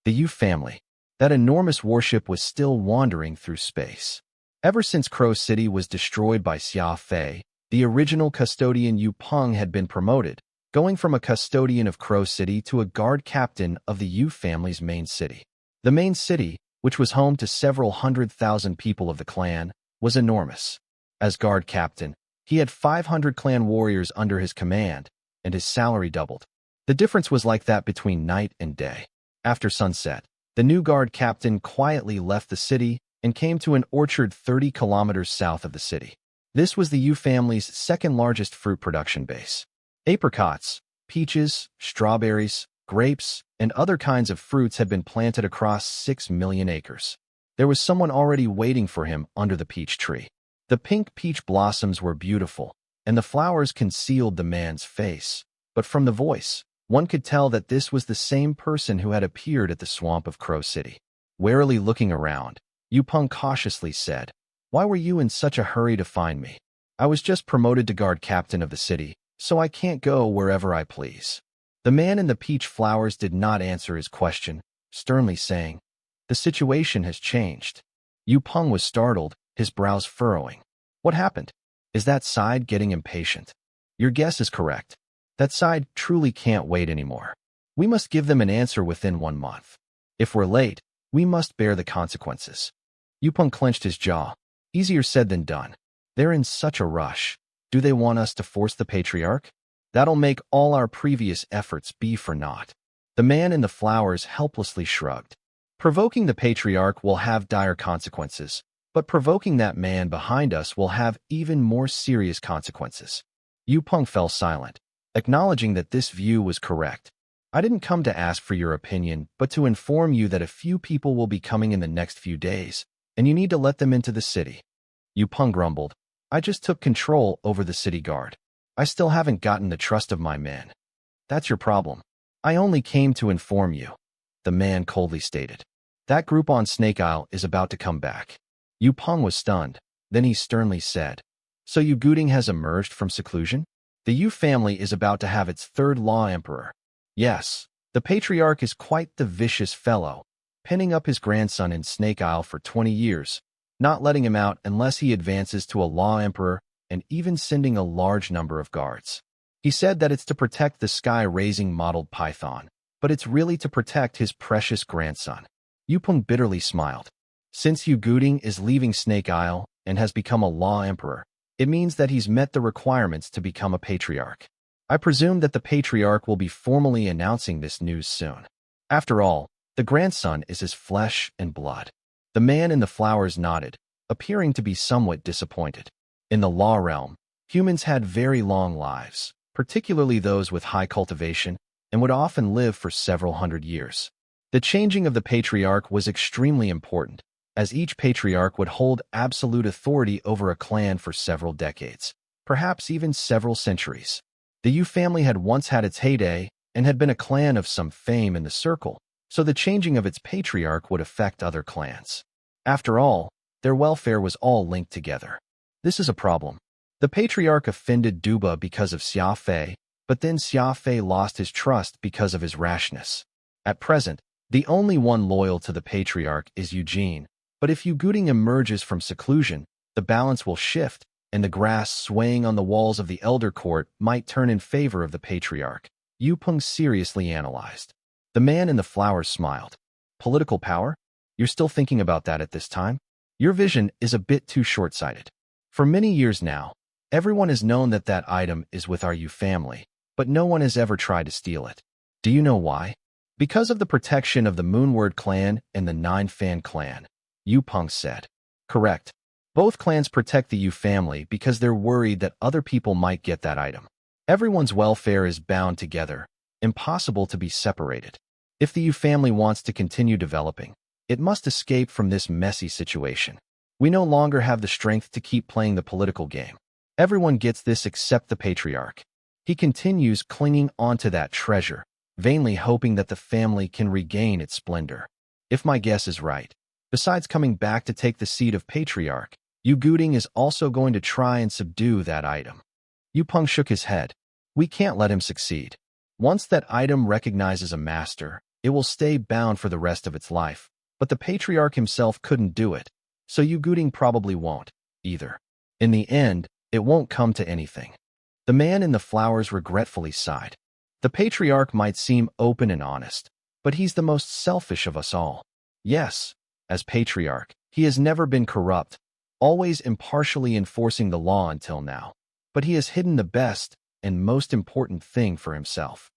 The Yu family. That enormous warship was still wandering through space. Ever since Crow City was destroyed by Xia Fei, the original custodian Yu Peng had been promoted, going from a custodian of Crow City to a guard captain of the Yu family's main city. The main city, which was home to several 100,000 people of the clan, was enormous. As guard captain, he had 500 clan warriors under his command, and his salary doubled. The difference was like that between night and day. After sunset, the new guard captain quietly left the city and came to an orchard 30 kilometers south of the city. This was the Yu family's second-largest fruit production base. Apricots, peaches, strawberries, grapes, and other kinds of fruits had been planted across 6 million acres. There was someone already waiting for him under the peach tree. The pink peach blossoms were beautiful, and the flowers concealed the man's face. But from the voice, one could tell that this was the same person who had appeared at the swamp of Crow City. Warily looking around, Yu Peng cautiously said, "Why were you in such a hurry to find me? I was just promoted to guard captain of the city, so I can't go wherever I please." The man in the peach flowers did not answer his question, sternly saying, "The situation has changed." Yu Peng was startled, his brows furrowing. "What happened? Is that side getting impatient?" "Your guess is correct. That side truly can't wait anymore. We must give them an answer within 1 month. If we're late, we must bear the consequences." Yu Peng clenched his jaw. Easier said than done. They're in such a rush. Do they want us to force the patriarch? That'll make all our previous efforts be for naught. The man in the flowers helplessly shrugged. Provoking the patriarch will have dire consequences, but provoking that man behind us will have even more serious consequences. Yu Peng fell silent, acknowledging that this view was correct. "I didn't come to ask for your opinion, but to inform you that a few people will be coming in the next few days, and you need to let them into the city." Yu Peng grumbled, "I just took control over the city guard. I still haven't gotten the trust of my men." "That's your problem. I only came to inform you," the man coldly stated. "That group on Snake Isle is about to come back." Yu Peng was stunned. Then he sternly said, "So Yu Guding has emerged from seclusion? The Yu family is about to have its third law emperor." "Yes, the patriarch is quite the vicious fellow, pinning up his grandson in Snake Isle for 20 years, not letting him out unless he advances to a law emperor, and even sending a large number of guards. He said that it's to protect the sky-raising modeled python, but it's really to protect his precious grandson." Yu Peng bitterly smiled. "Since Yu Guding is leaving Snake Isle and has become a law emperor, it means that he's met the requirements to become a patriarch. I presume that the patriarch will be formally announcing this news soon. After all, the grandson is his flesh and blood." The man in the flowers nodded, appearing to be somewhat disappointed. In the law realm, humans had very long lives, particularly those with high cultivation, and would often live for several hundred years. The changing of the patriarch was extremely important, as each patriarch would hold absolute authority over a clan for several decades, perhaps even several centuries. The Yu family had once had its heyday and had been a clan of some fame in the circle, so the changing of its patriarch would affect other clans. After all, their welfare was all linked together. This is a problem. The patriarch offended Duba because of Xia Fei, but then Xia Fei lost his trust because of his rashness. At present, the only one loyal to the patriarch is Eugene, but if Yu Guding emerges from seclusion, the balance will shift, and the grass swaying on the walls of the elder court might turn in favor of the patriarch. Yu Peng seriously analyzed. The man in the flowers smiled. "Political power? You're still thinking about that at this time? Your vision is a bit too short-sighted. For many years now, everyone has known that that item is with our Yu family, but no one has ever tried to steal it. Do you know why? Because of the protection of the Moonward clan and the Nine Fan clan," Yu Peng said. "Correct. Both clans protect the Yu family because they're worried that other people might get that item. Everyone's welfare is bound together, impossible to be separated. If the Yu family wants to continue developing, it must escape from this messy situation. We no longer have the strength to keep playing the political game. Everyone gets this except the patriarch. He continues clinging onto that treasure, vainly hoping that the family can regain its splendor. If my guess is right, besides coming back to take the seat of patriarch, Yu Guding is also going to try and subdue that item." Yu Peng shook his head. "We can't let him succeed. Once that item recognizes a master, It will stay bound for the rest of its life. But the patriarch himself couldn't do it, so Yu Guding probably won't, either. In the end, it won't come to anything. The man in the flowers regretfully sighed. The patriarch might seem open and honest, but he's the most selfish of us all. Yes, as patriarch, he has never been corrupt, always impartially enforcing the law until now. But he has hidden the best and most important thing for himself.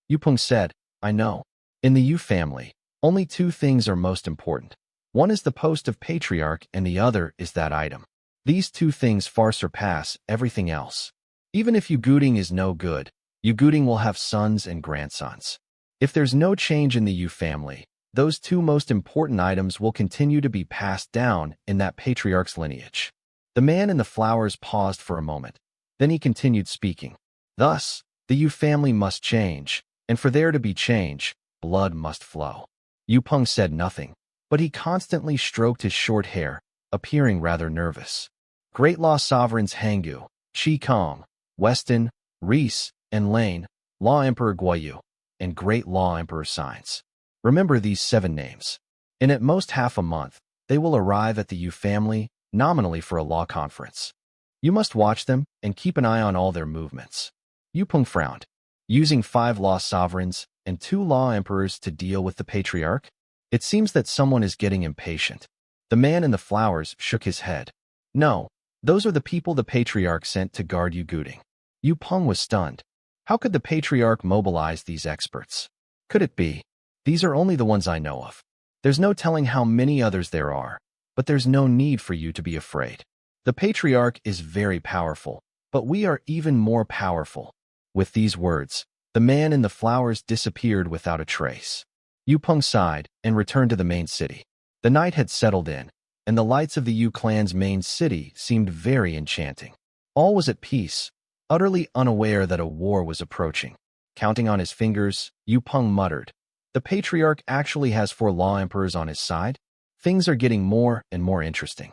Yu Peng said, I know. In the Yu family, only two things are most important. One is the post of patriarch and the other is that item. These two things far surpass everything else. Even if Yu Guding is no good, Yu Guding will have sons and grandsons. If there's no change in the Yu family, those two most important items will continue to be passed down in that patriarch's lineage. The man in the flowers paused for a moment. Then he continued speaking. Thus, the Yu family must change, and for there to be change, blood must flow. Yu Peng said nothing, but he constantly stroked his short hair, appearing rather nervous. Great Law Sovereigns Hanggu, Qi Kong, Weston, Reese, and Lane, Law Emperor Guoyu, and Great Law Emperor Science. Remember these 7 names. In at most half a month, they will arrive at the Yu family, nominally for a law conference. You must watch them and keep an eye on all their movements. Yu Peng frowned. Using 5 law sovereigns and 2 law emperors to deal with the patriarch? It seems that someone is getting impatient. The man in the flowers shook his head. No, those are the people the patriarch sent to guard Yu Guding. Yu Peng was stunned. How could the patriarch mobilize these experts? Could it be? These are only the ones I know of. There's no telling how many others there are, but there's no need for you to be afraid. The patriarch is very powerful, but we are even more powerful. With these words, the man in the flowers disappeared without a trace. Yu Peng sighed and returned to the main city. The night had settled in, and the lights of the Yu clan's main city seemed very enchanting. All was at peace, utterly unaware that a war was approaching. Counting on his fingers, Yu Peng muttered, the patriarch actually has 4 law emperors on his side? Things are getting more and more interesting.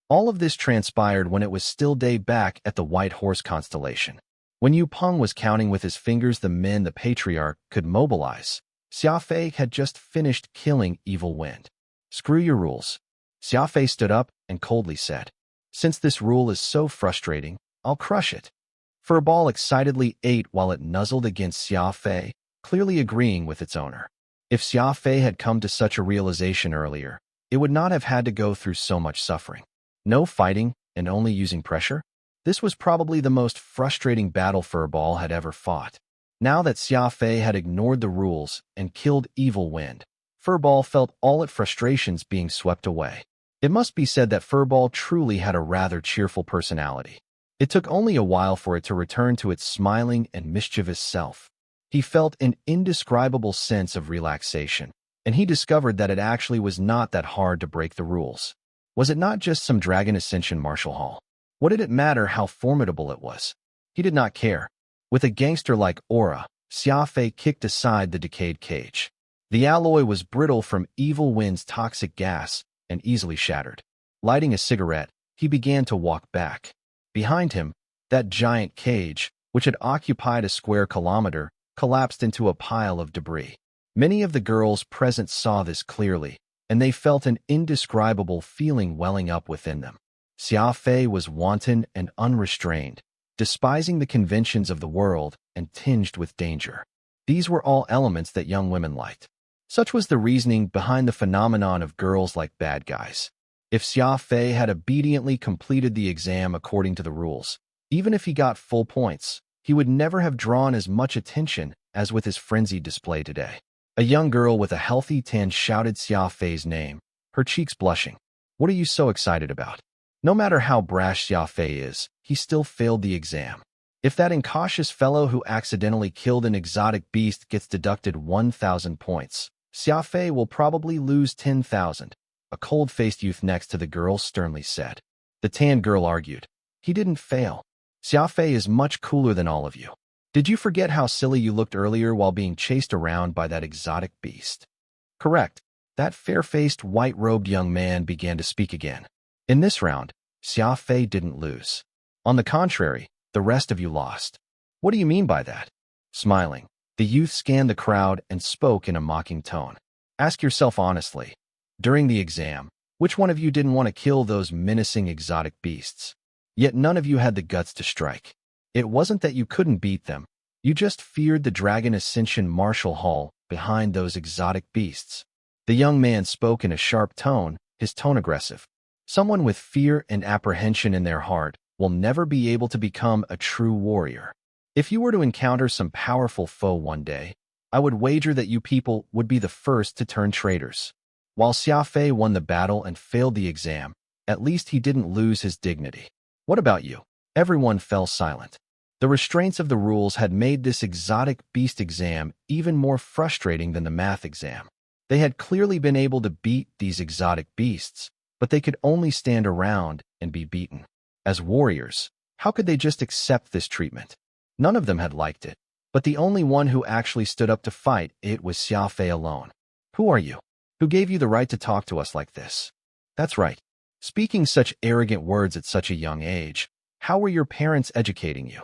All of this transpired when it was still day back at the White Horse constellation. When Yu Peng was counting with his fingers the men the patriarch could mobilize, Xia Fei had just finished killing Evil Wind. Screw your rules. Xia Fei stood up and coldly said, since this rule is so frustrating, I'll crush it. Furball excitedly ate while it nuzzled against Xia Fei, clearly agreeing with its owner. If Xia Fei had come to such a realization earlier, it would not have had to go through so much suffering. No fighting and only using pressure? This was probably the most frustrating battle Furball had ever fought. Now that Xia Fei had ignored the rules and killed Evil Wind, Furball felt all its frustrations being swept away. It must be said that Furball truly had a rather cheerful personality. It took only a while for it to return to its smiling and mischievous self. He felt an indescribable sense of relaxation, and he discovered that it actually was not that hard to break the rules. Was it not just some Dragon Ascension Martial Hall? What did it matter how formidable it was? He did not care. With a gangster-like aura, Xia Fei kicked aside the decayed cage. The alloy was brittle from Evil Wind's toxic gas and easily shattered. Lighting a cigarette, he began to walk back. Behind him, that giant cage, which had occupied a square kilometer, collapsed into a pile of debris. Many of the girls present saw this clearly, and they felt an indescribable feeling welling up within them. Xia Fei was wanton and unrestrained, despising the conventions of the world and tinged with danger. These were all elements that young women liked. Such was the reasoning behind the phenomenon of girls like bad guys. If Xia Fei had obediently completed the exam according to the rules, even if he got full points, he would never have drawn as much attention as with his frenzied display today. A young girl with a healthy tan shouted Xia Fei's name, her cheeks blushing. What are you so excited about? No matter how brash Xia Fei is, he still failed the exam. If that incautious fellow who accidentally killed an exotic beast gets deducted 1,000 points, Xia Fei will probably lose 10,000. A cold-faced youth next to the girl sternly said. The tan girl argued. He didn't fail. Xia Fei is much cooler than all of you. Did you forget how silly you looked earlier while being chased around by that exotic beast? Correct. That fair-faced, white-robed young man began to speak again. In this round, Xia Fei didn't lose. On the contrary, the rest of you lost. What do you mean by that? Smiling, The youth scanned the crowd and spoke in a mocking tone. Ask yourself honestly, during the exam, which one of you didn't want to kill those menacing exotic beasts? Yet none of you had the guts to strike. It wasn't that you couldn't beat them. You just feared the Dragon Ascension Martial Hall behind those exotic beasts. The young man spoke in a sharp tone, his tone aggressive. Someone with fear and apprehension in their heart will never be able to become a true warrior. If you were to encounter some powerful foe one day, I would wager that you people would be the first to turn traitors. While Xia Fei won the battle and failed the exam, at least he didn't lose his dignity. What about you? Everyone fell silent. The restraints of the rules had made this exotic beast exam even more frustrating than the math exam. They had clearly been able to beat these exotic beasts, but they could only stand around and be beaten. As warriors, how could they just accept this treatment? None of them had liked it, but the only one who actually stood up to fight it was Xia Fei alone. Who are you? Who gave you the right to talk to us like this? That's right. Speaking such arrogant words at such a young age, how were your parents educating you?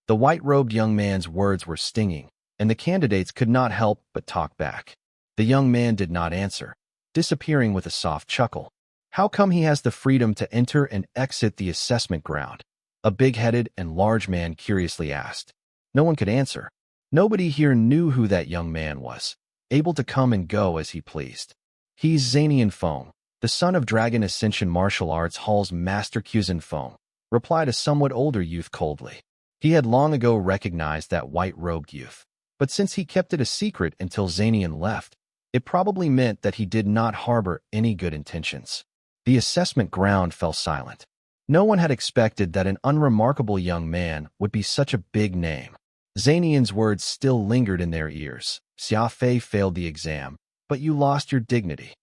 The white-robed young man's words were stinging, and the candidates could not help but talk back. The young man did not answer, disappearing with a soft chuckle. How come he has the freedom to enter and exit the assessment ground? A big-headed and large man curiously asked. No one could answer. Nobody here knew who that young man was, able to come and go as he pleased. He's Zanian Feng, the son of Dragon Ascension Martial Arts Hall's Master Quzhen Feng, replied a somewhat older youth coldly. He had long ago recognized that white-robed youth, but since he kept it a secret until Zanian left, it probably meant that he did not harbor any good intentions. The assessment ground fell silent. No one had expected that an unremarkable young man would be such a big name. Zanian's words still lingered in their ears. Xia Fei failed the exam, but you lost your dignity.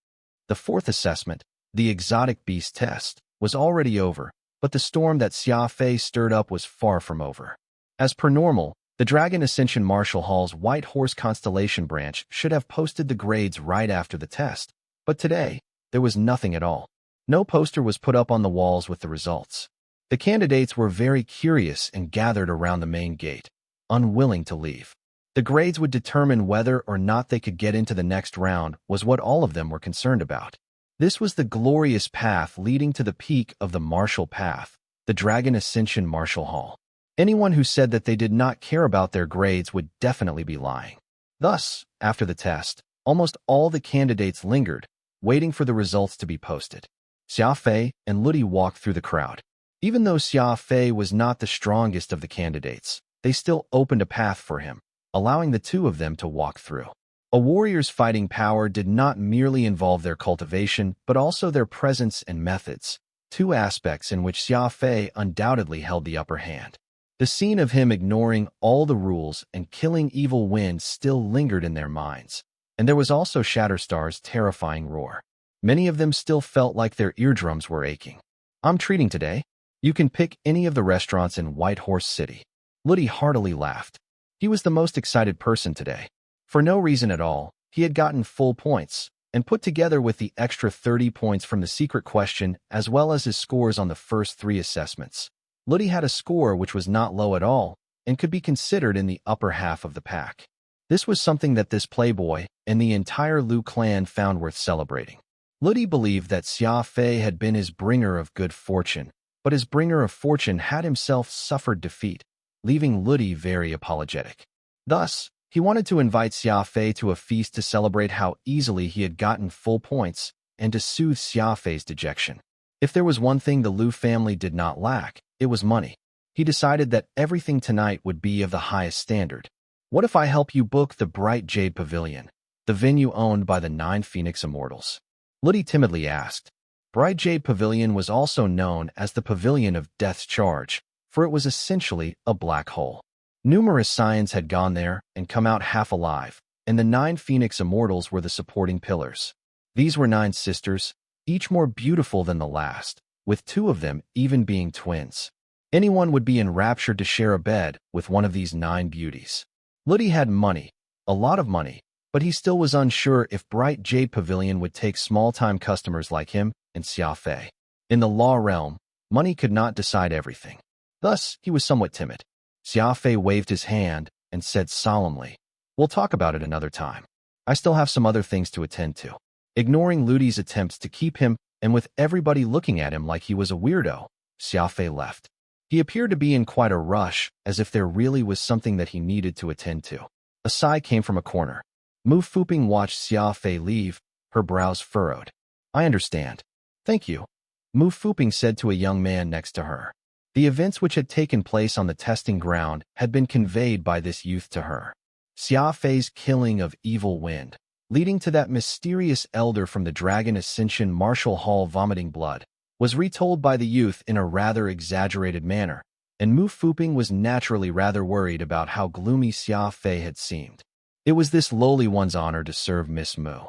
The fourth assessment, the exotic beast test, was already over, but the storm that Xia Fei stirred up was far from over. As per normal, the Dragon Ascension Martial Hall's White Horse Constellation branch should have posted the grades right after the test, but today, there was nothing at all. No poster was put up on the walls with the results. The candidates were very curious and gathered around the main gate, unwilling to leave. The grades would determine whether or not they could get into the next round was what all of them were concerned about. This was the glorious path leading to the peak of the martial path, the Dragon Ascension Martial Hall. Anyone who said that they did not care about their grades would definitely be lying. Thus, after the test, almost all the candidates lingered, waiting for the results to be posted. Xia Fei and Ludi walked through the crowd. Even though Xia Fei was not the strongest of the candidates, they still opened a path for him, allowing the two of them to walk through. A warrior's fighting power did not merely involve their cultivation, but also their presence and methods, two aspects in which Xia Fei undoubtedly held the upper hand. The scene of him ignoring all the rules and killing evil wind still lingered in their minds, and there was also Shatterstar's terrifying roar. Many of them still felt like their eardrums were aching. I'm treating today. You can pick any of the restaurants in White Horse City. Ludi heartily laughed. He was the most excited person today. For no reason at all, he had gotten full points, and put together with the extra 30 points from the secret question as well as his scores on the first 3 assessments. Ludi had a score which was not low at all, and could be considered in the upper half of the pack. This was something that this playboy and the entire Lu clan found worth celebrating. Ludi believed that Xia Fei had been his bringer of good fortune, but his bringer of fortune had himself suffered defeat, leaving Ludi very apologetic. Thus, he wanted to invite Xia Fei to a feast to celebrate how easily he had gotten full points and to soothe Xia Fei's dejection. If there was one thing the Lu family did not lack, it was money. He decided that everything tonight would be of the highest standard. What if I help you book the Bright Jade Pavilion, the venue owned by the 9 Phoenix Immortals? Ludi timidly asked. Bright Jade Pavilion was also known as the Pavilion of Death's Charge, for it was essentially a black hole. Numerous Scions had gone there and come out half alive, and the 9 Phoenix Immortals were the supporting pillars. These were 9 sisters, each more beautiful than the last, with 2 of them even being twins. Anyone would be enraptured to share a bed with one of these 9 beauties. Ludi had money, a lot of money, but he still was unsure if Bright Jade Pavilion would take small-time customers like him and Xia Fei. In the law realm, money could not decide everything. Thus, he was somewhat timid. Xia Fei waved his hand and said solemnly, We'll talk about it another time. I still have some other things to attend to. Ignoring Ludi's attempts to keep him, and with everybody looking at him like he was a weirdo, Xia Fei left. He appeared to be in quite a rush, as if there really was something that he needed to attend to. A sigh came from a corner. Mu Fuping watched Xia Fei leave, her brows furrowed. I understand. Thank you, Mu Fuping said to a young man next to her. The events which had taken place on the testing ground had been conveyed by this youth to her. Xia Fei's killing of Evil Wind, leading to that mysterious elder from the Dragon Ascension Martial Hall vomiting blood, was retold by the youth in a rather exaggerated manner, and Mu Fuping was naturally rather worried about how gloomy Xia Fei had seemed. It was this lowly one's honor to serve Miss Mu.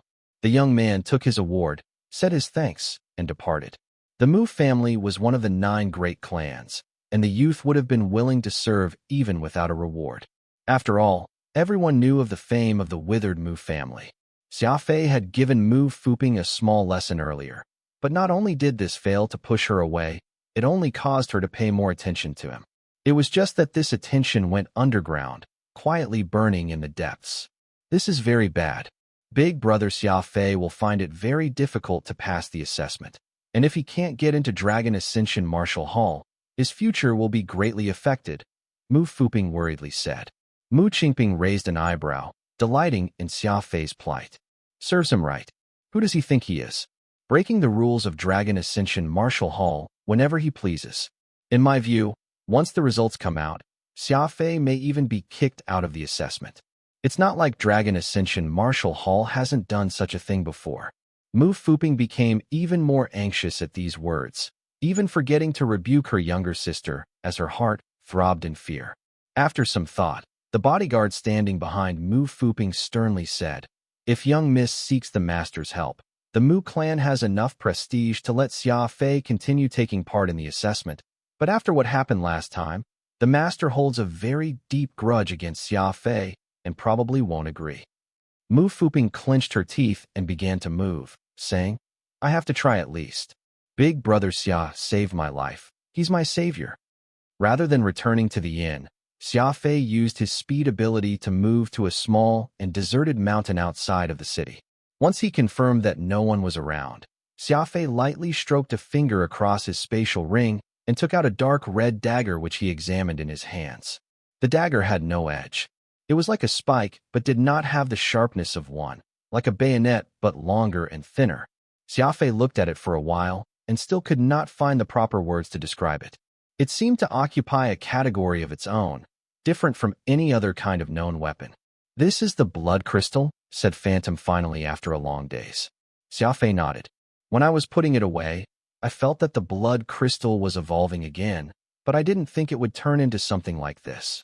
The young man took his award, said his thanks, and departed. The Mu family was one of the 9 great clans, and the youth would have been willing to serve even without a reward. After all, everyone knew of the fame of the withered Mu family. Xia Fei had given Mu Fuping a small lesson earlier, but not only did this fail to push her away, it only caused her to pay more attention to him. It was just that this attention went underground, quietly burning in the depths. This is very bad. Big brother Xia Fei will find it very difficult to pass the assessment, and if he can't get into Dragon Ascension Martial Hall, his future will be greatly affected, Mu Fuping worriedly said. Mu Qingping raised an eyebrow, delighting in Xia Fei's plight. Serves him right. Who does he think he is? Breaking the rules of Dragon Ascension Martial Hall whenever he pleases. In my view, once the results come out, Xia Fei may even be kicked out of the assessment. It's not like Dragon Ascension Martial Hall hasn't done such a thing before. Mu Fuping became even more anxious at these words, even forgetting to rebuke her younger sister as her heart throbbed in fear. After some thought, the bodyguard standing behind Mu Fuping sternly said, "If young Miss seeks the master's help, the Mu clan has enough prestige to let Xia Fei continue taking part in the assessment, but after what happened last time, the master holds a very deep grudge against Xia Fei and probably won't agree." Mu Fuping clenched her teeth and began to move, saying, "I have to try at least. Big brother Xia saved my life. He's my savior." Rather than returning to the inn, Xia Fei used his speed ability to move to a small and deserted mountain outside of the city. Once he confirmed that no one was around, Xia Fei lightly stroked a finger across his spatial ring and took out a dark red dagger which he examined in his hands. The dagger had no edge. It was like a spike but did not have the sharpness of one, like a bayonet but longer and thinner. Xia Fei looked at it for a while and still could not find the proper words to describe it. It seemed to occupy a category of its own, different from any other kind of known weapon. "This is the blood crystal," said Phantom finally after a long days. Xia Fei nodded. "When I was putting it away, I felt that the blood crystal was evolving again, but I didn't think it would turn into something like this."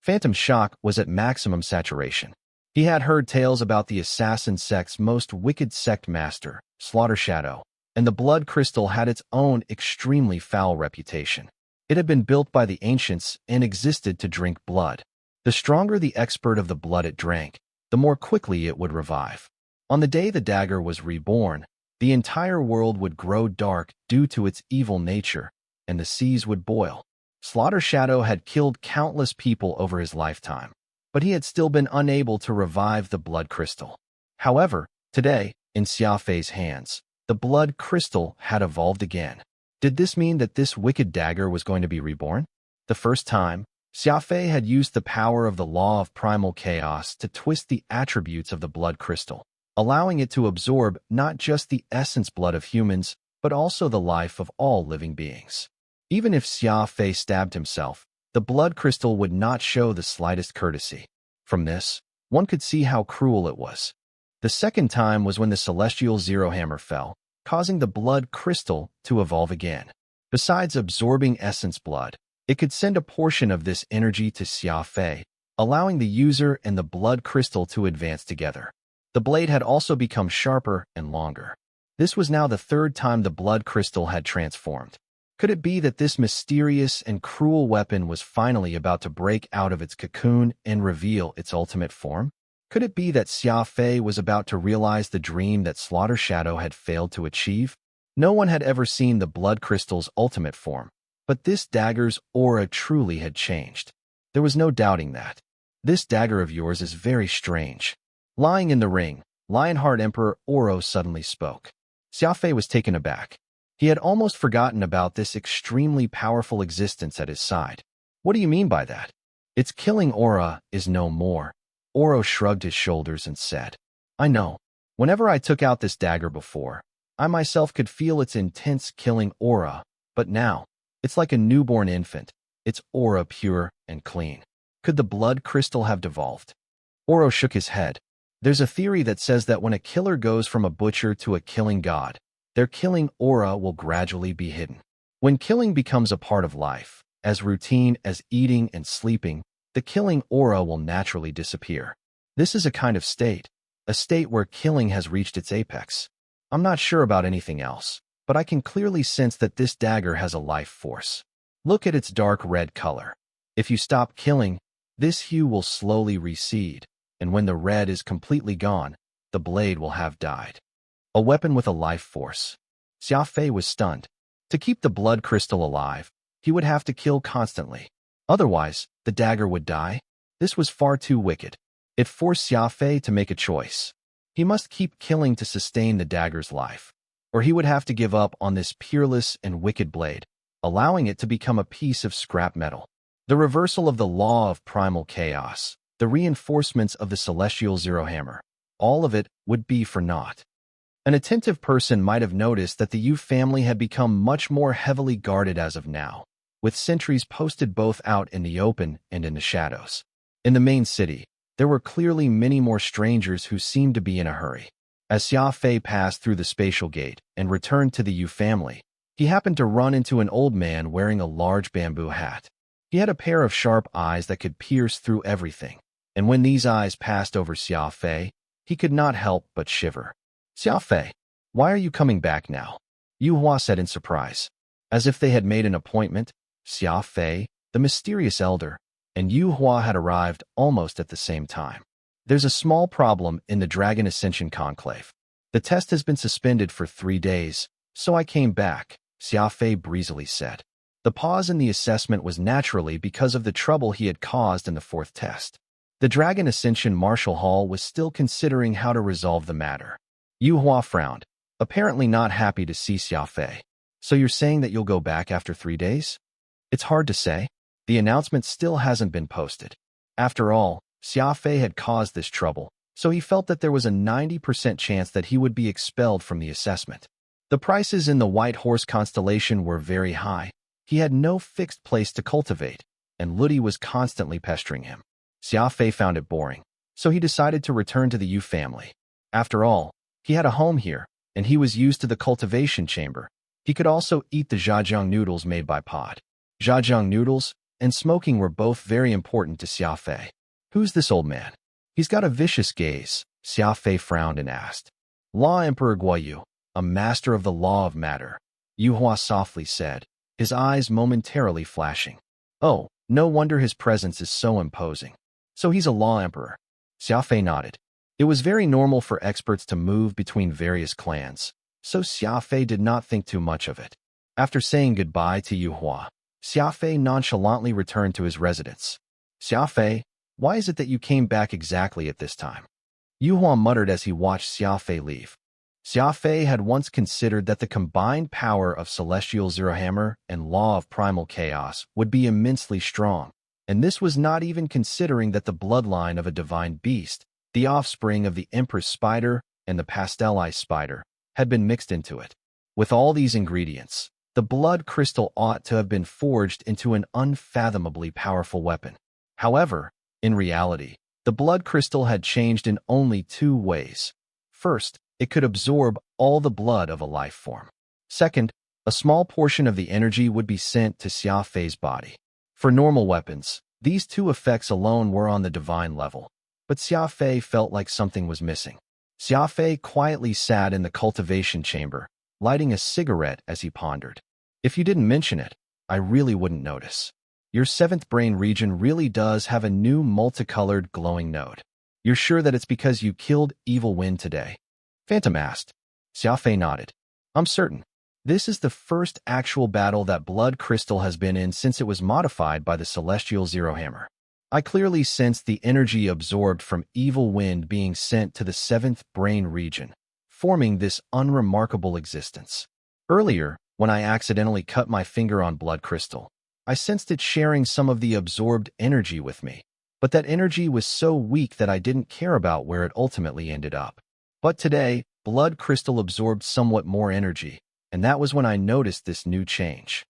Phantom's shock was at maximum saturation. He had heard tales about the assassin sect's most wicked sect master, Slaughter Shadow, and the blood crystal had its own extremely foul reputation. It had been built by the ancients and existed to drink blood. The stronger the expert of the blood it drank, the more quickly it would revive. On the day the dagger was reborn, the entire world would grow dark due to its evil nature, and the seas would boil. Slaughter Shadow had killed countless people over his lifetime, but he had still been unable to revive the blood crystal. However, today, in Xia Fei's hands, the blood crystal had evolved again. Did this mean that this wicked dagger was going to be reborn? The first time, Xia Fei had used the power of the law of primal chaos to twist the attributes of the blood crystal, allowing it to absorb not just the essence blood of humans, but also the life of all living beings. Even if Xia Fei stabbed himself, the blood crystal would not show the slightest courtesy. From this, one could see how cruel it was. The second time was when the celestial zero hammer fell, causing the blood crystal to evolve again. Besides absorbing essence blood, it could send a portion of this energy to Xia Fei, allowing the user and the blood crystal to advance together. The blade had also become sharper and longer. This was now the third time the blood crystal had transformed. Could it be that this mysterious and cruel weapon was finally about to break out of its cocoon and reveal its ultimate form? Could it be that Xia Fei was about to realize the dream that Slaughter Shadow had failed to achieve? No one had ever seen the blood crystal's ultimate form, but this dagger's aura truly had changed. There was no doubting that. This dagger of yours is very strange. Lying in the ring, Lionheart Emperor Oro suddenly spoke. Xia Fei was taken aback. He had almost forgotten about this extremely powerful existence at his side. What do you mean by that? Its killing aura is no more. Oro shrugged his shoulders and said, I know. Whenever I took out this dagger before, I myself could feel its intense killing aura, but now, it's like a newborn infant, its aura pure and clean. Could the blood crystal have devolved? Oro shook his head. There's a theory that says that when a killer goes from a butcher to a killing god, their killing aura will gradually be hidden. When killing becomes a part of life, as routine as eating and sleeping, the killing aura will naturally disappear. This is a kind of state, a state where killing has reached its apex. I'm not sure about anything else, but I can clearly sense that this dagger has a life force. Look at its dark red color. If you stop killing, this hue will slowly recede, and when the red is completely gone, the blade will have died. A weapon with a life force. Xia Fei was stunned. To keep the blood crystal alive, he would have to kill constantly. Otherwise, the dagger would die. This was far too wicked. It forced Xia Fei to make a choice. He must keep killing to sustain the dagger's life, or he would have to give up on this peerless and wicked blade, allowing it to become a piece of scrap metal. The reversal of the law of primal chaos, the reinforcements of the celestial zero hammer, all of it would be for naught. An attentive person might have noticed that the Yu family had become much more heavily guarded as of now, with sentries posted both out in the open and in the shadows. In the main city, there were clearly many more strangers who seemed to be in a hurry. As Xia Fei passed through the spatial gate and returned to the Yu family, he happened to run into an old man wearing a large bamboo hat. He had a pair of sharp eyes that could pierce through everything, and when these eyes passed over Xia Fei, he could not help but shiver. Xia Fei, why are you coming back now? Yu Hua said in surprise. As if they had made an appointment, Xia Fei, the mysterious elder, and Yu Hua had arrived almost at the same time. There's a small problem in the Dragon Ascension Conclave. The test has been suspended for 3 days, so I came back, Xia Fei breezily said. The pause in the assessment was naturally because of the trouble he had caused in the 4th test. The Dragon Ascension Marshal Hall was still considering how to resolve the matter. Yu Hua frowned, apparently not happy to see Xia Fei. So you're saying that you'll go back after 3 days? It's hard to say. The announcement still hasn't been posted. After all, Xia Fei had caused this trouble, so he felt that there was a 90% chance that he would be expelled from the assessment. The prices in the White Horse constellation were very high. He had no fixed place to cultivate, and Ludi was constantly pestering him. Xia Fei found it boring, so he decided to return to the Yu family. After all, he had a home here, and he was used to the cultivation chamber. He could also eat the zhajiang noodles made by Pod. Zhajiang noodles and smoking were both very important to Xia Fei. Who's this old man? He's got a vicious gaze. Xia Fei frowned and asked. Law Emperor Guoyu, a master of the law of matter, Yu Hua softly said, his eyes momentarily flashing. Oh, no wonder his presence is so imposing. So he's a law emperor. Xia Fei nodded. It was very normal for experts to move between various clans, so Xia Fei did not think too much of it. After saying goodbye to Yu Hua, Xia Fei nonchalantly returned to his residence. Xia Fei, why is it that you came back exactly at this time? Yu Hua muttered as he watched Xia Fei leave. Xia Fei had once considered that the combined power of Celestial Zero Hammer and Law of Primal Chaos would be immensely strong, and this was not even considering that the bloodline of a divine beast, the offspring of the Empress Spider and the Pastel Eye Spider, had been mixed into it. With all these ingredients, the blood crystal ought to have been forged into an unfathomably powerful weapon. However, in reality, the blood crystal had changed in only 2 ways. First, it could absorb all the blood of a life form. Second, a small portion of the energy would be sent to Xia Fei's body. For normal weapons, these 2 effects alone were on the divine level, but Xia Fei felt like something was missing. Xia Fei quietly sat in the cultivation chamber, lighting a cigarette as he pondered. If you didn't mention it, I really wouldn't notice. Your 7th brain region really does have a new multicolored glowing node. You're sure that it's because you killed Evil Wind today? Phantom asked. Xia Fei nodded. I'm certain. This is the first actual battle that Blood Crystal has been in since it was modified by the Celestial Zero Hammer. I clearly sensed the energy absorbed from evil wind being sent to the seventh brain region, forming this unremarkable existence. Earlier, when I accidentally cut my finger on blood crystal, I sensed it sharing some of the absorbed energy with me, but that energy was so weak that I didn't care about where it ultimately ended up. But today, blood crystal absorbed somewhat more energy, and that was when I noticed this new change.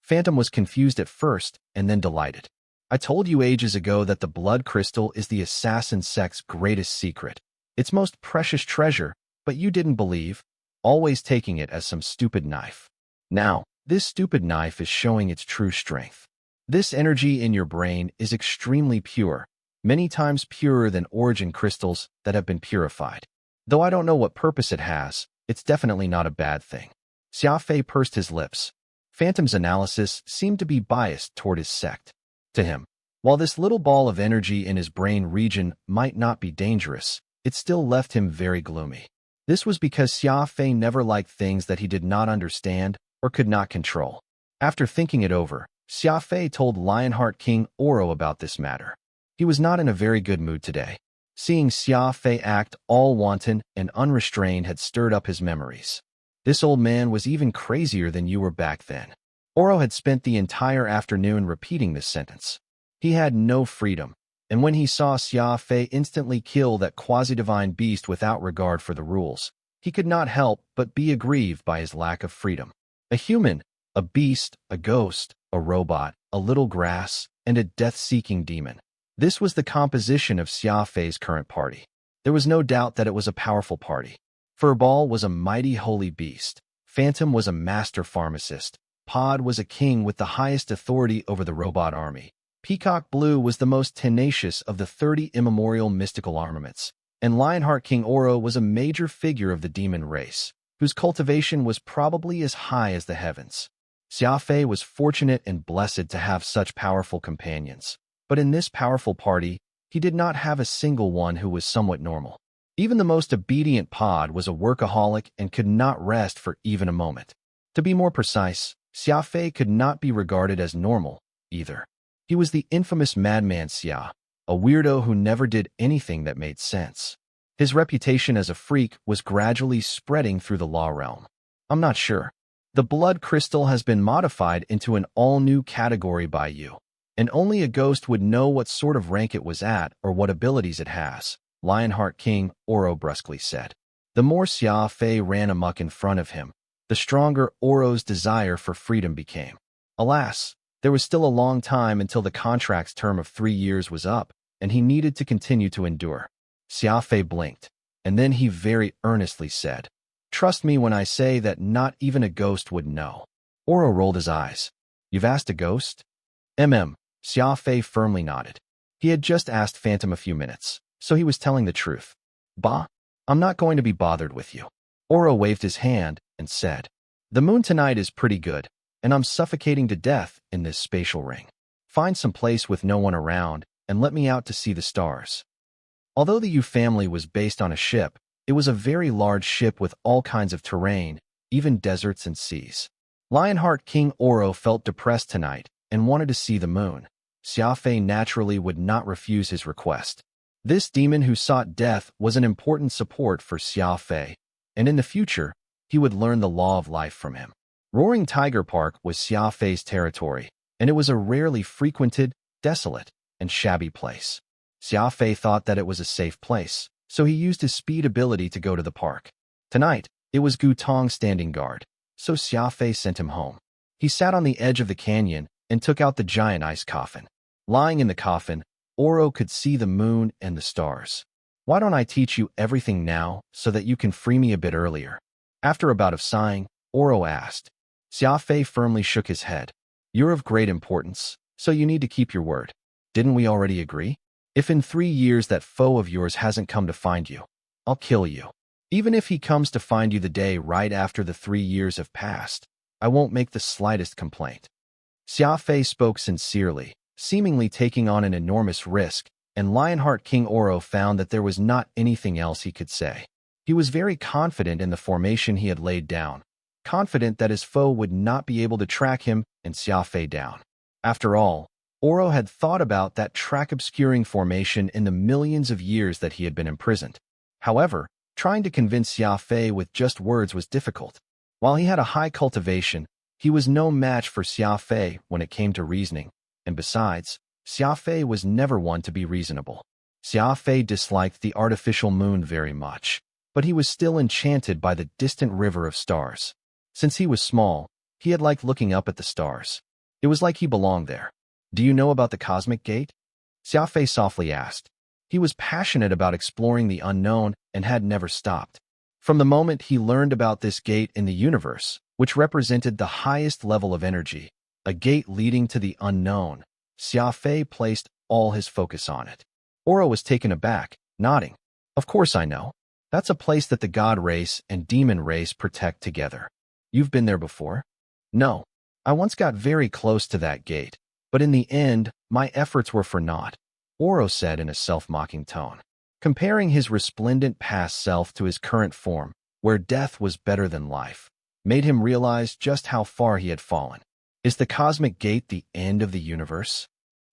Phantom was confused at first and then delighted. I told you ages ago that the blood crystal is the assassin sect's greatest secret, its most precious treasure, but you didn't believe, always taking it as some stupid knife. Now, this stupid knife is showing its true strength. This energy in your brain is extremely pure, many times purer than origin crystals that have been purified. Though I don't know what purpose it has, it's definitely not a bad thing. Xia Fei pursed his lips. Phantom's analysis seemed to be biased toward his sect. To him, while this little ball of energy in his brain region might not be dangerous, it still left him very gloomy. This was because Xia Fei never liked things that he did not understand or could not control. After thinking it over, Xia Fei told Lionheart King Oro about this matter. He was not in a very good mood today. Seeing Xia Fei act all wanton and unrestrained had stirred up his memories. This old man was even crazier than you were back then. Oro had spent the entire afternoon repeating this sentence. He had no freedom, and when he saw Xia Fei instantly kill that quasi-divine beast without regard for the rules, he could not help but be aggrieved by his lack of freedom. A human, a beast, a ghost, a robot, a little grass, and a death-seeking demon. This was the composition of Xia Fei's current party. There was no doubt that it was a powerful party. Furball was a mighty holy beast. Phantom was a master pharmacist. Pod was a king with the highest authority over the robot army. Peacock Blue was the most tenacious of the 30 immemorial mystical armaments. And Lionheart King Oro was a major figure of the demon race, whose cultivation was probably as high as the heavens. Xia Fei was fortunate and blessed to have such powerful companions. But in this powerful party, he did not have a single one who was somewhat normal. Even the most obedient Pod was a workaholic and could not rest for even a moment. To be more precise, Xia Fei could not be regarded as normal, either. He was the infamous madman Xia, a weirdo who never did anything that made sense. His reputation as a freak was gradually spreading through the law realm. I'm not sure. The blood crystal has been modified into an all-new category by you, and only a ghost would know what sort of rank it was at or what abilities it has, Lionheart King Oro brusquely said. The more Xia Fei ran amok in front of him, the stronger Oro's desire for freedom became. Alas, there was still a long time until the contract's term of 3 years was up, and he needed to continue to endure. Xia Fei blinked, and then he very earnestly said, "Trust me when I say that not even a ghost would know." Oro rolled his eyes. "You've asked a ghost?" Xia Fei firmly nodded. He had just asked Phantom a few minutes, so he was telling the truth. "Bah, I'm not going to be bothered with you." Oro waved his hand and said, "The moon tonight is pretty good, and I'm suffocating to death in this spatial ring. Find some place with no one around and let me out to see the stars." Although the Yu family was based on a ship, it was a very large ship with all kinds of terrain, even deserts and seas. Lionheart King Oro felt depressed tonight and wanted to see the moon. Xia Fei naturally would not refuse his request. This demon who sought death was an important support for Xia Fei, and in the future, he would learn the law of life from him. Roaring Tiger Park was Xia Fei's territory, and it was a rarely frequented, desolate, and shabby place. Xia Fei thought that it was a safe place, so he used his speed ability to go to the park. Tonight, it was Gu Tong standing guard, so Xia Fei sent him home. He sat on the edge of the canyon and took out the giant ice coffin. Lying in the coffin, Oro could see the moon and the stars. "Why don't I teach you everything now so that you can free me a bit earlier?" After a bout of sighing, Oro asked. Xia Fei firmly shook his head. "You're of great importance, so you need to keep your word. Didn't we already agree? If in 3 years that foe of yours hasn't come to find you, I'll kill you. Even if he comes to find you the day right after the 3 years have passed, I won't make the slightest complaint." Xia Fei spoke sincerely, seemingly taking on an enormous risk, and Lionheart King Oro found that there was not anything else he could say. He was very confident in the formation he had laid down, confident that his foe would not be able to track him and Xia Fei down. After all, Oro had thought about that track-obscuring formation in the millions of years that he had been imprisoned. However, trying to convince Xia Fei with just words was difficult. While he had a high cultivation, he was no match for Xia Fei when it came to reasoning, and besides, Xia Fei was never one to be reasonable. Xia Fei disliked the artificial moon very much, but he was still enchanted by the distant river of stars. Since he was small, he had liked looking up at the stars. It was like he belonged there. "Do you know about the cosmic gate?" Xia Fei softly asked. He was passionate about exploring the unknown and had never stopped. From the moment he learned about this gate in the universe, which represented the highest level of energy, a gate leading to the unknown, Xia Fei placed all his focus on it. Oro was taken aback, nodding. "Of course I know. That's a place that the god race and demon race protect together. You've been there before?" "No. I once got very close to that gate, but in the end, my efforts were for naught," Oro said in a self-mocking tone. Comparing his resplendent past self to his current form, where death was better than life, made him realize just how far he had fallen. "Is the cosmic gate the end of the universe?"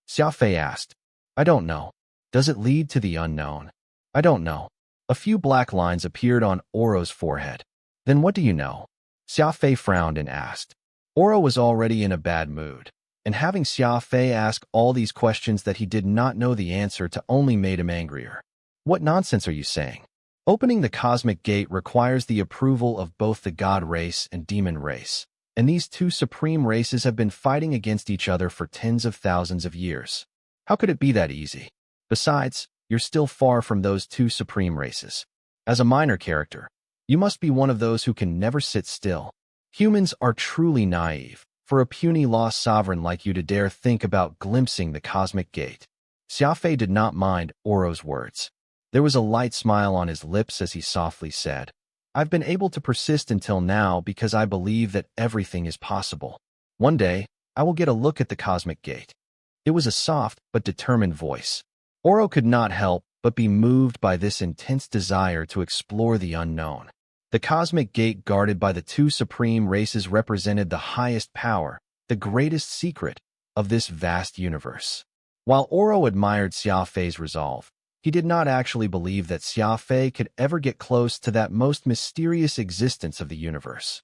Xia Fei asked. "I don't know. Does it lead to the unknown?" "I don't know." A few black lines appeared on Oro's forehead. "Then what do you know?" Xia Fei frowned and asked. Oro was already in a bad mood, and having Xia Fei ask all these questions that he did not know the answer to only made him angrier. "What nonsense are you saying? Opening the cosmic gate requires the approval of both the god race and demon race, and these two supreme races have been fighting against each other for tens of thousands of years. How could it be that easy? Besides, you're still far from those two supreme races. As a minor character, you must be one of those who can never sit still. Humans are truly naive for a puny lost sovereign like you to dare think about glimpsing the cosmic gate." Xia Fei did not mind Oro's words. There was a light smile on his lips as he softly said, "I've been able to persist until now because I believe that everything is possible. One day, I will get a look at the cosmic gate." It was a soft but determined voice. Oro could not help but be moved by this intense desire to explore the unknown. The cosmic gate guarded by the two supreme races represented the highest power, the greatest secret of this vast universe. While Oro admired Xia Fei's resolve, he did not actually believe that Xia Fei could ever get close to that most mysterious existence of the universe.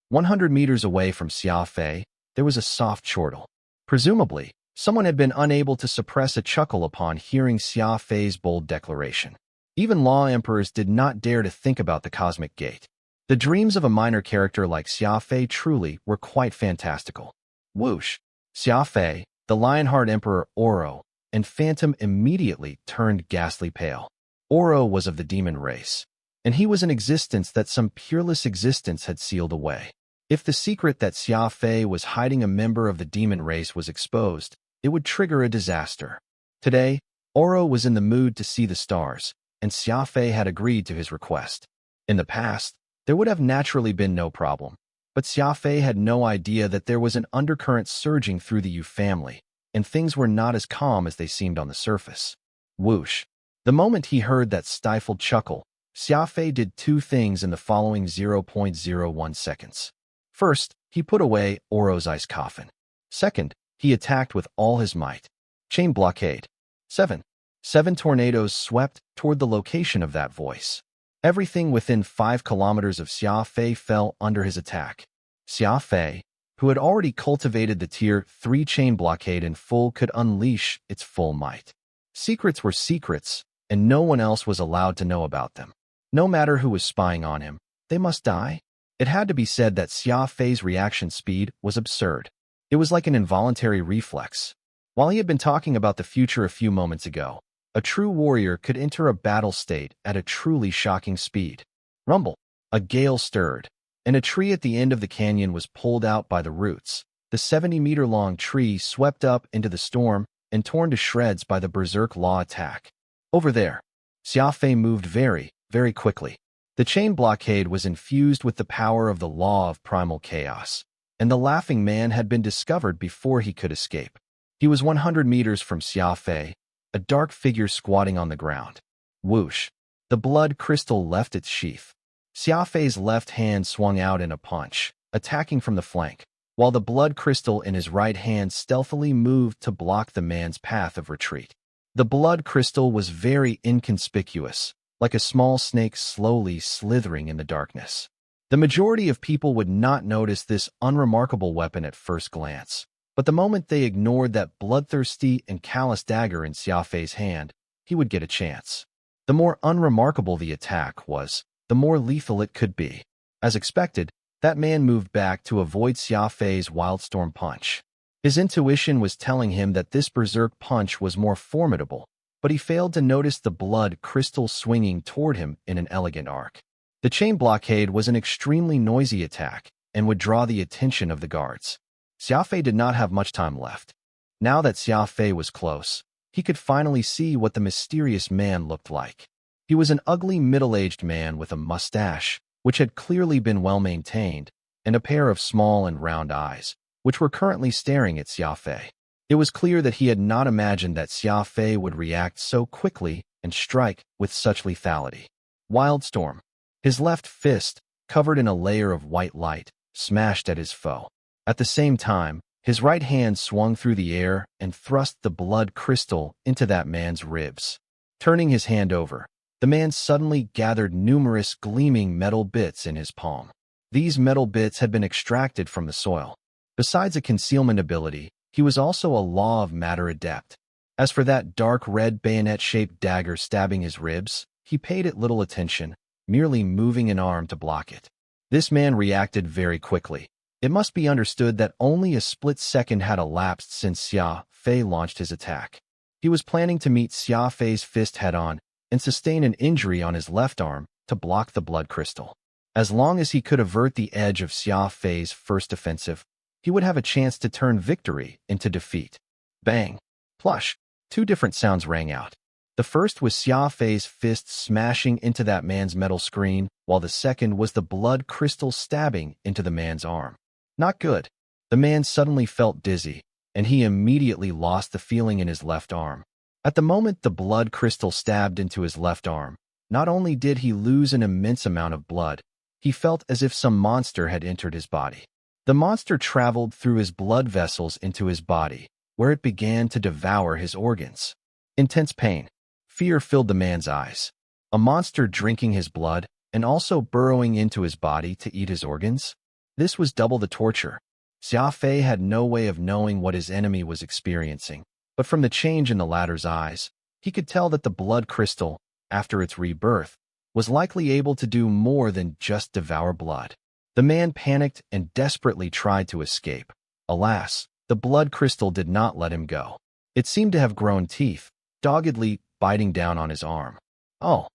100 meters away from Xia Fei, there was a soft chortle. Presumably, someone had been unable to suppress a chuckle upon hearing Xia Fei's bold declaration. Even law emperors did not dare to think about the cosmic gate. The dreams of a minor character like Xia Fei truly were quite fantastical. Whoosh! Xia Fei, the Lionheart Emperor Oro, and Phantom immediately turned ghastly pale. Oro was of the demon race, and he was an existence that some peerless existence had sealed away. If the secret that Xia Fei was hiding a member of the demon race was exposed, it would trigger a disaster. Today, Oro was in the mood to see the stars, and Xia Fei had agreed to his request. In the past, there would have naturally been no problem, but Xia Fei had no idea that there was an undercurrent surging through the Yu family, and things were not as calm as they seemed on the surface. Whoosh! The moment he heard that stifled chuckle, Xia Fei did two things in the following 0.01 seconds. First, he put away Oro's ice coffin. Second, he attacked with all his might. Chain blockade. 7 tornadoes swept toward the location of that voice. Everything within 5 kilometers of Xia Fei fell under his attack. Xia Fei, who had already cultivated the Tier 3 chain blockade in full, could unleash its full might. Secrets were secrets, and no one else was allowed to know about them. No matter who was spying on him, they must die. It had to be said that Xia Fei's reaction speed was absurd. It was like an involuntary reflex. While he had been talking about the future a few moments ago, a true warrior could enter a battle state at a truly shocking speed. Rumble! A gale stirred, and a tree at the end of the canyon was pulled out by the roots. The 70-meter-long tree swept up into the storm and torn to shreds by the berserk law attack. Over there. Xia Fei moved very, very quickly. The chain blockade was infused with the power of the law of primal chaos, and the laughing man had been discovered before he could escape. He was 100 meters from Xia Fei, a dark figure squatting on the ground. Whoosh! The blood crystal left its sheath. Xia Fei's left hand swung out in a punch, attacking from the flank. while the blood crystal in his right hand stealthily moved to block the man's path of retreat. The blood crystal was very inconspicuous, like a small snake slowly slithering in the darkness. The majority of people would not notice this unremarkable weapon at first glance, but the moment they ignored that bloodthirsty and callous dagger in Xia Fei's hand, he would get a chance. The more unremarkable the attack was, the more lethal it could be. As expected, that man moved back to avoid Xia Fei's wildstorm punch. His intuition was telling him that this berserk punch was more formidable, but he failed to notice the blood crystal swinging toward him in an elegant arc. The chain blockade was an extremely noisy attack and would draw the attention of the guards. Xia Fei did not have much time left. Now that Xia Fei was close, he could finally see what the mysterious man looked like. He was an ugly middle-aged man with a mustache, which had clearly been well maintained, and a pair of small and round eyes, which were currently staring at Xia Fei. It was clear that he had not imagined that Xia Fei would react so quickly and strike with such lethality. Wildstorm. His left fist, covered in a layer of white light, smashed at his foe. At the same time, his right hand swung through the air and thrust the blood crystal into that man's ribs. Turning his hand over, the man suddenly gathered numerous gleaming metal bits in his palm. These metal bits had been extracted from the soil. Besides a concealment ability, he was also a law of matter adept. As for that dark red bayonet-shaped dagger stabbing his ribs, he paid it little attention, merely moving an arm to block it. This man reacted very quickly. It must be understood that only a split second had elapsed since Xia Fei launched his attack. He was planning to meet Xia Fei's fist head-on and sustain an injury on his left arm to block the blood crystal. As long as he could avert the edge of Xia Fei's first offensive, he would have a chance to turn victory into defeat. Bang! Plush! Two different sounds rang out. The first was Xia Fei's fist smashing into that man's metal screen, while the second was the blood crystal stabbing into the man's arm. Not good. The man suddenly felt dizzy, and he immediately lost the feeling in his left arm. At the moment the blood crystal stabbed into his left arm, not only did he lose an immense amount of blood, he felt as if some monster had entered his body. The monster traveled through his blood vessels into his body, where it began to devour his organs. Intense pain. Fear filled the man's eyes. A monster drinking his blood and also burrowing into his body to eat his organs? This was double the torture. Xia Fei had no way of knowing what his enemy was experiencing, but from the change in the latter's eyes, he could tell that the blood crystal, after its rebirth, was likely able to do more than just devour blood. The man panicked and desperately tried to escape. Alas, the blood crystal did not let him go. It seemed to have grown teeth, doggedly biting down on his arm. Oh!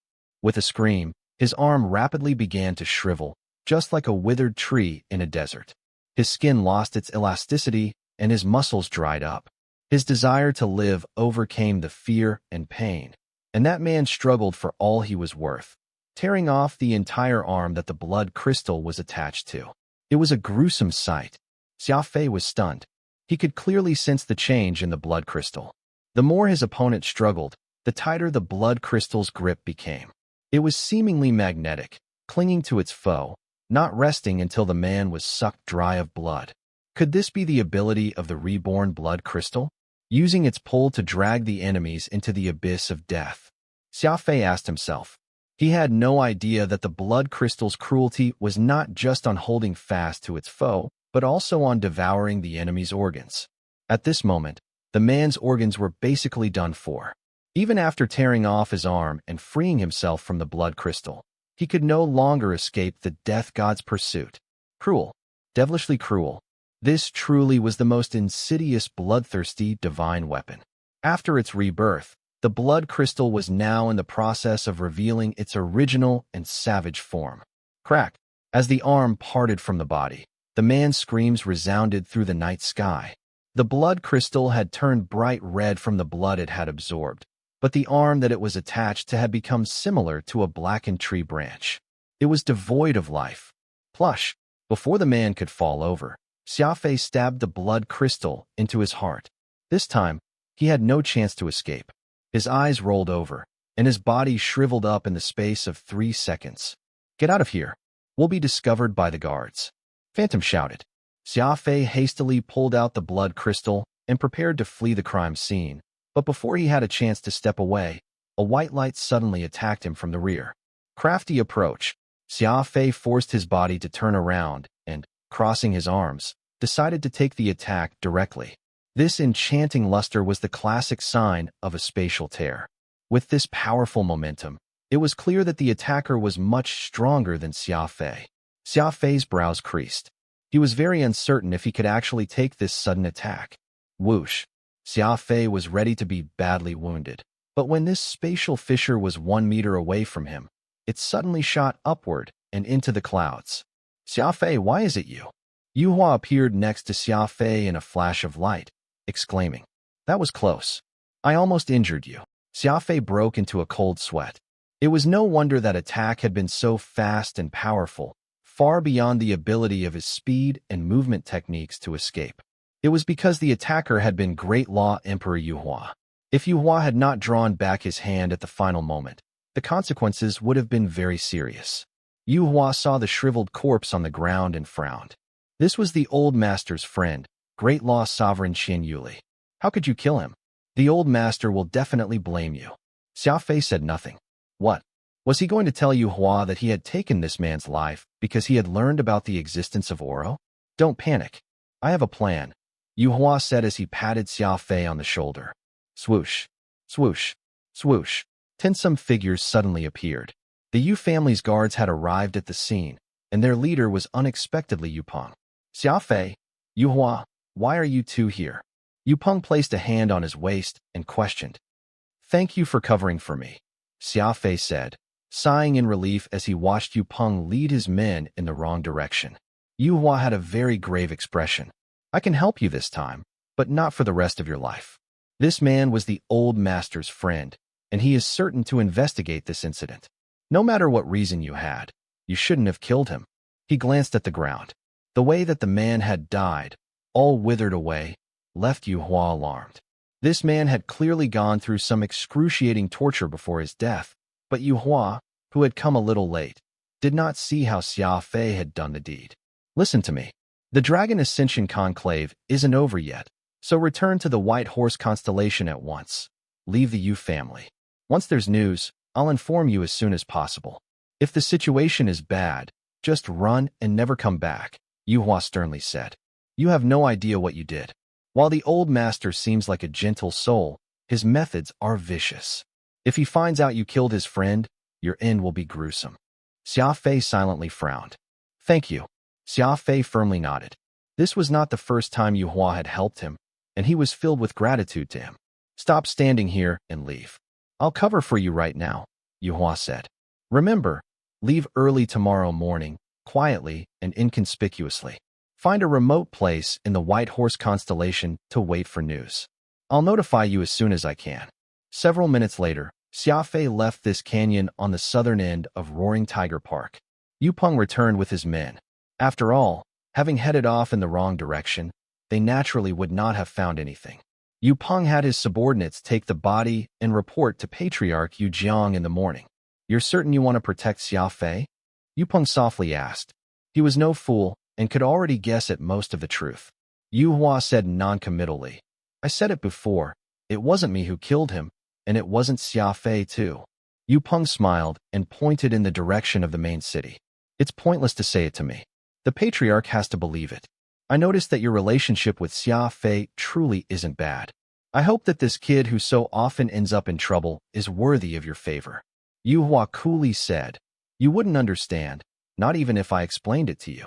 With a scream, his arm rapidly began to shrivel, just like a withered tree in a desert. His skin lost its elasticity, and his muscles dried up. His desire to live overcame the fear and pain, and that man struggled for all he was worth, tearing off the entire arm that the blood crystal was attached to. It was a gruesome sight. Xia Fei was stunned. He could clearly sense the change in the blood crystal. The more his opponent struggled, the tighter the blood crystal's grip became. It was seemingly magnetic, clinging to its foe, not resting until the man was sucked dry of blood. Could this be the ability of the reborn blood crystal, using its pull to drag the enemies into the abyss of death? Xia Fei asked himself. He had no idea that the blood crystal's cruelty was not just on holding fast to its foe, but also on devouring the enemy's organs. At this moment, the man's organs were basically done for. Even after tearing off his arm and freeing himself from the blood crystal, he could no longer escape the death god's pursuit. Cruel. Devilishly cruel. This truly was the most insidious, bloodthirsty divine weapon. After its rebirth, the blood crystal was now in the process of revealing its original and savage form. Crack! As the arm parted from the body, the man's screams resounded through the night sky. The blood crystal had turned bright red from the blood it had absorbed, but the arm that it was attached to had become similar to a blackened tree branch. It was devoid of life. Plush! Before the man could fall over, Xia Fei stabbed the blood crystal into his heart. This time, he had no chance to escape. His eyes rolled over, and his body shriveled up in the space of 3 seconds. Get out of here. We'll be discovered by the guards. Phantom shouted. Xia Fei hastily pulled out the blood crystal and prepared to flee the crime scene, but before he had a chance to step away, a white light suddenly attacked him from the rear. Crafty approach. Xia Fei forced his body to turn around and, crossing his arms, decided to take the attack directly. This enchanting luster was the classic sign of a spatial tear. With this powerful momentum, it was clear that the attacker was much stronger than Xia Fei. Xia Fei's brows creased. He was very uncertain if he could actually take this sudden attack. Whoosh! Xia Fei was ready to be badly wounded. But when this spatial fissure was 1 meter away from him, it suddenly shot upward and into the clouds. Xia Fei, why is it you? Yuhua appeared next to Xia Fei in a flash of light, exclaiming, "That was close. I almost injured you." Xia Fei broke into a cold sweat. It was no wonder that attack had been so fast and powerful, far beyond the ability of his speed and movement techniques to escape. It was because the attacker had been Great Law Emperor Yuhua. If Yuhua had not drawn back his hand at the final moment, the consequences would have been very serious. Yuhua saw the shriveled corpse on the ground and frowned. This was the old master's friend, Great Law Sovereign Qian Yuli. How could you kill him? The old master will definitely blame you. Xia Fei said nothing. What? Was he going to tell Yuhua that he had taken this man's life because he had learned about the existence of Oro? Don't panic. I have a plan, Yuhua said as he patted Xia Fei on the shoulder. Swoosh, swoosh, swoosh. Tinsome figures suddenly appeared. The Yu family's guards had arrived at the scene, and their leader was unexpectedly Yupeng. Xia Fei, Yuhua, why are you two here? Yupeng placed a hand on his waist and questioned. Thank you for covering for me, Xia Fei said, sighing in relief as he watched Yupeng lead his men in the wrong direction. Yuhua had a very grave expression. I can help you this time, but not for the rest of your life. This man was the old master's friend, and he is certain to investigate this incident. No matter what reason you had, you shouldn't have killed him. He glanced at the ground. The way that the man had died, all withered away, left Yuhua alarmed. This man had clearly gone through some excruciating torture before his death, but Yuhua, who had come a little late, did not see how Xia Fei had done the deed. Listen to me. The Dragon Ascension Conclave isn't over yet, so return to the White Horse constellation at once. Leave the Yu family. Once there's news, I'll inform you as soon as possible. If the situation is bad, just run and never come back, Yuhua sternly said. You have no idea what you did. While the old master seems like a gentle soul, his methods are vicious. If he finds out you killed his friend, your end will be gruesome. Xia Fei silently frowned. Thank you. Xia Fei firmly nodded. This was not the first time Yuhua had helped him, and he was filled with gratitude to him. Stop standing here and leave. I'll cover for you right now, Yuhua said. Remember, leave early tomorrow morning, quietly and inconspicuously. Find a remote place in the White Horse constellation to wait for news. I'll notify you as soon as I can. Several minutes later, Xia Fei left this canyon on the southern end of Roaring Tiger Park. Yupeng returned with his men. After all, having headed off in the wrong direction, they naturally would not have found anything. Yupeng had his subordinates take the body and report to Patriarch Yu Jiang in the morning. You're certain you want to protect Xia Fei? Yupeng softly asked. He was no fool and could already guess at most of the truth. Yuhua said non-committally. I said it before, it wasn't me who killed him, and it wasn't Xia Fei too. Yupeng smiled and pointed in the direction of the main city. It's pointless to say it to me. The Patriarch has to believe it. I noticed that your relationship with Xia Fei truly isn't bad. I hope that this kid who so often ends up in trouble is worthy of your favor. Yuhua coolly said. You wouldn't understand, not even if I explained it to you.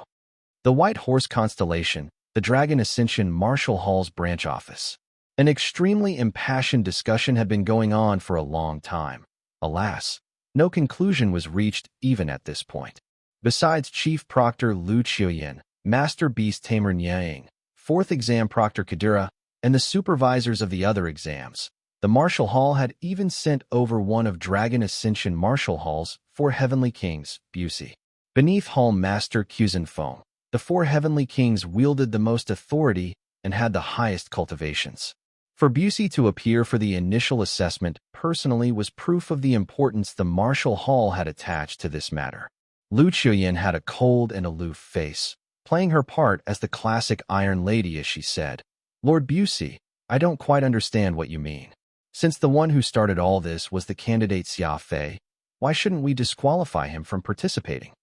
The White Horse constellation, the Dragon Ascension Marshal Hall's branch office. An extremely impassioned discussion had been going on for a long time. Alas, no conclusion was reached even at this point. Besides Chief Proctor Lu Qiuyan, Master Beast Tamer Nyang, 4th Exam Proctor Kadira, and the supervisors of the other exams, the Marshal Hall had even sent over one of Dragon Ascension Marshal Hall's 4 Heavenly Kings, Busey. Beneath Hall Master Quzhen Feng, the 4 Heavenly Kings wielded the most authority and had the highest cultivations. For Busey to appear for the initial assessment personally was proof of the importance the Marshal Hall had attached to this matter. Lu Qiuyan had a cold and aloof face, playing her part as the classic Iron Lady as she said, "Lord Busey, I don't quite understand what you mean. Since the one who started all this was the candidate Xia Fei, why shouldn't we disqualify him from participating?"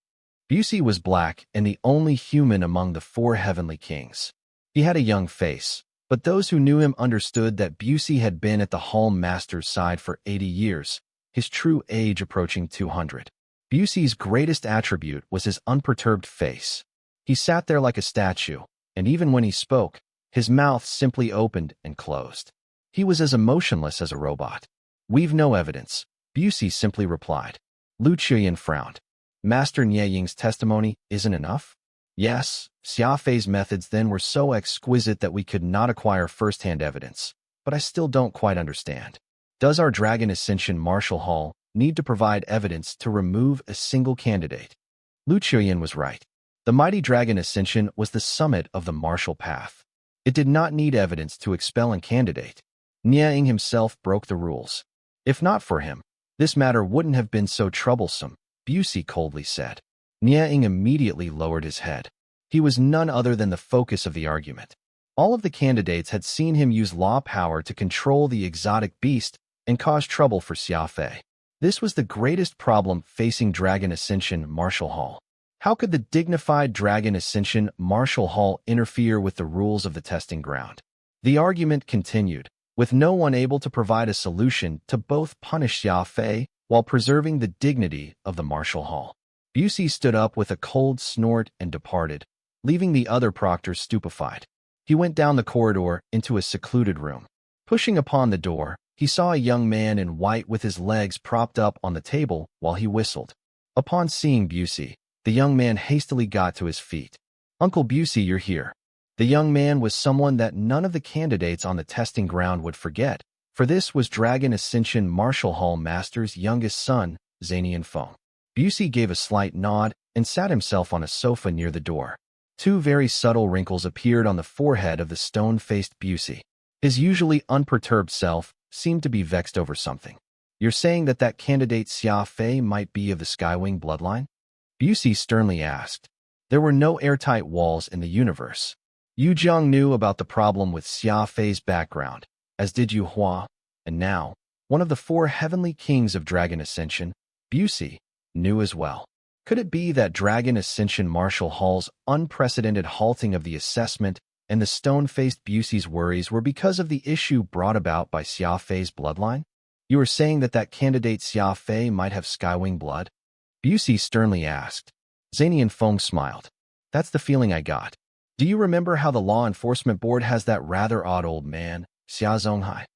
Busey was black and the only human among the four heavenly kings. He had a young face, but those who knew him understood that Busey had been at the Hall Master's side for 80 years, his true age approaching 200. Busey's greatest attribute was his unperturbed face. He sat there like a statue, and even when he spoke, his mouth simply opened and closed. He was as emotionless as a robot. "We've no evidence," Busey simply replied. Lu Chuyan frowned. "Master Nyeying's testimony isn't enough?" "Yes, Xia Fei's methods then were so exquisite that we could not acquire first-hand evidence, but I still don't quite understand. Does our Dragon Ascension Marshal Hall need to provide evidence to remove a single candidate?" Lu Chuyan was right. The mighty Dragon Ascension was the summit of the martial path. It did not need evidence to expel a candidate. Nyeying himself broke the rules. "If not for him, this matter wouldn't have been so troublesome," Busey coldly said. Nyeying immediately lowered his head. He was none other than the focus of the argument. All of the candidates had seen him use law power to control the exotic beast and cause trouble for Xia Fei. This was the greatest problem facing Dragon Ascension Marshal Hall. How could the dignified Dragon Ascension Marshal Hall interfere with the rules of the testing ground? The argument continued, with no one able to provide a solution to both punish Xia Fei while preserving the dignity of the Marshal Hall. Busey stood up with a cold snort and departed, leaving the other proctors stupefied. He went down the corridor into a secluded room. Pushing upon the door, he saw a young man in white with his legs propped up on the table while he whistled. Upon seeing Busey, the young man hastily got to his feet. "Uncle Busey, you're here." The young man was someone that none of the candidates on the testing ground would forget, for this was Dragon Ascension Marshal Hall Master's youngest son, Zanian Feng. Busey gave a slight nod and sat himself on a sofa near the door. Two very subtle wrinkles appeared on the forehead of the stone-faced Busey. His usually unperturbed self seemed to be vexed over something. "You're saying that candidate Xia Fei might be of the Skywing bloodline?" Busey sternly asked. There were no airtight walls in the universe. Yu Jiang knew about the problem with Xia Fei's background, as did Yu Hua, and now, one of the four heavenly kings of Dragon Ascension, Busey, knew as well. Could it be that Dragon Ascension Marshal Hall's unprecedented halting of the assessment and the stone-faced Busey's worries were because of the issue brought about by Xia Fei's bloodline? "You were saying that candidate Xia Fei might have Skywing blood?" Busey sternly asked. Zanian Feng smiled. "That's the feeling I got. Do you remember how the Law Enforcement Board has that rather odd old man, Xia Zonghai?"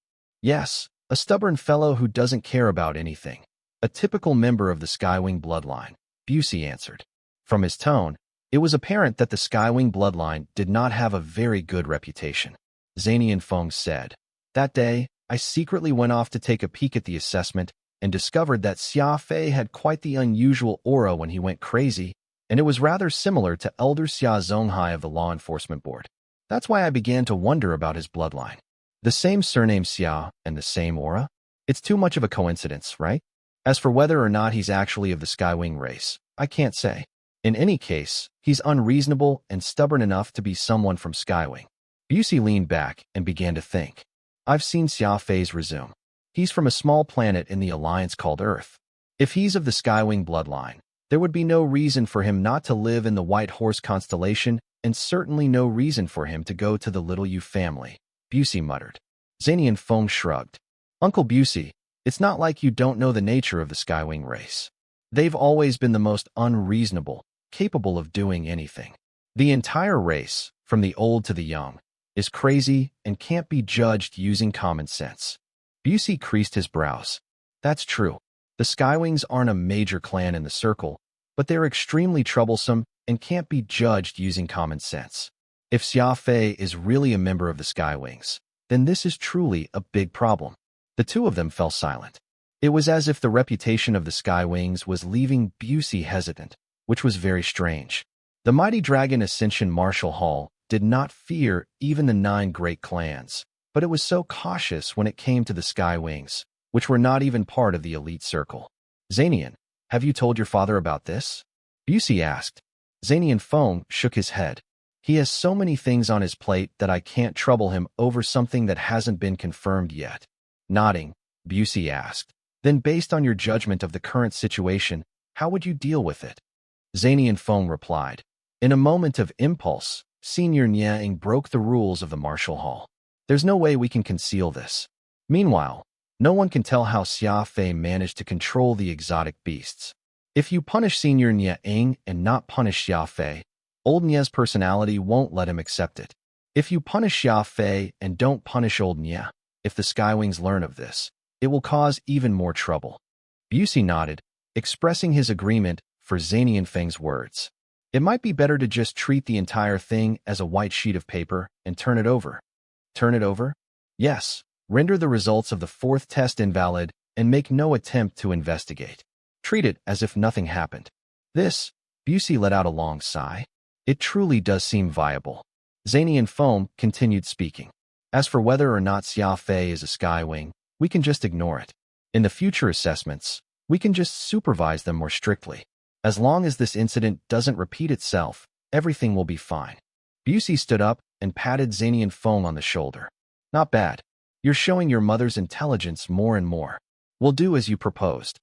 "Yes, a stubborn fellow who doesn't care about anything. A typical member of the Skywing bloodline," Busey answered. From his tone, it was apparent that the Skywing bloodline did not have a very good reputation. Zanian Feng said, "That day, I secretly went off to take a peek at the assessment and discovered that Xia Fei had quite the unusual aura when he went crazy, and it was rather similar to Elder Xia Zonghai of the Law Enforcement Board. That's why I began to wonder about his bloodline. The same surname Xia and the same aura? It's too much of a coincidence, right? As for whether or not he's actually of the Skywing race, I can't say. In any case, he's unreasonable and stubborn enough to be someone from Skywing." Busey leaned back and began to think. "I've seen Xia Fei's resume. He's from a small planet in the alliance called Earth. If he's of the Skywing bloodline, there would be no reason for him not to live in the White Horse constellation and certainly no reason for him to go to the Little Yu family," Busey muttered. Zanian Feng shrugged. "Uncle Busey, it's not like you don't know the nature of the Skywing race. They've always been the most unreasonable, capable of doing anything. The entire race, from the old to the young, is crazy and can't be judged using common sense." Busey creased his brows. "That's true. The Skywings aren't a major clan in the circle, but they're extremely troublesome and can't be judged using common sense. If Xia Fei is really a member of the Skywings, then this is truly a big problem." The two of them fell silent. It was as if the reputation of the Skywings was leaving Busey hesitant, which was very strange. The mighty Dragon Ascension Marshal Hall did not fear even the 9 great clans, but it was so cautious when it came to the Skywings, which were not even part of the elite circle. "Zanian, have you told your father about this?" Busey asked. Zanian Feng shook his head. He has so many things on his plate that I can't trouble him over something that hasn't been confirmed yet. Nodding, Busey asked, then based on your judgment of the current situation, how would you deal with it? Zanian Feng replied. In a moment of impulse, Senior Niang broke the rules of the martial hall. There's no way we can conceal this. Meanwhile, no one can tell how Xia Fei managed to control the exotic beasts. If you punish Senior Niang and not punish Xia Fei, Old Nia's personality won't let him accept it. If you punish Xia Fei and don't punish Old Nia, if the Skywings learn of this, it will cause even more trouble. Busey nodded, expressing his agreement for Zanian Feng's words. It might be better to just treat the entire thing as a white sheet of paper and turn it over. Turn it over? Yes. Render the results of the fourth test invalid and make no attempt to investigate. Treat it as if nothing happened. This, Busey let out a long sigh. It truly does seem viable. Zanian Feng continued speaking. As for whether or not Xia Fei is a Skywing, we can just ignore it. In the future assessments, we can just supervise them more strictly. As long as this incident doesn't repeat itself, everything will be fine. Busey stood up and patted Zanian Feng on the shoulder. Not bad. You're showing your mother's intelligence more and more. We'll do as you proposed.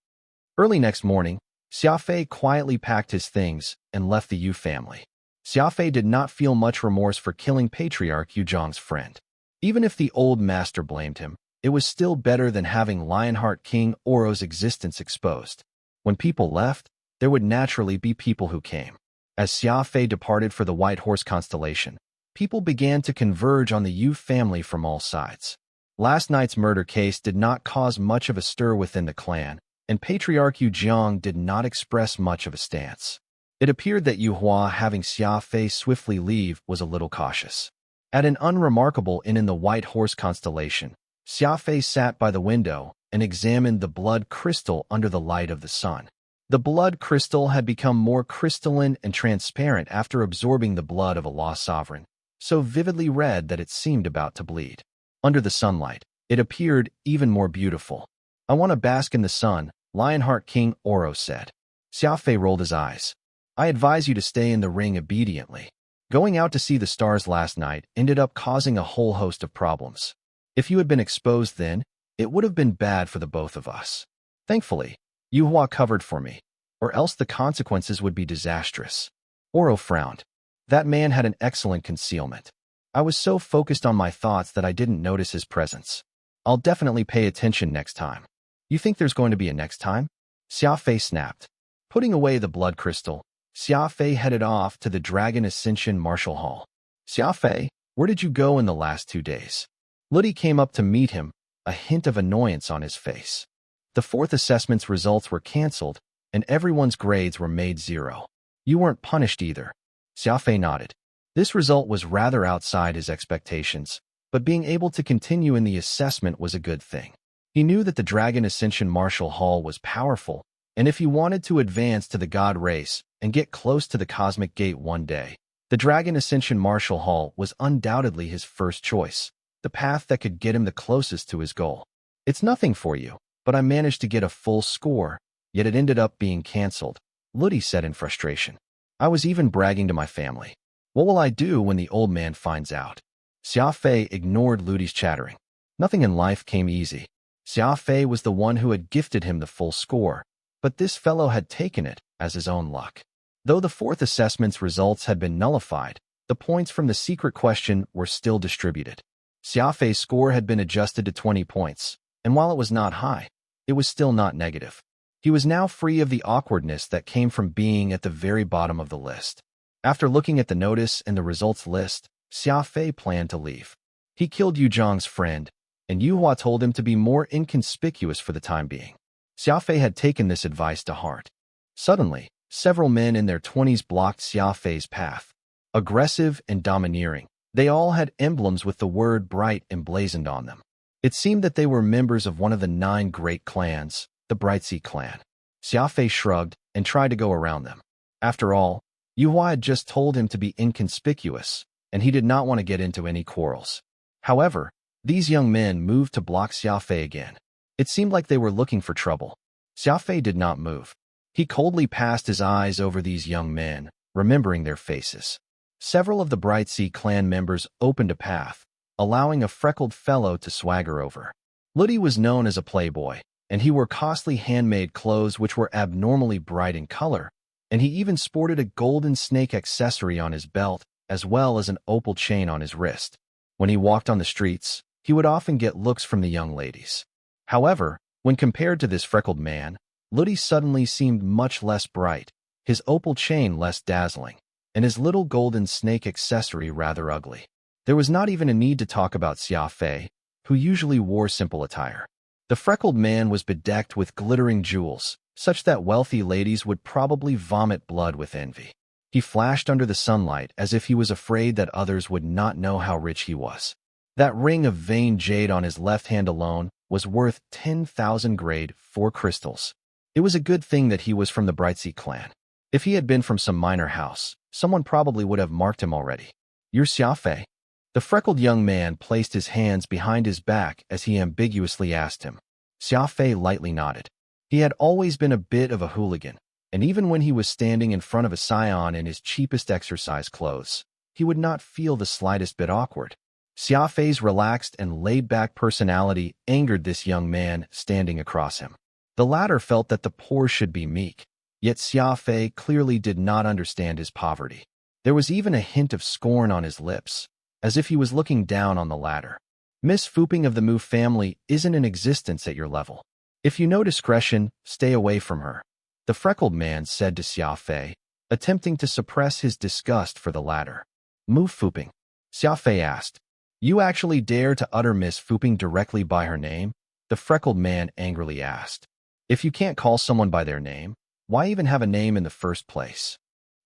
Early next morning, Xia Fei quietly packed his things and left the Yu family. Xia Fei did not feel much remorse for killing Patriarch Yu Zhang's friend. Even if the old master blamed him, it was still better than having Lionheart King Oro's existence exposed. When people left, there would naturally be people who came. As Xia Fei departed for the White Horse constellation, people began to converge on the Yu family from all sides. Last night's murder case did not cause much of a stir within the clan, and Patriarch Yu Zhang did not express much of a stance. It appeared that Yu Hua having Xia Fei swiftly leave was a little cautious. At an unremarkable inn in the White Horse constellation, Xia Fei sat by the window and examined the blood crystal under the light of the sun. The blood crystal had become more crystalline and transparent after absorbing the blood of a lost sovereign, so vividly red that it seemed about to bleed. Under the sunlight, it appeared even more beautiful. I want to bask in the sun, Lionheart King Oro said. Xia Fei rolled his eyes. I advise you to stay in the ring obediently. Going out to see the stars last night ended up causing a whole host of problems. If you had been exposed then, it would have been bad for the both of us. Thankfully, Yu Hua covered for me, or else the consequences would be disastrous. Oro frowned. That man had an excellent concealment. I was so focused on my thoughts that I didn't notice his presence. I'll definitely pay attention next time. You think there's going to be a next time? Xia Fei snapped. Putting away the blood crystal, Xia Fei headed off to the Dragon Ascension Martial Hall. Xia Fei, where did you go in the last 2 days? Ludi came up to meet him, a hint of annoyance on his face. The fourth assessment's results were cancelled, and everyone's grades were made 0. You weren't punished either. Xia Fei nodded. This result was rather outside his expectations, but being able to continue in the assessment was a good thing. He knew that the Dragon Ascension Martial Hall was powerful, and if he wanted to advance to the God race and get close to the Cosmic Gate one day, the Dragon Ascension Martial Hall was undoubtedly his first choice, the path that could get him the closest to his goal. It's nothing for you, but I managed to get a full score, yet it ended up being cancelled, Ludi said in frustration. I was even bragging to my family. What will I do when the old man finds out? Xia Fei ignored Ludi's chattering. Nothing in life came easy. Xia Fei was the one who had gifted him the full score, but this fellow had taken it as his own luck. Though the fourth assessment's results had been nullified, the points from the secret question were still distributed. Xia Fei's score had been adjusted to 20 points, and while it was not high, it was still not negative. He was now free of the awkwardness that came from being at the very bottom of the list. After looking at the notice and the results list, Xia Fei planned to leave. He killed Yu Zhang's friend, and Yu Hua told him to be more inconspicuous for the time being. Xia Fei had taken this advice to heart. Suddenly, several men in their 20s blocked Xia Fei's path. Aggressive and domineering, they all had emblems with the word bright emblazoned on them. It seemed that they were members of one of the 9 great clans, the Brightsea clan. Xia Fei shrugged and tried to go around them. After all, Yu Hua had just told him to be inconspicuous, and he did not want to get into any quarrels. However, these young men moved to block Xia Fei again. It seemed like they were looking for trouble. Xia Fei did not move. He coldly passed his eyes over these young men, remembering their faces. Several of the Bright Sea clan members opened a path, allowing a freckled fellow to swagger over. Ludi was known as a playboy, and he wore costly handmade clothes which were abnormally bright in color, and he even sported a golden snake accessory on his belt, as well as an opal chain on his wrist. When he walked on the streets, he would often get looks from the young ladies. However, when compared to this freckled man, Ludi suddenly seemed much less bright, his opal chain less dazzling, and his little golden snake accessory rather ugly. There was not even a need to talk about Xia Fei, who usually wore simple attire. The freckled man was bedecked with glittering jewels, such that wealthy ladies would probably vomit blood with envy. He flashed under the sunlight as if he was afraid that others would not know how rich he was. That ring of vein jade on his left hand alone was worth 10,000 grade 4 crystals. It was a good thing that he was from the Bright Sea clan. If he had been from some minor house, someone probably would have marked him already. "You're Xia Fei?" The freckled young man placed his hands behind his back as he ambiguously asked him. Xia Fei lightly nodded. He had always been a bit of a hooligan, and even when he was standing in front of a scion in his cheapest exercise clothes, he would not feel the slightest bit awkward. Xia Fei's relaxed and laid-back personality angered this young man standing across him. The latter felt that the poor should be meek, yet Xia Fei clearly did not understand his poverty. There was even a hint of scorn on his lips, as if he was looking down on the latter. "Miss Fooping of the Mu family isn't in existence at your level. If you know discretion, stay away from her," the freckled man said to Xia Fei, attempting to suppress his disgust for the latter. "Mu Fooping?" Xia Fei asked. "You actually dare to utter Miss Fooping directly by her name?" the freckled man angrily asked. "If you can't call someone by their name, why even have a name in the first place?"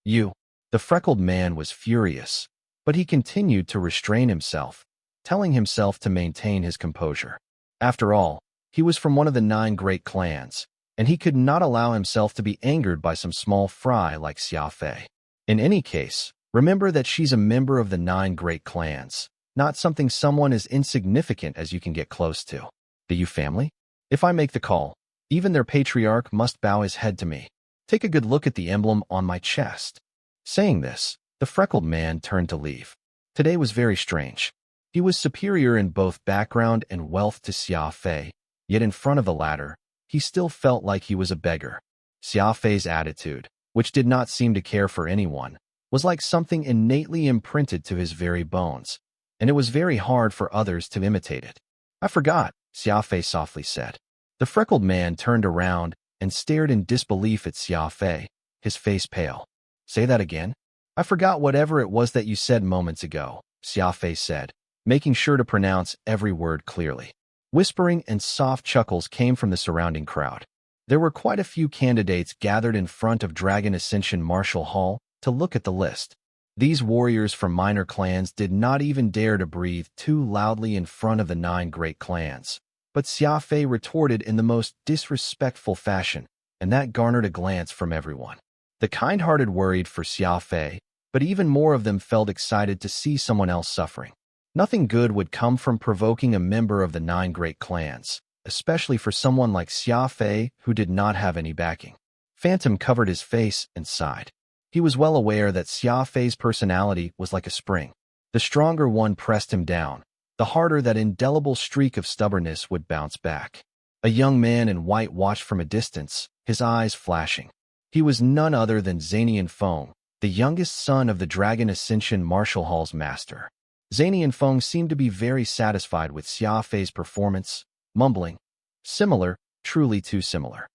"You." The freckled man was furious, but he continued to restrain himself, telling himself to maintain his composure. After all, he was from one of the 9 great clans, and he could not allow himself to be angered by some small fry like Xia Fei. In any case, remember that she's a member of the 9 great clans, not someone as insignificant as you can get close to. The Yu family? If I make the call, even their patriarch must bow his head to me. Take a good look at the emblem on my chest. Saying this, the freckled man turned to leave. Today was very strange. He was superior in both background and wealth to Xia Fei, yet in front of the latter, he still felt like he was a beggar. Xia Fei's attitude, which did not seem to care for anyone, was like something innately imprinted to his very bones, and it was very hard for others to imitate it. "I forgot," Xia Fei softly said. The freckled man turned around and stared in disbelief at Xia Fei, his face pale. "Say that again?" "I forgot whatever it was that you said moments ago," Xia Fei said, making sure to pronounce every word clearly. Whispering and soft chuckles came from the surrounding crowd. There were quite a few candidates gathered in front of Dragon Ascension Martial Hall to look at the list. These warriors from minor clans did not even dare to breathe too loudly in front of the 9 great clans. But Xia Fei retorted in the most disrespectful fashion, and that garnered a glance from everyone. The kind-hearted worried for Xia Fei, but even more of them felt excited to see someone else suffering. Nothing good would come from provoking a member of the 9 great clans, especially for someone like Xia Fei who did not have any backing. Phantom covered his face and sighed. He was well aware that Xia Fei's personality was like a spring. The stronger one pressed him down, the harder that indelible streak of stubbornness would bounce back. A young man in white watched from a distance, his eyes flashing. He was none other than Xia Fei, the youngest son of the Dragon Ascension Martial Hall's master. Xia Fei seemed to be very satisfied with Xia Fei's performance, mumbling, "Similar, truly too similar."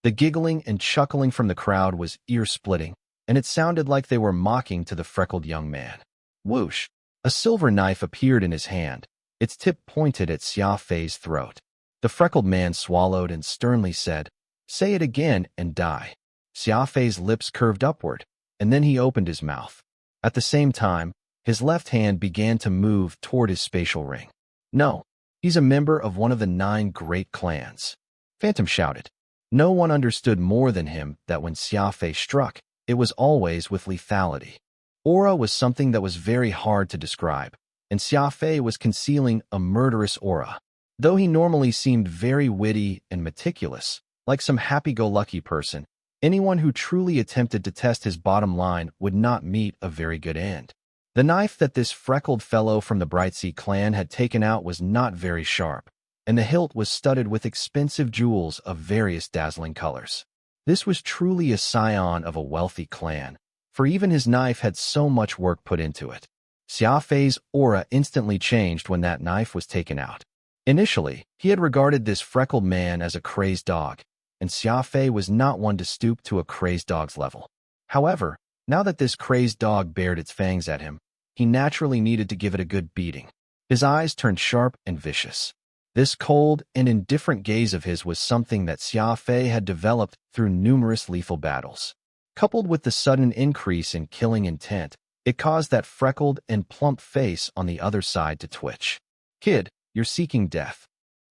The giggling and chuckling from the crowd was ear-splitting, and it sounded like they were mocking to the freckled young man. Whoosh! A silver knife appeared in his hand, its tip pointed at Xia Fei's throat. The freckled man swallowed and sternly said, "Say it again and die." Xia Fei's lips curved upward, and then he opened his mouth. At the same time, his left hand began to move toward his spatial ring. "No, he's a member of one of the 9 great clans," Phantom shouted. No one understood more than him that when Xia Fei struck, it was always with lethality. Aura was something that was very hard to describe, and Xia Fei was concealing a murderous aura. Though he normally seemed very witty and meticulous, like some happy-go-lucky person, Anyone who truly attempted to test his bottom line would not meet a very good end. The knife that this freckled fellow from the Brightsea clan had taken out was not very sharp, and the hilt was studded with expensive jewels of various dazzling colors. This was truly a scion of a wealthy clan, for even his knife had so much work put into it. Xia Fei's aura instantly changed when that knife was taken out. Initially, he had regarded this freckled man as a crazed dog, and Xia Fei was not one to stoop to a crazed dog's level. However, now that this crazed dog bared its fangs at him, he naturally needed to give it a good beating. His eyes turned sharp and vicious. This cold and indifferent gaze of his was something that Xia Fei had developed through numerous lethal battles. Coupled with the sudden increase in killing intent, it caused that freckled and plump face on the other side to twitch. "Kid, you're seeking death."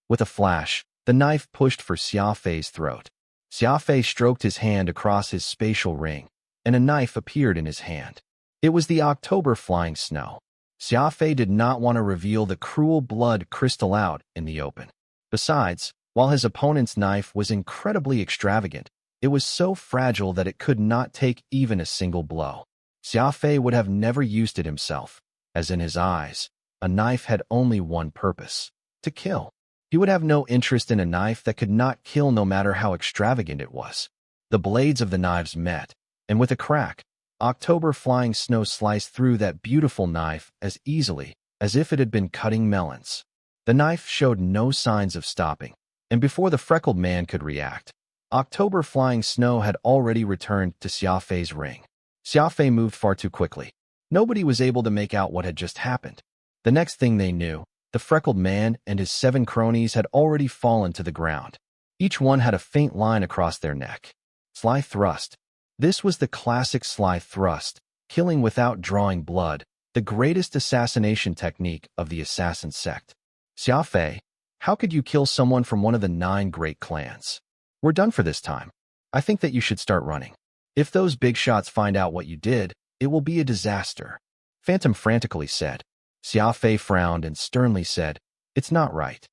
With a flash, the knife pushed for Xia Fei's throat. Xia Fei stroked his hand across his spatial ring, and a knife appeared in his hand. It was the October flying snow. Xia Fei did not want to reveal the cruel blood crystal out in the open. Besides, while his opponent's knife was incredibly extravagant, it was so fragile that it could not take even a single blow. Xia Fei would have never used it himself, as in his eyes, a knife had only one purpose: to kill. He would have no interest in a knife that could not kill no matter how extravagant it was. The blades of the knives met, and with a crack, October flying snow sliced through that beautiful knife as easily as if it had been cutting melons. The knife showed no signs of stopping, and before the freckled man could react, October flying snow had already returned to Xia Fei's ring. Xia Fei moved far too quickly. Nobody was able to make out what had just happened. The next thing they knew, the freckled man and his 7 cronies had already fallen to the ground. Each one had a faint line across their neck. Sly thrust. This was the classic sly thrust, killing without drawing blood, the greatest assassination technique of the assassin sect. "Xia Fei, how could you kill someone from one of the 9 great clans? We're done for this time. I think that you should start running. If those big shots find out what you did, it will be a disaster," Phantom frantically said. Xia Fei frowned and sternly said, "It's not right."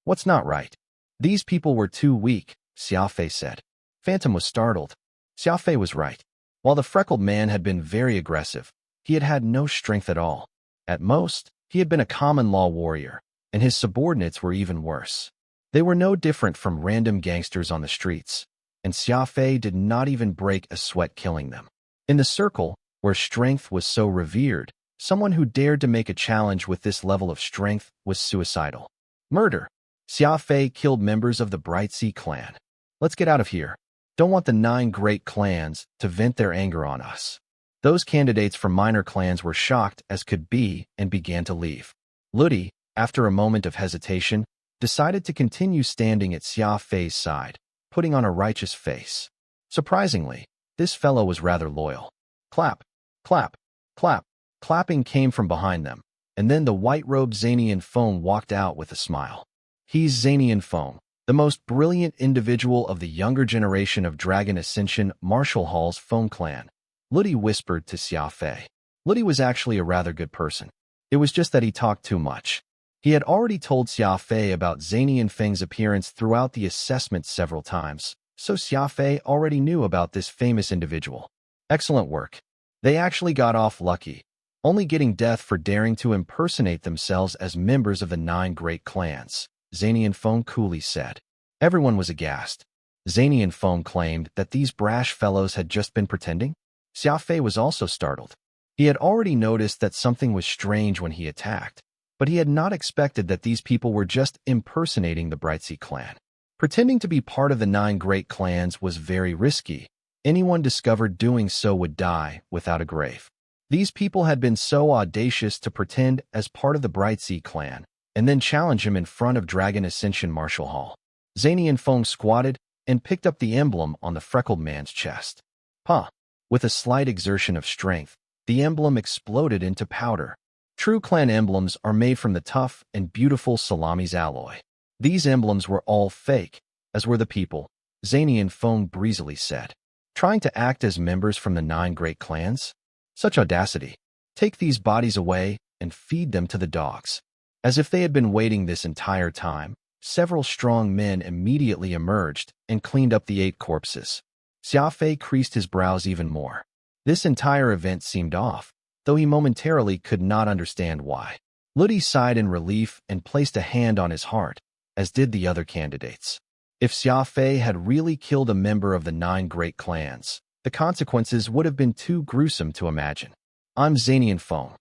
"What's not right?" "These people were too weak," Xia Fei said. Phantom was startled. Xia Fei was right. While the freckled man had been very aggressive, he had had no strength at all. At most, he had been a common law warrior, and his subordinates were even worse. They were no different from random gangsters on the streets, and Xia Fei did not even break a sweat killing them. In the circle, where strength was so revered, someone who dared to make a challenge with this level of strength was suicidal. Murder. Xia Fei killed members of the Brightsea clan. "Let's get out of here. Don't want the 9 great clans to vent their anger on us." Those candidates from minor clans were shocked as could be and began to leave. Ludi, after a moment of hesitation, decided to continue standing at Xia Fei's side, putting on a righteous face. Surprisingly, this fellow was rather loyal. Clap, clap, clap. Clapping came from behind them, and then the white-robed Zanian Feng walked out with a smile. He's Zanian Feng, the most brilliant individual of the younger generation of Dragon Ascension Martial Hall's Feng clan, Ludi whispered to Xia Fei. Ludi was actually a rather good person. It was just that he talked too much. He had already told Xia Fei about Zanian Feng's appearance throughout the assessment several times, so Xia Fei already knew about this famous individual. Excellent work. They actually got off lucky, only getting death for daring to impersonate themselves as members of the 9 great clans, Zanian Feng coolly said. Everyone was aghast. Zanian Feng claimed that these brash fellows had just been pretending. Xia Fei was also startled. He had already noticed that something was strange when he attacked, but he had not expected that these people were just impersonating the Brightsea clan. Pretending to be part of the 9 great clans was very risky. Anyone discovered doing so would die without a grave. These people had been so audacious to pretend as part of the Brightsea clan, and then challenge him in front of Dragon Ascension Martial Hall. Zanian Feng squatted and picked up the emblem on the freckled man's chest. Huh! With a slight exertion of strength, the emblem exploded into powder. True clan emblems are made from the tough and beautiful Salami's alloy. These emblems were all fake, as were the people, Zanian Feng breezily said. Trying to act as members from the 9 great clans? Such audacity. Take these bodies away and feed them to the dogs. As if they had been waiting this entire time, several strong men immediately emerged and cleaned up the 8 corpses. Xia Fei creased his brows even more. This entire event seemed off, though he momentarily could not understand why. Ludi sighed in relief and placed a hand on his heart, as did the other candidates. If Xia Fei had really killed a member of the 9 great clans, the consequences would have been too gruesome to imagine. I'm Zanian Feng.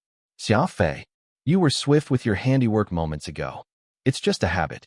Xia Fei, you were swift with your handiwork moments ago. It's just a habit.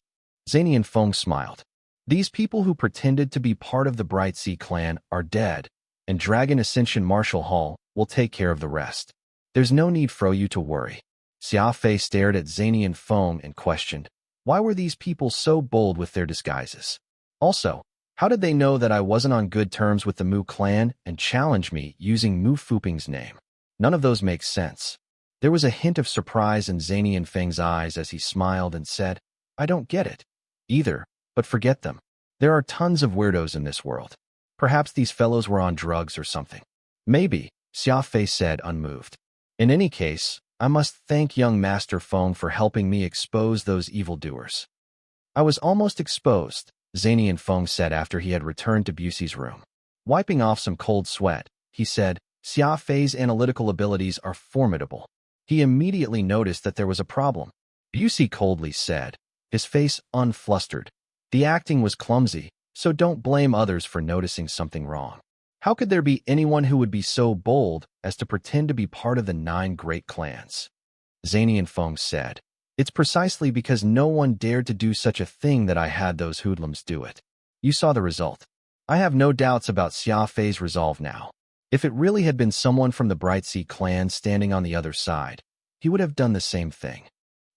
Zanian Feng smiled. These people who pretended to be part of the Bright Sea clan are dead, and Dragon Ascension Marshal Hall will take care of the rest. There's no need for you to worry. Xia Fei stared at Zanian Feng and questioned, why were these people so bold with their disguises? Also, how did they know that I wasn't on good terms with the Mu clan and challenged me using Mu Fuping's name? None of those makes sense. There was a hint of surprise in Zanian Feng's eyes as he smiled and said, I don't get it either, but forget them. There are tons of weirdos in this world. Perhaps these fellows were on drugs or something. Maybe, Xia Fei said, unmoved. In any case, I must thank young Master Feng for helping me expose those evildoers. I was almost exposed, Zanian Feng said after he had returned to Busey's room. Wiping off some cold sweat, he said, Xia Fei's analytical abilities are formidable. He immediately noticed that there was a problem. Busey coldly said, his face unflustered. The acting was clumsy, so don't blame others for noticing something wrong. How could there be anyone who would be so bold as to pretend to be part of the 9 great clans? Zanian Feng said, it's precisely because no one dared to do such a thing that I had those hoodlums do it. You saw the result. I have no doubts about Xia Fei's resolve now. If it really had been someone from the Bright Sea clan standing on the other side, he would have done the same thing.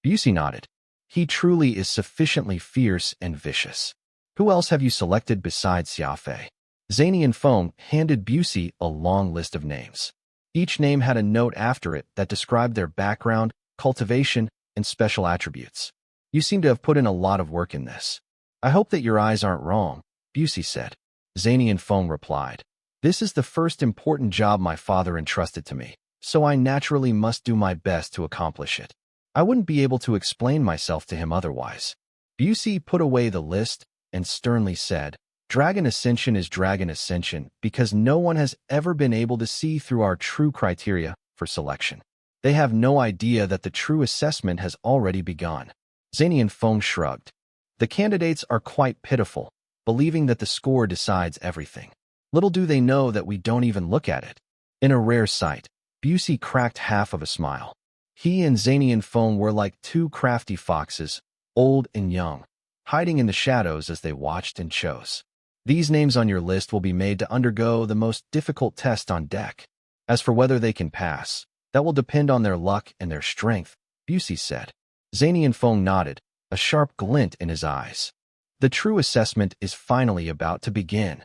Busey nodded. He truly is sufficiently fierce and vicious. Who else have you selected besides Xia Fei? Zanian Feng handed Busey a long list of names. Each name had a note after it that described their background, cultivation, and special attributes. You seem to have put in a lot of work in this. I hope that your eyes aren't wrong, Busey said. Zanian Feng replied, this is the first important job my father entrusted to me, so I naturally must do my best to accomplish it. I wouldn't be able to explain myself to him otherwise. Busey put away the list and sternly said, Dragon Ascension is Dragon Ascension because no one has ever been able to see through our true criteria for selection. They have no idea that the true assessment has already begun. Zanian Feng shrugged. The candidates are quite pitiful, believing that the score decides everything. Little do they know that we don't even look at it. In a rare sight, Busey cracked half of a smile. He and Zanian Feng were like 2 crafty foxes, old and young, hiding in the shadows as they watched and chose. These names on your list will be made to undergo the most difficult test on deck. As for whether they can pass, that will depend on their luck and their strength, Busey said. Zanian Feng nodded, a sharp glint in his eyes. The true assessment is finally about to begin.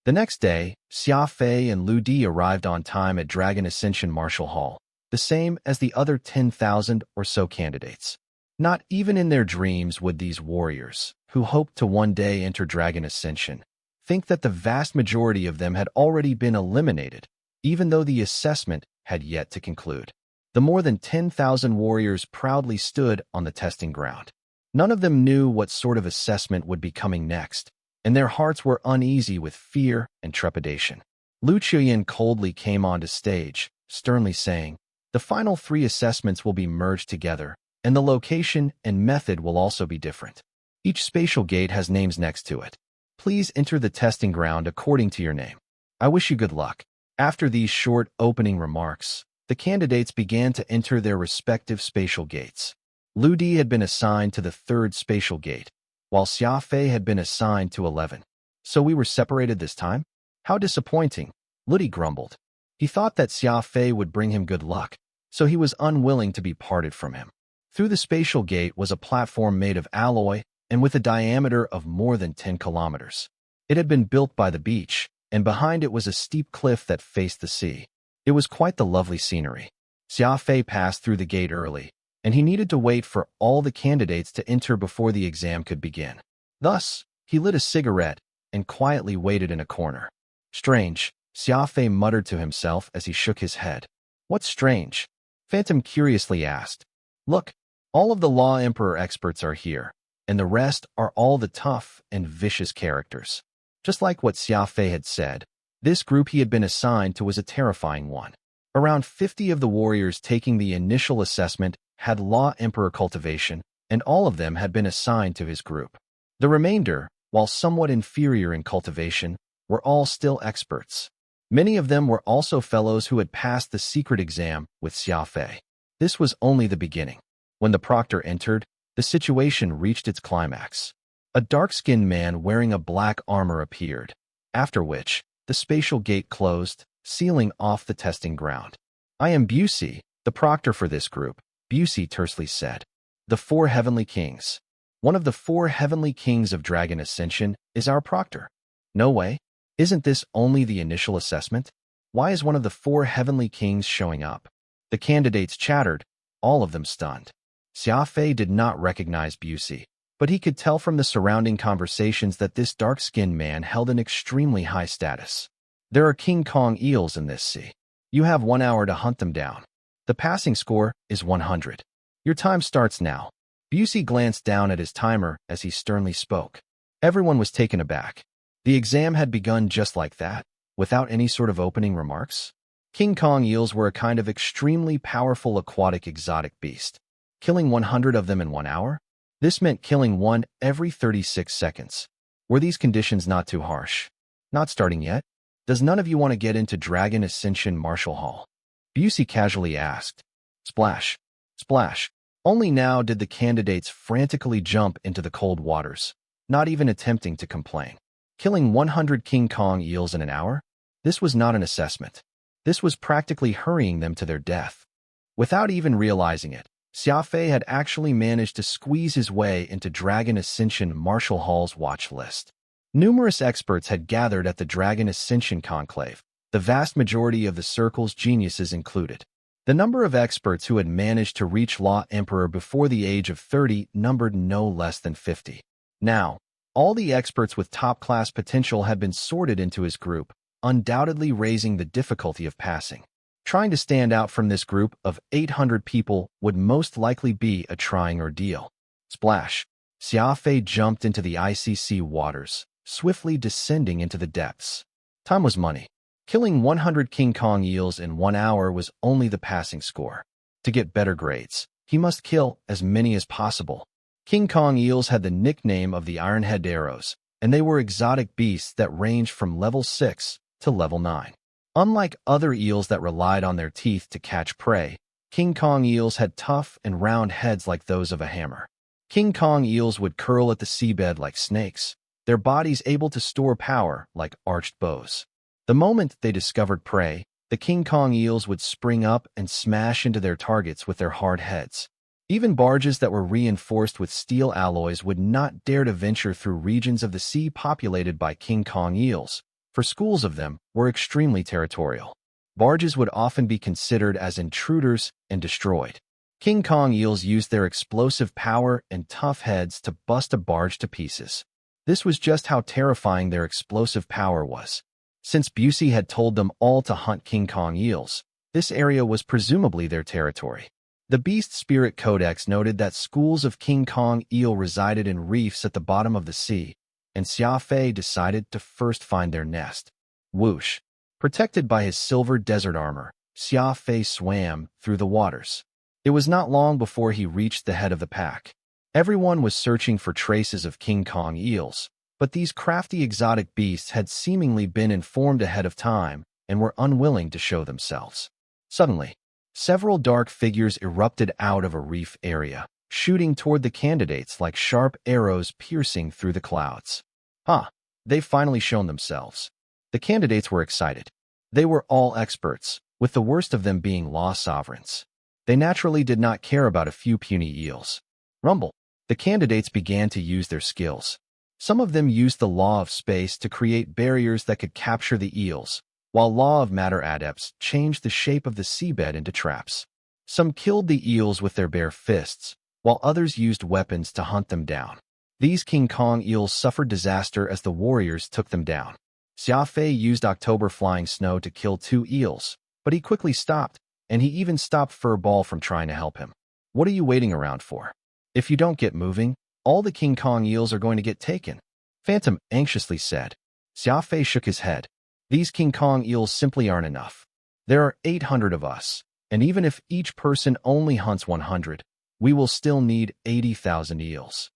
The next day, Xia Fei and Lu Di arrived on time at Dragon Ascension Marshal Hall, the same as the other 10,000 or so candidates. Not even in their dreams would these warriors, who hoped to one day enter Dragon Ascension, think that the vast majority of them had already been eliminated, even though the assessment had yet to conclude. The more than 10,000 warriors proudly stood on the testing ground. None of them knew what sort of assessment would be coming next, and their hearts were uneasy with fear and trepidation. Lu Chuyin coldly came onto stage, sternly saying, the final 3 assessments will be merged together, and the location and method will also be different. Each spatial gate has names next to it. Please enter the testing ground according to your name. I wish you good luck. After these short opening remarks, the candidates began to enter their respective spatial gates. Lu Di had been assigned to the 3rd spatial gate, while Xia Fei had been assigned to 11. So we were separated this time? How disappointing, Lu Di grumbled. He thought that Xia Fei would bring him good luck, so he was unwilling to be parted from him. Through the spatial gate was a platform made of alloy and with a diameter of more than 10 kilometers. It had been built by the beach, and behind it was a steep cliff that faced the sea. It was quite the lovely scenery. Xia Fei passed through the gate early, and he needed to wait for all the candidates to enter before the exam could begin. Thus, he lit a cigarette and quietly waited in a corner. Strange, Xia Fei muttered to himself as he shook his head. What's strange? Phantom curiously asked. Look, all of the Law Emperor experts are here, and the rest are all the tough and vicious characters. Just like what Xia Fei had said, This group he had been assigned to was a terrifying one. Around 50 of the warriors taking the initial assessment had Law Emperor cultivation, and all of them had been assigned to his group. The remainder, while somewhat inferior in cultivation, were all still experts. Many of them were also fellows who had passed the secret exam with Xia Fei. This was only the beginning. When the proctor entered, the situation reached its climax. A dark-skinned man wearing a black armor appeared, after which the spatial gate closed, sealing off the testing ground. "I am Busey, the proctor for this group," Busey tersely said. "The 4 heavenly kings. One of the 4 heavenly kings of Dragon Ascension is our proctor." "No way. Isn't this only the initial assessment? Why is one of the 4 heavenly kings showing up?" The candidates chattered, all of them stunned. Xia Fei did not recognize Busey, but he could tell from the surrounding conversations that this dark-skinned man held an extremely high status. "There are King Kong eels in this sea. You have 1 hour to hunt them down. The passing score is 100. Your time starts now." Busey glanced down at his timer as he sternly spoke. Everyone was taken aback. The exam had begun just like that, without any sort of opening remarks. King Kong eels were a kind of extremely powerful aquatic exotic beast. Killing 100 of them in 1 hour? This meant killing one every 36 seconds. Were these conditions not too harsh? "Not starting yet? Does none of you want to get into Dragon Ascension Martial Hall?" Busey casually asked. Splash, splash. Only now did the candidates frantically jump into the cold waters, not even attempting to complain. Killing 100 King Kong eels in an hour? This was not an assessment. This was practically hurrying them to their death. Without even realizing it, Xia Fei had actually managed to squeeze his way into Dragon Ascension Martial Hall's watch list. Numerous experts had gathered at the Dragon Ascension Conclave, the vast majority of the circle's geniuses included. The number of experts who had managed to reach Law Emperor before the age of 30 numbered no less than 50. Now, all the experts with top-class potential had been sorted into his group, undoubtedly raising the difficulty of passing. Trying to stand out from this group of 800 people would most likely be a trying ordeal. Splash! Xia Fei jumped into the icy sea waters, swiftly descending into the depths. Time was money. Killing 100 King Kong eels in 1 hour was only the passing score. To get better grades, he must kill as many as possible. King Kong eels had the nickname of the Ironhead arrows, and they were exotic beasts that ranged from level 6 to level 9. Unlike other eels that relied on their teeth to catch prey, King Kong eels had tough and round heads like those of a hammer. King Kong eels would curl at the seabed like snakes, their bodies able to store power like arched bows. The moment they discovered prey, the King Kong eels would spring up and smash into their targets with their hard heads. Even barges that were reinforced with steel alloys would not dare to venture through regions of the sea populated by King Kong eels, for schools of them were extremely territorial. Barges would often be considered as intruders and destroyed. King Kong eels used their explosive power and tough heads to bust a barge to pieces. This was just how terrifying their explosive power was. Since Busey had told them all to hunt King Kong eels, this area was presumably their territory. The Beast Spirit Codex noted that schools of King Kong eel resided in reefs at the bottom of the sea, and Xia Fei decided to first find their nest. Whoosh! Protected by his silver desert armor, Xia Fei swam through the waters. It was not long before he reached the head of the pack. Everyone was searching for traces of King Kong eels, but these crafty exotic beasts had seemingly been informed ahead of time and were unwilling to show themselves. Suddenly, several dark figures erupted out of a reef area, shooting toward the candidates like sharp arrows piercing through the clouds. They've finally shown themselves. The candidates were excited. They were all experts, with the worst of them being law sovereigns. They naturally did not care about a few puny eels. Rumble. The candidates began to use their skills. Some of them used the law of space to create barriers that could capture the eels, while law of matter adepts changed the shape of the seabed into traps. Some killed the eels with their bare fists, while others used weapons to hunt them down. These King Kong eels suffered disaster as the warriors took them down. Xia Fei used October flying snow to kill 2 eels, but he quickly stopped, and he even stopped Furball from trying to help him. What are you waiting around for? If you don't get moving, all the King Kong eels are going to get taken, Phantom anxiously said. Xia Fei shook his head. These King Kong eels simply aren't enough. There are 800 of us, and even if each person only hunts 100, we will still need 80,000 eels.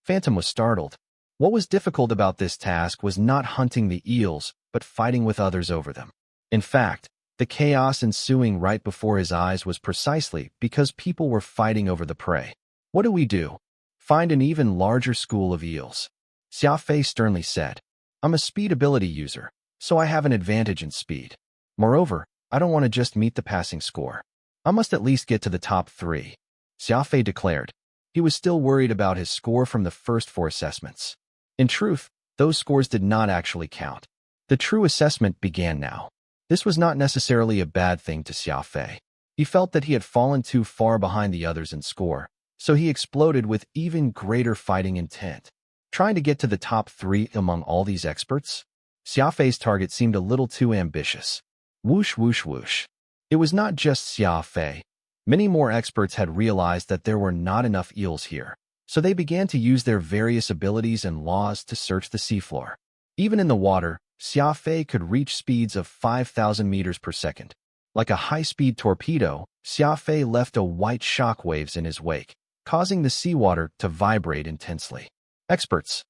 Phantom was startled. What was difficult about this task was not hunting the eels, but fighting with others over them. In fact, the chaos ensuing right before his eyes was precisely because people were fighting over the prey. What do we do? Find an even larger school of eels. Xia Fei sternly said. I'm a speed ability user, so I have an advantage in speed. Moreover, I don't want to just meet the passing score. I must at least get to the top 3. Xia Fei declared. He was still worried about his score from the first 4 assessments. In truth, those scores did not actually count. The true assessment began now. This was not necessarily a bad thing to Xia Fei. He felt that he had fallen too far behind the others in score, so he exploded with even greater fighting intent. Trying to get to the top 3 among all these experts? Xia Fei's target seemed a little too ambitious. Whoosh, whoosh, whoosh. It was not just Xia Fei. Many more experts had realized that there were not enough eels here, so they began to use their various abilities and laws to search the seafloor. Even in the water, Xia Fei could reach speeds of 5,000 meters per second. Like a high-speed torpedo, Xia Fei left a white shockwaves in his wake, causing the seawater to vibrate intensely. Experts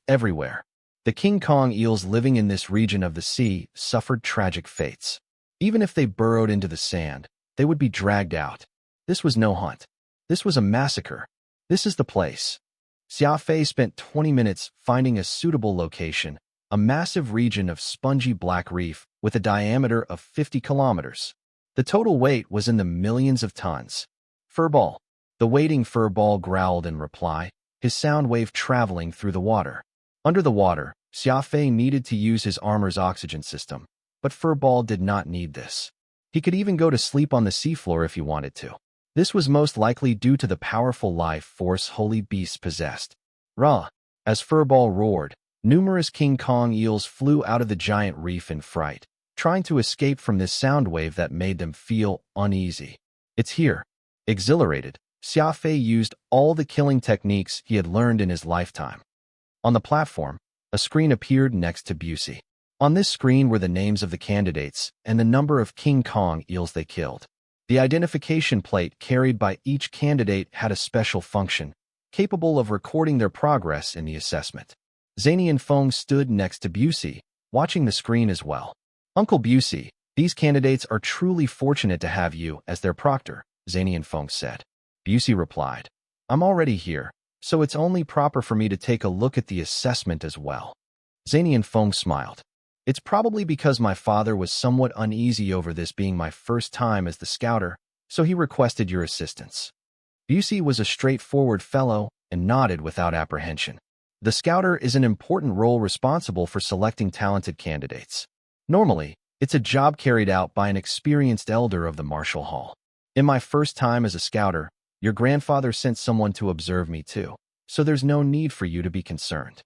everywhere. The King Kong eels living in this region of the sea suffered tragic fates. Even if they burrowed into the sand, they would be dragged out. This was no hunt. This was a massacre. This is the place. Xia Fei spent 20 minutes finding a suitable location, a massive region of spongy black reef with a diameter of 50 kilometers. The total weight was in the millions of tons. Furball. The waiting furball growled in reply, his sound wave traveling through the water. Under the water, Xia Fei needed to use his armor's oxygen system, but Furball did not need this. He could even go to sleep on the seafloor if he wanted to. This was most likely due to the powerful life force holy beasts possessed. Rah! As Furball roared, numerous King Kong eels flew out of the giant reef in fright, trying to escape from this sound wave that made them feel uneasy. It's here. Exhilarated, Xia Fei used all the killing techniques he had learned in his lifetime. On the platform, a screen appeared next to Busey. On this screen were the names of the candidates and the number of King Kong eels they killed. The identification plate carried by each candidate had a special function, capable of recording their progress in the assessment. Zany and Feng stood next to Busey, watching the screen as well. Uncle Busey, these candidates are truly fortunate to have you as their proctor, Zany and Feng said. Busey replied, I'm already here, so it's only proper for me to take a look at the assessment as well. Zany and Feng smiled. It's probably because my father was somewhat uneasy over this being my first time as the scouter, so he requested your assistance. Busey was a straightforward fellow and nodded without apprehension. The scouter is an important role responsible for selecting talented candidates. Normally, it's a job carried out by an experienced elder of the martial hall. In my first time as a scouter, your grandfather sent someone to observe me too, so there's no need for you to be concerned.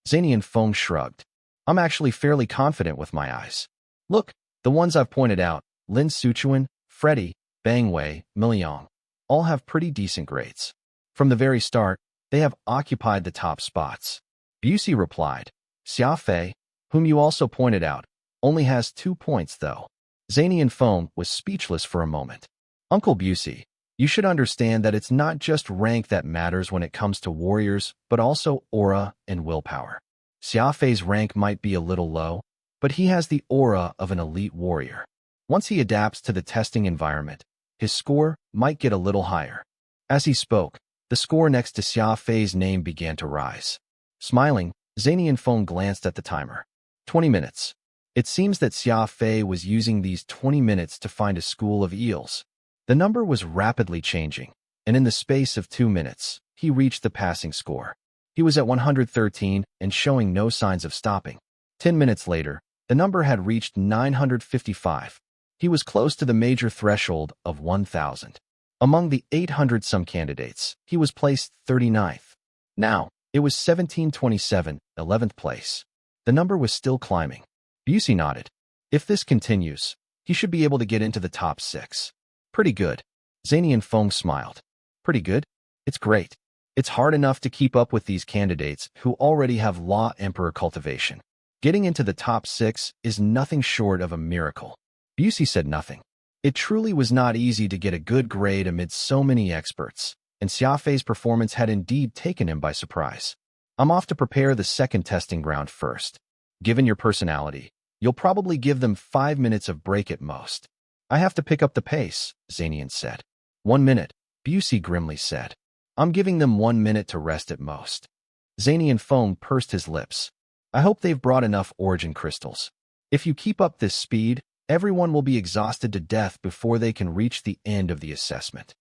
Zany and Feng shrugged. I'm actually fairly confident with my eyes. Look, the ones I've pointed out, Lin Suchuan, Freddy, Bang Wei, Miliang, all have pretty decent grades. From the very start, they have occupied the top spots. Busey replied. Xia Fei, whom you also pointed out, only has 2 points though. Zany and Feng was speechless for a moment. Uncle Busey, you should understand that it's not just rank that matters when it comes to warriors, but also aura and willpower. Xia Fei's rank might be a little low, but he has the aura of an elite warrior. Once he adapts to the testing environment, his score might get a little higher. As he spoke, the score next to Xia Fei's name began to rise. Smiling, Zany and Feng glanced at the timer. 20 minutes. It seems that Xia Fei was using these 20 minutes to find a school of eels. The number was rapidly changing, and in the space of 2 minutes, he reached the passing score. He was at 113 and showing no signs of stopping. 10 minutes later, the number had reached 955. He was close to the major threshold of 1,000. Among the 800-some candidates, he was placed 39th. Now, it was 1727, 11th place. The number was still climbing. Busey nodded. If this continues, he should be able to get into the top 6. Pretty good. Zany and Feng smiled. Pretty good? It's great. It's hard enough to keep up with these candidates who already have Law Emperor cultivation. Getting into the top 6 is nothing short of a miracle. Busey said nothing. It truly was not easy to get a good grade amid so many experts, and Xia Fei's performance had indeed taken him by surprise. I'm off to prepare the second testing ground first. Given your personality, you'll probably give them 5 minutes of break at most. I have to pick up the pace, Zanian said. 1 minute, Busey grimly said. I'm giving them 1 minute to rest at most. Zanian Feng pursed his lips. I hope they've brought enough origin crystals. If you keep up this speed, everyone will be exhausted to death before they can reach the end of the assessment.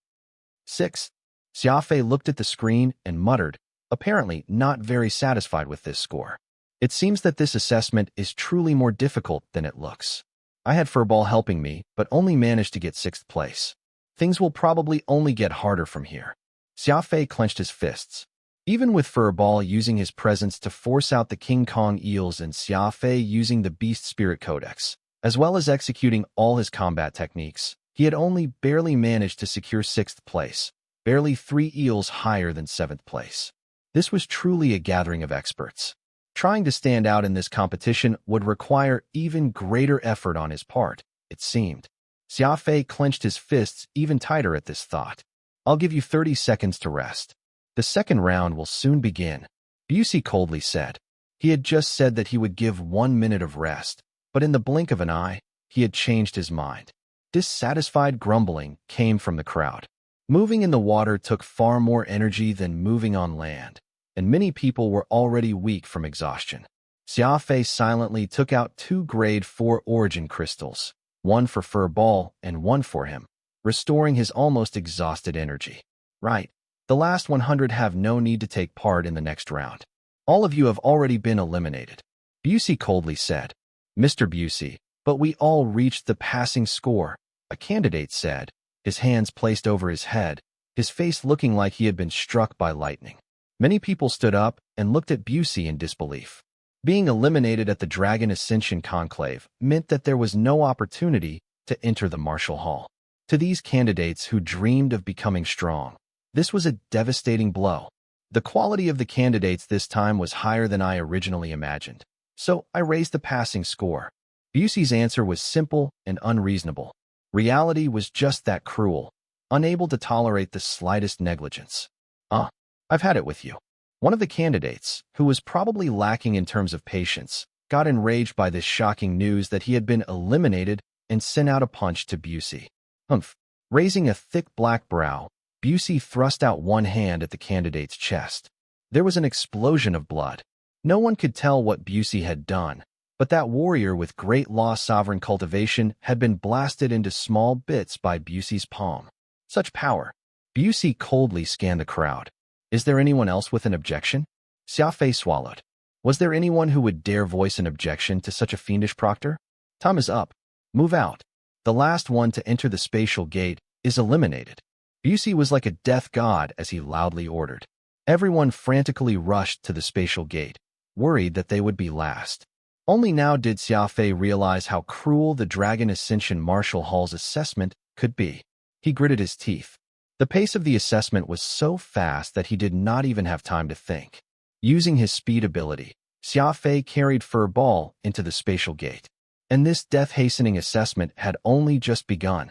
6. Xia Fei looked at the screen and muttered, apparently not very satisfied with this score. It seems that this assessment is truly more difficult than it looks. I had Furball helping me, but only managed to get 6th place. Things will probably only get harder from here. Xia Fei clenched his fists. Even with Furball using his presence to force out the King Kong eels and Xia Fei using the Beast Spirit Codex, as well as executing all his combat techniques, he had only barely managed to secure 6th place, barely 3 eels higher than 7th place. This was truly a gathering of experts. Trying to stand out in this competition would require even greater effort on his part, it seemed. Xia Fei clenched his fists even tighter at this thought. I'll give you 30 seconds to rest. The second round will soon begin, Busey coldly said. He had just said that he would give 1 minute of rest, but in the blink of an eye, he had changed his mind. Dissatisfied grumbling came from the crowd. Moving in the water took far more energy than moving on land, and many people were already weak from exhaustion. Xia Fei silently took out 2 grade 4 origin crystals, 1 for Furball and 1 for him, restoring his almost exhausted energy. Right. The last 100 have no need to take part in the next round. All of you have already been eliminated, Busey coldly said. Mr. Busey, but we all reached the passing score, a candidate said, his hands placed over his head, his face looking like he had been struck by lightning. Many people stood up and looked at Busey in disbelief. Being eliminated at the Dragon Ascension Conclave meant that there was no opportunity to enter the Martial Hall. To these candidates who dreamed of becoming strong, this was a devastating blow. The quality of the candidates this time was higher than I originally imagined, so I raised the passing score. Busey's answer was simple and unreasonable. Reality was just that cruel, unable to tolerate the slightest negligence. I've had it with you. One of the candidates, who was probably lacking in terms of patience, got enraged by this shocking news that he had been eliminated and sent out a punch to Busey. Humph. Raising a thick black brow, Busey thrust out one hand at the candidate's chest. There was an explosion of blood. No one could tell what Busey had done, but that warrior with great law sovereign cultivation had been blasted into small bits by Busey's palm. Such power. Busey coldly scanned the crowd. Is there anyone else with an objection? Xia Fei swallowed. Was there anyone who would dare voice an objection to such a fiendish proctor? Time is up. Move out. The last one to enter the spatial gate is eliminated. Busey was like a death god as he loudly ordered. Everyone frantically rushed to the spatial gate, worried that they would be last. Only now did Xia Fei realize how cruel the Dragon Ascension Martial Hall's assessment could be. He gritted his teeth. The pace of the assessment was so fast that he did not even have time to think. Using his speed ability, Xia Fei carried Furball into the spatial gate. And this death-hastening assessment had only just begun.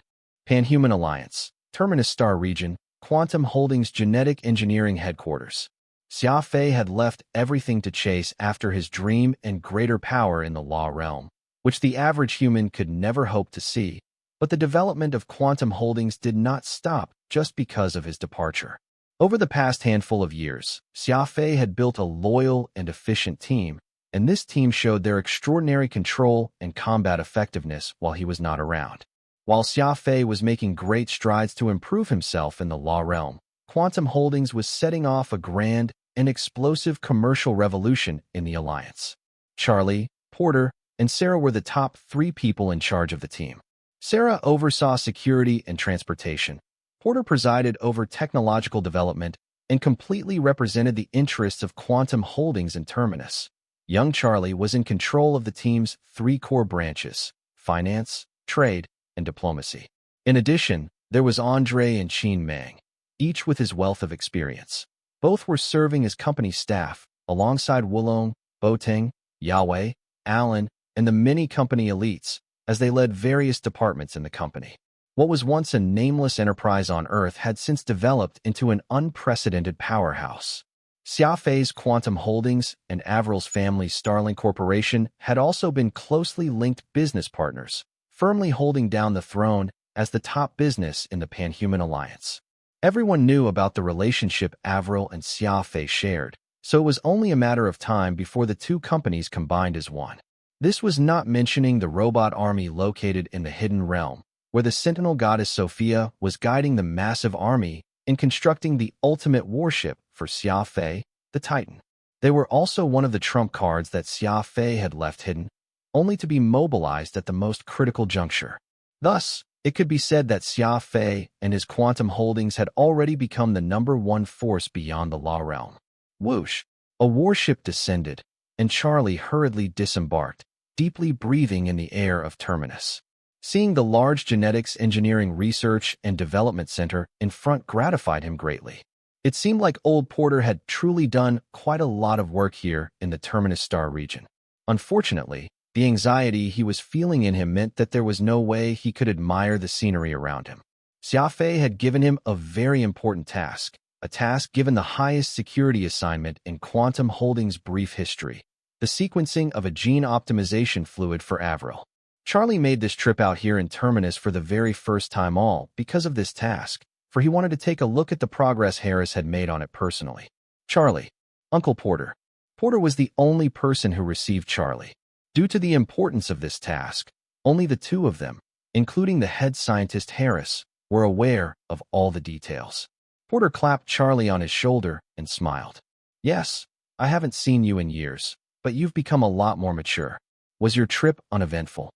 Panhuman Alliance, Terminus Star Region, Quantum Holdings Genetic Engineering Headquarters. Xia Fei had left everything to chase after his dream and greater power in the law realm, which the average human could never hope to see. But the development of Quantum Holdings did not stop just because of his departure. Over the past handful of years, Xia Fei had built a loyal and efficient team, and this team showed their extraordinary control and combat effectiveness while he was not around. While Xia Fei was making great strides to improve himself in the law realm, Quantum Holdings was setting off a grand and explosive commercial revolution in the alliance. Charlie, Porter, and Sarah were the top 3 people in charge of the team. Sarah oversaw security and transportation. Porter presided over technological development and completely represented the interests of Quantum Holdings and Terminus. Young Charlie was in control of the team's 3 core branches: finance, trade, and diplomacy. In addition, there was Andre and Qin Meng, each with his wealth of experience. Both were serving as company staff, alongside Wulong, Boteng, Yahweh, Allen, and the many company elites, as they led various departments in the company. What was once a nameless enterprise on Earth had since developed into an unprecedented powerhouse. Xia Fei's Quantum Holdings and Avril's family's Starling Corporation had also been closely linked business partners, firmly holding down the throne as the top business in the Panhuman Alliance. Everyone knew about the relationship Avril and Xia Fei shared, so it was only a matter of time before the two companies combined as one. This was not mentioning the robot army located in the Hidden Realm, where the Sentinel goddess Sophia was guiding the massive army in constructing the ultimate warship for Xia Fei, the Titan. They were also one of the trump cards that Xia Fei had left hidden, only to be mobilized at the most critical juncture. Thus, it could be said that Xia Fei and his Quantum Holdings had already become the #1 force beyond the law realm. Whoosh! A warship descended, and Charlie hurriedly disembarked, deeply breathing in the air of Terminus. Seeing the large genetics engineering research and development center in front gratified him greatly. It seemed like old Porter had truly done quite a lot of work here in the Terminus Star region. Unfortunately, the anxiety he was feeling in him meant that there was no way he could admire the scenery around him. Xia Fei had given him a very important task, a task given the highest security assignment in Quantum Holdings' brief history, the sequencing of a gene optimization fluid for Avril. Charlie made this trip out here in Terminus for the very first time all because of this task, for he wanted to take a look at the progress Harris had made on it personally. Charlie, Uncle Porter. Porter was the only person who received Charlie. Due to the importance of this task, only the two of them, including the head scientist Harris, were aware of all the details. Porter clapped Charlie on his shoulder and smiled. Yes, I haven't seen you in years, but you've become a lot more mature. Was your trip uneventful?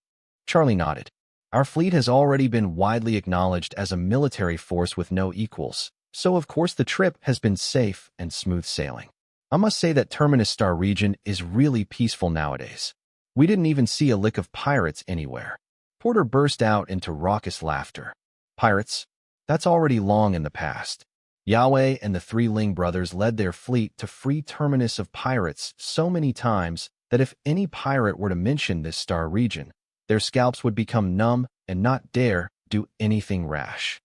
Charlie nodded. Our fleet has already been widely acknowledged as a military force with no equals, so of course the trip has been safe and smooth sailing. I must say that Terminus Star region is really peaceful nowadays. We didn't even see a lick of pirates anywhere. Porter burst out into raucous laughter. Pirates? That's already long in the past. Yahweh and the three Ling brothers led their fleet to free Terminus of pirates so many times that if any pirate were to mention this star region, their scalps would become numb and not dare do anything rash.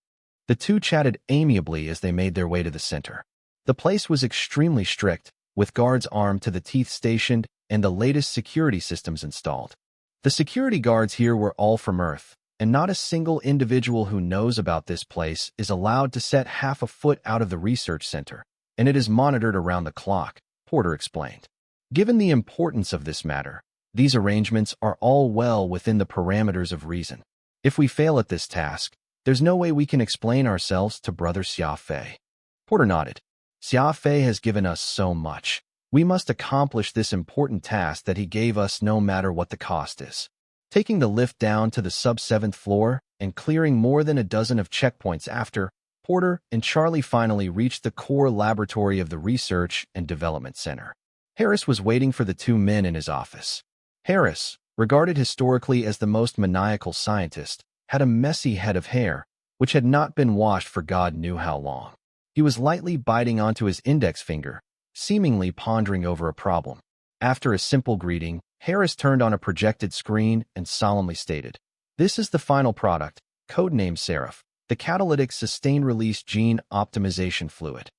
The two chatted amiably as they made their way to the center. The place was extremely strict, with guards armed to the teeth stationed and the latest security systems installed. The security guards here were all from Earth, and not a single individual who knows about this place is allowed to set half a foot out of the research center, and it is monitored around the clock, Porter explained. Given the importance of this matter, these arrangements are all well within the parameters of reason. If we fail at this task, there's no way we can explain ourselves to Brother Xia Fei. Porter nodded. Xia Fei has given us so much. We must accomplish this important task that he gave us no matter what the cost is. Taking the lift down to the sub-7th floor and clearing more than a dozen of checkpoints after, Porter and Charlie finally reached the core laboratory of the Research and Development Center. Harris was waiting for the two men in his office. Harris, regarded historically as the most maniacal scientist, had a messy head of hair, which had not been washed for God knew how long. He was lightly biting onto his index finger, seemingly pondering over a problem. After a simple greeting, Harris turned on a projected screen and solemnly stated, "This is the final product, codenamed Serum, the catalytic sustained-release gene optimization fluid."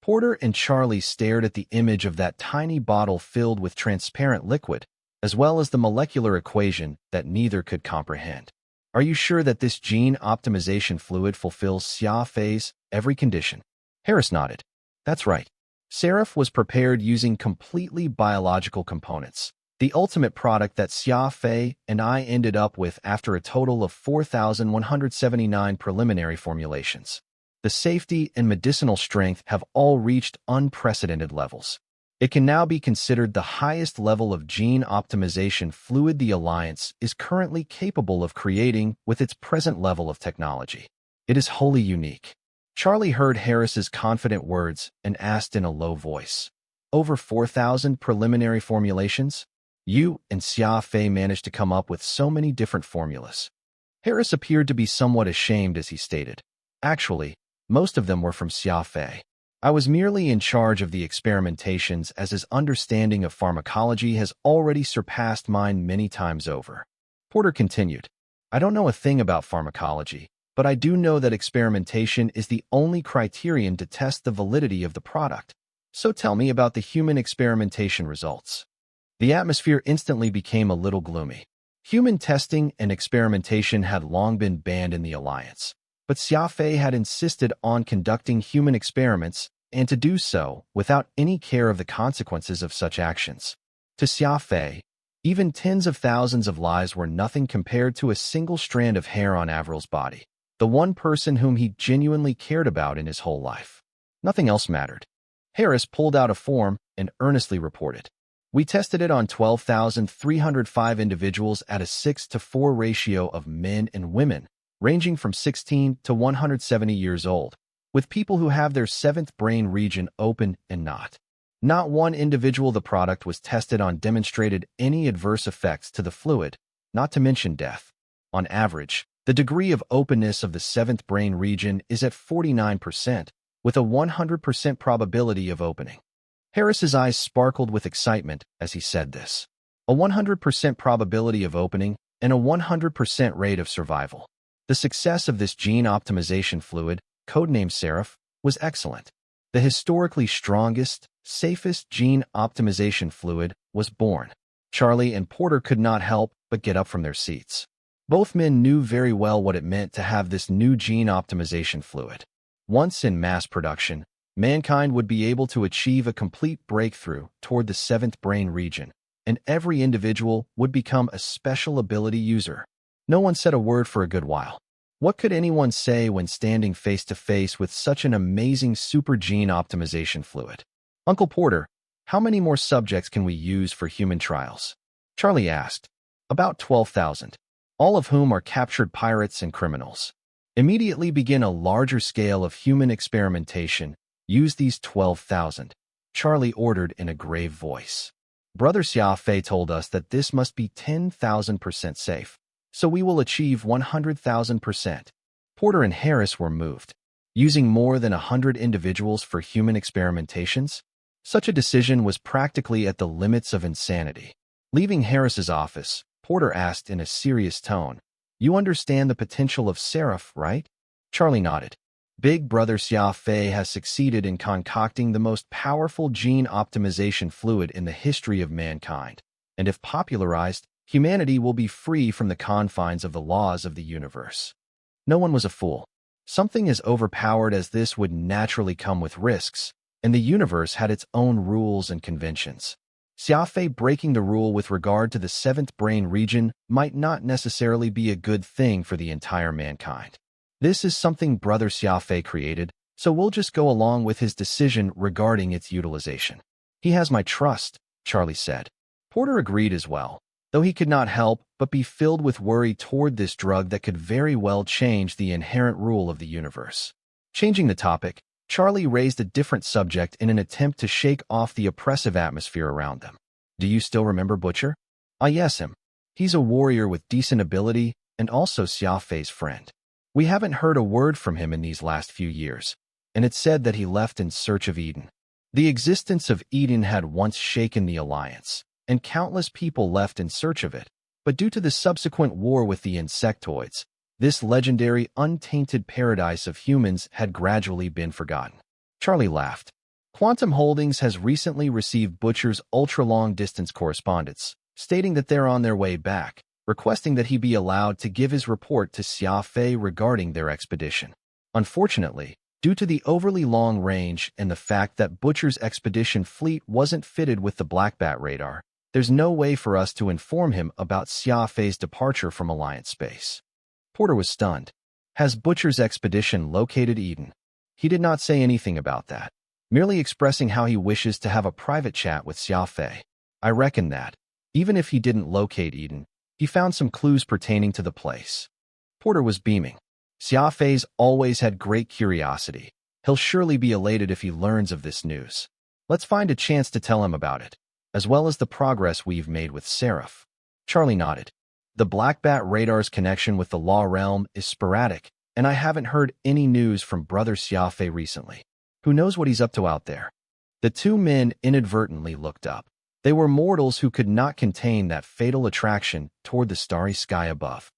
Porter and Charlie stared at the image of that tiny bottle filled with transparent liquid, as well as the molecular equation that neither could comprehend. "Are you sure that this gene optimization fluid fulfills Xia Fei's every condition?" Harris nodded. "That's right. Serum was prepared using completely biological components, the ultimate product that Xia Fei and I ended up with after a total of 4,179 preliminary formulations. The safety and medicinal strength have all reached unprecedented levels. It can now be considered the highest level of gene optimization fluid the Alliance is currently capable of creating with its present level of technology. It is wholly unique." Charlie heard Harris's confident words and asked in a low voice, "Over 4,000 preliminary formulations? You and Xia Fei managed to come up with so many different formulas." Harris appeared to be somewhat ashamed as he stated, "Actually, most of them were from Xia Fei. I was merely in charge of the experimentations as his understanding of pharmacology has already surpassed mine many times over. Porter continued, I don't know a thing about pharmacology, but I do know that experimentation is the only criterion to test the validity of the product. So tell me about the human experimentation results. The atmosphere instantly became a little gloomy. Human testing and experimentation had long been banned in the Alliance, but Xia Fei had insisted on conducting human experiments and to do so without any care of the consequences of such actions. To Xia Fei, even tens of thousands of lives were nothing compared to a single strand of hair on Avril's body, the one person whom he genuinely cared about in his whole life. Nothing else mattered. Harris pulled out a form and earnestly reported, We tested it on 12,305 individuals at a 6-to-4 ratio of men and women, ranging from 16 to 170 years old, with people who have their seventh brain region open and not. Not one individual the product was tested on demonstrated any adverse effects to the fluid, not to mention death. On average, the degree of openness of the seventh brain region is at 49%, with a 100% probability of opening. Harris's eyes sparkled with excitement as he said this. A 100% probability of opening and a 100% rate of survival. The success of this gene optimization fluid, codenamed Serum, was excellent. The historically strongest, safest gene optimization fluid was born. Charlie and Porter could not help but get up from their seats. Both men knew very well what it meant to have this new gene optimization fluid. Once in mass production, mankind would be able to achieve a complete breakthrough toward the seventh brain region, and every individual would become a special ability user. No one said a word for a good while. What could anyone say when standing face to face with such an amazing super gene optimization fluid? Uncle Porter, how many more subjects can we use for human trials? Charlie asked. About 12,000, all of whom are captured pirates and criminals. Immediately begin a larger scale of human experimentation. Use these 12,000, Charlie ordered in a grave voice. Brother Xia Fei told us that this must be 10,000% safe, so we will achieve 100,000%. Porter and Harris were moved. Using more than 100 individuals for human experimentations? Such a decision was practically at the limits of insanity. Leaving Harris's office, Porter asked in a serious tone, You understand the potential of Serum, right? Charlie nodded. Big Brother Xia Fei has succeeded in concocting the most powerful gene optimization fluid in the history of mankind, and if popularized, humanity will be free from the confines of the laws of the universe. No one was a fool. Something as overpowered as this would naturally come with risks, and the universe had its own rules and conventions. Xia Fei breaking the rule with regard to the seventh brain region might not necessarily be a good thing for the entire mankind. This is something Brother Xia Fei created, so we'll just go along with his decision regarding its utilization. He has my trust, Charlie said. Porter agreed as well, though he could not help but be filled with worry toward this drug that could very well change the inherent rule of the universe. Changing the topic, Charlie raised a different subject in an attempt to shake off the oppressive atmosphere around them. Do you still remember Butcher? Ah, yes, him. He's a warrior with decent ability and also Xia Fei's friend. We haven't heard a word from him in these last few years, and it's said that he left in search of Eden. The existence of Eden had once shaken the Alliance, and countless people left in search of it, but due to the subsequent war with the insectoids, this legendary untainted paradise of humans had gradually been forgotten. Charlie laughed. Quantum Holdings has recently received Butcher's ultra-long-distance correspondence, stating that they're on their way back, requesting that he be allowed to give his report to Xia Fei regarding their expedition. Unfortunately, due to the overly long range and the fact that Butcher's expedition fleet wasn't fitted with the Black Bat radar, there's no way for us to inform him about Xia Fei's departure from Alliance space. Porter was stunned. Has Butcher's expedition located Eden? He did not say anything about that, merely expressing how he wishes to have a private chat with Xia Fei. I reckon that, even if he didn't locate Eden, he found some clues pertaining to the place. Porter was beaming. Xia Fei's always had great curiosity. He'll surely be elated if he learns of this news. Let's find a chance to tell him about it, as well as the progress we've made with Serum. Charlie nodded. The Black Bat radar's connection with the Law Realm is sporadic, and I haven't heard any news from Brother Xia Fei recently. Who knows what he's up to out there? The two men inadvertently looked up. They were mortals who could not contain that fatal attraction toward the starry sky above.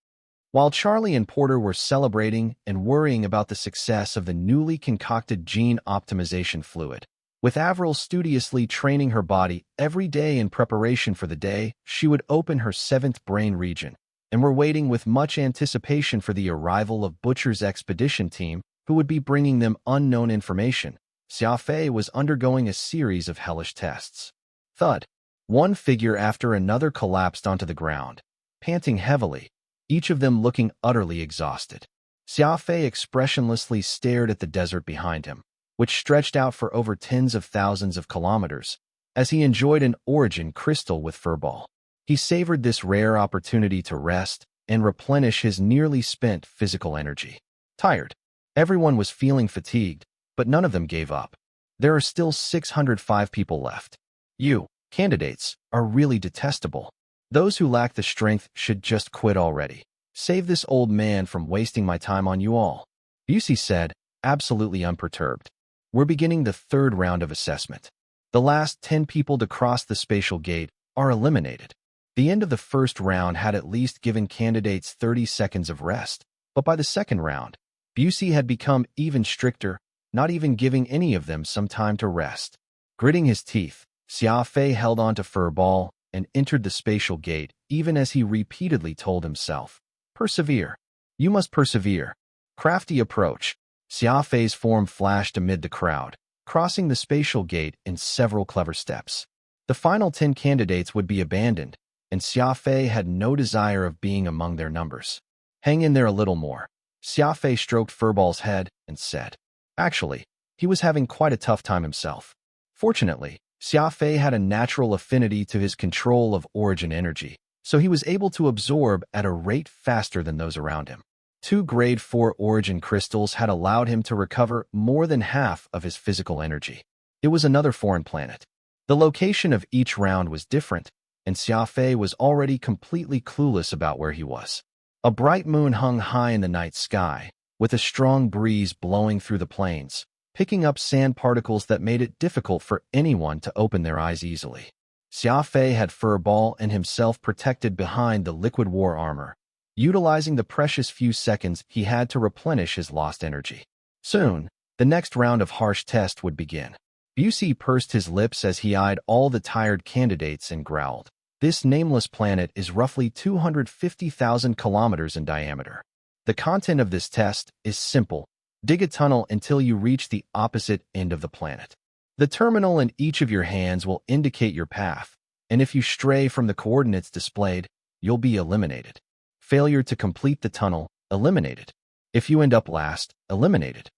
While Charlie and Porter were celebrating and worrying about the success of the newly concocted gene optimization fluid, with Avril studiously training her body every day in preparation for the day she would open her seventh brain region, and were waiting with much anticipation for the arrival of Butcher's expedition team who would be bringing them unknown information, Xia Fei was undergoing a series of hellish tests. Thud. One figure after another collapsed onto the ground, panting heavily, each of them looking utterly exhausted. Xia Fei expressionlessly stared at the desert behind him, which stretched out for over tens of thousands of kilometers, as he enjoyed an origin crystal with Furball. He savored this rare opportunity to rest and replenish his nearly spent physical energy. Tired. Everyone was feeling fatigued, but none of them gave up. There are still 605 people left. You, candidates, are really detestable. Those who lack the strength should just quit already. Save this old man from wasting my time on you all. Busey said, absolutely unperturbed. We're beginning the third round of assessment. The last 10 people to cross the spatial gate are eliminated. The end of the first round had at least given candidates 30 seconds of rest, but by the second round, Busey had become even stricter, not even giving any of them some time to rest. Gritting his teeth, Xia Fei held on to Furball and entered the spatial gate even as he repeatedly told himself, persevere. You must persevere. Crafty approach. Xia Fei's form flashed amid the crowd, crossing the spatial gate in several clever steps. The final 10 candidates would be abandoned, and Xia Fei had no desire of being among their numbers. Hang in there a little more. Xia Fei stroked Furball's head and said, actually, he was having quite a tough time himself. Fortunately, Xia Fei had a natural affinity to his control of origin energy, so he was able to absorb at a rate faster than those around him. 2 grade 4 origin crystals had allowed him to recover more than half of his physical energy. It was another foreign planet. The location of each round was different, and Xia Fei was already completely clueless about where he was. A bright moon hung high in the night sky, with a strong breeze blowing through the plains, picking up sand particles that made it difficult for anyone to open their eyes easily. Xia Fei had Furball and himself protected behind the liquid war armor, utilizing the precious few seconds he had to replenish his lost energy. Soon, the next round of harsh test would begin. Busey pursed his lips as he eyed all the tired candidates and growled. This nameless planet is roughly 250,000 kilometers in diameter. The content of this test is simple. Dig a tunnel until you reach the opposite end of the planet. The terminal in each of your hands will indicate your path, and if you stray from the coordinates displayed, you'll be eliminated. Failure to complete the tunnel, eliminated. If you end up last, eliminated.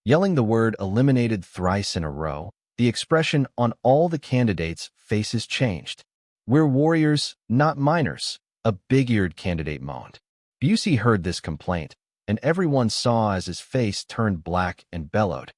Yelling the word eliminated thrice in a row, the expression on all the candidates' faces changed. We're warriors, not miners, a big-eared candidate moaned. Busey heard this complaint, and everyone saw as his face turned black and bellowed.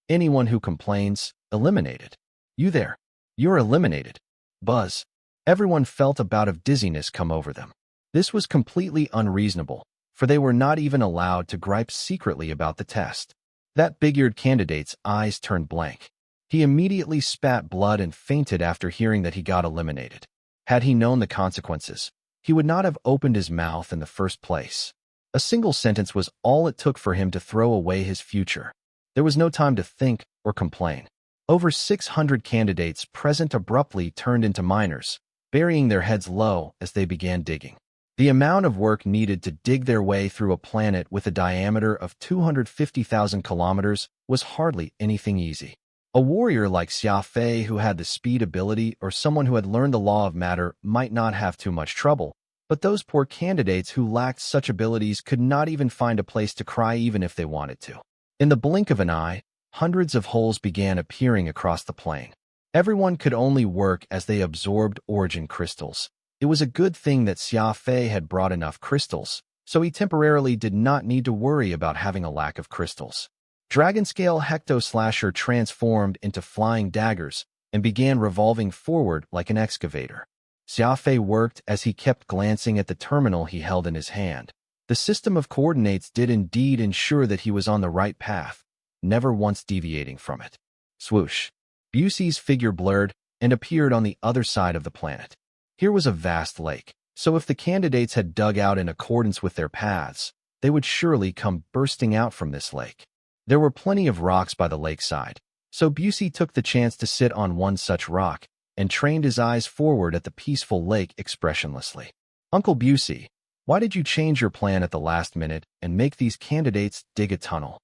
Anyone who complains, eliminated. You there. You're eliminated. Buzz. Everyone felt a bout of dizziness come over them. This was completely unreasonable, for they were not even allowed to gripe secretly about the test. That big-eared candidate's eyes turned blank. He immediately spat blood and fainted after hearing that he got eliminated. Had he known the consequences, he would not have opened his mouth in the first place. A single sentence was all it took for him to throw away his future. There was no time to think or complain. Over 600 candidates present abruptly turned into miners, burying their heads low as they began digging. The amount of work needed to dig their way through a planet with a diameter of 250,000 kilometers was hardly anything easy. A warrior like Xia Fei who had the speed ability or someone who had learned the law of matter might not have too much trouble, but those poor candidates who lacked such abilities could not even find a place to cry even if they wanted to. In the blink of an eye, hundreds of holes began appearing across the plain. Everyone could only work as they absorbed origin crystals. It was a good thing that Xia Fei had brought enough crystals, so he temporarily did not need to worry about having a lack of crystals. Dragon-scale Hecto-Slasher transformed into flying daggers and began revolving forward like an excavator. Xia Fei worked as he kept glancing at the terminal he held in his hand. The system of coordinates did indeed ensure that he was on the right path, never once deviating from it. Swoosh. Busey's figure blurred and appeared on the other side of the planet. Here was a vast lake, so if the candidates had dug out in accordance with their paths, they would surely come bursting out from this lake. There were plenty of rocks by the lakeside, so Busey took the chance to sit on one such rock and trained his eyes forward at the peaceful lake expressionlessly. Uncle Busey, why did you change your plan at the last minute and make these candidates dig a tunnel?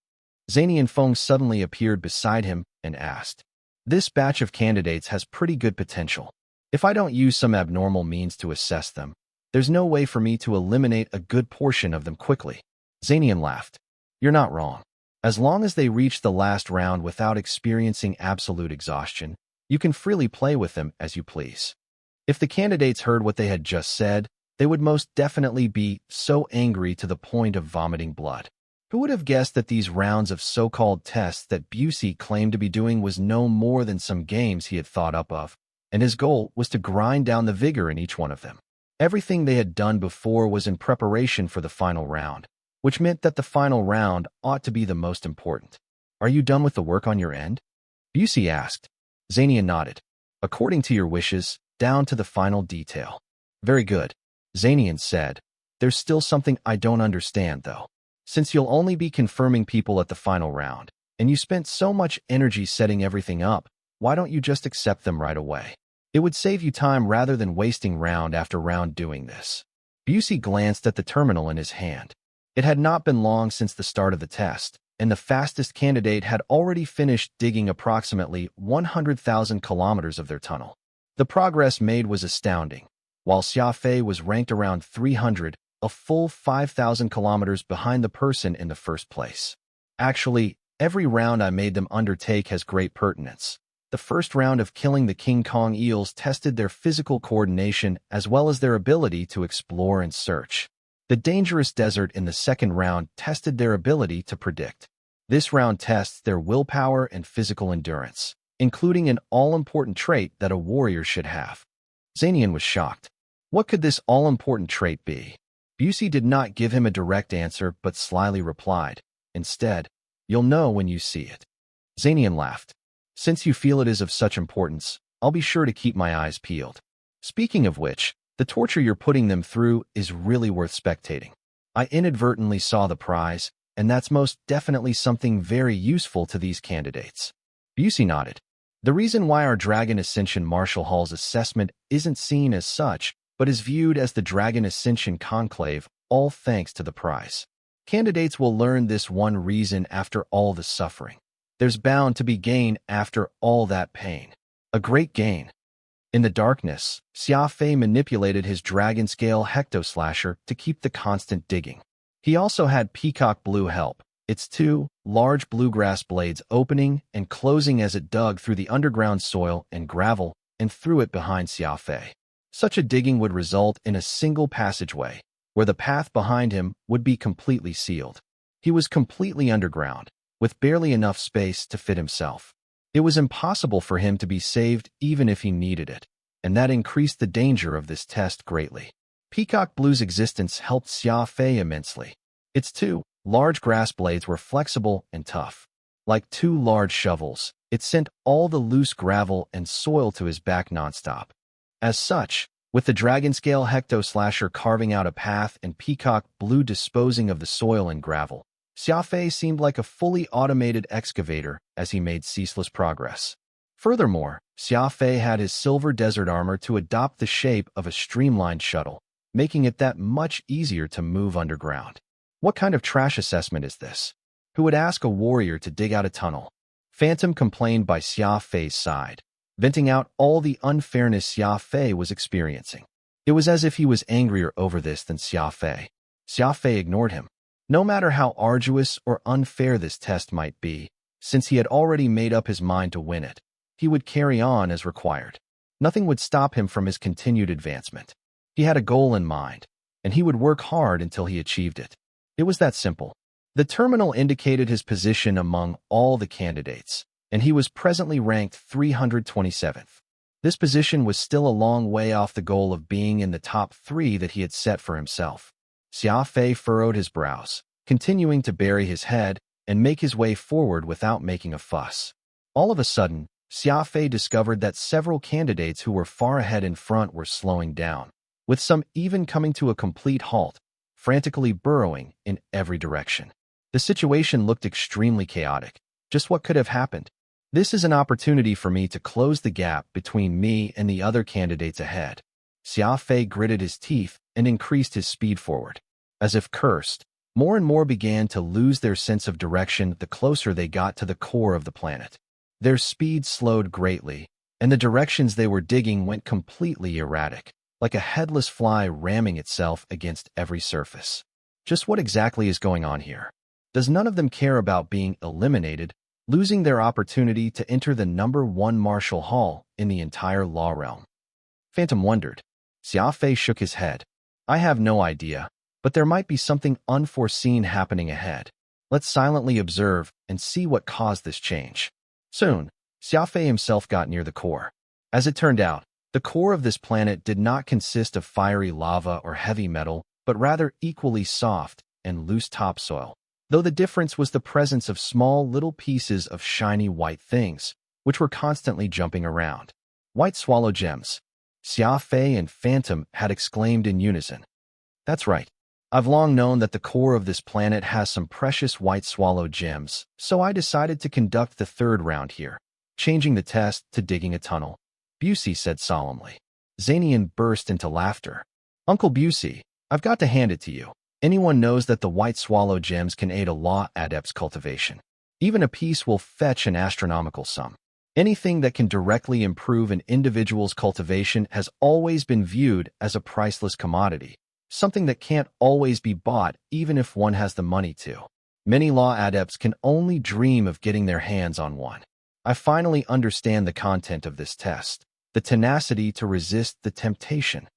Zanian Feng suddenly appeared beside him and asked. This batch of candidates has pretty good potential. If I don't use some abnormal means to assess them, there's no way for me to eliminate a good portion of them quickly. Zanian laughed. You're not wrong. As long as they reach the last round without experiencing absolute exhaustion, you can freely play with them as you please. If the candidates heard what they had just said, they would most definitely be so angry to the point of vomiting blood. Who would have guessed that these rounds of so-called tests that Busey claimed to be doing was no more than some games he had thought up of, and his goal was to grind down the vigor in each one of them. Everything they had done before was in preparation for the final round, which meant that the final round ought to be the most important. Are you done with the work on your end? Busey asked. Zanian nodded. According to your wishes, down to the final detail. Very good, Zanian said. There's still something I don't understand, though. Since you'll only be confirming people at the final round, and you spent so much energy setting everything up, why don't you just accept them right away? It would save you time rather than wasting round after round doing this. Busey glanced at the terminal in his hand. It had not been long since the start of the test, and the fastest candidate had already finished digging approximately 100,000 kilometers of their tunnel. The progress made was astounding. While Xia Fei was ranked around 300, a full 5,000 kilometers behind the person in the first place. Actually, every round I made them undertake has great pertinence. The first round of killing the King Kong eels tested their physical coordination as well as their ability to explore and search. The dangerous desert in the second round tested their ability to predict. This round tests their willpower and physical endurance, including an all-important trait that a warrior should have. Zanian was shocked. What could this all-important trait be? Busey did not give him a direct answer but slyly replied, instead, you'll know when you see it. Zanian laughed. Since you feel it is of such importance, I'll be sure to keep my eyes peeled. Speaking of which, the torture you're putting them through is really worth spectating. I inadvertently saw the prize, and that's most definitely something very useful to these candidates. Busey nodded. The reason why our Dragon Ascension Marshal Hall's assessment isn't seen as such, but is viewed as the Dragon Ascension Conclave, all thanks to the prize. Candidates will learn this one reason after all the suffering. There's bound to be gain after all that pain. A great gain. In the darkness, Xia Fei manipulated his dragon scale hectoslasher to keep the constant digging. He also had Peacock Blue help, its two large bluegrass blades opening and closing as it dug through the underground soil and gravel and threw it behind Xia Fei. Such a digging would result in a single passageway, where the path behind him would be completely sealed. He was completely underground, with barely enough space to fit himself. It was impossible for him to be saved even if he needed it, and that increased the danger of this test greatly. Peacock Blue's existence helped Xia Fei immensely. Its two large grass blades were flexible and tough. Like two large shovels, it sent all the loose gravel and soil to his back nonstop. As such, with the dragon scale hectoslasher carving out a path and Peacock Blue disposing of the soil and gravel, Xia Fei seemed like a fully automated excavator as he made ceaseless progress. Furthermore, Xia Fei had his silver desert armor to adopt the shape of a streamlined shuttle, making it that much easier to move underground. What kind of trash assessment is this? Who would ask a warrior to dig out a tunnel? Phantom complained by Xia Fei's side, venting out all the unfairness Xia Fei was experiencing. It was as if he was angrier over this than Xia Fei. Xia Fei ignored him. No matter how arduous or unfair this test might be, since he had already made up his mind to win it, he would carry on as required. Nothing would stop him from his continued advancement. He had a goal in mind, and he would work hard until he achieved it. It was that simple. The terminal indicated his position among all the candidates, and he was presently ranked 327th. This position was still a long way off the goal of being in the top 3 that he had set for himself. Xia Fei furrowed his brows, continuing to bury his head and make his way forward without making a fuss. All of a sudden, Xia Fei discovered that several candidates who were far ahead in front were slowing down, with some even coming to a complete halt, frantically burrowing in every direction. The situation looked extremely chaotic. Just what could have happened? This is an opportunity for me to close the gap between me and the other candidates ahead. Xia Fei gritted his teeth and increased his speed forward. As if cursed, more and more began to lose their sense of direction the closer they got to the core of the planet. Their speed slowed greatly, and the directions they were digging went completely erratic, like a headless fly ramming itself against every surface. Just what exactly is going on here? Does none of them care about being eliminated, losing their opportunity to enter the #1 martial hall in the entire law realm? Phantom wondered. Xia Fei shook his head. I have no idea, but there might be something unforeseen happening ahead. Let's silently observe and see what caused this change. Soon, Xia Fei himself got near the core. As it turned out, the core of this planet did not consist of fiery lava or heavy metal, but rather equally soft and loose topsoil, though the difference was the presence of small little pieces of shiny white things, which were constantly jumping around. White swallow gems. Xia Fei and Phantom had exclaimed in unison. That's right. I've long known that the core of this planet has some precious white swallow gems, so I decided to conduct the third round here, changing the test to digging a tunnel. Busey said solemnly. Zanian burst into laughter. Uncle Busey, I've got to hand it to you. Anyone knows that the white swallow gems can aid a law adept's cultivation. Even a piece will fetch an astronomical sum. Anything that can directly improve an individual's cultivation has always been viewed as a priceless commodity, something that can't always be bought even if one has the money to. Many law adepts can only dream of getting their hands on one. I finally understand the content of this test, the tenacity to resist the temptation.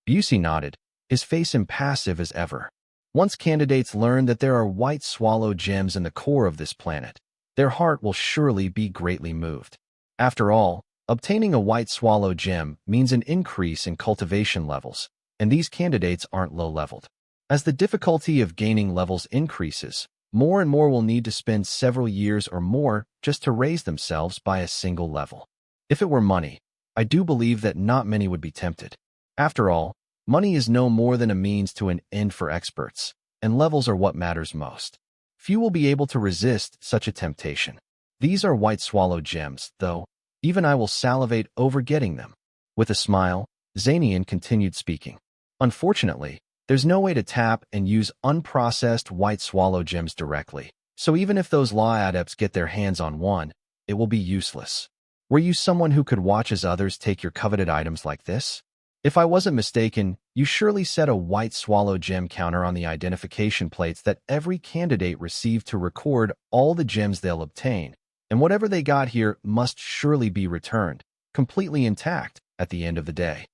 Busey nodded, his face impassive as ever. Once candidates learn that there are white swallow gems in the core of this planet, their heart will surely be greatly moved. After all, obtaining a white swallow gem means an increase in cultivation levels, and these candidates aren't low-leveled. As the difficulty of gaining levels increases, more and more will need to spend several years or more just to raise themselves by a single level. If it were money, I do believe that not many would be tempted. After all, money is no more than a means to an end for experts, and levels are what matters most. Few will be able to resist such a temptation. These are white swallow gems, though. Even I will salivate over getting them. With a smile, Zanian continued speaking. Unfortunately, there's no way to tap and use unprocessed white swallow gems directly, so even if those law adepts get their hands on one, it will be useless. Were you someone who could watch as others take your coveted items like this? If I wasn't mistaken, you surely set a white swallow gem counter on the identification plates that every candidate received to record all the gems they'll obtain, and whatever they got here must surely be returned, completely intact, at the end of the day.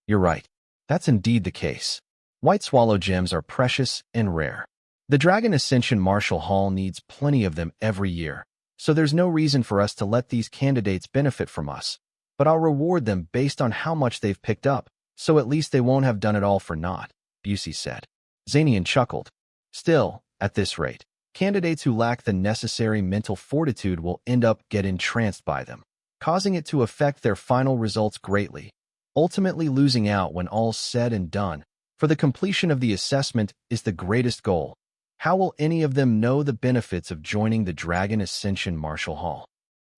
You're right. That's indeed the case. White swallow gems are precious and rare. The Dragon Ascension Martial Hall needs plenty of them every year, so there's no reason for us to let these candidates benefit from us. But I'll reward them based on how much they've picked up, so at least they won't have done it all for naught, Busey said. Zanian chuckled. Still, at this rate, candidates who lack the necessary mental fortitude will end up get entranced by them, causing it to affect their final results greatly, ultimately losing out when all's said and done. For the completion of the assessment is the greatest goal. How will any of them know the benefits of joining the Dragon Ascension Martial Hall?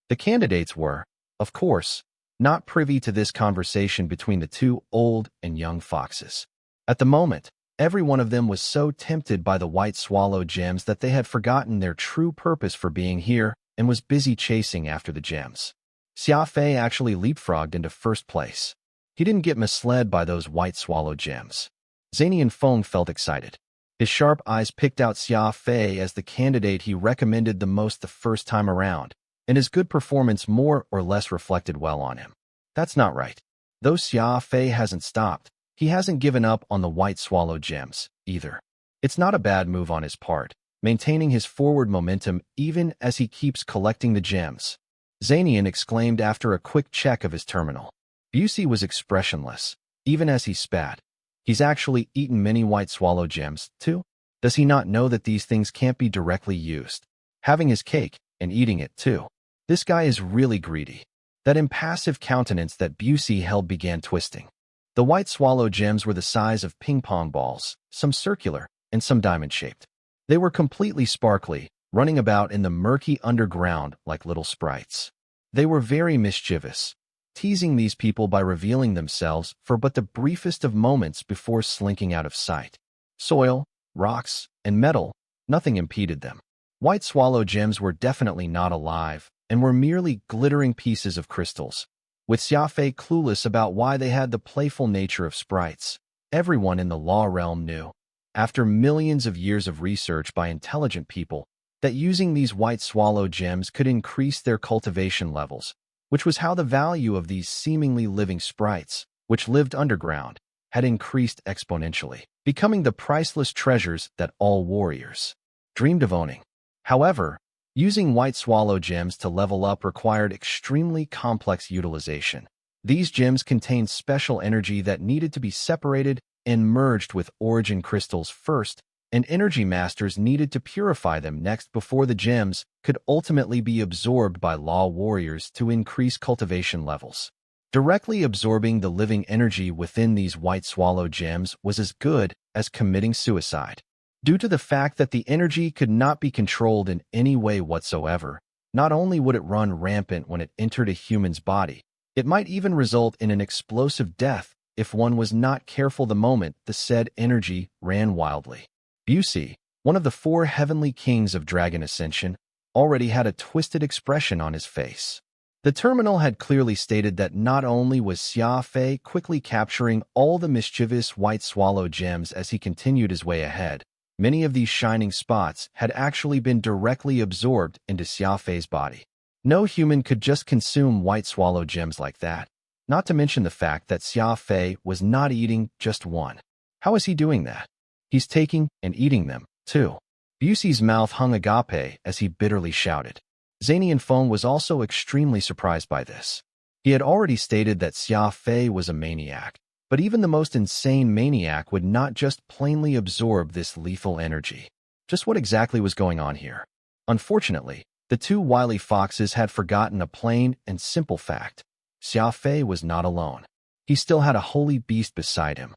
The candidates were, of course, not privy to this conversation between the two old and young foxes. At the moment, every one of them was so tempted by the white swallow gems that they had forgotten their true purpose for being here and was busy chasing after the gems. Xia Fei actually leapfrogged into first place. He didn't get misled by those white swallow gems. Zanian Feng felt excited. His sharp eyes picked out Xia Fei as the candidate he recommended the most the first time around, and his good performance more or less reflected well on him. That's not right. Though Xia Fei hasn't stopped, he hasn't given up on the white swallow gems, either. It's not a bad move on his part, maintaining his forward momentum even as he keeps collecting the gems. Zanian exclaimed after a quick check of his terminal. Busey was expressionless, even as he spat. He's actually eaten many white swallow gems, too? Does he not know that these things can't be directly used? Having his cake and eating it, too. This guy is really greedy. That impassive countenance that Busey held began twisting. The white swallow gems were the size of ping-pong balls, some circular and some diamond-shaped. They were completely sparkly, running about in the murky underground like little sprites. They were very mischievous, teasing these people by revealing themselves for but the briefest of moments before slinking out of sight. Soil, rocks, and metal, nothing impeded them. White swallow gems were definitely not alive and were merely glittering pieces of crystals. With Xia Fei clueless about why they had the playful nature of sprites, everyone in the law realm knew, after millions of years of research by intelligent people, that using these white swallow gems could increase their cultivation levels, which was how the value of these seemingly living sprites, which lived underground, had increased exponentially, becoming the priceless treasures that all warriors dreamed of owning. However, using white swallow gems to level up required extremely complex utilization. These gems contained special energy that needed to be separated and merged with origin crystals first, and energy masters needed to purify them next before the gems could ultimately be absorbed by law warriors to increase cultivation levels. Directly absorbing the living energy within these white swallow gems was as good as committing suicide. Due to the fact that the energy could not be controlled in any way whatsoever, not only would it run rampant when it entered a human's body, it might even result in an explosive death if one was not careful the moment the said energy ran wildly. Busey, one of the 4 heavenly kings of Dragon Ascension, already had a twisted expression on his face. The terminal had clearly stated that not only was Xia Fei quickly capturing all the mischievous white swallow gems as he continued his way ahead, many of these shining spots had actually been directly absorbed into Xia Fei's body. No human could just consume white swallow gems like that, not to mention the fact that Xia Fei was not eating just one. How is he doing that? He's taking and eating them, too. Busey's mouth hung agape as he bitterly shouted. Zanian Feng was also extremely surprised by this. He had already stated that Xia Fei was a maniac, but even the most insane maniac would not just plainly absorb this lethal energy. Just what exactly was going on here? Unfortunately, the 2 wily foxes had forgotten a plain and simple fact. Xia Fei was not alone. He still had a holy beast beside him.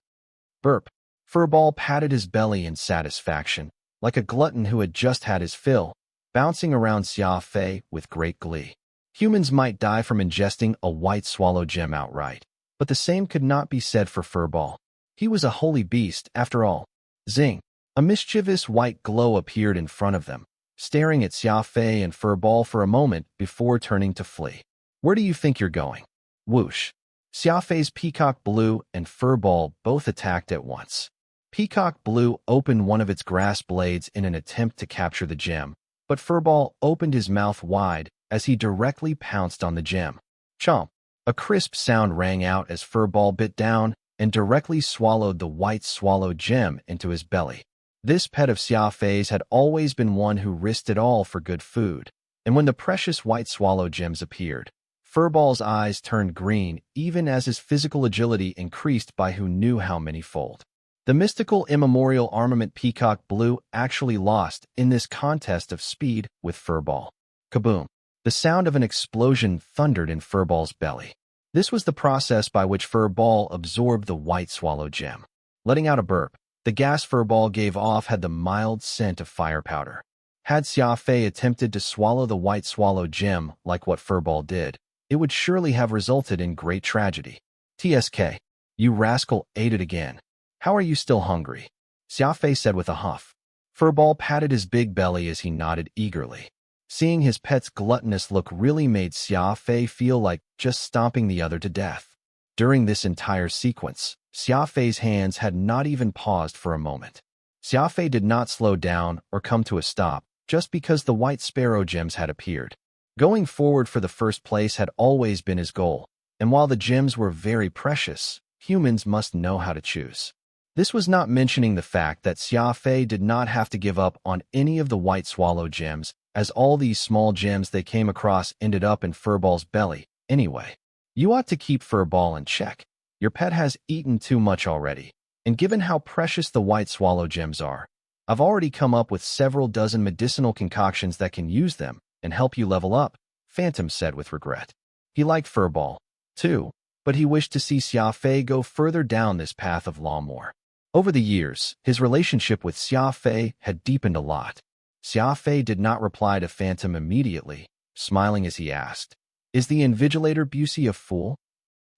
Burp. Furball patted his belly in satisfaction, like a glutton who had just had his fill, bouncing around Xia Fei with great glee. Humans might die from ingesting a white swallow gem outright, but the same could not be said for Furball. He was a holy beast, after all. Zing! A mischievous white glow appeared in front of them, staring at Xia Fei and Furball for a moment before turning to flee. Where do you think you're going? Whoosh! Xia Fei's Peacock Blue and Furball both attacked at once. Peacock Blue opened one of its grass blades in an attempt to capture the gem, but Furball opened his mouth wide as he directly pounced on the gem. Chomp! A crisp sound rang out as Furball bit down and directly swallowed the white swallow gem into his belly. This pet of Xia Fei's had always been one who risked it all for good food, and when the precious white swallow gems appeared, Furball's eyes turned green even as his physical agility increased by who knew how many fold. The mystical immemorial armament Peacock Blue actually lost in this contest of speed with Furball. Kaboom! The sound of an explosion thundered in Furball's belly. This was the process by which Furball absorbed the white swallow gem. Letting out a burp, the gas Furball gave off had the mild scent of fire powder. Had Xia Fei attempted to swallow the white swallow gem like what Furball did, it would surely have resulted in great tragedy. TSK, you rascal ate it again. How are you still hungry? Xia Fei said with a huff. Furball patted his big belly as he nodded eagerly. Seeing his pet's gluttonous look really made Xia Fei feel like just stomping the other to death. During this entire sequence, Xia Fei's hands had not even paused for a moment. Xia Fei did not slow down or come to a stop just because the white sparrow gems had appeared. Going forward for the first place had always been his goal, and while the gems were very precious, humans must know how to choose. This was not mentioning the fact that Xia Fei did not have to give up on any of the white swallow gems, as all these small gems they came across ended up in Furball's belly. Anyway, you ought to keep Furball in check. Your pet has eaten too much already, and given how precious the white swallow gems are, I've already come up with several dozen medicinal concoctions that can use them and help you level up. Phantom said with regret. He liked Furball, too, but he wished to see Xia Fei go further down this path of law more. Over the years, his relationship with Xia Fei had deepened a lot. Xia Fei did not reply to Phantom immediately, smiling as he asked, "Is the Invigilator Busey a fool?"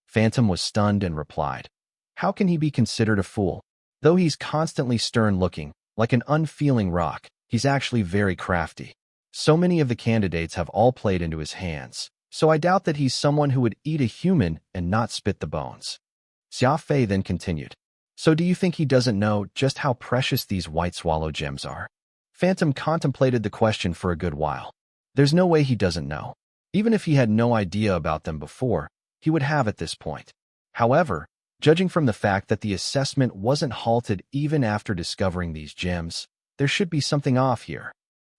Phantom was stunned and replied, "How can he be considered a fool? Though he's constantly stern-looking, like an unfeeling rock, he's actually very crafty. So many of the candidates have all played into his hands, so I doubt that he's someone who would eat a human and not spit the bones." Xia Fei then continued, "So do you think he doesn't know just how precious these white swallow gems are?" Phantom contemplated the question for a good while. There's no way he doesn't know. Even if he had no idea about them before, he would have at this point. However, judging from the fact that the assessment wasn't halted even after discovering these gems, there should be something off here.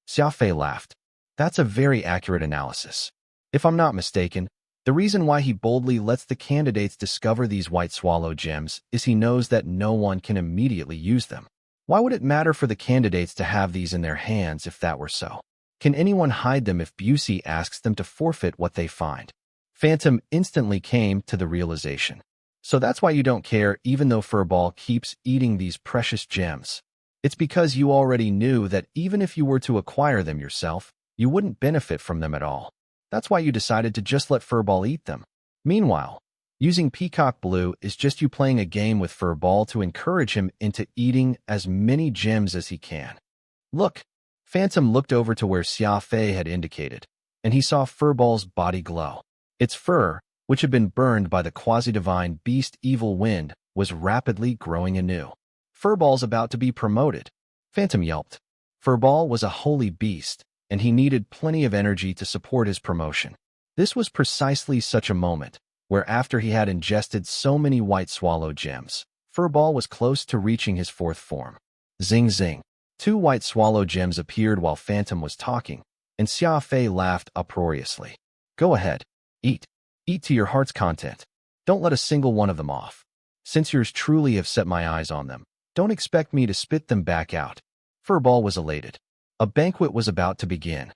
Xia Fei laughed. "That's a very accurate analysis. If I'm not mistaken, the reason why he boldly lets the candidates discover these white swallow gems is he knows that no one can immediately use them. Why would it matter for the candidates to have these in their hands if that were so? Can anyone hide them if Busey asks them to forfeit what they find?" Phantom instantly came to the realization. "So that's why you don't care even though Furball keeps eating these precious gems. It's because you already knew that even if you were to acquire them yourself, you wouldn't benefit from them at all. That's why you decided to just let Furball eat them. Meanwhile, using Peacock Blue is just you playing a game with Furball to encourage him into eating as many gems as he can." "Look." Phantom looked over to where Xia Fei had indicated, and he saw Furball's body glow. Its fur, which had been burned by the quasi-divine beast Evil Wind, was rapidly growing anew. "Furball's about to be promoted," Phantom yelped. Furball was a holy beast, and he needed plenty of energy to support his promotion. This was precisely such a moment, where after he had ingested so many white swallow gems, Furball was close to reaching his fourth form. Zing zing. 2 white swallow gems appeared while Phantom was talking, and Xia Fei laughed uproariously. "Go ahead. Eat. Eat to your heart's content. Don't let a single one of them off. Since yours truly have set my eyes on them, don't expect me to spit them back out." Furball was elated. A banquet was about to begin.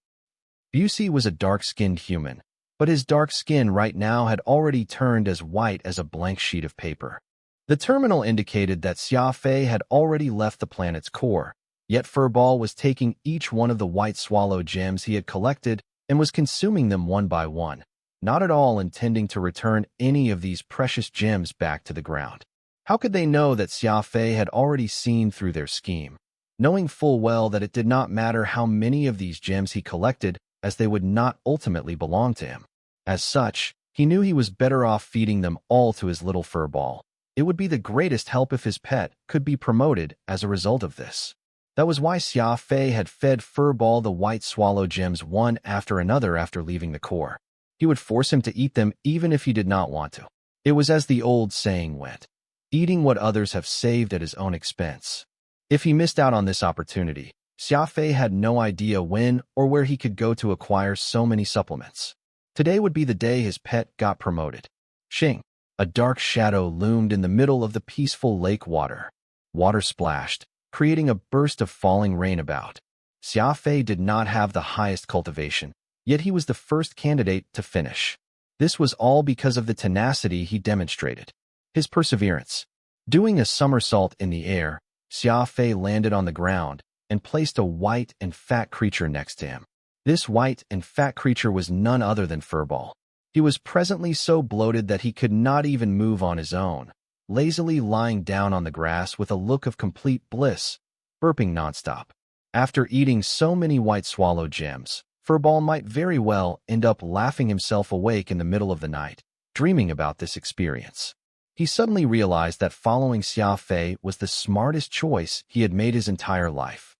Busey was a dark-skinned human, but his dark skin right now had already turned as white as a blank sheet of paper. The terminal indicated that Xia Fei had already left the planet's core, yet Furball was taking each one of the white swallow gems he had collected and was consuming them one by one, not at all intending to return any of these precious gems back to the ground. How could they know that Xia Fei had already seen through their scheme, knowing full well that it did not matter how many of these gems he collected, as they would not ultimately belong to him? As such, he knew he was better off feeding them all to his little Furball. It would be the greatest help if his pet could be promoted as a result of this. That was why Xia Fei had fed Furball the white swallow gems one after another after leaving the core. He would force him to eat them even if he did not want to. It was as the old saying went, eating what others have saved at his own expense. If he missed out on this opportunity, Xia Fei had no idea when or where he could go to acquire so many supplements. Today would be the day his pet got promoted. Shing! A dark shadow loomed in the middle of the peaceful lake water. Water splashed, creating a burst of falling rain about. Xia Fei did not have the highest cultivation, yet he was the first candidate to finish. This was all because of the tenacity he demonstrated. His perseverance. Doing a somersault in the air, Xia Fei landed on the ground and placed a white and fat creature next to him. This white and fat creature was none other than Furball. He was presently so bloated that he could not even move on his own, lazily lying down on the grass with a look of complete bliss, burping nonstop. After eating so many white swallow gems, Furball might very well end up laughing himself awake in the middle of the night, dreaming about this experience. He suddenly realized that following Xia Fei was the smartest choice he had made his entire life.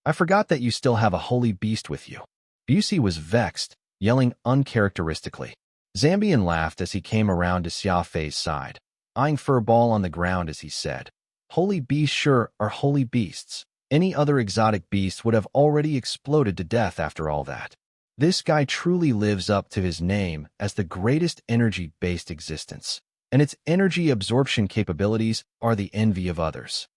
I forgot that you still have a holy beast with you." Busey was vexed, yelling uncharacteristically. Zambian laughed as he came around to Xia Fei's side, eyeing Furball on the ground as he said, "Holy beasts sure are holy beasts. Any other exotic beast would have already exploded to death after all that. This guy truly lives up to his name as the greatest energy-based existence, and its energy absorption capabilities are the envy of others."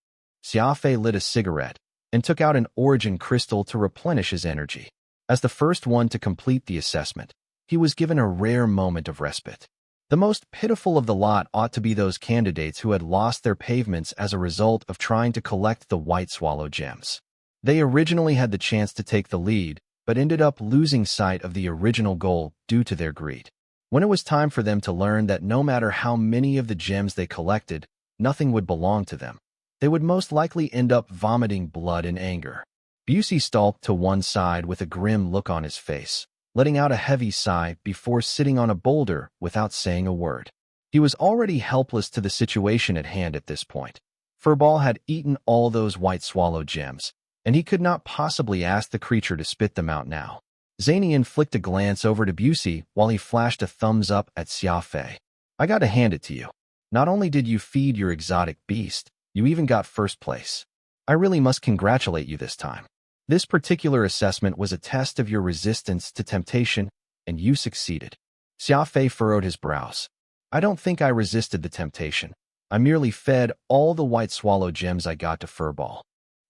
Xia Fei lit a cigarette and took out an origin crystal to replenish his energy. As the first one to complete the assessment, he was given a rare moment of respite. The most pitiful of the lot ought to be those candidates who had lost their pavements as a result of trying to collect the white swallow gems. They originally had the chance to take the lead, but ended up losing sight of the original goal due to their greed. When it was time for them to learn that no matter how many of the gems they collected, nothing would belong to them, they would most likely end up vomiting blood in anger. Busey stalked to one side with a grim look on his face, letting out a heavy sigh before sitting on a boulder without saying a word. He was already helpless to the situation at hand at this point. Furball had eaten all those white swallow gems, and he could not possibly ask the creature to spit them out now. Zanian flicked a glance over to Busey while he flashed a thumbs up at Xia Fei. I gotta hand it to you. Not only did you feed your exotic beast, you even got first place. I really must congratulate you this time. This particular assessment was a test of your resistance to temptation, and you succeeded. Xia Fei furrowed his brows. I don't think I resisted the temptation. I merely fed all the white swallow gems I got to Furball.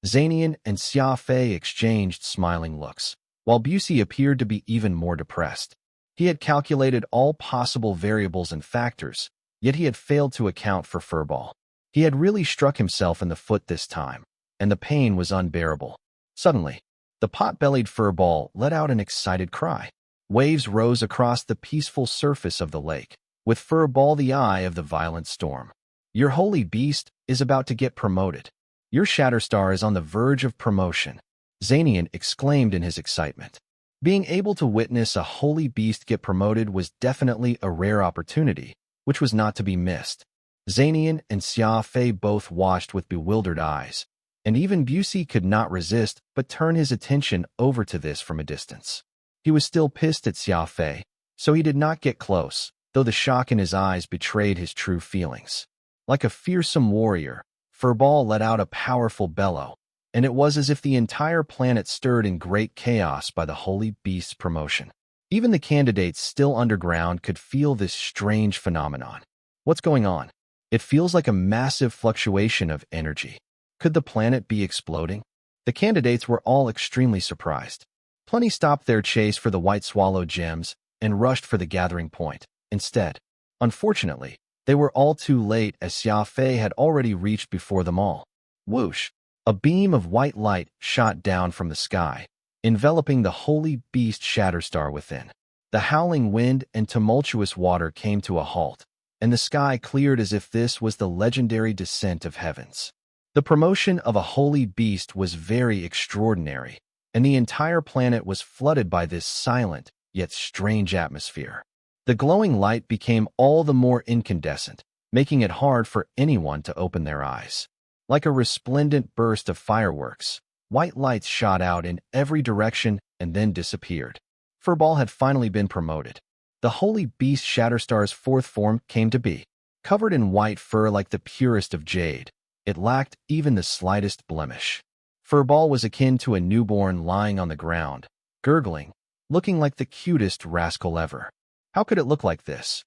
Zanian and Xia Fei exchanged smiling looks, while Busey appeared to be even more depressed. He had calculated all possible variables and factors, yet he had failed to account for Furball. He had really struck himself in the foot this time, and the pain was unbearable. Suddenly, the pot-bellied Furball let out an excited cry. Waves rose across the peaceful surface of the lake, with Furball the eye of the violent storm. Your holy beast is about to get promoted. Your Shatterstar is on the verge of promotion, Zanian exclaimed in his excitement. Being able to witness a holy beast get promoted was definitely a rare opportunity, which was not to be missed. Zanian and Xia Fei both watched with bewildered eyes, and even Busey could not resist but turn his attention over to this from a distance. He was still pissed at Xia Fei, so he did not get close, though the shock in his eyes betrayed his true feelings. Like a fearsome warrior, Furball let out a powerful bellow, and it was as if the entire planet stirred in great chaos by the holy beast's promotion. Even the candidates still underground could feel this strange phenomenon. What's going on? It feels like a massive fluctuation of energy. Could the planet be exploding? The candidates were all extremely surprised. Plenty stopped their chase for the white swallow gems and rushed for the gathering point. Instead, unfortunately, they were all too late as Xia Fei had already reached before them all. Whoosh! A beam of white light shot down from the sky, enveloping the holy beast Shatterstar within. The howling wind and tumultuous water came to a halt, and the sky cleared as if this was the legendary descent of heavens. The promotion of a holy beast was very extraordinary, and the entire planet was flooded by this silent, yet strange atmosphere. The glowing light became all the more incandescent, making it hard for anyone to open their eyes. Like a resplendent burst of fireworks, white lights shot out in every direction and then disappeared. Furball had finally been promoted. The holy beast Shatterstar's fourth form came to be. Covered in white fur like the purest of jade, it lacked even the slightest blemish. Furball was akin to a newborn lying on the ground, gurgling, looking like the cutest rascal ever. How could it look like this?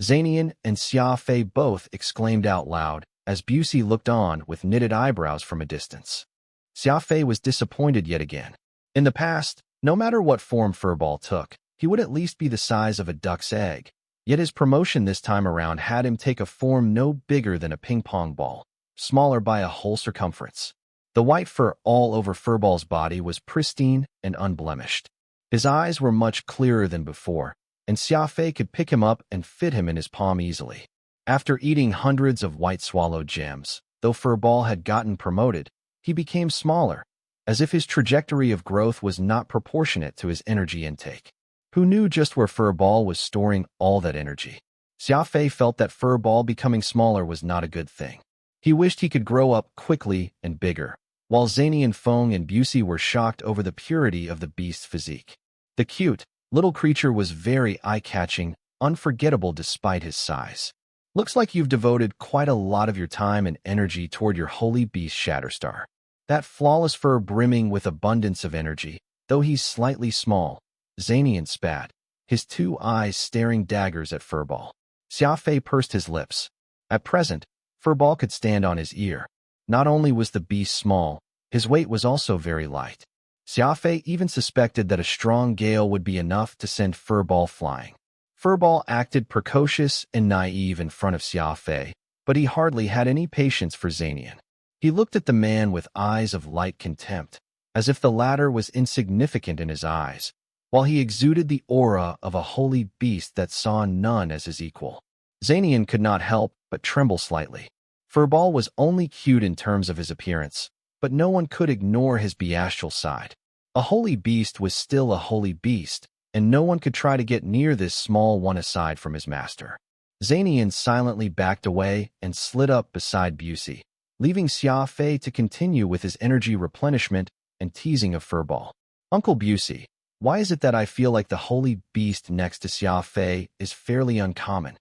Zanian and Xia Fei both exclaimed out loud as Busey looked on with knitted eyebrows from a distance. Xia Fei was disappointed yet again. In the past, no matter what form Furball took, he would at least be the size of a duck's egg. Yet his promotion this time around had him take a form no bigger than a ping-pong ball, smaller by a whole circumference. The white fur all over Furball's body was pristine and unblemished. His eyes were much clearer than before, and Xia Fei could pick him up and fit him in his palm easily. After eating hundreds of white swallow gems, though Furball had gotten promoted, he became smaller, as if his trajectory of growth was not proportionate to his energy intake. Who knew just where Furball was storing all that energy? Xia Fei felt that Furball becoming smaller was not a good thing. He wished he could grow up quickly and bigger, while Zanian Feng and Busey were shocked over the purity of the beast's physique. The cute, little creature was very eye-catching, unforgettable despite his size. Looks like you've devoted quite a lot of your time and energy toward your holy beast Shatterstar. That flawless fur brimming with abundance of energy, though he's slightly small, Zanian spat, his two eyes staring daggers at Furball. Xia Fei pursed his lips. At present, Furball could stand on his ear. Not only was the beast small, his weight was also very light. Xia Fei even suspected that a strong gale would be enough to send Furball flying. Furball acted precocious and naive in front of Xia Fei, but he hardly had any patience for Zanian. He looked at the man with eyes of light contempt, as if the latter was insignificant in his eyes, while he exuded the aura of a holy beast that saw none as his equal. Zanian could not help but tremble slightly. Furball was only cute in terms of his appearance, but no one could ignore his bestial side. A holy beast was still a holy beast, and no one could try to get near this small one aside from his master. Zanian silently backed away and slid up beside Busey, leaving Xia Fei to continue with his energy replenishment and teasing of Furball. Uncle Busey, why is it that I feel like the holy beast next to Xia Fei is fairly uncommon?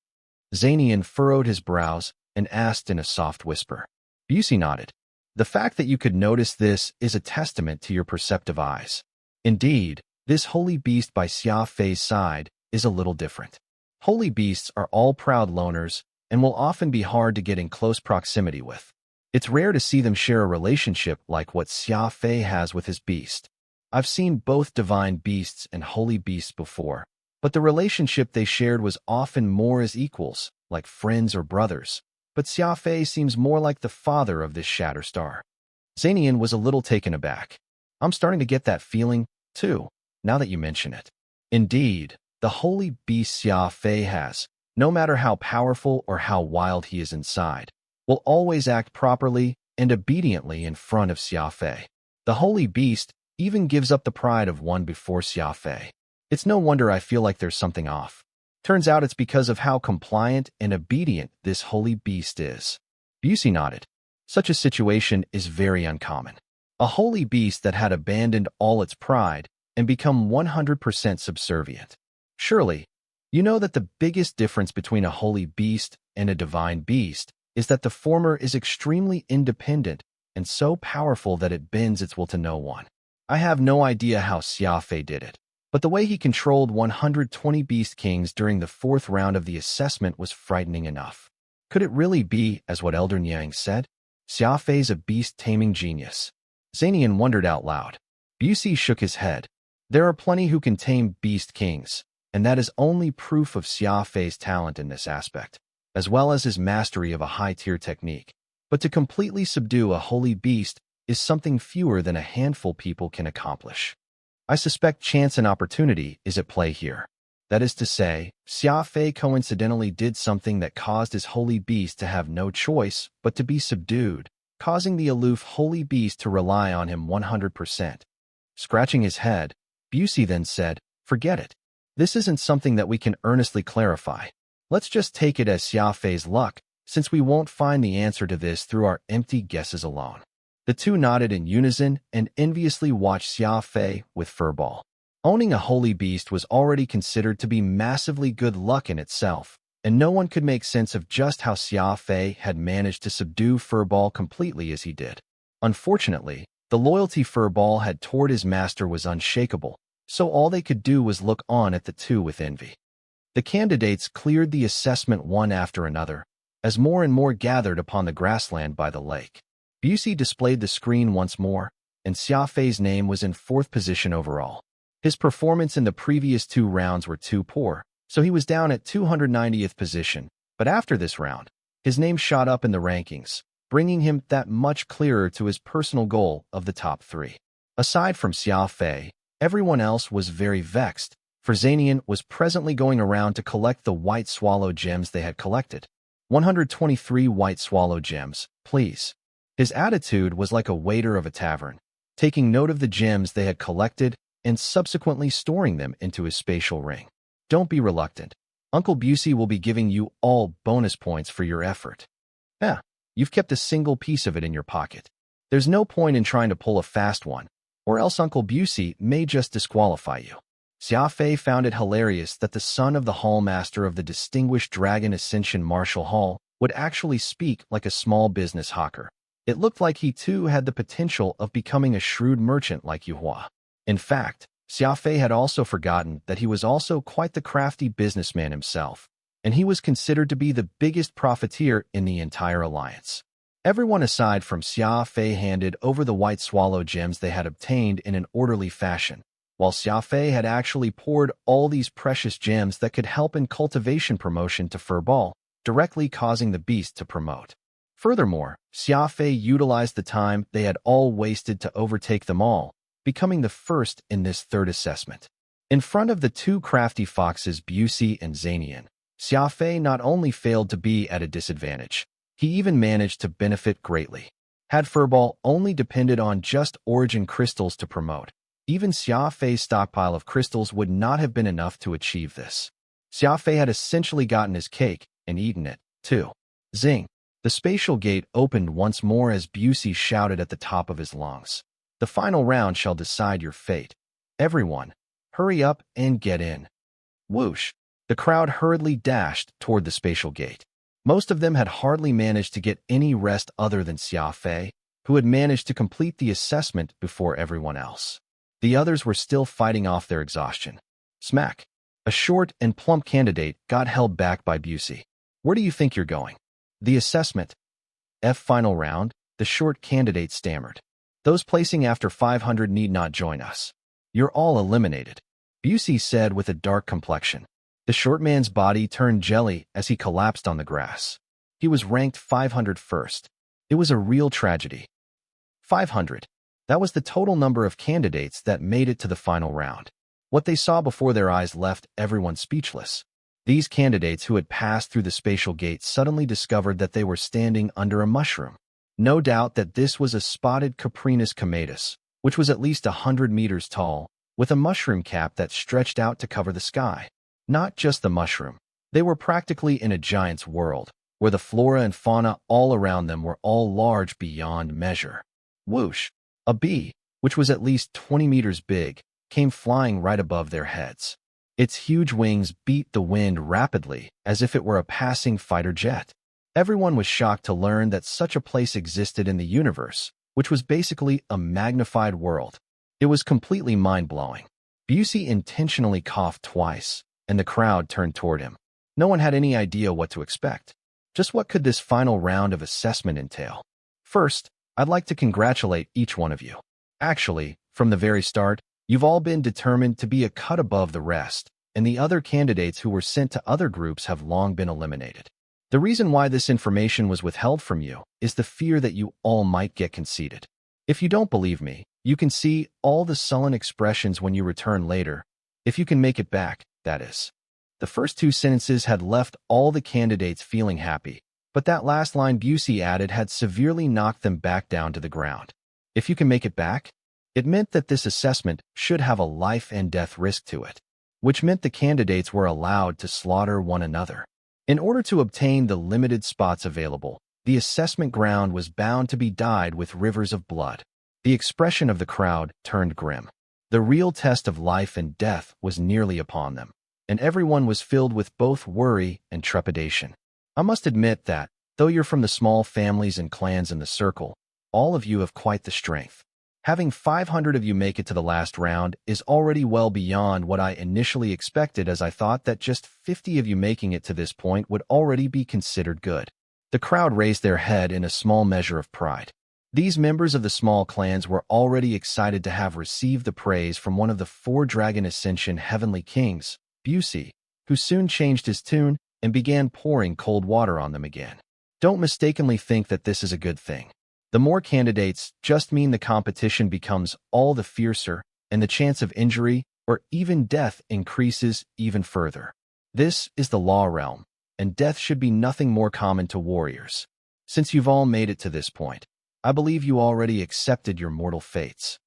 Zanian furrowed his brows and asked in a soft whisper. Busey nodded. The fact that you could notice this is a testament to your perceptive eyes. Indeed, this holy beast by Xia Fei's side is a little different. Holy beasts are all proud loners and will often be hard to get in close proximity with. It's rare to see them share a relationship like what Xia Fei has with his beast. I've seen both divine beasts and holy beasts before, but the relationship they shared was often more as equals, like friends or brothers. But Xia Fei seems more like the father of this Shatterstar. Zanian was a little taken aback. I'm starting to get that feeling, too, now that you mention it. Indeed, the holy beast Xia Fei has, no matter how powerful or how wild he is inside, will always act properly and obediently in front of Xia Fei. The holy beast even gives up the pride of one before Xia Fei. It's no wonder I feel like there's something off. Turns out it's because of how compliant and obedient this holy beast is. Busey nodded. Such a situation is very uncommon. A holy beast that had abandoned all its pride and become 100% subservient. Surely, you know that the biggest difference between a holy beast and a divine beast is that the former is extremely independent and so powerful that it bends its will to no one. I have no idea how Xia Fei did it, but the way he controlled 120 Beast Kings during the 4th round of the assessment was frightening enough. Could it really be, as what Elder Niang said? Xia Fei's a beast-taming genius. Zanian wondered out loud. Busey shook his head. There are plenty who can tame Beast Kings, and that is only proof of Xia Fei's talent in this aspect, as well as his mastery of a high-tier technique. But to completely subdue a holy beast is something fewer than a handful people can accomplish. I suspect chance and opportunity is at play here. That is to say, Xia Fei coincidentally did something that caused his holy beast to have no choice but to be subdued, causing the aloof holy beast to rely on him 100%. Scratching his head, Busey then said, "Forget it. This isn't something that we can earnestly clarify. Let's just take it as Xia Fei's luck, since we won't find the answer to this through our empty guesses alone." The two nodded in unison and enviously watched Xia Fei with Furball. Owning a holy beast was already considered to be massively good luck in itself, and no one could make sense of just how Xia Fei had managed to subdue Furball completely as he did. Unfortunately, the loyalty Furball had toward his master was unshakable, so all they could do was look on at the two with envy. The candidates cleared the assessment one after another, as more and more gathered upon the grassland by the lake. Busey displayed the screen once more, and Xia Fei's name was in 4th position overall. His performance in the previous 2 rounds were too poor, so he was down at 290th position, but after this round, his name shot up in the rankings, bringing him that much clearer to his personal goal of the top 3. Aside from Xia Fei, everyone else was very vexed, for Zanian was presently going around to collect the white swallow gems they had collected. 123 white swallow gems, please. His attitude was like a waiter of a tavern, taking note of the gems they had collected and subsequently storing them into his spatial ring. Don't be reluctant. Uncle Busey will be giving you all bonus points for your effort. You've kept a single piece of it in your pocket. There's no point in trying to pull a fast one, or else Uncle Busey may just disqualify you. Xia Fei found it hilarious that the son of the hallmaster of the distinguished Dragon Ascension Martial Hall would actually speak like a small business hawker. It looked like he too had the potential of becoming a shrewd merchant like Yuhua. In fact, Xia Fei had also forgotten that he was also quite the crafty businessman himself, and he was considered to be the biggest profiteer in the entire alliance. Everyone aside from Xia Fei handed over the white swallow gems they had obtained in an orderly fashion, while Xia Fei had actually poured all these precious gems that could help in cultivation promotion to furball, directly causing the beast to promote. Furthermore, Xia Fei utilized the time they had all wasted to overtake them all, becoming the first in this third assessment. In front of the two crafty foxes Busey and Zanian, Xia Fei not only failed to be at a disadvantage, he even managed to benefit greatly. Had furball only depended on just origin crystals to promote, even Xia Fei's stockpile of crystals would not have been enough to achieve this. Xia Fei had essentially gotten his cake and eaten it, too. Zing! The spatial gate opened once more as Busey shouted at the top of his lungs. The final round shall decide your fate. Everyone, hurry up and get in. Whoosh! The crowd hurriedly dashed toward the spatial gate. Most of them had hardly managed to get any rest other than Xia Fei, who had managed to complete the assessment before everyone else. The others were still fighting off their exhaustion. Smack! A short and plump candidate got held back by Busey. Where do you think you're going? The assessment. Final round, the short candidate stammered. Those placing after 500 need not join us. You're all eliminated, Busey said with a dark complexion. The short man's body turned jelly as he collapsed on the grass. He was ranked 501st. It was a real tragedy. 500. That was the total number of candidates that made it to the final round. What they saw before their eyes left everyone speechless. These candidates who had passed through the spatial gate suddenly discovered that they were standing under a mushroom. No doubt that this was a spotted Caprinus comatus, which was at least 100 meters tall, with a mushroom cap that stretched out to cover the sky. Not just the mushroom. They were practically in a giant's world, where the flora and fauna all around them were all large beyond measure. Whoosh! A bee, which was at least 20 meters big, came flying right above their heads. Its huge wings beat the wind rapidly, as if it were a passing fighter jet. Everyone was shocked to learn that such a place existed in the universe, which was basically a magnified world. It was completely mind-blowing. Busey intentionally coughed twice, and the crowd turned toward him. No one had any idea what to expect. Just what could this final round of assessment entail? First, I'd like to congratulate each one of you. Actually, from the very start, you've all been determined to be a cut above the rest, and the other candidates who were sent to other groups have long been eliminated. The reason why this information was withheld from you is the fear that you all might get conceited. If you don't believe me, you can see all the sullen expressions when you return later, if you can make it back, that is. The first two sentences had left all the candidates feeling happy, but that last line Busey added had severely knocked them back down to the ground. If you can make it back? It meant that this assessment should have a life and death risk to it, which meant the candidates were allowed to slaughter one another. In order to obtain the limited spots available, the assessment ground was bound to be dyed with rivers of blood. The expression of the crowd turned grim. The real test of life and death was nearly upon them, and everyone was filled with both worry and trepidation. I must admit that, though you're from the small families and clans in the circle, all of you have quite the strength. Having 500 of you make it to the last round is already well beyond what I initially expected, as I thought that just 50 of you making it to this point would already be considered good. The crowd raised their head in a small measure of pride. These members of the small clans were already excited to have received the praise from one of the 4 Dragon Ascension Heavenly Kings, Busey, who soon changed his tune and began pouring cold water on them again. Don't mistakenly think that this is a good thing. The more candidates just mean the competition becomes all the fiercer, and the chance of injury or even death increases even further. This is the law realm, and death should be nothing more common to warriors. Since you've all made it to this point, I believe you already accepted your mortal fates.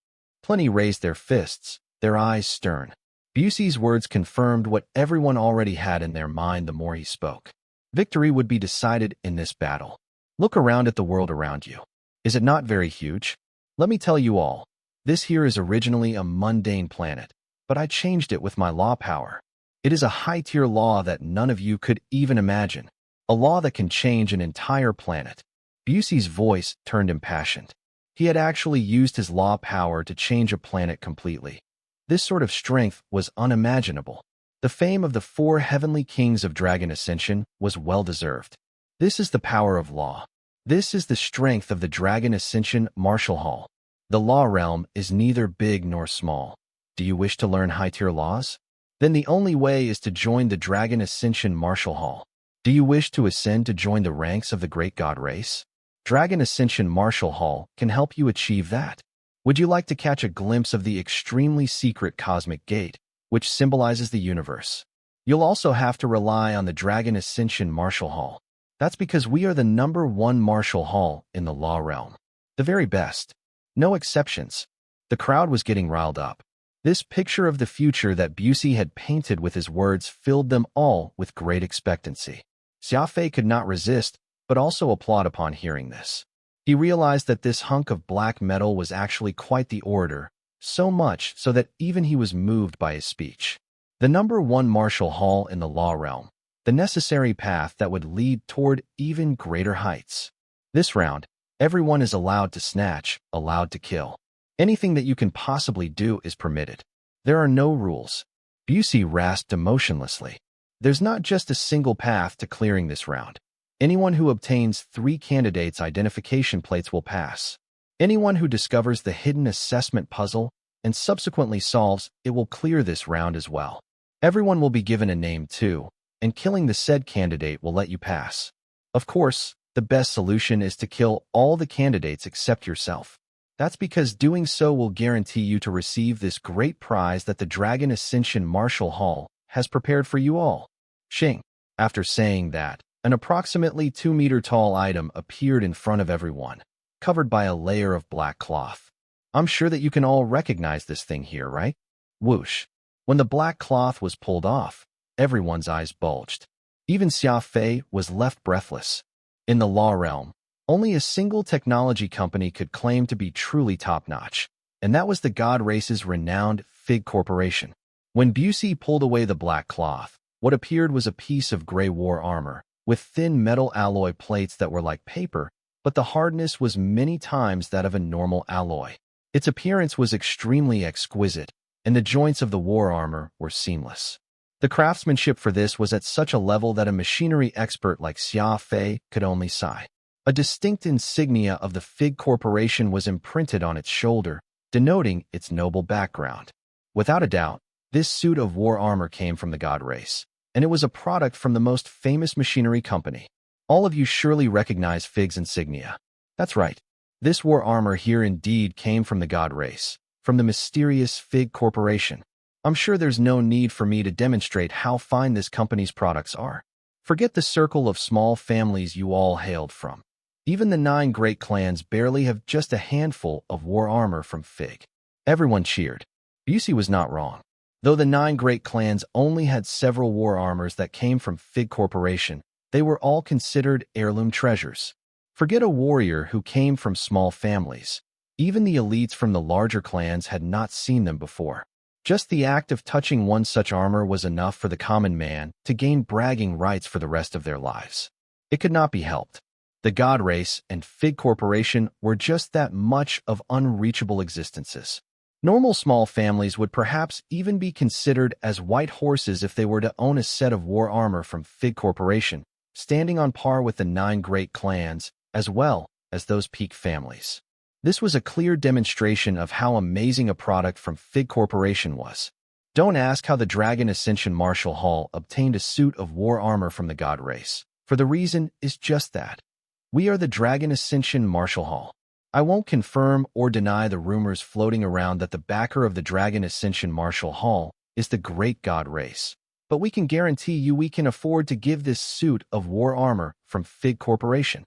Plenty raised their fists, their eyes stern. Busey's words confirmed what everyone already had in their mind the more he spoke. Victory would be decided in this battle. Look around at the world around you. Is it not very huge? Let me tell you all, this here is originally a mundane planet, but I changed it with my law power. It is a high-tier law that none of you could even imagine, a law that can change an entire planet. Busey's voice turned impassioned. He had actually used his law power to change a planet completely. This sort of strength was unimaginable. The fame of the 4 Heavenly Kings of Dragon Ascension was well-deserved. This is the power of law. This is the strength of the Dragon Ascension Martial Hall. The law realm is neither big nor small. Do you wish to learn high-tier laws? Then the only way is to join the Dragon Ascension Martial Hall. Do you wish to ascend to join the ranks of the great god race? Dragon Ascension Martial Hall can help you achieve that. Would you like to catch a glimpse of the extremely secret cosmic gate, which symbolizes the universe? You'll also have to rely on the Dragon Ascension Martial Hall. That's because we are the #1 martial hall in the law realm. The very best. No exceptions. The crowd was getting riled up. This picture of the future that Busey had painted with his words filled them all with great expectancy. Xia Fei could not resist, but also applaud upon hearing this. He realized that this hunk of black metal was actually quite the orator, so much so that even he was moved by his speech. The #1 martial hall in the law realm, the necessary path that would lead toward even greater heights. This round, everyone is allowed to snatch, allowed to kill. Anything that you can possibly do is permitted. There are no rules. Busey rasped emotionlessly. There's not just a single path to clearing this round. Anyone who obtains 3 candidates' identification plates will pass. Anyone who discovers the hidden assessment puzzle and subsequently solves it will clear this round as well. Everyone will be given a name too, and killing the said candidate will let you pass. Of course, the best solution is to kill all the candidates except yourself. That's because doing so will guarantee you to receive this great prize that the Dragon Ascension Martial Hall has prepared for you all. Xing. After saying that, an approximately 2-meter-tall item appeared in front of everyone, covered by a layer of black cloth. I'm sure that you can all recognize this thing here, right? Whoosh. When the black cloth was pulled off, everyone's eyes bulged. Even Xia Fei was left breathless. In the law realm, only a single technology company could claim to be truly top-notch, and that was the god race's renowned Fig Corporation. When Busey pulled away the black cloth, what appeared was a piece of gray war armor, with thin metal alloy plates that were like paper, but the hardness was many times that of a normal alloy. Its appearance was extremely exquisite, and the joints of the war armor were seamless. The craftsmanship for this was at such a level that a machinery expert like Xia Fei could only sigh. A distinct insignia of the Fig Corporation was imprinted on its shoulder, denoting its noble background. Without a doubt, this suit of war armor came from the god race, and it was a product from the most famous machinery company. All of you surely recognize Fig's insignia. That's right. This war armor here indeed came from the god race, from the mysterious Fig Corporation. I'm sure there's no need for me to demonstrate how fine this company's products are. Forget the circle of small families you all hailed from. Even the 9 great clans barely have just a handful of war armor from Fig. Everyone cheered. Busey was not wrong. Though the 9 great clans only had several war armors that came from Fig Corporation, they were all considered heirloom treasures. Forget a warrior who came from small families. Even the elites from the larger clans had not seen them before. Just the act of touching one such armor was enough for the common man to gain bragging rights for the rest of their lives. It could not be helped. The God Race and Fig Corporation were just that much of unreachable existences. Normal small families would perhaps even be considered as white horses if they were to own a set of war armor from Fig Corporation, standing on par with the 9 great clans, as well as those peak families. This was a clear demonstration of how amazing a product from Fig Corporation was. Don't ask how the Dragon Ascension Martial Hall obtained a suit of war armor from the God Race, for the reason is just that. We are the Dragon Ascension Martial Hall. I won't confirm or deny the rumors floating around that the backer of the Dragon Ascension Martial Hall is the Great God Race, but we can guarantee you we can afford to give this suit of war armor from Fig Corporation.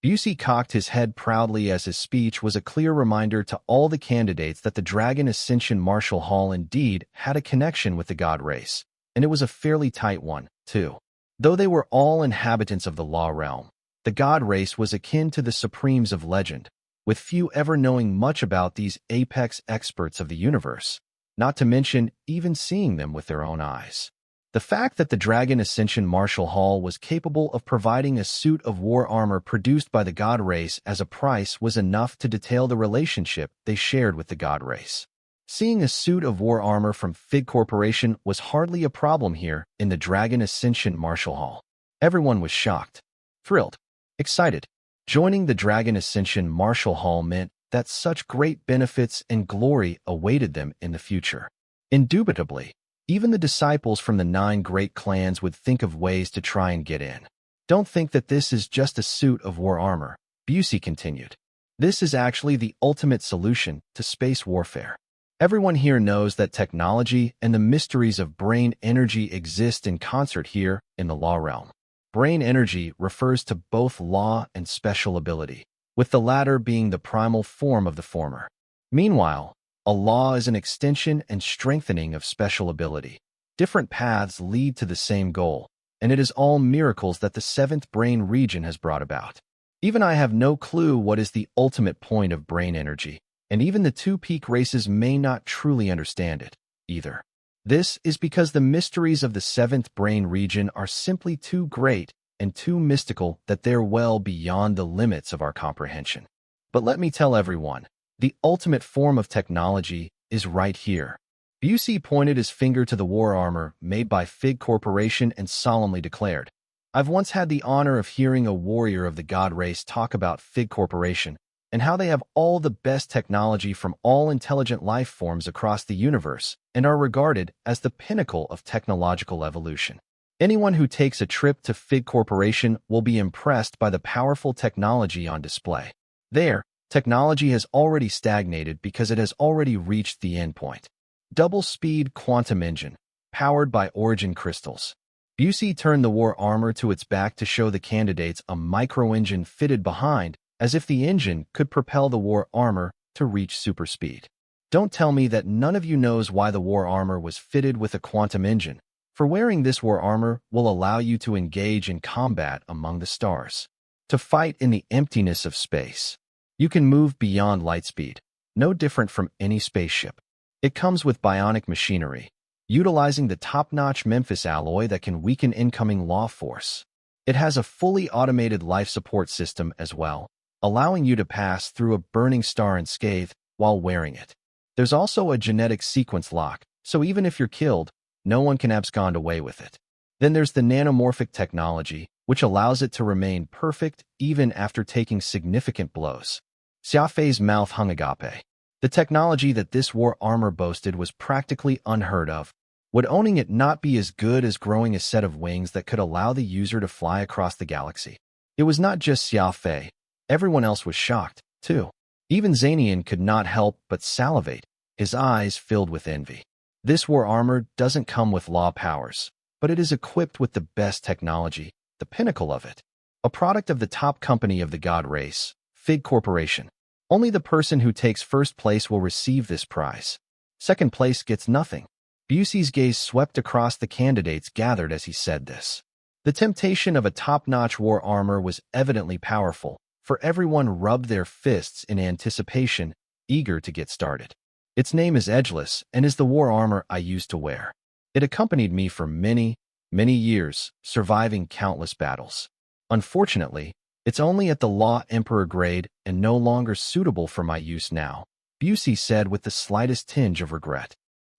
Busey cocked his head proudly as his speech was a clear reminder to all the candidates that the Dragon Ascension Martial Hall indeed had a connection with the God Race, and it was a fairly tight one, too. Though they were all inhabitants of the Law Realm, the God Race was akin to the Supremes of legend, with few ever knowing much about these apex experts of the universe, not to mention even seeing them with their own eyes. The fact that the Dragon Ascension Martial Hall was capable of providing a suit of war armor produced by the God Race as a price was enough to detail the relationship they shared with the God Race. Seeing a suit of war armor from Fig Corporation was hardly a problem here in the Dragon Ascension Martial Hall. Everyone was shocked, thrilled, excited. Joining the Dragon Ascension Martial Hall meant that such great benefits and glory awaited them in the future. Indubitably, even the disciples from the 9 great clans would think of ways to try and get in. Don't think that this is just a suit of war armor, Busey continued. This is actually the ultimate solution to space warfare. Everyone here knows that technology and the mysteries of brain energy exist in concert here in the law realm. Brain energy refers to both law and special ability, with the latter being the primal form of the former. Meanwhile, a law is an extension and strengthening of special ability. Different paths lead to the same goal, and it is all miracles that the 7th brain region has brought about. Even I have no clue what is the ultimate point of brain energy, and even the 2 peak races may not truly understand it, either. This is because the mysteries of the 7th brain region are simply too great and too mystical that they're well beyond the limits of our comprehension. But let me tell everyone, the ultimate form of technology is right here. Busey pointed his finger to the war armor made by Fig Corporation and solemnly declared, I've once had the honor of hearing a warrior of the god race talk about Fig Corporation and how they have all the best technology from all intelligent life forms across the universe and are regarded as the pinnacle of technological evolution. Anyone who takes a trip to Fig Corporation will be impressed by the powerful technology on display. There, technology has already stagnated because it has already reached the endpoint. Double-speed quantum engine, powered by origin crystals. Busey turned the war armor to its back to show the candidates a micro-engine fitted behind, as if the engine could propel the war armor to reach superspeed. Don't tell me that none of you knows why the war armor was fitted with a quantum engine, for wearing this war armor will allow you to engage in combat among the stars, to fight in the emptiness of space. You can move beyond light speed, no different from any spaceship. It comes with bionic machinery, utilizing the top-notch Memphis alloy that can weaken incoming law force. It has a fully automated life support system as well, allowing you to pass through a burning star unscathed while wearing it. There's also a genetic sequence lock, so even if you're killed, no one can abscond away with it. Then there's the nanomorphic technology, which allows it to remain perfect even after taking significant blows. Xia Fei's mouth hung agape. The technology that this war armor boasted was practically unheard of. Would owning it not be as good as growing a set of wings that could allow the user to fly across the galaxy? It was not just Xia Fei. Everyone else was shocked, too. Even Zanian could not help but salivate, his eyes filled with envy. This war armor doesn't come with law powers, but it is equipped with the best technology, the pinnacle of it. A product of the top company of the god race, Fig Corporation. Only the person who takes first place will receive this prize. Second place gets nothing. Busey's gaze swept across the candidates gathered as he said this. The temptation of a top-notch war armor was evidently powerful, for everyone rubbed their fists in anticipation, eager to get started. Its name is Edgeless and is the war armor I used to wear. It accompanied me for many, many years, surviving countless battles. Unfortunately, it's only at the Law Emperor grade and no longer suitable for my use now, Busey said with the slightest tinge of regret.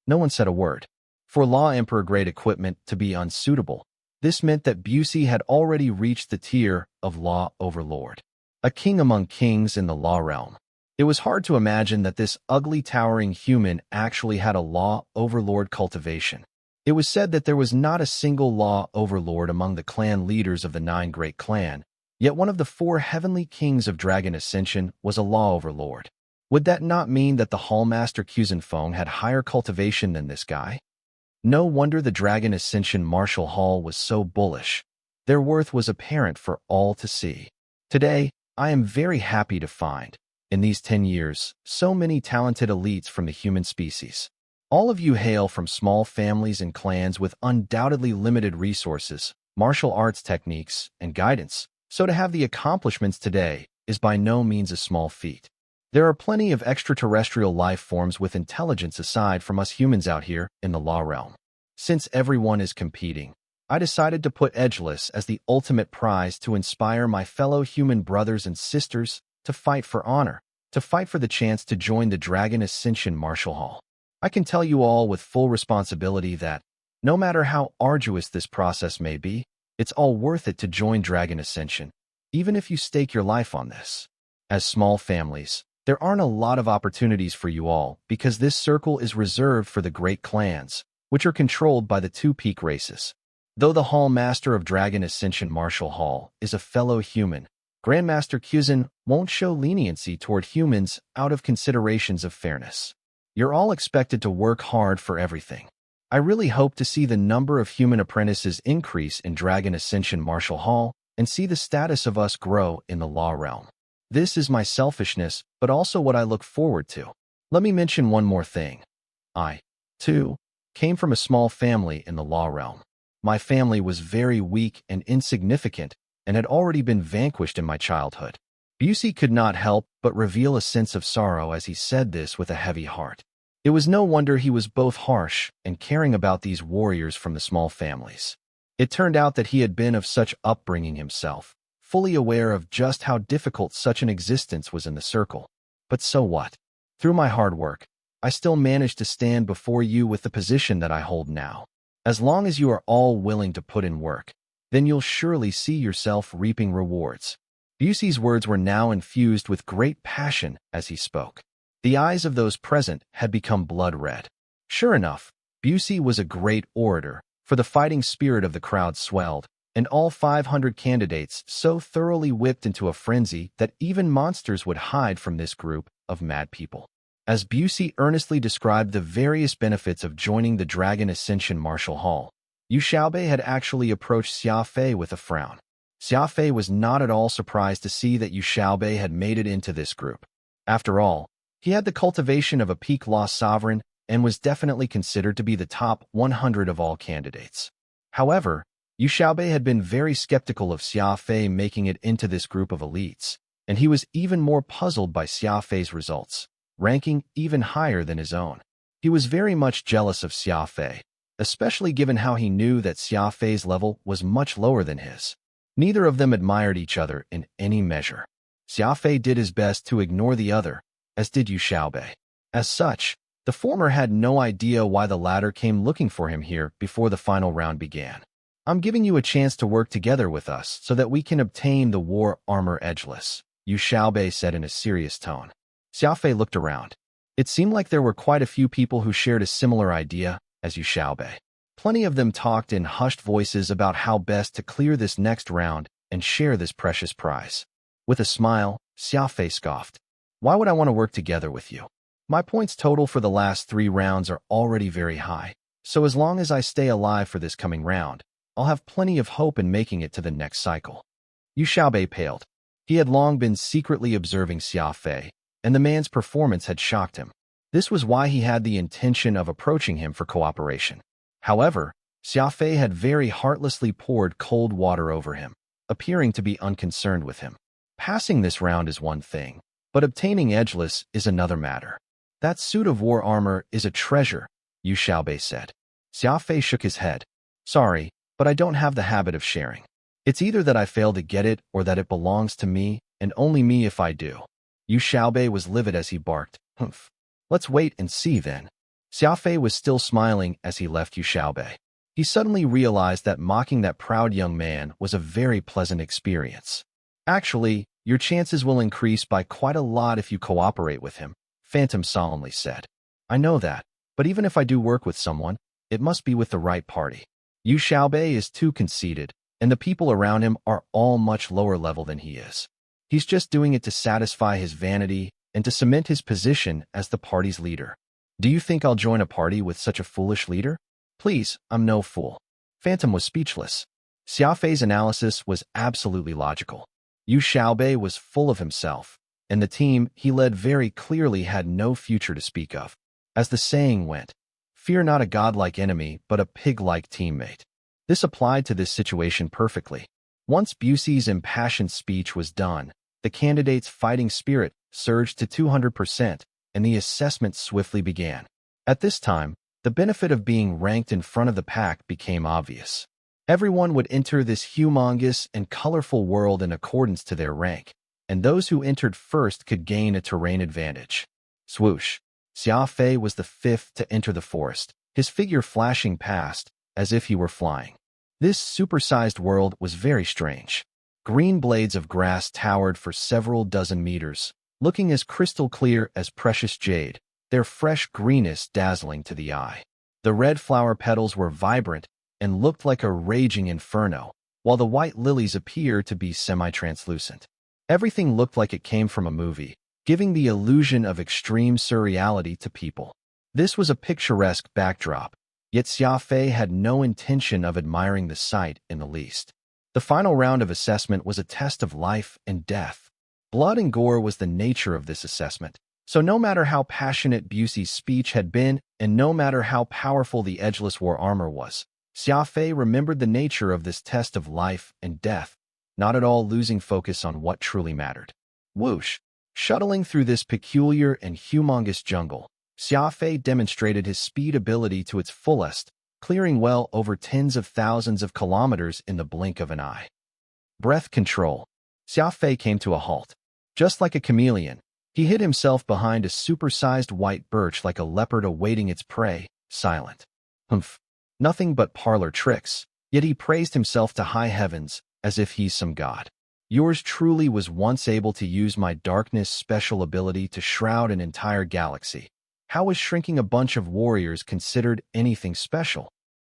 No one said a word. For Law Emperor grade equipment to be unsuitable, this meant that Busey had already reached the tier of Law Overlord, a king among kings in the law realm. It was hard to imagine that this ugly towering human actually had a Law Overlord cultivation. It was said that there was not a single Law Overlord among the clan leaders of the 9 great clan, yet one of the 4 heavenly kings of Dragon Ascension was a Law Overlord. Would that not mean that the Hallmaster Feng had higher cultivation than this guy? No wonder the Dragon Ascension Martial Hall was so bullish. Their worth was apparent for all to see. Today, I am very happy to find, in these 10 years, so many talented elites from the human species. All of you hail from small families and clans with undoubtedly limited resources, martial arts techniques, and guidance. So to have the accomplishments today is by no means a small feat. There are plenty of extraterrestrial life forms with intelligence aside from us humans out here in the law realm. Since everyone is competing, I decided to put Edgeless as the ultimate prize to inspire my fellow human brothers and sisters to fight for honor, to fight for the chance to join the Dragon Ascension Martial Hall. I can tell you all with full responsibility that, no matter how arduous this process may be, it's all worth it to join Dragon Ascension. even if you stake your life on this. As small families, there aren't a lot of opportunities for you all because this circle is reserved for the great clans, which are controlled by the two peak races. Though the Hall Master of Dragon Ascension Martial Hall is a fellow human, Grandmaster Kuzin won't show leniency toward humans out of considerations of fairness. You're all expected to work hard for everything. I really hope to see the number of human apprentices increase in Dragon Ascension Martial Hall and see the status of us grow in the law realm. This is my selfishness, but also what I look forward to. Let me mention one more thing. I, too, came from a small family in the law realm. My family was very weak and insignificant and had already been vanquished in my childhood. Busey could not help but reveal a sense of sorrow as he said this with a heavy heart. It was no wonder he was both harsh and caring about these warriors from the small families. It turned out that he had been of such upbringing himself, fully aware of just how difficult such an existence was in the circle. But so what? Through my hard work, I still managed to stand before you with the position that I hold now. As long as you are all willing to put in work, then you'll surely see yourself reaping rewards. Busey's words were now infused with great passion as he spoke. The eyes of those present had become blood red. Sure enough, Busey was a great orator, for the fighting spirit of the crowd swelled, and all 500 candidates so thoroughly whipped into a frenzy that even monsters would hide from this group of mad people. As Busey earnestly described the various benefits of joining the Dragon Ascension Martial Hall, Yu Xiaobei had actually approached Xia Fei with a frown. Xia Fei was not at all surprised to see that Yu Xiaobei had made it into this group. After all, he had the cultivation of a peak law sovereign and was definitely considered to be the top 100 of all candidates. However, Yu Xiaobei had been very skeptical of Xia Fei making it into this group of elites, and he was even more puzzled by Xia Fei's results, ranking even higher than his own. He was very much jealous of Xia Fei, especially given how he knew that Xia Fei's level was much lower than his. Neither of them admired each other in any measure. Xia Fei did his best to ignore the other, as did Yu Xiaobei. As such, the former had no idea why the latter came looking for him here before the final round began. I'm giving you a chance to work together with us so that we can obtain the war armor edgeless, Yu Xiaobei said in a serious tone. Xia Fei looked around. It seemed like there were quite a few people who shared a similar idea as Yu Xiaobei. Plenty of them talked in hushed voices about how best to clear this next round and share this precious prize. With a smile, Xia Fei scoffed. Why would I want to work together with you? My points total for the last 3 rounds are already very high, so as long as I stay alive for this coming round, I'll have plenty of hope in making it to the next cycle. Yu Xiaobei paled. He had long been secretly observing Xia Fei, and the man's performance had shocked him. This was why he had the intention of approaching him for cooperation. However, Xia Fei had very heartlessly poured cold water over him, appearing to be unconcerned with him. Passing this round is one thing, but obtaining edgeless is another matter. That suit of war armor is a treasure, Yu Xiaobei said. Xia Fei shook his head. Sorry, but I don't have the habit of sharing. It's either that I fail to get it or that it belongs to me, and only me if I do. Yu Xiaobei was livid as he barked. Humph. Let's wait and see then. Xia Fei was still smiling as he left Yu Xiaobei. He suddenly realized that mocking that proud young man was a very pleasant experience. Actually, your chances will increase by quite a lot if you cooperate with him, Phantom solemnly said. I know that, but even if I do work with someone, it must be with the right party. Yu Xiaobei is too conceited, and the people around him are all much lower level than he is. He's just doing it to satisfy his vanity and to cement his position as the party's leader. Do you think I'll join a party with such a foolish leader? Please, I'm no fool. Phantom was speechless. Xia Fei's analysis was absolutely logical. Yu Xiaobei was full of himself, and the team he led very clearly had no future to speak of. As the saying went, fear not a godlike enemy, but a pig-like teammate. This applied to this situation perfectly. Once Busey's impassioned speech was done, the candidate's fighting spirit surged to 200%, and the assessment swiftly began. At this time, the benefit of being ranked in front of the pack became obvious. Everyone would enter this humongous and colorful world in accordance to their rank, and those who entered first could gain a terrain advantage. Swoosh! Xia Fei was the 5th to enter the forest, his figure flashing past, as if he were flying. This supersized world was very strange. Green blades of grass towered for several dozen meters, looking as crystal clear as precious jade, their fresh greenness dazzling to the eye. The red flower petals were vibrant and looked like a raging inferno, while the white lilies appeared to be semi-translucent. Everything looked like it came from a movie, giving the illusion of extreme surreality to people. This was a picturesque backdrop, yet Xia Fei had no intention of admiring the sight in the least. The final round of assessment was a test of life and death. Blood and gore was the nature of this assessment, so no matter how passionate Busey's speech had been, and no matter how powerful the edgeless war armor was, Xia Fei remembered the nature of this test of life and death, not at all losing focus on what truly mattered. Whoosh! Shuttling through this peculiar and humongous jungle, Xia Fei demonstrated his speed ability to its fullest, clearing well over tens of thousands of kilometers in the blink of an eye. Breath control. Xia Fei came to a halt. Just like a chameleon, he hid himself behind a supersized white birch like a leopard awaiting its prey, silent. Humph. Nothing but parlor tricks, yet he praised himself to high heavens, as if he's some god. Yours truly was once able to use my darkness special ability to shroud an entire galaxy. How was shrinking a bunch of warriors considered anything special?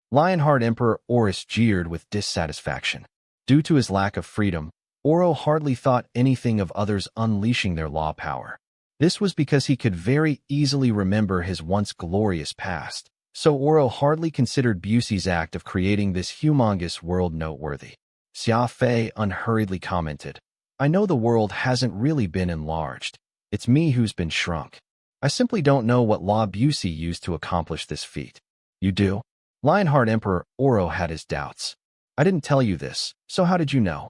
Lionheart Emperor Horus jeered with dissatisfaction. Due to his lack of freedom, Oro hardly thought anything of others unleashing their law power. This was because he could very easily remember his once glorious past, so Oro hardly considered Busey's act of creating this humongous world noteworthy. Xia Fei unhurriedly commented, I know the world hasn't really been enlarged. It's me who's been shrunk. I simply don't know what law Busey used to accomplish this feat. You do? Lionheart Emperor Oro had his doubts. I didn't tell you this, so how did you know?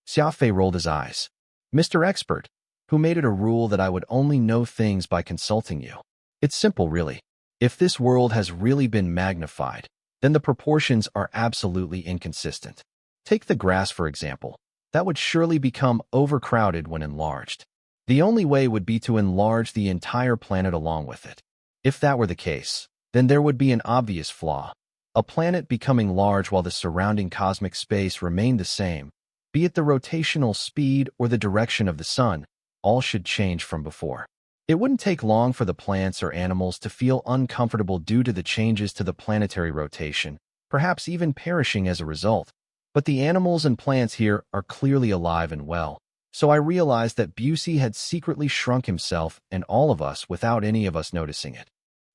Xia Fei rolled his eyes. Mr. Expert, who made it a rule that I would only know things by consulting you. It's simple, really. If this world has really been magnified, then the proportions are absolutely inconsistent. Take the grass, for example. That would surely become overcrowded when enlarged. The only way would be to enlarge the entire planet along with it. If that were the case, then there would be an obvious flaw. A planet becoming large while the surrounding cosmic space remained the same, be it the rotational speed or the direction of the sun, all should change from before. It wouldn't take long for the plants or animals to feel uncomfortable due to the changes to the planetary rotation, perhaps even perishing as a result. But the animals and plants here are clearly alive and well, so I realized that Busey had secretly shrunk himself and all of us without any of us noticing it.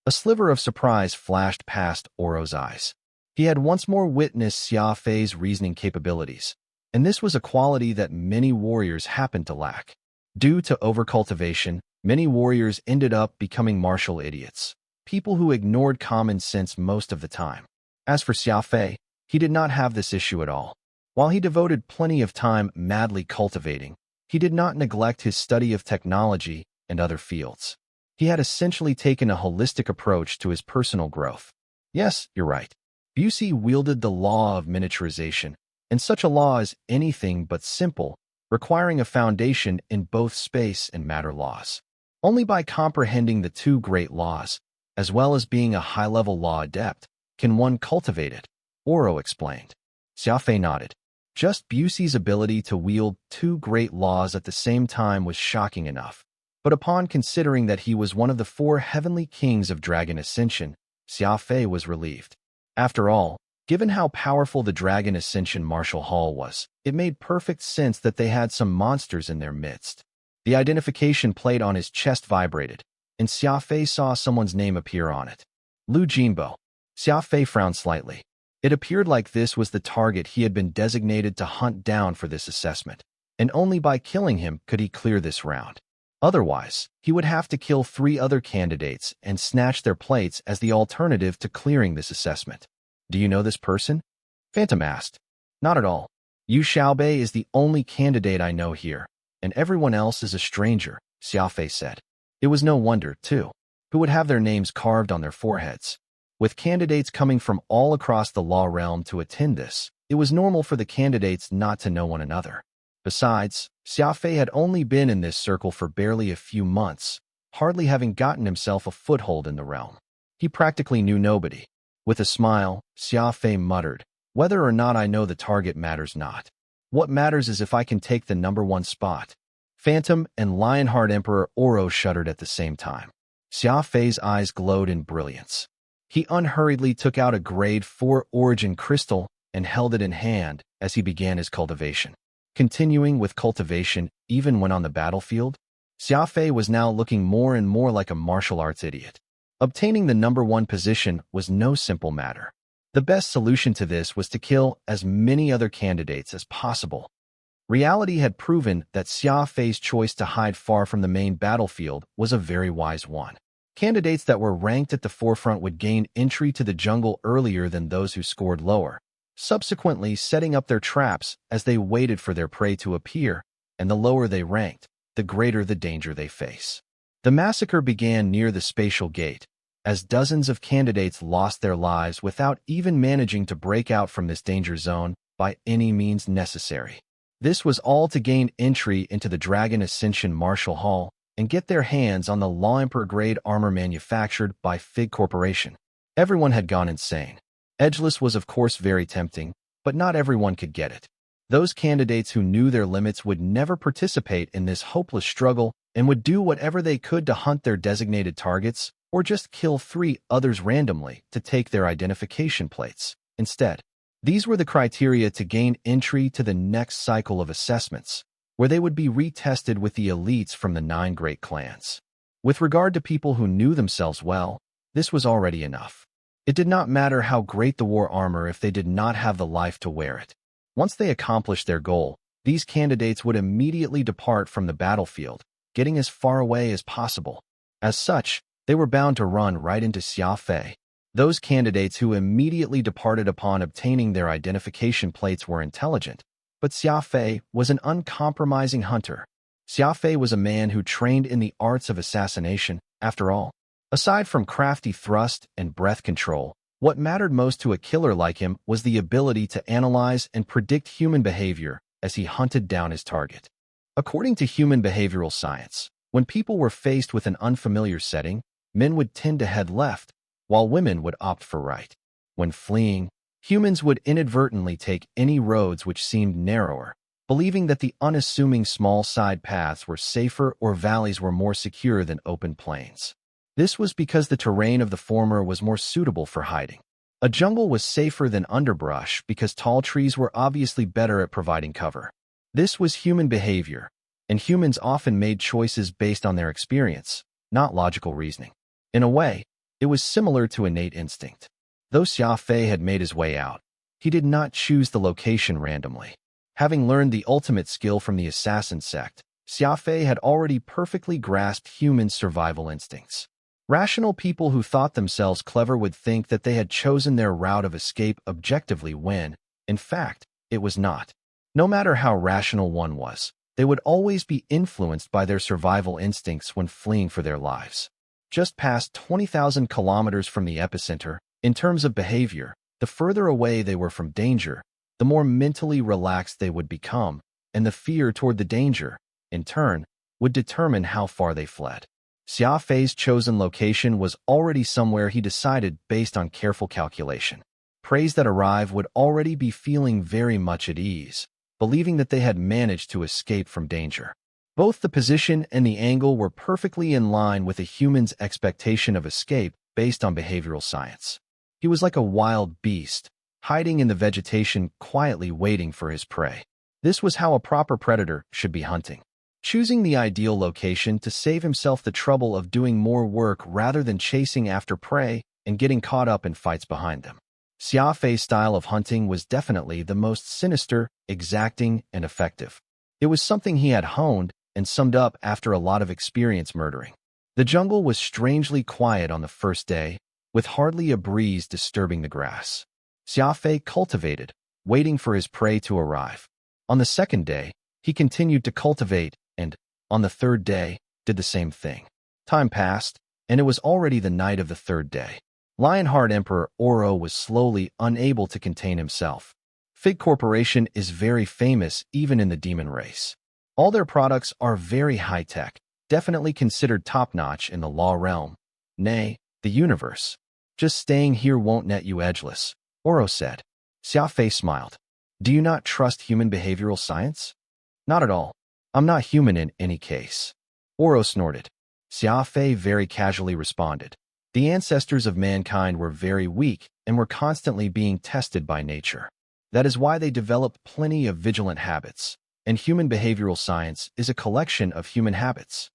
A sliver of surprise flashed past Oro's eyes. He had once more witnessed Xia Fei's reasoning capabilities, and this was a quality that many warriors happened to lack. Due to overcultivation, many warriors ended up becoming martial idiots, people who ignored common sense most of the time. As for Xia Fei, he did not have this issue at all. While he devoted plenty of time madly cultivating, he did not neglect his study of technology and other fields. He had essentially taken a holistic approach to his personal growth. Yes, you're right. Busey wielded the law of miniaturization, and such a law is anything but simple, requiring a foundation in both space and matter laws. Only by comprehending the two great laws, as well as being a high-level law adept, can one cultivate it, Oro explained. Xia Fei nodded. Just Busey's ability to wield two great laws at the same time was shocking enough. But upon considering that he was one of the 4 heavenly kings of Dragon Ascension, Xia Fei was relieved. After all, given how powerful the Dragon Ascension Martial Hall was, it made perfect sense that they had some monsters in their midst. The identification plate on his chest vibrated, and Xia Fei saw someone's name appear on it. Lu Jinbo. Xia Fei frowned slightly. It appeared like this was the target he had been designated to hunt down for this assessment, and only by killing him could he clear this round. Otherwise, he would have to kill 3 other candidates and snatch their plates as the alternative to clearing this assessment. Do you know this person? Phantom asked. Not at all. Yu Xiaobei is the only candidate I know here, and everyone else is a stranger, Xia Fei said. It was no wonder, too, who would have their names carved on their foreheads. With candidates coming from all across the law realm to attend this, it was normal for the candidates not to know one another. Besides, Xia Fei had only been in this circle for barely a few months, hardly having gotten himself a foothold in the realm. He practically knew nobody. With a smile, Xia Fei muttered, whether or not I know the target matters not. What matters is if I can take the #1 spot. Phantom and Lionheart Emperor Oro shuddered at the same time. Xia Fei's eyes glowed in brilliance. He unhurriedly took out a grade 4 origin crystal and held it in hand as he began his cultivation. Continuing with cultivation even when on the battlefield, Xia Fei was now looking more and more like a martial arts idiot. Obtaining the #1 position was no simple matter. The best solution to this was to kill as many other candidates as possible. Reality had proven that Xia Fei's choice to hide far from the main battlefield was a very wise one. Candidates that were ranked at the forefront would gain entry to the jungle earlier than those who scored lower, subsequently setting up their traps as they waited for their prey to appear, and the lower they ranked, the greater the danger they face. The massacre began near the spatial gate, as dozens of candidates lost their lives without even managing to break out from this danger zone by any means necessary. This was all to gain entry into the Dragon Ascension Martial Hall and get their hands on the Law Emperor grade armor manufactured by Fig Corporation. Everyone had gone insane. Edgeless was of course very tempting, but not everyone could get it. Those candidates who knew their limits would never participate in this hopeless struggle and would do whatever they could to hunt their designated targets or just kill 3 others randomly to take their identification plates. Instead, these were the criteria to gain entry to the next cycle of assessments, where they would be retested with the elites from the 9 great clans. With regard to people who knew themselves well, this was already enough. It did not matter how great the war armor if they did not have the life to wear it. Once they accomplished their goal, these candidates would immediately depart from the battlefield, getting as far away as possible. As such, they were bound to run right into Xia Fei. Those candidates who immediately departed upon obtaining their identification plates were intelligent, but Xia Fei was an uncompromising hunter. Xia Fei was a man who trained in the arts of assassination, after all. Aside from crafty thrust and breath control, what mattered most to a killer like him was the ability to analyze and predict human behavior as he hunted down his target. According to human behavioral science, when people were faced with an unfamiliar setting, men would tend to head left, while women would opt for right. When fleeing, humans would inadvertently take any roads which seemed narrower, believing that the unassuming small side paths were safer or valleys were more secure than open plains. This was because the terrain of the former was more suitable for hiding. A jungle was safer than underbrush because tall trees were obviously better at providing cover. This was human behavior, and humans often made choices based on their experience, not logical reasoning. In a way, it was similar to innate instinct. Though Xia Fei had made his way out, he did not choose the location randomly. Having learned the ultimate skill from the assassin sect, Xia Fei had already perfectly grasped human survival instincts. Rational people who thought themselves clever would think that they had chosen their route of escape objectively when, in fact, it was not. No matter how rational one was, they would always be influenced by their survival instincts when fleeing for their lives. Just past 20,000 kilometers from the epicenter, in terms of behavior, the further away they were from danger, the more mentally relaxed they would become, and the fear toward the danger, in turn, would determine how far they fled. Xia Fei's chosen location was already somewhere he decided based on careful calculation. Preys that arrive would already be feeling very much at ease, believing that they had managed to escape from danger. Both the position and the angle were perfectly in line with a human's expectation of escape based on behavioral science. He was like a wild beast, hiding in the vegetation quietly waiting for his prey. This was how a proper predator should be hunting, choosing the ideal location to save himself the trouble of doing more work rather than chasing after prey and getting caught up in fights behind them. Xia Fei's style of hunting was definitely the most sinister, exacting, and effective. It was something he had honed and summed up after a lot of experience murdering. The jungle was strangely quiet on the first day, with hardly a breeze disturbing the grass. Xia Fei cultivated, waiting for his prey to arrive. On the second day, he continued to cultivate and, on the third day, did the same thing. Time passed, and it was already the night of the third day. Lionheart Emperor Oro was slowly unable to contain himself. Fig Corporation is very famous even in the demon race. All their products are very high-tech, definitely considered top-notch in the law realm. Nay, the universe. Just staying here won't net you edgeless, Oro said. Xia Fei smiled. Do you not trust human behavioral science? Not at all. I'm not human in any case. Oro snorted. Xia Fei very casually responded. The ancestors of mankind were very weak and were constantly being tested by nature. That is why they developed plenty of vigilant habits, and human behavioral science is a collection of human habits.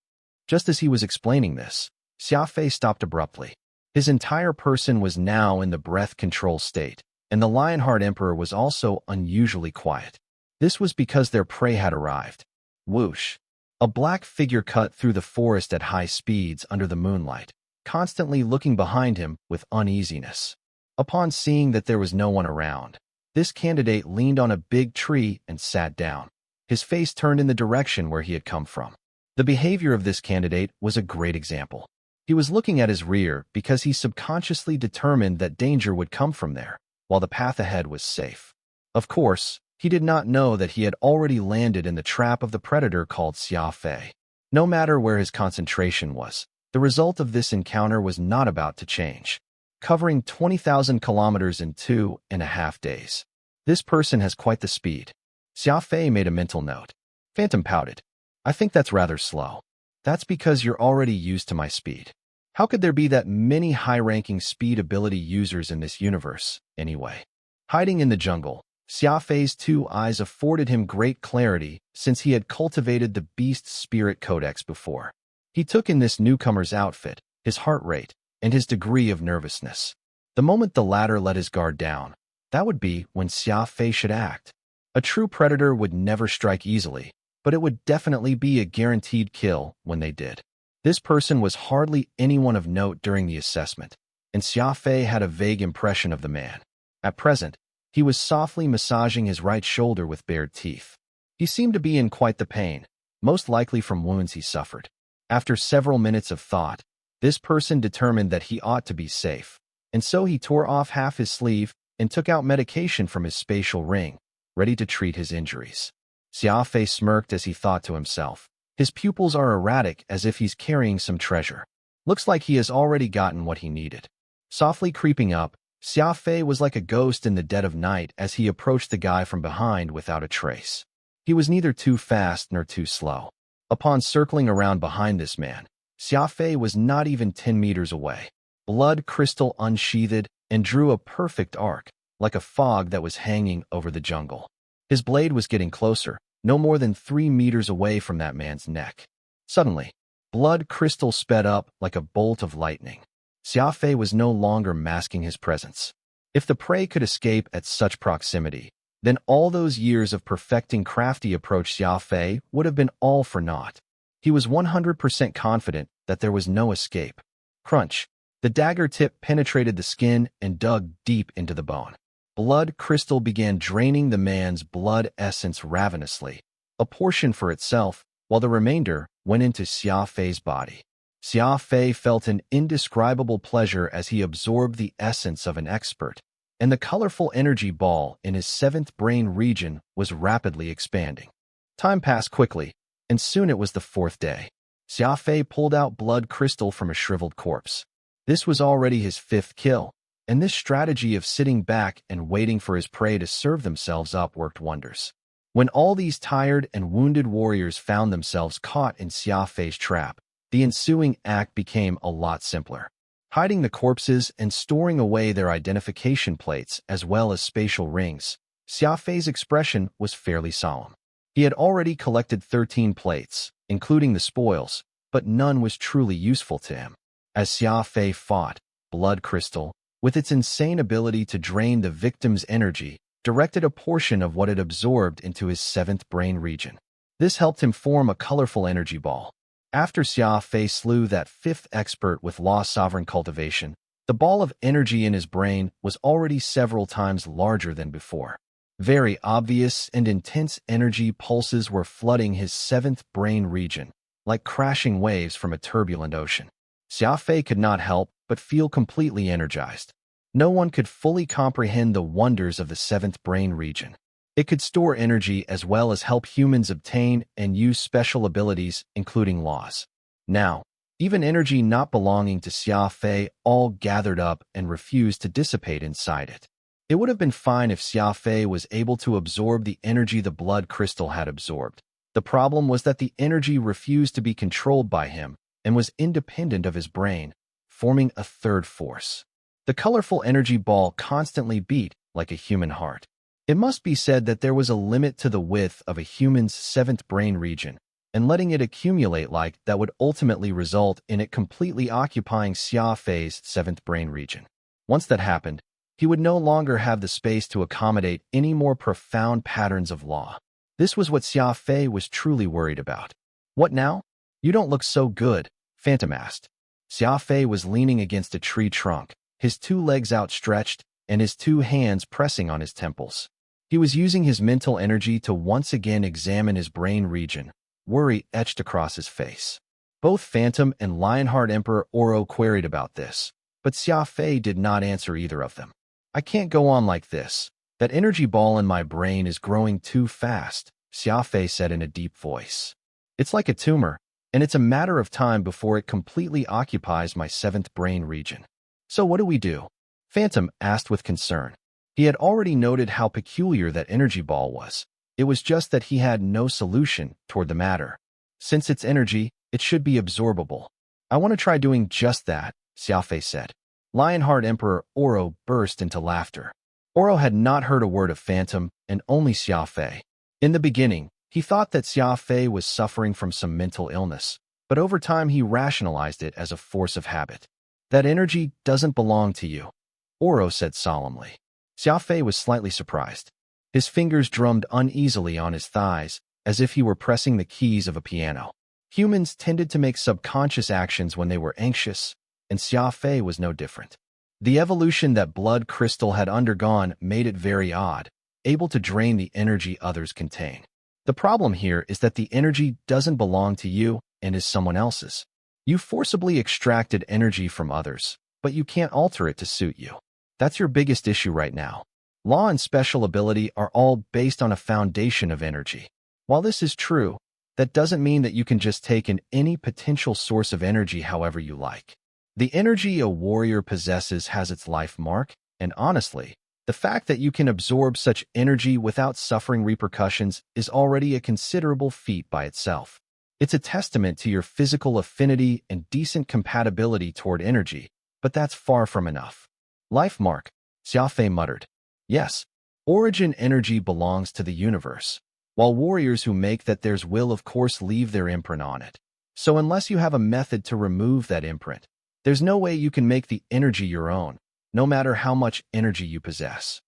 Just as he was explaining this, Xia Fei stopped abruptly. His entire person was now in the breath control state, and the Lionheart Emperor was also unusually quiet. This was because their prey had arrived. Whoosh! A black figure cut through the forest at high speeds under the moonlight, constantly looking behind him with uneasiness. Upon seeing that there was no one around, this candidate leaned on a big tree and sat down. His face turned in the direction where he had come from. The behavior of this candidate was a great example. He was looking at his rear because he subconsciously determined that danger would come from there, while the path ahead was safe. Of course, he did not know that he had already landed in the trap of the predator called Xia Fei. No matter where his concentration was, the result of this encounter was not about to change. Covering 20,000 kilometers in 2.5 days. This person has quite the speed. Xia Fei made a mental note. Phantom pouted. I think that's rather slow. That's because you're already used to my speed. How could there be that many high-ranking speed ability users in this universe, anyway? Hiding in the jungle, Xia Fei's two eyes afforded him great clarity since he had cultivated the Beast Spirit Codex before. He took in this newcomer's outfit, his heart rate, and his degree of nervousness. The moment the latter let his guard down, that would be when Xia Fei should act. A true predator would never strike easily, but it would definitely be a guaranteed kill when they did. This person was hardly anyone of note during the assessment, and Xia Fei had a vague impression of the man. At present, he was softly massaging his right shoulder with bared teeth. He seemed to be in quite the pain, most likely from wounds he suffered. After several minutes of thought, this person determined that he ought to be safe, and so he tore off half his sleeve and took out medication from his spatial ring, ready to treat his injuries. Xia Fei smirked as he thought to himself. His pupils are erratic as if he's carrying some treasure. Looks like he has already gotten what he needed. Softly creeping up, Xia Fei was like a ghost in the dead of night as he approached the guy from behind without a trace. He was neither too fast nor too slow. Upon circling around behind this man, Xia Fei was not even 10 meters away. Blood crystal unsheathed and drew a perfect arc, like a fog that was hanging over the jungle. His blade was getting closer, no more than 3 meters away from that man's neck. Suddenly, blood crystal sped up like a bolt of lightning. Xia Fei was no longer masking his presence. If the prey could escape at such proximity, then all those years of perfecting crafty approach Xia Fei would have been all for naught. He was 100% confident that there was no escape. Crunch. The dagger tip penetrated the skin and dug deep into the bone. Blood crystal began draining the man's blood essence ravenously, a portion for itself, while the remainder went into Xia Fei's body. Xia Fei felt an indescribable pleasure as he absorbed the essence of an expert, and the colorful energy ball in his 7th brain region was rapidly expanding. Time passed quickly, and soon it was the 4th day. Xia Fei pulled out blood crystal from a shriveled corpse. This was already his 5th kill, and this strategy of sitting back and waiting for his prey to serve themselves up worked wonders. When all these tired and wounded warriors found themselves caught in Xia Fei's trap, the ensuing act became a lot simpler. Hiding the corpses and storing away their identification plates as well as spatial rings, Xia Fei's expression was fairly solemn. He had already collected 13 plates, including the spoils, but none was truly useful to him. As Xia Fei fought, blood crystal, with its insane ability to drain the victim's energy, directed a portion of what it absorbed into his 7th brain region. This helped him form a colorful energy ball. After Xia Fei slew that 5th expert with Law Sovereign Cultivation, the ball of energy in his brain was already several times larger than before. Very obvious and intense energy pulses were flooding his 7th brain region, like crashing waves from a turbulent ocean. Xia Fei could not help but feel completely energized. No one could fully comprehend the wonders of the 7th brain region. It could store energy as well as help humans obtain and use special abilities, including laws. Now, even energy not belonging to Xia Fei all gathered up and refused to dissipate inside it. It would have been fine if Xia Fei was able to absorb the energy the blood crystal had absorbed. The problem was that the energy refused to be controlled by him and was independent of his brain, forming a third force. The colorful energy ball constantly beat like a human heart. It must be said that there was a limit to the width of a human's seventh brain region, and letting it accumulate like that would ultimately result in it completely occupying Xia Fei's seventh brain region. Once that happened, he would no longer have the space to accommodate any more profound patterns of law. This was what Xia Fei was truly worried about. What now? You don't look so good, Phantom asked. Xia Fei was leaning against a tree trunk, his two legs outstretched and his two hands pressing on his temples. He was using his mental energy to once again examine his brain region, worry etched across his face. Both Phantom and Lionheart Emperor Oro queried about this, but Xia Fei did not answer either of them. I can't go on like this. That energy ball in my brain is growing too fast, Xia Fei said in a deep voice. It's like a tumor, and it's a matter of time before it completely occupies my seventh brain region. So what do we do? Phantom asked with concern. He had already noted how peculiar that energy ball was. It was just that he had no solution toward the matter. Since it's energy, it should be absorbable. I want to try doing just that, Xia Fei said. Lionheart Emperor Oro burst into laughter. Oro had not heard a word of Phantom and only Xia Fei. In the beginning, he thought that Xia Fei was suffering from some mental illness, but over time he rationalized it as a force of habit. That energy doesn't belong to you, Oro said solemnly. Xia Fei was slightly surprised. His fingers drummed uneasily on his thighs, as if he were pressing the keys of a piano. Humans tended to make subconscious actions when they were anxious, and Xia Fei was no different. The evolution that blood crystal had undergone made it very odd, able to drain the energy others contain. The problem here is that the energy doesn't belong to you and is someone else's. You forcibly extracted energy from others, but you can't alter it to suit you. That's your biggest issue right now. Law and special ability are all based on a foundation of energy. While this is true, that doesn't mean that you can just take in any potential source of energy however you like. The energy a warrior possesses has its life mark, and honestly, the fact that you can absorb such energy without suffering repercussions is already a considerable feat by itself. It's a testament to your physical affinity and decent compatibility toward energy, but that's far from enough. Life mark, Xia Fei muttered. Yes, origin energy belongs to the universe, while warriors who make that theirs will of course leave their imprint on it. So unless you have a method to remove that imprint, there's no way you can make the energy your own, no matter how much energy you possess.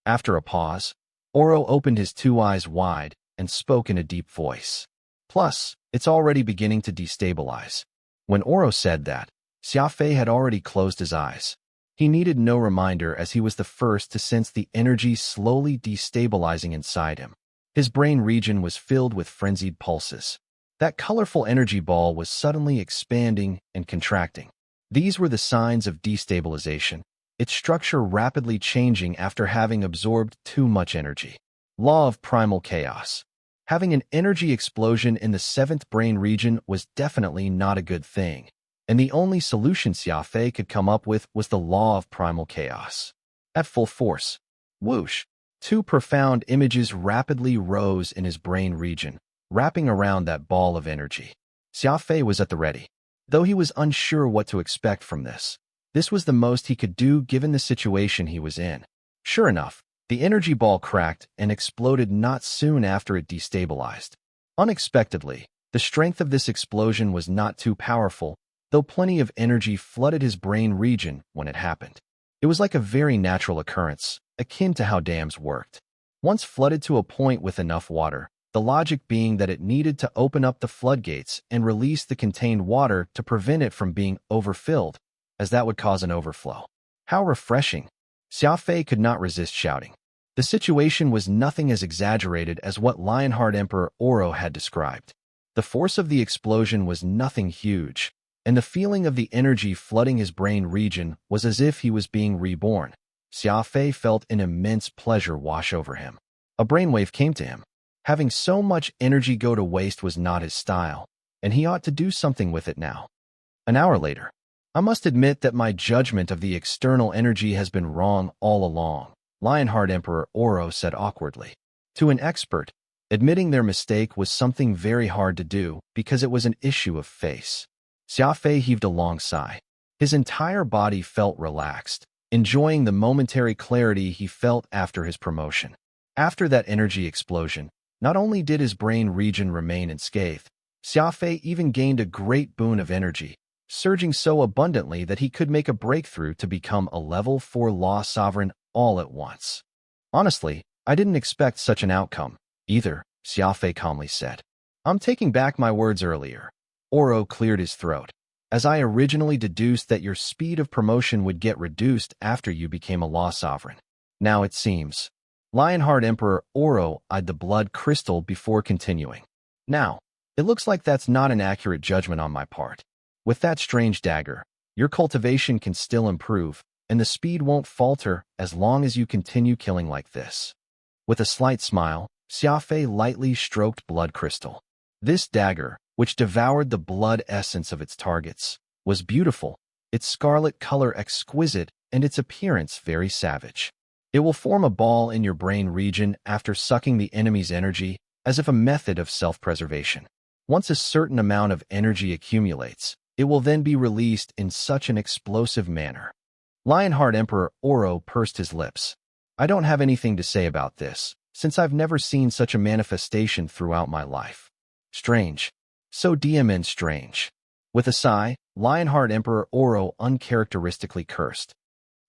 After a pause, Oro opened his two eyes wide and spoke in a deep voice. Plus, it's already beginning to destabilize. When Oro said that, Xia Fei had already closed his eyes. He needed no reminder as he was the first to sense the energy slowly destabilizing inside him. His brain region was filled with frenzied pulses. That colorful energy ball was suddenly expanding and contracting. These were the signs of destabilization, its structure rapidly changing after having absorbed too much energy. Law of primal chaos. Having an energy explosion in the seventh brain region was definitely not a good thing, and the only solution Xia Fei could come up with was the law of primal chaos. At full force, whoosh, two profound images rapidly rose in his brain region, wrapping around that ball of energy. Xia Fei was at the ready. Though he was unsure what to expect from this was the most he could do given the situation he was in. Sure enough, the energy ball cracked and exploded not soon after it destabilized. Unexpectedly, the strength of this explosion was not too powerful, though plenty of energy flooded his brain region when it happened. It was like a very natural occurrence, akin to how dams worked. Once flooded to a point with enough water, the logic being that it needed to open up the floodgates and release the contained water to prevent it from being overfilled, as that would cause an overflow. How refreshing! Xia Fei could not resist shouting. The situation was nothing as exaggerated as what Lionheart Emperor Oro had described. The force of the explosion was nothing huge, and the feeling of the energy flooding his brain region was as if he was being reborn. Xia Fei felt an immense pleasure wash over him. A brainwave came to him. Having so much energy go to waste was not his style, and he ought to do something with it now. An hour later, I must admit that my judgment of the external energy has been wrong all along, Lionheart Emperor Oro said awkwardly. To an expert, admitting their mistake was something very hard to do because it was an issue of face. Xia Fei heaved a long sigh. His entire body felt relaxed, enjoying the momentary clarity he felt after his promotion. After that energy explosion, not only did his brain region remain unscathed, Xia Fei even gained a great boon of energy, surging so abundantly that he could make a breakthrough to become a level 4 law sovereign all at once. Honestly, I didn't expect such an outcome, either, Xia Fei calmly said. I'm taking back my words earlier. Oro cleared his throat. As I originally deduced that your speed of promotion would get reduced after you became a law sovereign. Now it seems. Lionheart Emperor Oro eyed the blood crystal before continuing. Now, it looks like that's not an accurate judgment on my part. With that strange dagger, your cultivation can still improve, and the speed won't falter as long as you continue killing like this. With a slight smile, Xia Fei lightly stroked blood crystal. This dagger, which devoured the blood essence of its targets, was beautiful, its scarlet color exquisite, and its appearance very savage. It will form a ball in your brain region after sucking the enemy's energy, as if a method of self-preservation. Once a certain amount of energy accumulates, it will then be released in such an explosive manner. Lionheart Emperor Oro pursed his lips. I don't have anything to say about this, since I've never seen such a manifestation throughout my life. Strange. So DMN strange. With a sigh, Lionheart Emperor Oro uncharacteristically cursed.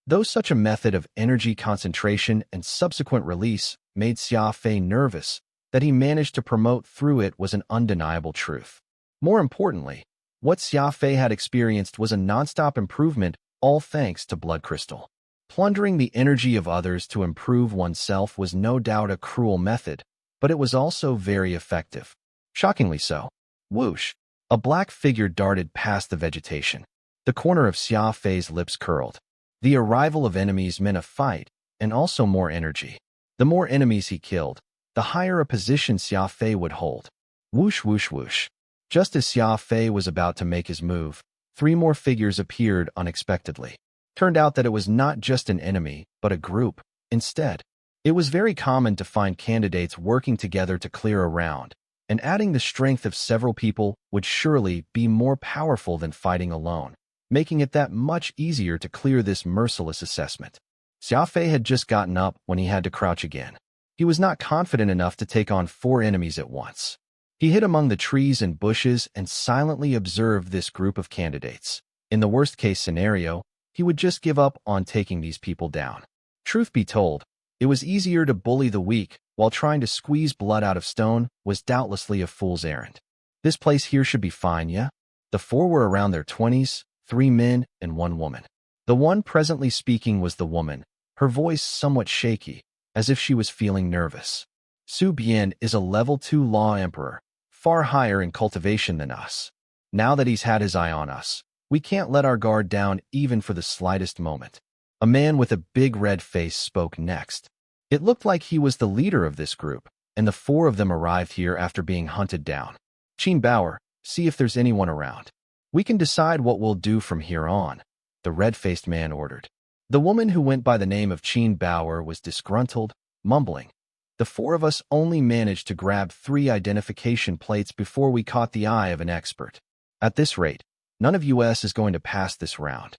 Though such a method of energy concentration and subsequent release made Xia Fei nervous, that he managed to promote through it was an undeniable truth. More importantly, what Xia Fei had experienced was a nonstop improvement, all thanks to blood crystal. Plundering the energy of others to improve oneself was no doubt a cruel method, but it was also very effective. Shockingly so. Whoosh! A black figure darted past the vegetation. The corner of Xia Fei's lips curled. The arrival of enemies meant a fight, and also more energy. The more enemies he killed, the higher a position Xia Fei would hold. Whoosh whoosh whoosh. Just as Xia Fei was about to make his move, 3 more figures appeared unexpectedly. Turned out that it was not just an enemy, but a group. Instead, it was very common to find candidates working together to clear a round, and adding the strength of several people would surely be more powerful than fighting alone, making it that much easier to clear this merciless assessment. Xia Fei had just gotten up when he had to crouch again. He was not confident enough to take on 4 enemies at once. He hid among the trees and bushes and silently observed this group of candidates. In the worst-case scenario, he would just give up on taking these people down. Truth be told, it was easier to bully the weak, while trying to squeeze blood out of stone was doubtlessly a fool's errand. This place here should be fine, yeah? The 4 were around their 20s, 3 men and 1 woman. The one presently speaking was the woman, her voice somewhat shaky, as if she was feeling nervous. Su Bian is a level 2 law emperor, far higher in cultivation than us. Now that he's had his eye on us, we can't let our guard down even for the slightest moment. A man with a big red face spoke next. It looked like he was the leader of this group, and the 4 of them arrived here after being hunted down. Qin Bauer, see if there's anyone around. We can decide what we'll do from here on, the red-faced man ordered. The woman who went by the name of Qin Bauer was disgruntled, mumbling. The 4 of us only managed to grab 3 identification plates before we caught the eye of an expert. At this rate, none of us is going to pass this round.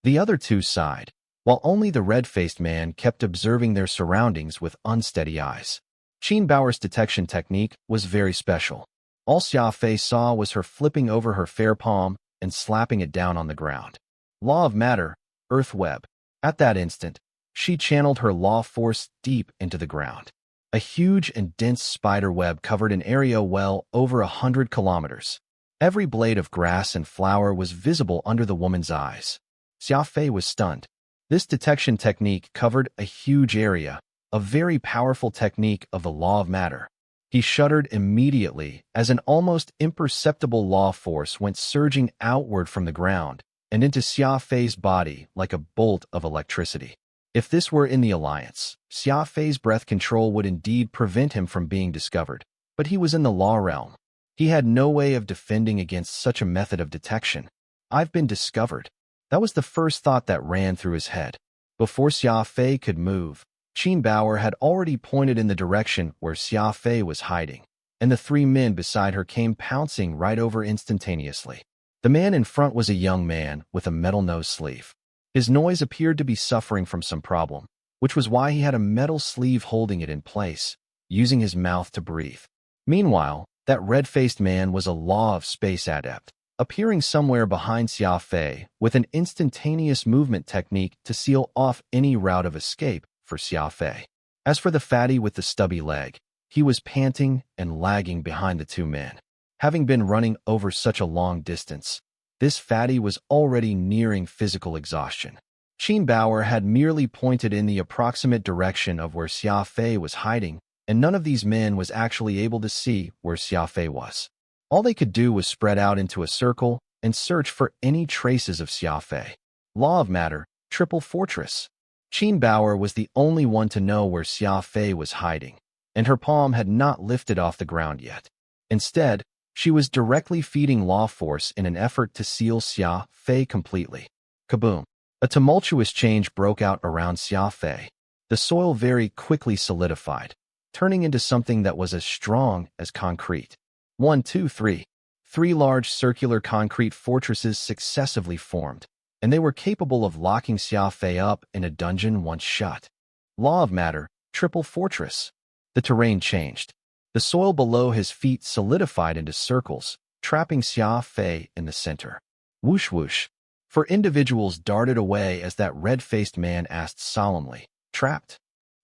The other 2 sighed, while only the red-faced man kept observing their surroundings with unsteady eyes. Qin Bauer's detection technique was very special. All Xia Fei saw was her flipping over her fair palm and slapping it down on the ground. Law of matter, earth web. At that instant, she channeled her law force deep into the ground. A huge and dense spider web covered an area well over 100 kilometers. Every blade of grass and flower was visible under the woman's eyes. Xia Fei was stunned. This detection technique covered a huge area, a very powerful technique of the law of matter. He shuddered immediately as an almost imperceptible law force went surging outward from the ground and into Xia Fei's body like a bolt of electricity. If this were in the Alliance, Xia Fei's breath control would indeed prevent him from being discovered, but he was in the law realm. He had no way of defending against such a method of detection. I've been discovered. That was the first thought that ran through his head. Before Xia Fei could move, Qin Bauer had already pointed in the direction where Xia Fei was hiding, and the three men beside her came pouncing right over instantaneously. The man in front was a young man with a metal nose sleeve. His nose appeared to be suffering from some problem, which was why he had a metal sleeve holding it in place, using his mouth to breathe. Meanwhile, that red-faced man was a law of space adept, appearing somewhere behind Xia Fei with an instantaneous movement technique to seal off any route of escape for Xia Fei. As for the fatty with the stubby leg, he was panting and lagging behind the two men. Having been running over such a long distance, this fatty was already nearing physical exhaustion. Qin Bauer had merely pointed in the approximate direction of where Xia Fei was hiding, and none of these men was actually able to see where Xia Fei was. All they could do was spread out into a circle and search for any traces of Xia Fei. Law of matter, triple fortress. Qin Bauer was the only one to know where Xia Fei was hiding, and her palm had not lifted off the ground yet. Instead, she was directly feeding law force in an effort to seal Xia Fei completely. Kaboom! A tumultuous change broke out around Xia Fei. The soil very quickly solidified, turning into something that was as strong as concrete. 1, 2, 3. 3 large circular concrete fortresses successively formed, and they were capable of locking Xia Fei up in a dungeon once shut. Law of matter, triple fortress. The terrain changed. The soil below his feet solidified into circles, trapping Xia Fei in the center. Whoosh whoosh. 4 individuals darted away as that red-faced man asked solemnly, "Trapped?"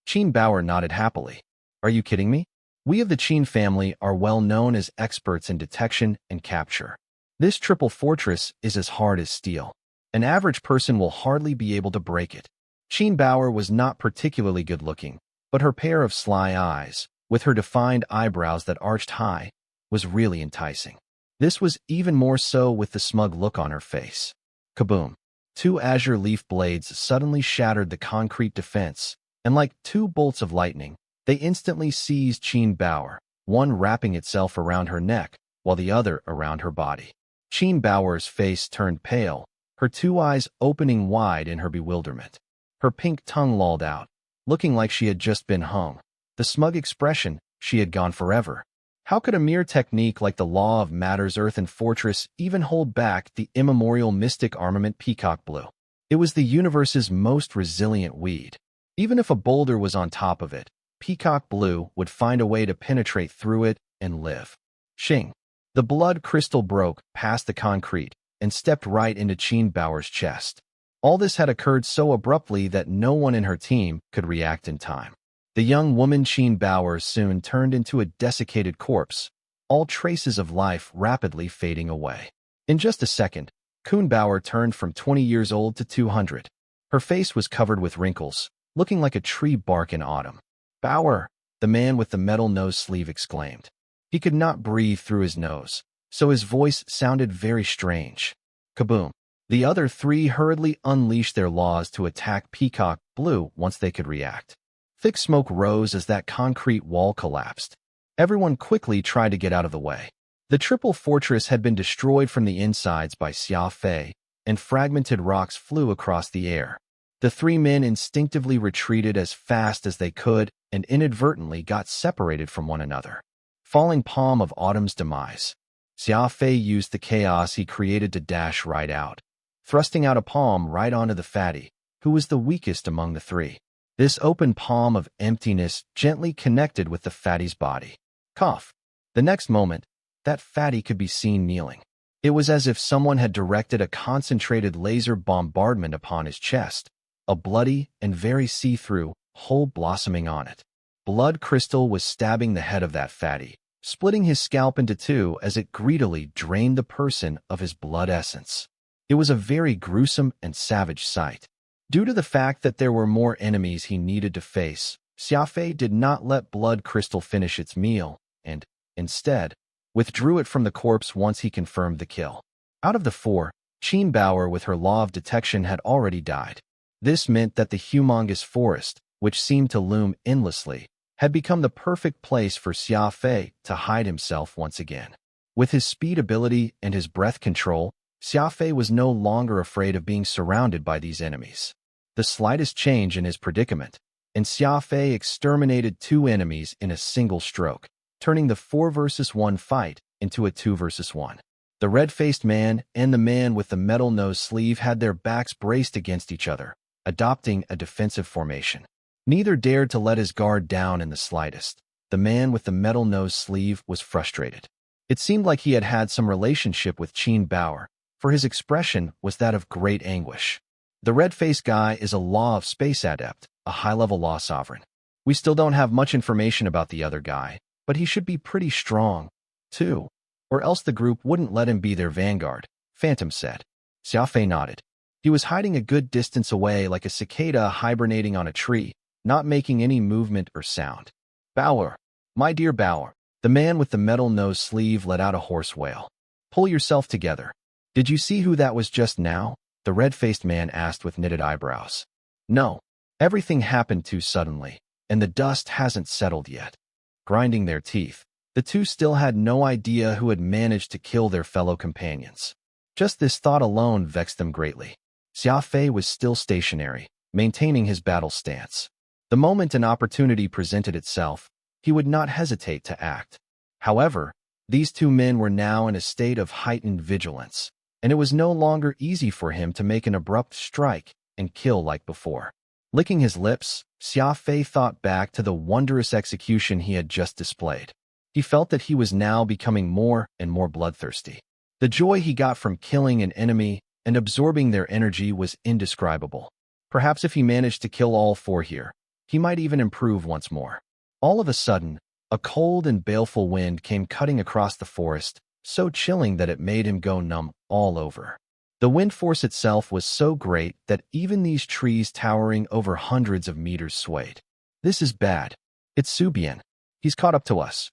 Qin Bauer nodded happily. "Are you kidding me? We of the Qin family are well known as experts in detection and capture. This triple fortress is as hard as steel. An average person will hardly be able to break it." Qin Bauer was not particularly good-looking, but her pair of sly eyes, with her defined eyebrows that arched high, was really enticing. This was even more so with the smug look on her face. Kaboom! 2 azure leaf blades suddenly shattered the concrete defense, and like 2 bolts of lightning, they instantly seized Qin Bauer, one wrapping itself around her neck, while the other around her body. Qin Bauer's face turned pale, her 2 eyes opening wide in her bewilderment. Her pink tongue lolled out, looking like she had just been hung. The smug expression, she had gone forever. How could a mere technique like the law of matter's earthen fortress even hold back the immemorial mystic armament Peacock Blue? It was the universe's most resilient weed. Even if a boulder was on top of it, Peacock Blue would find a way to penetrate through it and live. Shing! The blood crystal broke past the concrete and stepped right into Qin Bauer's chest. All this had occurred so abruptly that no one in her team could react in time. The young woman Qin Bauer soon turned into a desiccated corpse, all traces of life rapidly fading away. In just a second, Qin Bauer turned from 20 years old to 200. Her face was covered with wrinkles, looking like a tree bark in autumn. "Bauer!" the man with the metal nose sleeve exclaimed. He could not breathe through his nose, so his voice sounded very strange. Kaboom! The other 3 hurriedly unleashed their laws to attack Peacock Blue once they could react. Thick smoke rose as that concrete wall collapsed. Everyone quickly tried to get out of the way. The triple fortress had been destroyed from the insides by Xia Fei, and fragmented rocks flew across the air. The 3 men instinctively retreated as fast as they could and inadvertently got separated from one another. Falling palm of autumn's demise. Xia Fei used the chaos he created to dash right out, thrusting out a palm right onto the fatty, who was the weakest among the 3. This open palm of emptiness gently connected with the fatty's body. Cough. The next moment, that fatty could be seen kneeling. It was as if someone had directed a concentrated laser bombardment upon his chest, a bloody and very see-through hole blossoming on it. Blood crystal was stabbing the head of that fatty, splitting his scalp into 2 as it greedily drained the person of his blood essence. It was a very gruesome and savage sight. Due to the fact that there were more enemies he needed to face, Xia Fei did not let blood crystal finish its meal, and, instead, withdrew it from the corpse once he confirmed the kill. Out of the 4, Qin Bauer with her law of detection had already died. This meant that the humongous forest, which seemed to loom endlessly, had become the perfect place for Xia Fei to hide himself once again. With his speed ability and his breath control, Xia Fei was no longer afraid of being surrounded by these enemies. The slightest change in his predicament, and Xia Fei exterminated 2 enemies in a single stroke, turning the 4 versus 1 fight into a 2 versus 1. The red-faced man and the man with the metal nose sleeve had their backs braced against each other, adopting a defensive formation. Neither dared to let his guard down in the slightest. The man with the metal nose sleeve was frustrated. It seemed like he had had some relationship with Qin Bauer, for his expression was that of great anguish. The red-faced guy is a law of space adept, a high-level law sovereign. We still don't have much information about the other guy, but he should be pretty strong, too. Or else the group wouldn't let him be their vanguard, Phantom said. Xia Fei nodded. He was hiding a good distance away like a cicada hibernating on a tree, not making any movement or sound. Bauer, my dear Bauer, the man with the metal nose sleeve let out a hoarse wail. Pull yourself together. Did you see who that was just now? The red-faced man asked with knitted eyebrows. No. Everything happened too suddenly, and the dust hasn't settled yet. Grinding their teeth, the two still had no idea who had managed to kill their fellow companions. Just this thought alone vexed them greatly. Xia Fei was still stationary, maintaining his battle stance. The moment an opportunity presented itself, he would not hesitate to act. However, these 2 men were now in a state of heightened vigilance, and it was no longer easy for him to make an abrupt strike and kill like before. Licking his lips, Xia Fei thought back to the wondrous execution he had just displayed. He felt that he was now becoming more and more bloodthirsty. The joy he got from killing an enemy and absorbing their energy was indescribable. Perhaps if he managed to kill all 4 here, he might even improve once more. All of a sudden, a cold and baleful wind came cutting across the forest, so chilling that it made him go numb all over. The wind force itself was so great that even these trees towering over hundreds of meters swayed. This is bad. It's Subian. He's caught up to us.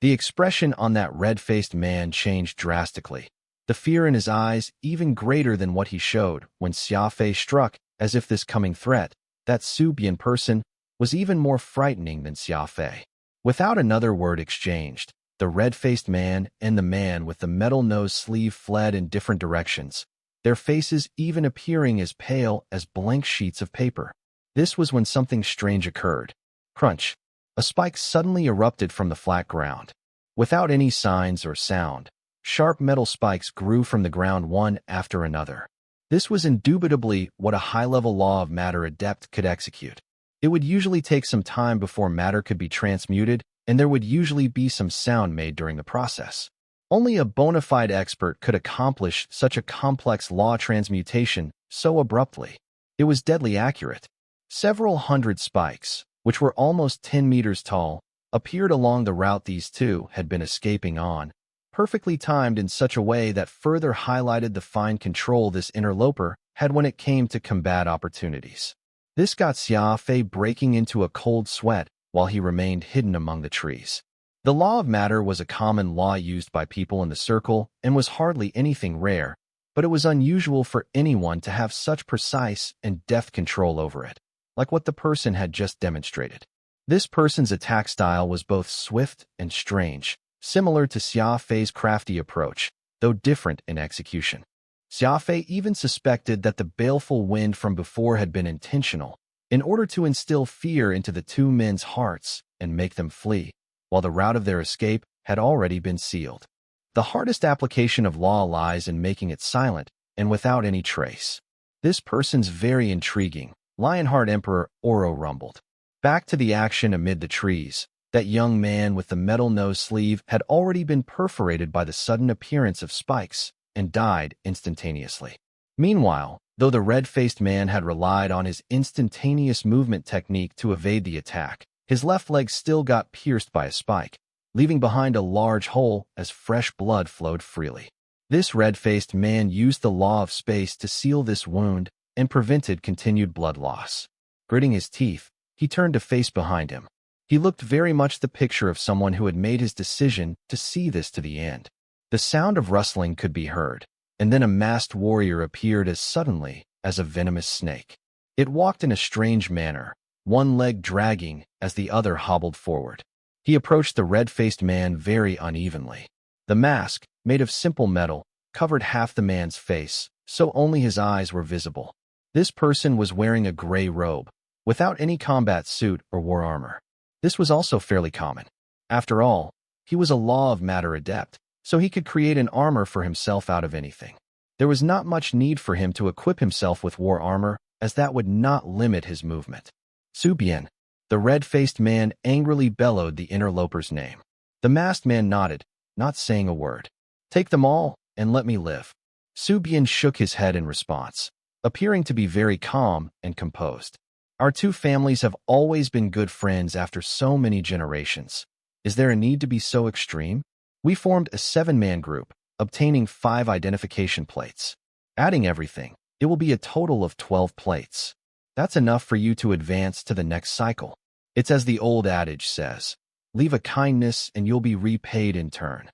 The expression on that red-faced man changed drastically, the fear in his eyes even greater than what he showed when Xia Fei struck, as if this coming threat, that Subian person, was even more frightening than Xia Fei. Without another word exchanged, the red-faced man and the man with the metal nose sleeve fled in different directions, their faces even appearing as pale as blank sheets of paper. This was when something strange occurred. Crunch! A spike suddenly erupted from the flat ground. Without any signs or sound, sharp metal spikes grew from the ground one after another. This was indubitably what a high-level law of matter adept could execute. It would usually take some time before matter could be transmuted, and there would usually be some sound made during the process. Only a bona fide expert could accomplish such a complex law transmutation so abruptly. It was deadly accurate. Several hundred spikes, which were almost 10 meters tall, appeared along the route these 2 had been escaping on, perfectly timed in such a way that further highlighted the fine control this interloper had when it came to combat opportunities. This got Xia Fei breaking into a cold sweat while he remained hidden among the trees. The law of matter was a common law used by people in the circle and was hardly anything rare, but it was unusual for anyone to have such precise and deft control over it, like what the person had just demonstrated. This person's attack style was both swift and strange, similar to Xia Fei's crafty approach, though different in execution. Xia Fei even suspected that the baleful wind from before had been intentional, in order to instill fear into the 2 men's hearts and make them flee, while the route of their escape had already been sealed. The hardest application of law lies in making it silent and without any trace. This person's very intriguing, Lionheart Emperor Oro rumbled. Back to the action amid the trees, that young man with the metal nose sleeve had already been perforated by the sudden appearance of spikes and died instantaneously. Meanwhile, though the red-faced man had relied on his instantaneous movement technique to evade the attack, his left leg still got pierced by a spike, leaving behind a large hole as fresh blood flowed freely. This red-faced man used the law of space to seal this wound and prevented continued blood loss. Gritting his teeth, he turned to face behind him. He looked very much the picture of someone who had made his decision to see this to the end. The sound of rustling could be heard, and then a masked warrior appeared as suddenly as a venomous snake. It walked in a strange manner, one leg dragging as the other hobbled forward. He approached the red-faced man very unevenly. The mask, made of simple metal, covered half the man's face, so only his eyes were visible. This person was wearing a gray robe, without any combat suit or war armor. This was also fairly common. After all, he was a law of matter adept, so he could create an armor for himself out of anything. There was not much need for him to equip himself with war armor, as that would not limit his movement. Su Bian, the red-faced man, angrily bellowed the interloper's name. The masked man nodded, not saying a word. Take them all, and let me live. Su Bian shook his head in response, appearing to be very calm and composed. Our two families have always been good friends after so many generations. Is there a need to be so extreme? We formed a 7-man group, obtaining 5 identification plates. Adding everything, it will be a total of 12 plates. That's enough for you to advance to the next cycle. It's as the old adage says, leave a kindness and you'll be repaid in turn.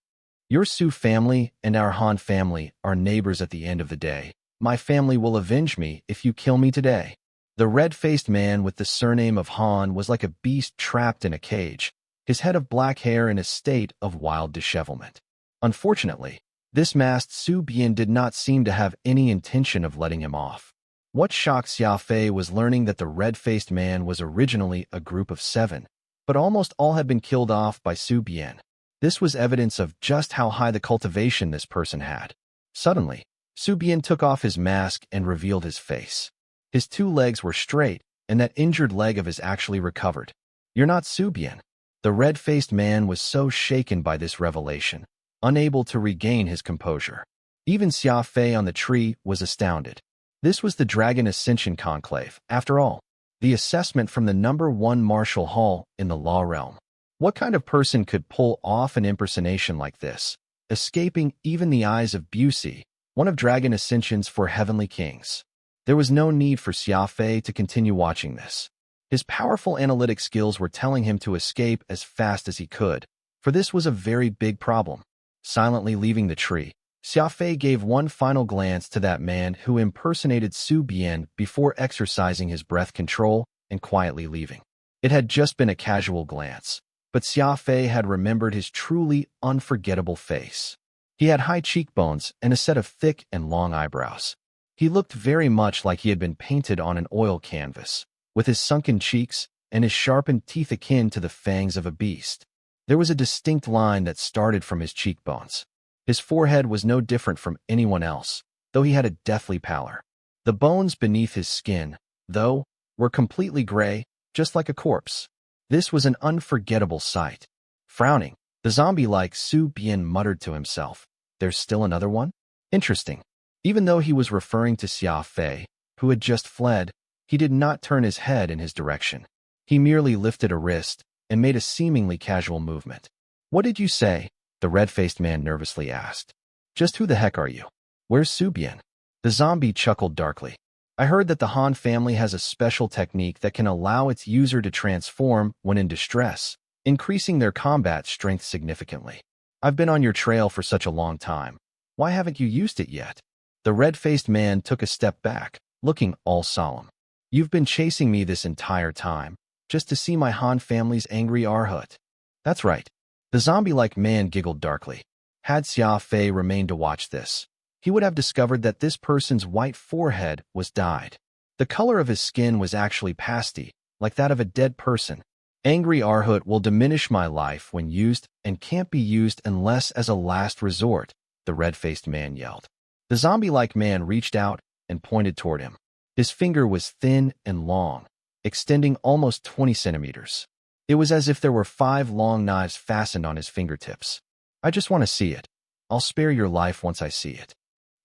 Your Su family and our Han family are neighbors at the end of the day. My family will avenge me if you kill me today. The red-faced man with the surname of Han was like a beast trapped in a cage, his head of black hair in a state of wild dishevelment. Unfortunately, this masked Su Bian did not seem to have any intention of letting him off. What shocked Xia Fei was learning that the red-faced man was originally a group of 7, but almost all had been killed off by Su Bian. This was evidence of just how high the cultivation this person had. Suddenly, Su Bian took off his mask and revealed his face. His 2 legs were straight, and that injured leg of his actually recovered. You're not Su Bian. The red-faced man was so shaken by this revelation, unable to regain his composure. Even Xia Fei on the tree was astounded. This was the Dragon Ascension Conclave, after all, the assessment from the #1 Martial Hall in the Law Realm. What kind of person could pull off an impersonation like this, escaping even the eyes of Busey, one of Dragon Ascension's 4 heavenly kings? There was no need for Xia Fei to continue watching this. His powerful analytic skills were telling him to escape as fast as he could, for this was a very big problem. Silently leaving the tree, Xia Fei gave one final glance to that man who impersonated Su Bian before exercising his breath control and quietly leaving. It had just been a casual glance, but Xia Fei had remembered his truly unforgettable face. He had high cheekbones and a set of thick and long eyebrows. He looked very much like he had been painted on an oil canvas, with his sunken cheeks and his sharpened teeth akin to the fangs of a beast. There was a distinct line that started from his cheekbones. His forehead was no different from anyone else, though he had a deathly pallor. The bones beneath his skin, though, were completely gray, just like a corpse. This was an unforgettable sight. Frowning, the zombie-like Su Bian muttered to himself, "There's still another one? Interesting." Even though he was referring to Xia Fei, who had just fled, he did not turn his head in his direction. He merely lifted a wrist and made a seemingly casual movement. "What did you say?" the red-faced man nervously asked. "Just who the heck are you? Where's Su Bian?" The zombie chuckled darkly. "I heard that the Han family has a special technique that can allow its user to transform when in distress, increasing their combat strength significantly. I've been on your trail for such a long time. Why haven't you used it yet?" The red-faced man took a step back, looking all solemn. "You've been chasing me this entire time, just to see my Han family's angry Arhut." "That's right." The zombie-like man giggled darkly. Had Xia Fei remained to watch this, he would have discovered that this person's white forehead was dyed. The color of his skin was actually pasty, like that of a dead person. "Angry Arhut will diminish my life when used and can't be used unless as a last resort," the red-faced man yelled. The zombie-like man reached out and pointed toward him. His finger was thin and long, extending almost 20 centimeters. It was as if there were 5 long knives fastened on his fingertips. "I just want to see it. I'll spare your life once I see it."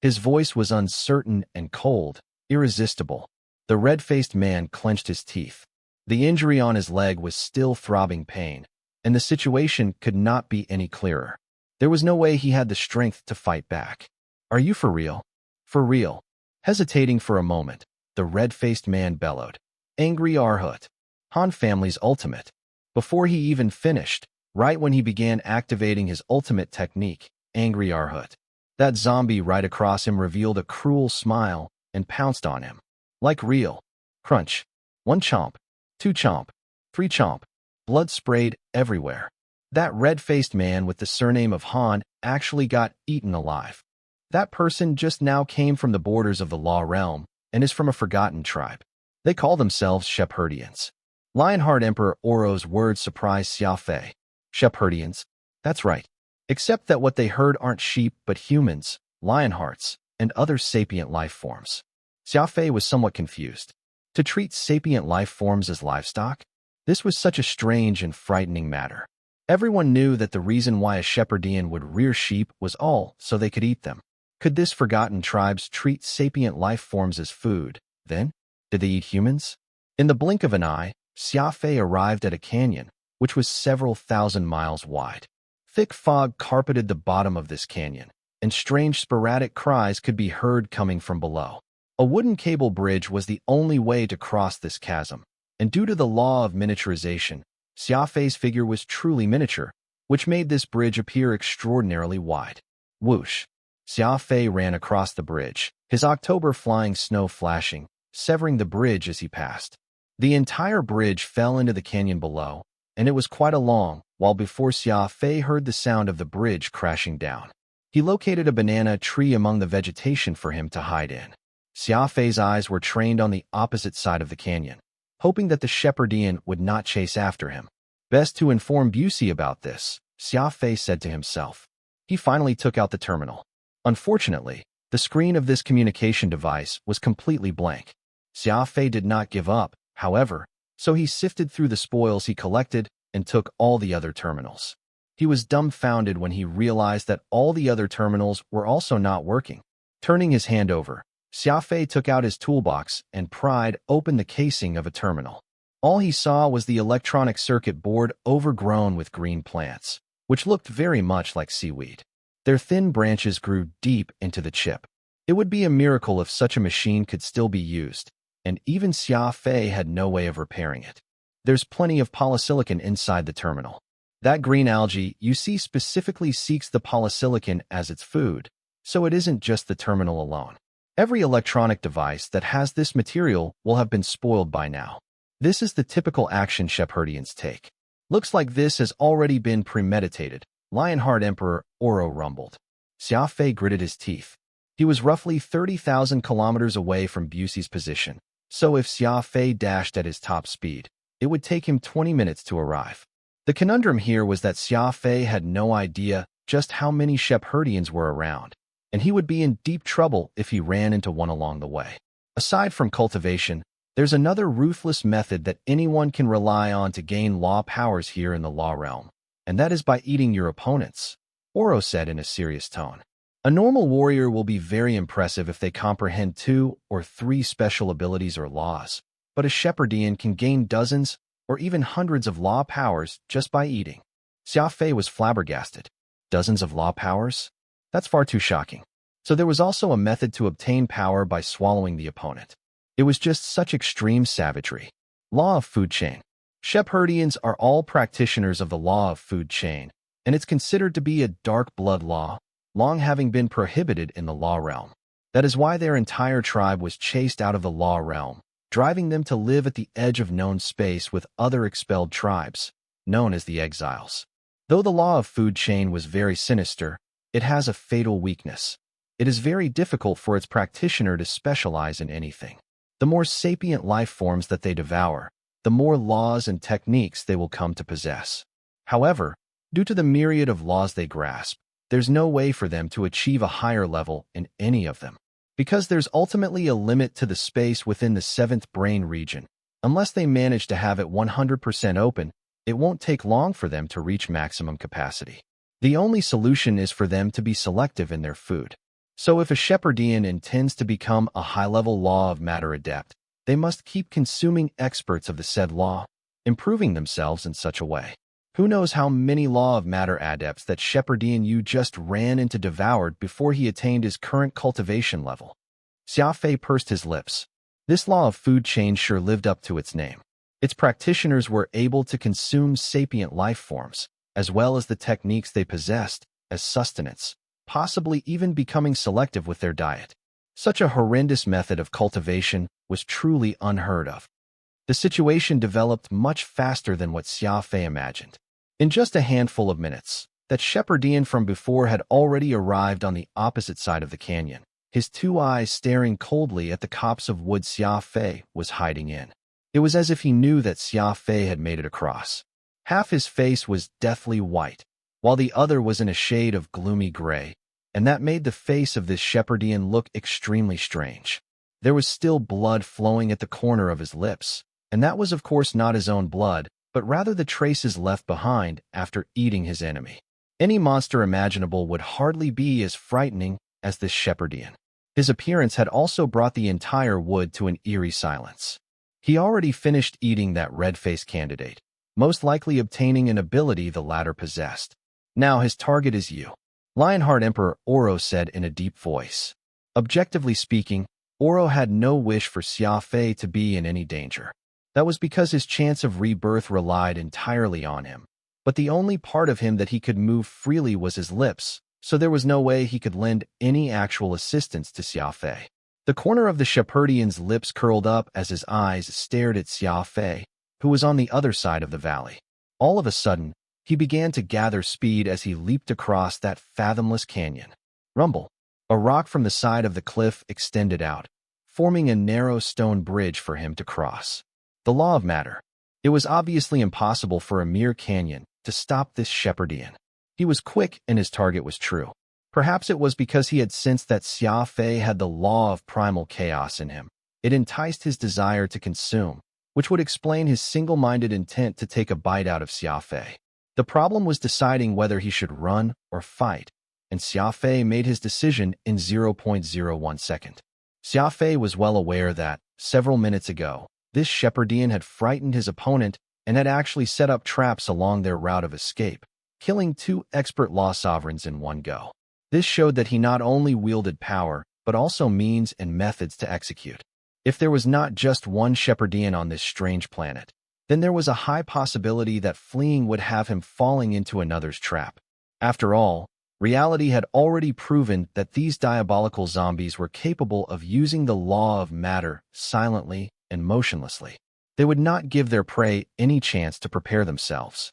His voice was uncertain and cold, irresistible. The red-faced man clenched his teeth. The injury on his leg was still throbbing pain, and the situation could not be any clearer. There was no way he had the strength to fight back. "Are you for real?" "For real." Hesitating for a moment, the red-faced man bellowed, "Angry Arhut, Han family's ultimate." Before he even finished, right when he began activating his ultimate technique, Angry Arhut, that zombie right across him revealed a cruel smile and pounced on him. Like real. Crunch. 1 chomp. 2 chomp. 3 chomp. Blood sprayed everywhere. That red-faced man with the surname of Han actually got eaten alive. That person just now came from the borders of the Law Realm and is from a forgotten tribe. They call themselves Shepherdians. Lionheart Emperor Oro's words surprised Xia Fei. Shepherdians? That's right. Except that what they heard aren't sheep but humans, lionhearts, and other sapient life forms. Xia Fei was somewhat confused. To treat sapient life forms as livestock? This was such a strange and frightening matter. Everyone knew that the reason why a Shepherdian would rear sheep was all so they could eat them. Could this forgotten tribes treat sapient life forms as food? Then, did they eat humans? In the blink of an eye, Xia Fei arrived at a canyon, which was several thousand miles wide. Thick fog carpeted the bottom of this canyon, and strange sporadic cries could be heard coming from below. A wooden cable bridge was the only way to cross this chasm, and due to the law of miniaturization, Xia Fei's figure was truly miniature, which made this bridge appear extraordinarily wide. Whoosh! Xia Fei ran across the bridge, his October flying snow flashing, severing the bridge as he passed. The entire bridge fell into the canyon below, and it was quite a long while before Xia Fei heard the sound of the bridge crashing down. He located a banana tree among the vegetation for him to hide in. Xia Fei's eyes were trained on the opposite side of the canyon, hoping that the Shepherdian would not chase after him. Best to inform Busey about this, Xia Fei said to himself. He finally took out the terminal. Unfortunately, the screen of this communication device was completely blank. Xia Fei did not give up, however, so he sifted through the spoils he collected and took all the other terminals. He was dumbfounded when he realized that all the other terminals were also not working. Turning his hand over, Xia Fei took out his toolbox and pried open the casing of a terminal. All he saw was the electronic circuit board overgrown with green plants, which looked very much like seaweed. Their thin branches grew deep into the chip. It would be a miracle if such a machine could still be used, and even Xia Fei had no way of repairing it. There's plenty of polysilicon inside the terminal. That green algae you see specifically seeks the polysilicon as its food, so it isn't just the terminal alone. Every electronic device that has this material will have been spoiled by now. This is the typical action Shepherdians take. Looks like this has already been premeditated, Lionheart Emperor Oro rumbled. Xia Fei gritted his teeth. He was roughly 30,000 kilometers away from Busey's position, so if Xia Fei dashed at his top speed, it would take him 20 minutes to arrive. The conundrum here was that Xia Fei had no idea just how many Shepherdians were around, and he would be in deep trouble if he ran into one along the way. Aside from cultivation, there's another ruthless method that anyone can rely on to gain law powers here in the law realm, and that is by eating your opponents, Oro said in a serious tone. A normal warrior will be very impressive if they comprehend 2 or 3 special abilities or laws, but a Shepherdian can gain dozens or even hundreds of law powers just by eating. Xia Fei was flabbergasted. Dozens of law powers? That's far too shocking. So there was also a method to obtain power by swallowing the opponent. It was just such extreme savagery. Law of food chain. Shepherdians are all practitioners of the law of food chain, and it's considered to be a dark blood law, long having been prohibited in the law realm. That is why their entire tribe was chased out of the law realm, driving them to live at the edge of known space with other expelled tribes, known as the Exiles. Though the law of food chain was very sinister, it has a fatal weakness. It is very difficult for its practitioner to specialize in anything. The more sapient life forms that they devour, the more laws and techniques they will come to possess. However, due to the myriad of laws they grasp, there's no way for them to achieve a higher level in any of them. Because there's ultimately a limit to the space within the 7th brain region. Unless they manage to have it 100% open, it won't take long for them to reach maximum capacity. The only solution is for them to be selective in their food. So if a Shepherdian intends to become a high-level law of matter adept, they must keep consuming experts of the said law, improving themselves in such a way. Who knows how many law of matter adepts that Shepherdian Yu just ran into devoured before he attained his current cultivation level. Xia Fei pursed his lips. This law of food chain sure lived up to its name. Its practitioners were able to consume sapient life forms, as well as the techniques they possessed, as sustenance, possibly even becoming selective with their diet. Such a horrendous method of cultivation was truly unheard of. The situation developed much faster than what Xia Fei imagined. In just a handful of minutes, that Shepherdian from before had already arrived on the opposite side of the canyon. his two eyes staring coldly at the copse of wood Xia Fei was hiding in. It was as if he knew that Xia Fei had made it across. Half his face was deathly white, while the other was in a shade of gloomy gray, and that made the face of this Shepherdian look extremely strange. There was still blood flowing at the corner of his lips, and that was of course not his own blood, but rather the traces left behind after eating his enemy. Any monster imaginable would hardly be as frightening as this Shepherdian. His appearance had also brought the entire wood to an eerie silence. He already finished eating that red-faced candidate, most likely obtaining an ability the latter possessed. Now his target is you. Lionheart Emperor Oro said in a deep voice. Objectively speaking, Oro had no wish for Xia Fei to be in any danger. That was because his chance of rebirth relied entirely on him. But the only part of him that he could move freely was his lips, so there was no way he could lend any actual assistance to Xia Fei. The corner of the Shepherdian's lips curled up as his eyes stared at Xia Fei, who was on the other side of the valley. All of a sudden, he began to gather speed as he leaped across that fathomless canyon. Rumble! A rock from the side of the cliff extended out, forming a narrow stone bridge for him to cross. The law of matter. It was obviously impossible for a mere canyon to stop this Shepherdian. He was quick and his target was true. Perhaps it was because he had sensed that Xia Fei had the law of primal chaos in him. It enticed his desire to consume, which would explain his single-minded intent to take a bite out of Xia Fei. The problem was deciding whether he should run or fight, and Xia Fei made his decision in 0.01 second. Xia Fei was well aware that, several minutes ago, this Shepherdian had frightened his opponent and had actually set up traps along their route of escape, killing two expert law sovereigns in one go. This showed that he not only wielded power, but also means and methods to execute. If there was not just one Shepherdian on this strange planet, then there was a high possibility that fleeing would have him falling into another's trap. After all, reality had already proven that these diabolical zombies were capable of using the law of matter silently and motionlessly. They would not give their prey any chance to prepare themselves.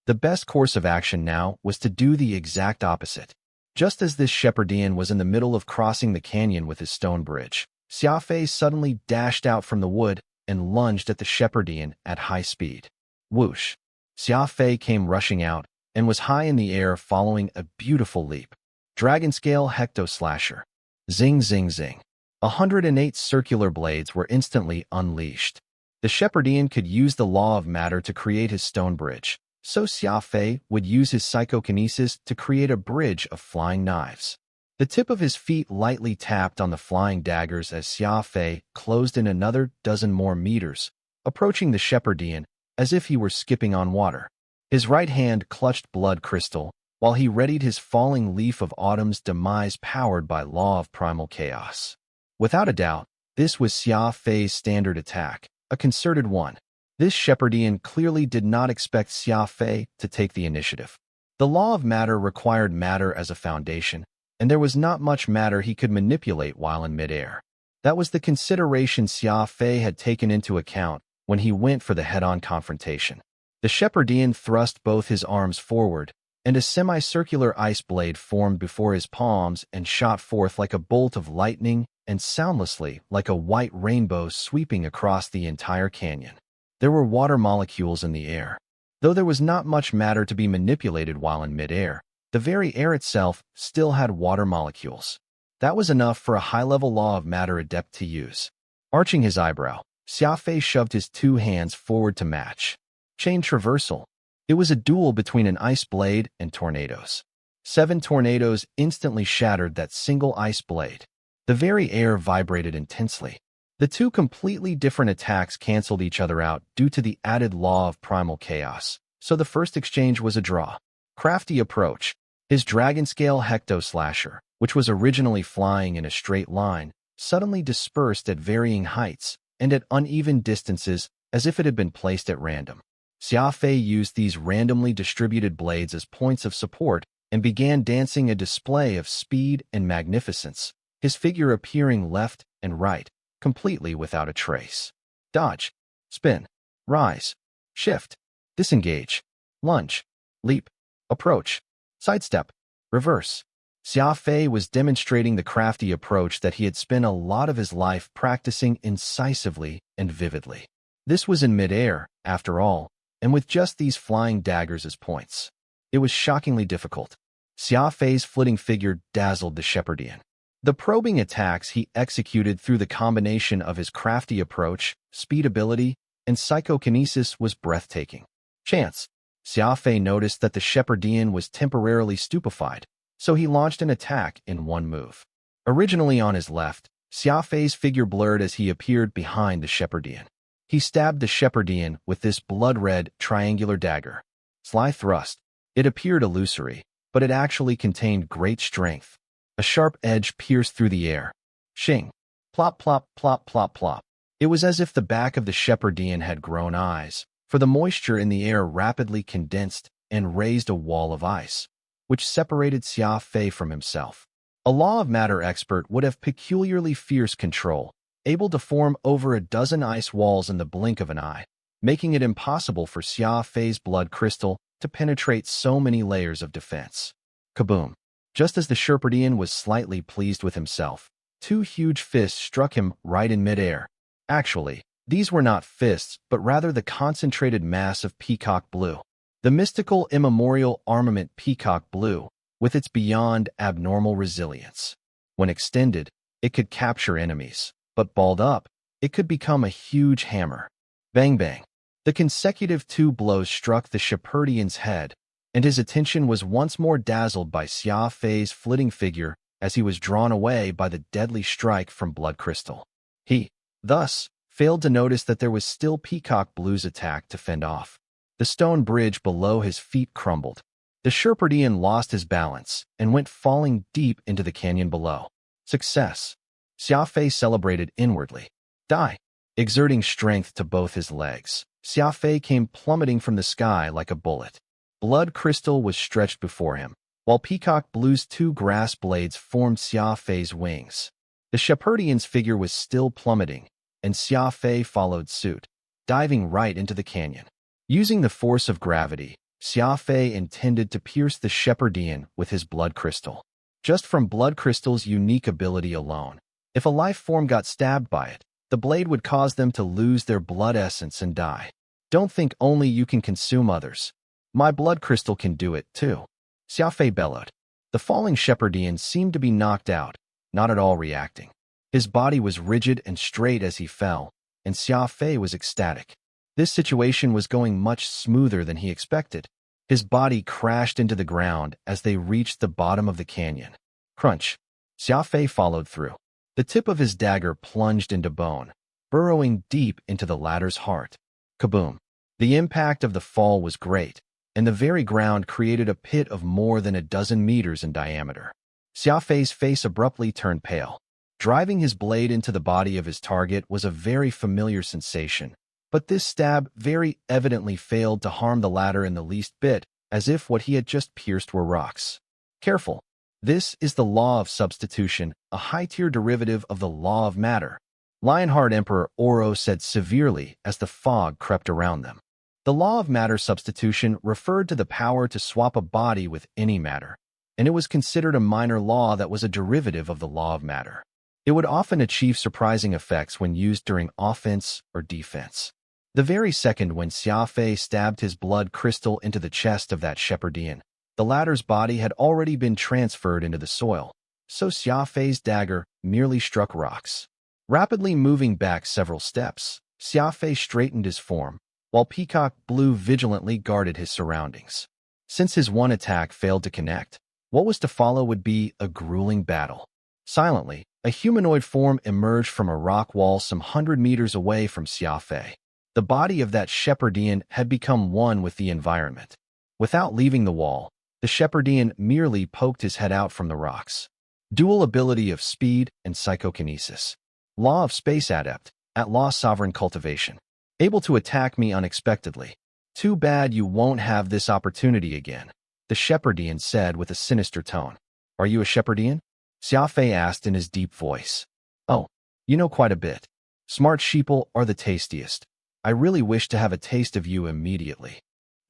The best course of action now was to do the exact opposite. Just as this Shepherdian was in the middle of crossing the canyon with his stone bridge, Xia Fei suddenly dashed out from the wood and lunged at the Shepherdian at high speed. Whoosh! Xia Fei came rushing out and was high in the air following a beautiful leap. Dragon-scale hecto-slasher. Zing zing zing. 108 circular blades were instantly unleashed. The Shepherdian could use the law of matter to create his stone bridge, so Xia Fei would use his psychokinesis to create a bridge of flying knives. The tip of his feet lightly tapped on the flying daggers as Xia Fei closed in another dozen more meters, approaching the Shepherdian as if he were skipping on water. His right hand clutched blood crystal, while he readied his falling leaf of autumn's demise powered by law of primal chaos. Without a doubt, this was Xia Fei's standard attack, a concerted one. This Shepherdian clearly did not expect Xia Fei to take the initiative. The law of matter required matter as a foundation, and there was not much matter he could manipulate while in midair. That was the consideration Xia Fei had taken into account when he went for the head-on confrontation. The Shepherdian thrust both his arms forward, and a semicircular ice blade formed before his palms and shot forth like a bolt of lightning and soundlessly like a white rainbow sweeping across the entire canyon. There were water molecules in the air. Though there was not much matter to be manipulated while in midair, the very air itself still had water molecules. That was enough for a high-level law of matter adept to use. Arching his eyebrow, Xia Fei shoved his two hands forward to match. Chain traversal. It was a duel between an ice blade and tornadoes. 7 tornadoes instantly shattered that single ice blade. The very air vibrated intensely. The two completely different attacks canceled each other out due to the added law of primal chaos, so the first exchange was a draw. Crafty approach. His dragon-scale hecto-slasher, which was originally flying in a straight line, suddenly dispersed at varying heights and at uneven distances as if it had been placed at random. Xia Fei used these randomly distributed blades as points of support and began dancing a display of speed and magnificence, his figure appearing left and right, completely without a trace. Dodge, spin, rise, shift, disengage, lunge, leap, approach, sidestep, reverse. Xia Fei was demonstrating the crafty approach that he had spent a lot of his life practicing incisively and vividly. This was in midair, after all, and with just these flying daggers as points. It was shockingly difficult. Xia Fei's flitting figure dazzled the Shepherdian. The probing attacks he executed through the combination of his crafty approach, speed ability, and psychokinesis was breathtaking. Chance. Xia Fei noticed that the Shepherdian was temporarily stupefied, so he launched an attack in one move. Originally on his left, Xia Fei's figure blurred as he appeared behind the Shepherdian. He stabbed the Shepherdian with this blood-red, triangular dagger. Sly thrust. It appeared illusory, but it actually contained great strength. A sharp edge pierced through the air. Shing. Plop, plop, plop, plop, plop. It was as if the back of the Shepherdian had grown eyes, for the moisture in the air rapidly condensed and raised a wall of ice, which separated Xia Fei from himself. A law of matter expert would have peculiarly fierce control, able to form over a dozen ice walls in the blink of an eye, making it impossible for Xia Fei's blood crystal to penetrate so many layers of defense. Kaboom! Just as the Shepherdian was slightly pleased with himself, two huge fists struck him right in midair. Actually, these were not fists, but rather the concentrated mass of peacock blue. The mystical immemorial armament peacock blue, with its beyond abnormal resilience. When extended, it could capture enemies, but balled up, it could become a huge hammer. Bang bang. The consecutive two blows struck the Shepherdian's head, and his attention was once more dazzled by Xia Fei's flitting figure as he was drawn away by the deadly strike from Blood Crystal. He, thus, failed to notice that there was still Peacock Blue's attack to fend off. The stone bridge below his feet crumbled. The Shepherdian lost his balance and went falling deep into the canyon below. Success. Xia Fei celebrated inwardly. Die. Exerting strength to both his legs, Xia Fei came plummeting from the sky like a bullet. Blood Crystal was stretched before him, while Peacock Blue's two grass blades formed Xia Fei's wings. The Shepherdian's figure was still plummeting, and Xia Fei followed suit, diving right into the canyon. Using the force of gravity, Xia Fei intended to pierce the Shepherdian with his Blood Crystal. Just from Blood Crystal's unique ability alone, if a life form got stabbed by it, the blade would cause them to lose their blood essence and die. Don't think only you can consume others. My Blood Crystal can do it, too. Xia Fei bellowed. The falling Shepherdian seemed to be knocked out, not at all reacting. His body was rigid and straight as he fell, and Xia Fei was ecstatic. This situation was going much smoother than he expected. His body crashed into the ground as they reached the bottom of the canyon. Crunch. Xia Fei followed through. The tip of his dagger plunged into bone, burrowing deep into the latter's heart. Kaboom! The impact of the fall was great, and the very ground created a pit of more than a dozen meters in diameter. Xia Fei's face abruptly turned pale. Driving his blade into the body of his target was a very familiar sensation, but this stab very evidently failed to harm the latter in the least bit, as if what he had just pierced were rocks. Careful. This is the law of substitution, a high-tier derivative of the law of matter, Lionheart Emperor Oro said severely as the fog crept around them. The law of matter substitution referred to the power to swap a body with any matter, and it was considered a minor law that was a derivative of the law of matter. It would often achieve surprising effects when used during offense or defense. The very second when Xia Fei stabbed his blood crystal into the chest of that Shepherdian, the latter's body had already been transferred into the soil, so Xia Fei's dagger merely struck rocks. Rapidly moving back several steps, Xia Fei straightened his form, while Peacock Blue vigilantly guarded his surroundings. Since his one attack failed to connect, what was to follow would be a grueling battle. Silently, a humanoid form emerged from a rock wall some 100 meters away from Xia Fei. The body of that Shepherdian had become one with the environment. Without leaving the wall, the Shepherdian merely poked his head out from the rocks. Dual ability of speed and psychokinesis. Law of space adept, at law sovereign cultivation. Able to attack me unexpectedly. Too bad you won't have this opportunity again, the Shepherdian said with a sinister tone. Are you a Shepherdian? Xia Fei asked in his deep voice. Oh, you know quite a bit. Smart sheeple are the tastiest. I really wish to have a taste of you immediately.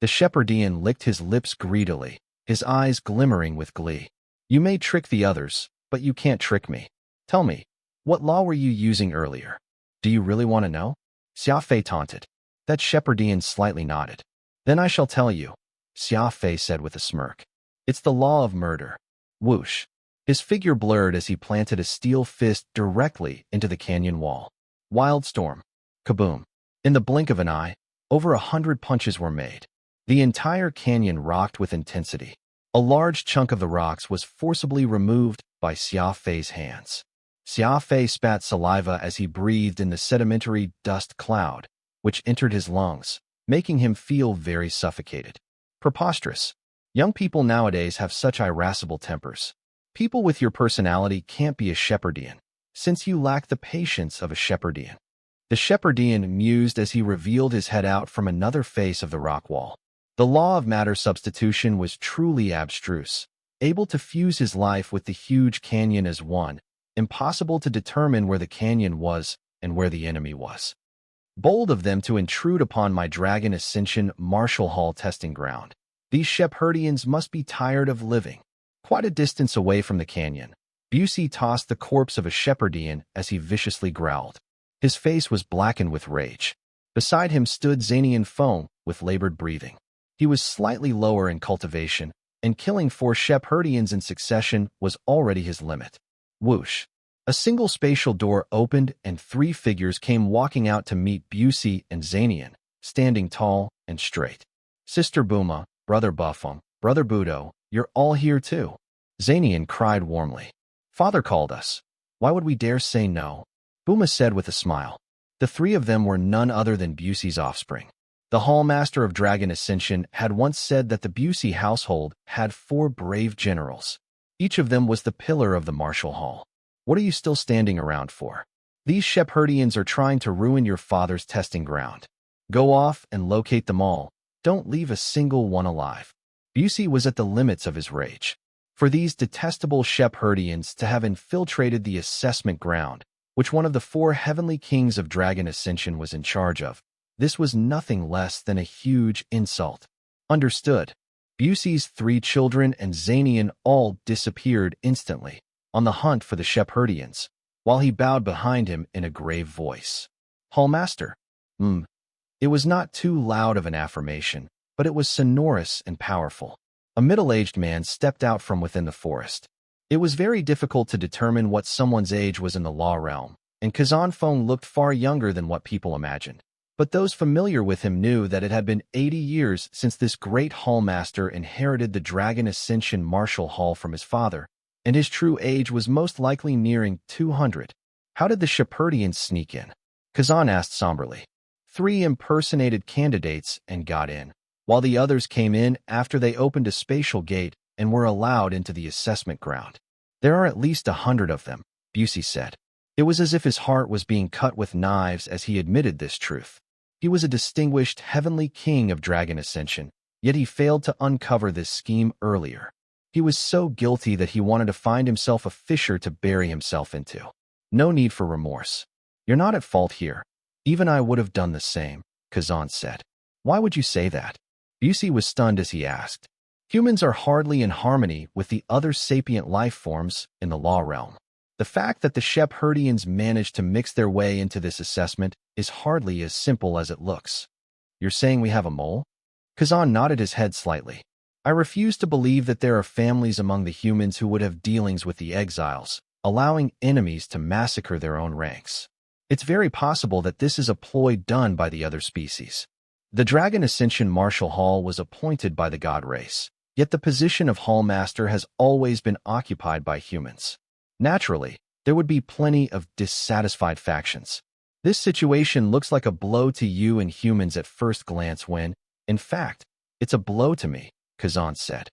The Shepherdian licked his lips greedily, his eyes glimmering with glee. You may trick the others, but you can't trick me. Tell me, what law were you using earlier? Do you really want to know? Xia Fei taunted. That Shepherdian slightly nodded. Then I shall tell you, Xia Fei said with a smirk. It's the law of murder. Whoosh. His figure blurred as he planted a steel fist directly into the canyon wall. Wildstorm. Kaboom. In the blink of an eye, over 100 punches were made. The entire canyon rocked with intensity. A large chunk of the rocks was forcibly removed by Xia Fei's hands. Xia Fei spat saliva as he breathed in the sedimentary dust cloud, which entered his lungs, making him feel very suffocated. Preposterous. Young people nowadays have such irascible tempers. People with your personality can't be a Shepherdian, since you lack the patience of a Shepherdian. The Shepherdian mused as he revealed his head out from another face of the rock wall. The law of matter substitution was truly abstruse, able to fuse his life with the huge canyon as one, impossible to determine where the canyon was and where the enemy was. Bold of them to intrude upon my Dragon Ascension Martial Hall testing ground. These Shepherdians must be tired of living. Quite a distance away from the canyon, Busey tossed the corpse of a Shepherdian as he viciously growled. His face was blackened with rage. Beside him stood Zanian Feng with labored breathing. He was slightly lower in cultivation, and killing 4 Shepherdians in succession was already his limit. Whoosh. A single spatial door opened and 3 figures came walking out to meet Busey and Zanian, standing tall and straight. Sister Buma, Brother Buffum, Brother Budo, you're all here too. Zanian cried warmly. Father called us. Why would we dare say no? Buma said with a smile. The 3 of them were none other than Busey's offspring. The Hallmaster of Dragon Ascension had once said that the Busey household had 4 brave generals. Each of them was the pillar of the martial hall. What are you still standing around for? These Shepherdians are trying to ruin your father's testing ground. Go off and locate them all. Don't leave a single one alive. Busey was at the limits of his rage. For these detestable Shepherdians to have infiltrated the assessment ground, which one of the 4 heavenly kings of Dragon Ascension was in charge of, this was nothing less than a huge insult. Understood. Busey's 3 children and Zanian all disappeared instantly, on the hunt for the Shepherdians, while he bowed behind him in a grave voice. Hallmaster. It was not too loud of an affirmation, but it was sonorous and powerful. A middle-aged man stepped out from within the forest. It was very difficult to determine what someone's age was in the law realm, and Kazan Feng looked far younger than what people imagined. But those familiar with him knew that it had been 80 years since this great Hallmaster inherited the Dragon Ascension Martial Hall from his father, and his true age was most likely nearing 200. How did the Shepherdians sneak in? Kazan asked somberly. 3 impersonated candidates and got in, while the others came in after they opened a spatial gate and were allowed into the assessment ground. There are at least 100 of them, Busey said. It was as if his heart was being cut with knives as he admitted this truth. He was a distinguished heavenly king of Dragon Ascension, yet he failed to uncover this scheme earlier. He was so guilty that he wanted to find himself a fissure to bury himself into. No need for remorse. You're not at fault here. Even I would have done the same, Kazan said. Why would you say that? Busey was stunned as he asked. Humans are hardly in harmony with the other sapient life forms in the law realm. The fact that the Shepherdians managed to mix their way into this assessment is hardly as simple as it looks. You're saying we have a mole? Kazan nodded his head slightly. I refuse to believe that there are families among the humans who would have dealings with the exiles, allowing enemies to massacre their own ranks. It's very possible that this is a ploy done by the other species. The Dragon Ascension Martial Hall was appointed by the god race, yet the position of Hallmaster has always been occupied by humans. Naturally, there would be plenty of dissatisfied factions. This situation looks like a blow to you and humans at first glance when, in fact, it's a blow to me, Kazan said.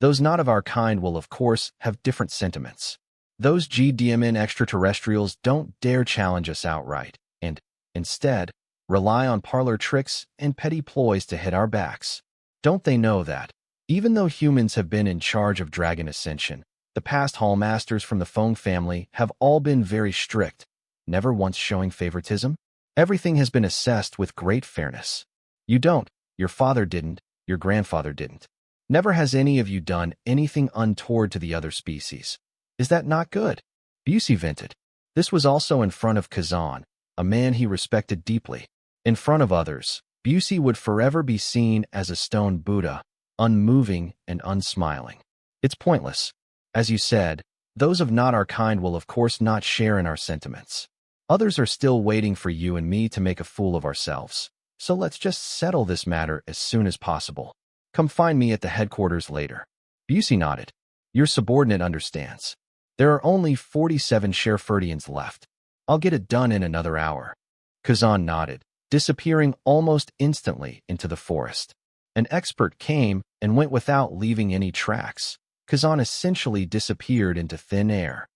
Those not of our kind will of course have different sentiments. Those GDMN extraterrestrials don't dare challenge us outright, and, instead, rely on parlor tricks and petty ploys to hit our backs. Don't they know that, even though humans have been in charge of Dragon Ascension, the past Hallmasters from the Feng family have all been very strict, never once showing favoritism? Everything has been assessed with great fairness. You don't, your father didn't, your grandfather didn't. Never has any of you done anything untoward to the other species. Is that not good? Busey vented. This was also in front of Kazan, a man he respected deeply. In front of others, Busey would forever be seen as a stone Buddha, unmoving and unsmiling. It's pointless. As you said, those of not our kind will of course not share in our sentiments. Others are still waiting for you and me to make a fool of ourselves. So let's just settle this matter as soon as possible. Come find me at the headquarters later. Busey nodded. Your subordinate understands. There are only 47 Sherfurdians left. I'll get it done in another hour. Kazan nodded, disappearing almost instantly into the forest. An expert came and went without leaving any tracks. Kazan essentially disappeared into thin air.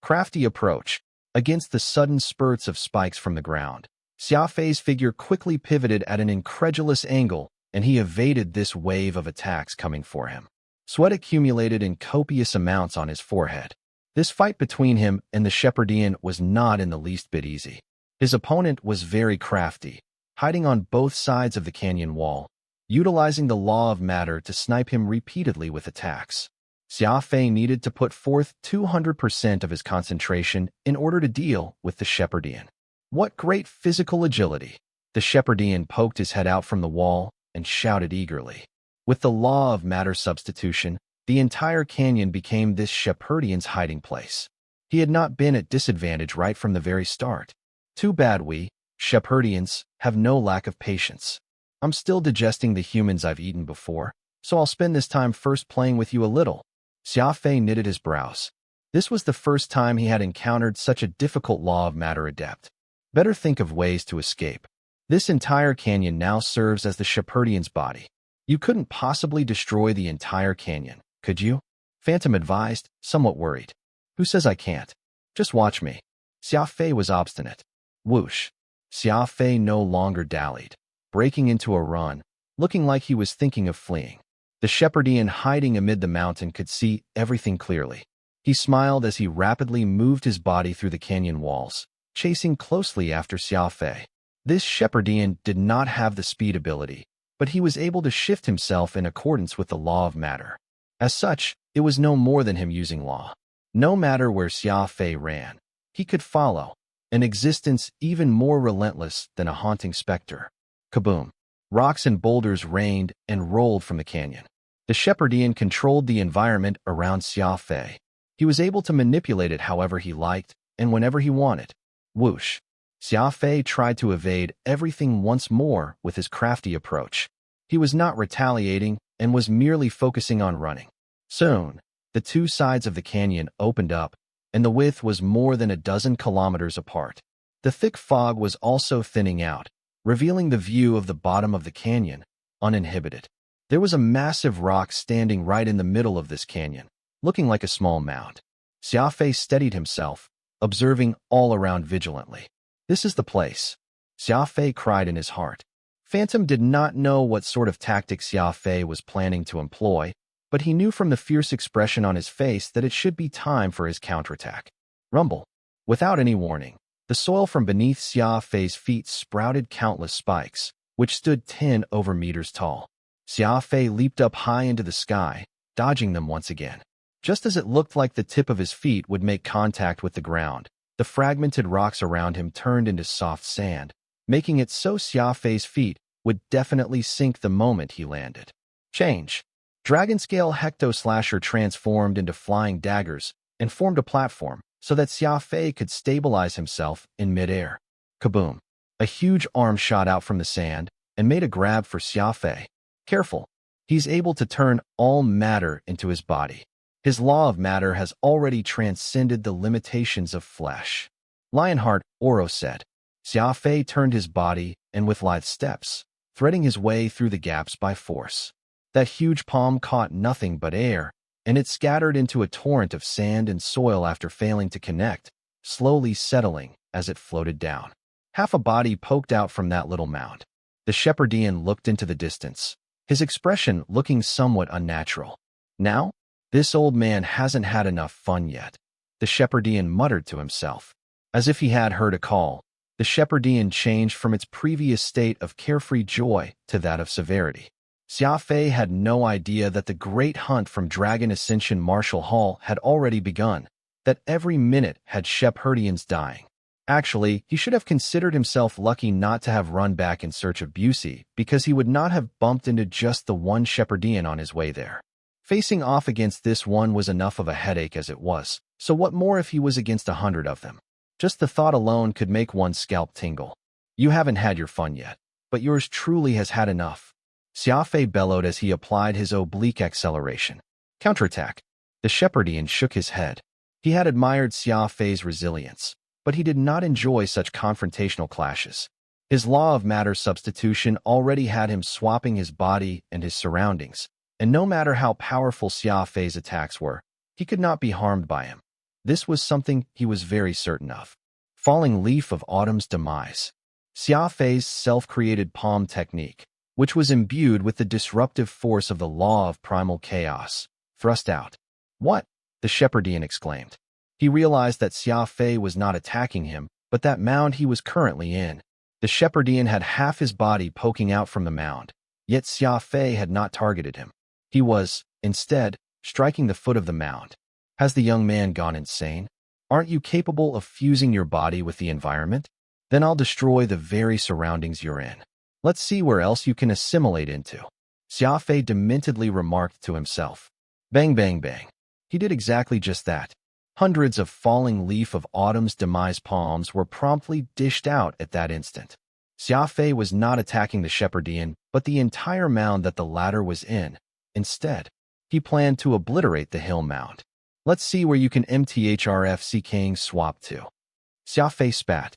Crafty approach. Against the sudden spurts of spikes from the ground, Xia Fei's figure quickly pivoted at an incredulous angle, and he evaded this wave of attacks coming for him. Sweat accumulated in copious amounts on his forehead. This fight between him and the Shepherdian was not in the least bit easy. His opponent was very crafty, hiding on both sides of the canyon wall, utilizing the law of matter to snipe him repeatedly with attacks. Xia Fei needed to put forth 200% of his concentration in order to deal with the Shepherdian. What great physical agility! The Shepherdian poked his head out from the wall and shouted eagerly. With the law of matter substitution, the entire canyon became this Shepherdian's hiding place. He had not been at disadvantage right from the very start. Too bad we, Shepherdians, have no lack of patience. I'm still digesting the humans I've eaten before, so I'll spend this time first playing with you a little. Xia Fei knitted his brows. This was the first time he had encountered such a difficult law of matter adept. Better think of ways to escape. This entire canyon now serves as the Shepherdian's body. You couldn't possibly destroy the entire canyon, could you? Phantom advised, somewhat worried. Who says I can't? Just watch me. Xia Fei was obstinate. Whoosh. Xia Fei no longer dallied, breaking into a run, looking like he was thinking of fleeing. The Shepherdian hiding amid the mountain could see everything clearly. He smiled as he rapidly moved his body through the canyon walls, chasing closely after Xia Fei. This Shepherdian did not have the speed ability, but he was able to shift himself in accordance with the law of matter. As such, it was no more than him using law. No matter where Xia Fei ran, he could follow, an existence even more relentless than a haunting specter. Kaboom! Rocks and boulders rained and rolled from the canyon. The Shepherdian controlled the environment around Xia Fei. He was able to manipulate it however he liked and whenever he wanted. Whoosh! Xia Fei tried to evade everything once more with his crafty approach. He was not retaliating and was merely focusing on running. Soon, the two sides of the canyon opened up, and the width was more than a dozen kilometers apart. The thick fog was also thinning out, revealing the view of the bottom of the canyon, uninhibited. There was a massive rock standing right in the middle of this canyon, looking like a small mound. Xia Fei steadied himself, observing all around vigilantly. This is the place, Xia Fei cried in his heart. Phantom did not know what sort of tactics Xia Fei was planning to employ, but he knew from the fierce expression on his face that it should be time for his counterattack. Rumble. Without any warning, the soil from beneath Xia Fei's feet sprouted countless spikes, which stood 10 over meters tall. Xia Fei leaped up high into the sky, dodging them once again. Just as it looked like the tip of his feet would make contact with the ground, the fragmented rocks around him turned into soft sand, making it so Xia Fei's feet would definitely sink the moment he landed. Change. Dragon-scale Hecto-Slasher transformed into flying daggers and formed a platform so that Xia Fei could stabilize himself in midair. Kaboom! A huge arm shot out from the sand and made a grab for Xia Fei. Careful. He's able to turn all matter into his body. His law of matter has already transcended the limitations of flesh. Lionheart Oro said. Xia Fei turned his body and with lithe steps, threading his way through the gaps by force. That huge palm caught nothing but air, and it scattered into a torrent of sand and soil after failing to connect, slowly settling as it floated down. Half a body poked out from that little mound. The Shepherdian looked into the distance, his expression looking somewhat unnatural. Now? This old man hasn't had enough fun yet, the Shepherdian muttered to himself. As if he had heard a call, the Shepherdian changed from its previous state of carefree joy to that of severity. Xia Fei had no idea that the great hunt from Dragon Ascension Martial Hall had already begun, that every minute had Shepherdians dying. Actually, he should have considered himself lucky not to have run back in search of Busey, because he would not have bumped into just the one Shepherdian on his way there. Facing off against this one was enough of a headache as it was, so what more if he was against 100 of them? Just the thought alone could make one's scalp tingle. You haven't had your fun yet, but yours truly has had enough. Xia Fei bellowed as he applied his oblique acceleration. Counterattack. The Shepherdian shook his head. He had admired Xia Fei's resilience, but he did not enjoy such confrontational clashes. His law of matter substitution already had him swapping his body and his surroundings, and no matter how powerful Xia Fei's attacks were, he could not be harmed by him. This was something he was very certain of. Falling leaf of autumn's demise. Xia Fei's self-created palm technique, which was imbued with the disruptive force of the law of primal chaos, thrust out. What? The Shepherdian exclaimed. He realized that Xia Fei was not attacking him, but that mound he was currently in. The Shepherdian had half his body poking out from the mound, yet Xia Fei had not targeted him. He was, instead, striking the foot of the mound. Has the young man gone insane? Aren't you capable of fusing your body with the environment? Then I'll destroy the very surroundings you're in. Let's see where else you can assimilate into. Xia Fei dementedly remarked to himself. Bang, bang, bang. He did exactly just that. Hundreds of falling leaf of autumn's demise palms were promptly dished out at that instant. Xia Fei was not attacking the Shepherdian, but the entire mound that the latter was in. Instead, he planned to obliterate the hill mound. Let's see where you can MTHRFC King swap to. Xia Fei spat.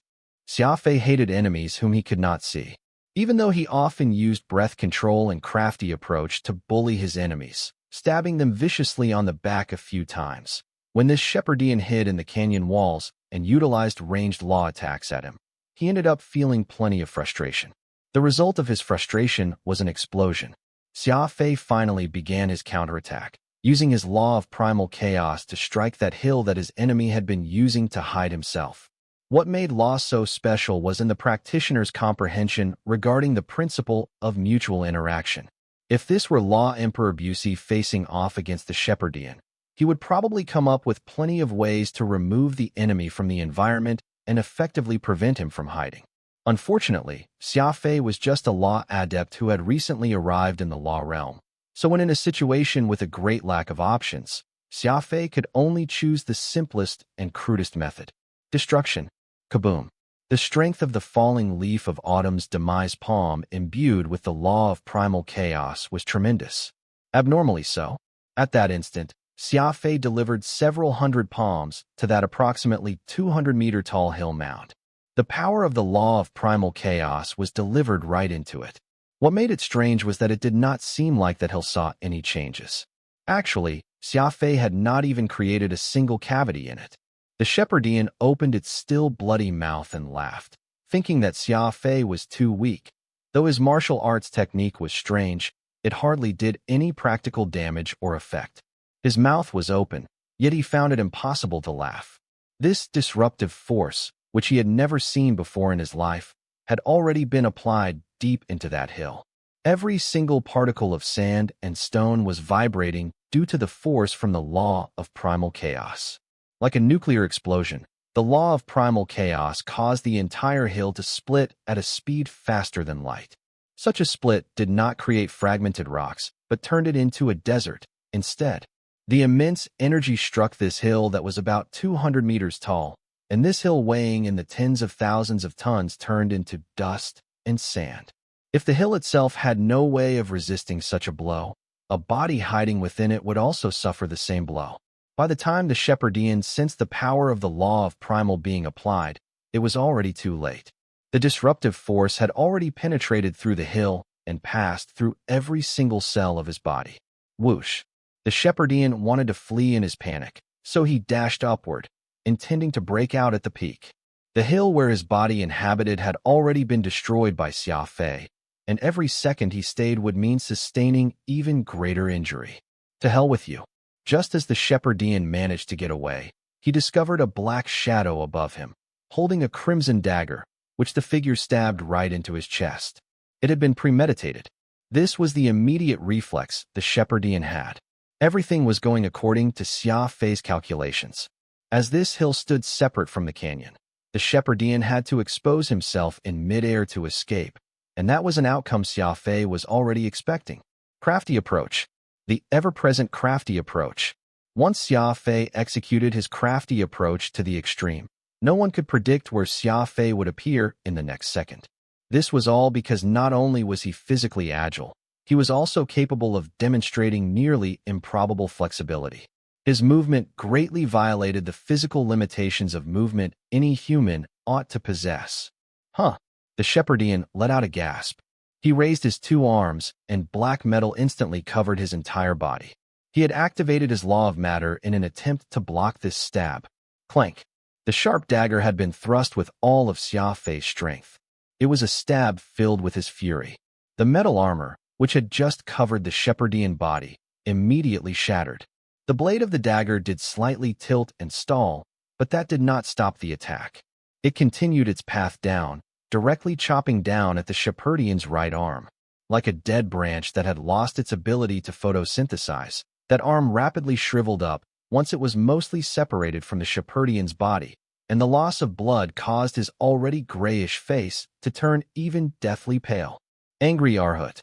Xia Fei hated enemies whom he could not see, even though he often used breath control and crafty approach to bully his enemies, stabbing them viciously on the back a few times. When this Shepherdian hid in the canyon walls and utilized ranged law attacks at him, he ended up feeling plenty of frustration. The result of his frustration was an explosion. Xia Fei finally began his counterattack, using his law of primal chaos to strike that hill that his enemy had been using to hide himself. What made law so special was in the practitioner's comprehension regarding the principle of mutual interaction. If this were Law Emperor Busey facing off against the Shepherdian, he would probably come up with plenty of ways to remove the enemy from the environment and effectively prevent him from hiding. Unfortunately, Xia Fei was just a law adept who had recently arrived in the law realm. So when in a situation with a great lack of options, Xia Fei could only choose the simplest and crudest method. Destruction. Kaboom. The strength of the falling leaf of autumn's demise palm imbued with the law of primal chaos was tremendous. Abnormally so. At that instant, Xia Fei delivered several hundred palms to that approximately 200-meter-tall hill mound. The power of the law of primal chaos was delivered right into it. What made it strange was that it did not seem like that hill saw any changes. Actually, Xia Fei had not even created a single cavity in it. The Shepherdian opened its still bloody mouth and laughed, thinking that Xia Fei was too weak. Though his martial arts technique was strange, it hardly did any practical damage or effect. His mouth was open, yet he found it impossible to laugh. This disruptive force, which he had never seen before in his life, had already been applied deep into that hill. Every single particle of sand and stone was vibrating due to the force from the law of primal chaos. Like a nuclear explosion, the law of primal chaos caused the entire hill to split at a speed faster than light. Such a split did not create fragmented rocks, but turned it into a desert instead. The immense energy struck this hill that was about 200 meters tall, and this hill weighing in the tens of thousands of tons turned into dust and sand. If the hill itself had no way of resisting such a blow, a body hiding within it would also suffer the same blow. By the time the Shepherdian sensed the power of the law of primal being applied, it was already too late. The disruptive force had already penetrated through the hill and passed through every single cell of his body. Whoosh! The Shepherdian wanted to flee in his panic, so he dashed upward, intending to break out at the peak. The hill where his body inhabited had already been destroyed by Xia Fei, and every second he stayed would mean sustaining even greater injury. To hell with you. Just as the Shepherdian managed to get away, he discovered a black shadow above him, holding a crimson dagger, which the figure stabbed right into his chest. It had been premeditated. This was the immediate reflex the Shepherdian had. Everything was going according to Xia Fei's calculations. As this hill stood separate from the canyon, the Shepherdian had to expose himself in midair to escape, and that was an outcome Xia Fei was already expecting. Crafty approach. The ever-present crafty approach. Once Xia Fei executed his crafty approach to the extreme, no one could predict where Xia Fei would appear in the next second. This was all because not only was he physically agile, he was also capable of demonstrating nearly improbable flexibility. His movement greatly violated the physical limitations of movement any human ought to possess. Huh. The Shepherdian let out a gasp. He raised his two arms, and black metal instantly covered his entire body. He had activated his law of matter in an attempt to block this stab. Clank. The sharp dagger had been thrust with all of Xia Fei's strength. It was a stab filled with his fury. The metal armor, which had just covered the Shepherdian body, immediately shattered. The blade of the dagger did slightly tilt and stall, but that did not stop the attack. It continued its path down, directly chopping down at the Shepherdian's right arm. Like a dead branch that had lost its ability to photosynthesize, that arm rapidly shriveled up once it was mostly separated from the Shepherdian's body, and the loss of blood caused his already grayish face to turn even deathly pale. Angry Arhut.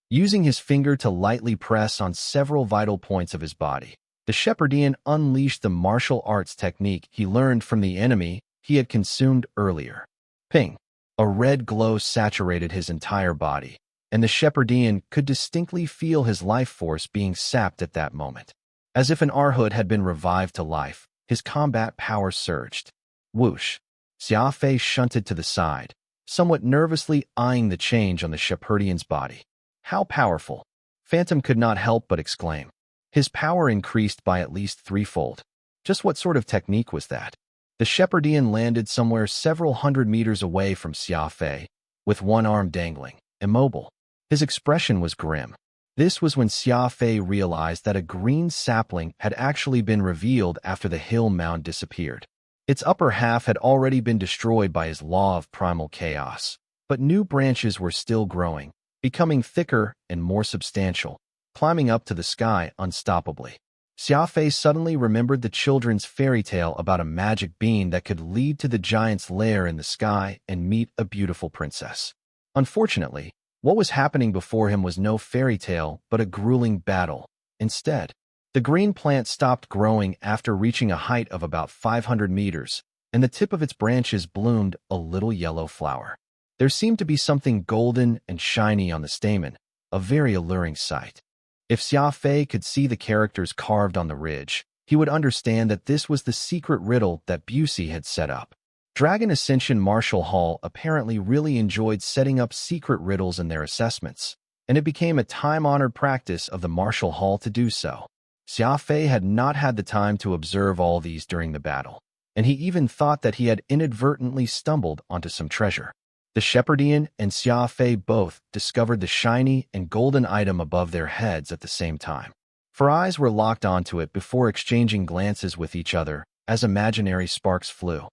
Using his finger to lightly press on several vital points of his body, the Shepherdian unleashed the martial arts technique he learned from the enemy he had consumed earlier. Ping! A red glow saturated his entire body, and the Shepherdian could distinctly feel his life force being sapped at that moment. As if an Arhut had been revived to life, his combat power surged. Whoosh! Xia Fei shunted to the side, somewhat nervously eyeing the change on the Shepherdian's body. How powerful! Phantom could not help but exclaim. His power increased by at least threefold. Just what sort of technique was that? The Shepherdian landed somewhere several hundred meters away from Xia Fei, with one arm dangling, immobile. His expression was grim. This was when Xia Fei realized that a green sapling had actually been revealed after the hill mound disappeared. Its upper half had already been destroyed by his law of primal chaos, but new branches were still growing, becoming thicker and more substantial, climbing up to the sky unstoppably. Xia Fei suddenly remembered the children's fairy tale about a magic bean that could lead to the giant's lair in the sky and meet a beautiful princess. Unfortunately, what was happening before him was no fairy tale but a grueling battle. Instead, the green plant stopped growing after reaching a height of about 500 meters, and the tip of its branches bloomed a little yellow flower. There seemed to be something golden and shiny on the stamen, a very alluring sight. If Xia Fei could see the characters carved on the ridge, he would understand that this was the secret riddle that Busey had set up. Dragon Ascension Martial Hall apparently really enjoyed setting up secret riddles in their assessments, and it became a time-honored practice of the Martial Hall to do so. Xia Fei had not had the time to observe all these during the battle, and he even thought that he had inadvertently stumbled onto some treasure. The Shepherdian and Xia Fei both discovered the shiny and golden item above their heads at the same time. For eyes were locked onto it before exchanging glances with each other as imaginary sparks flew.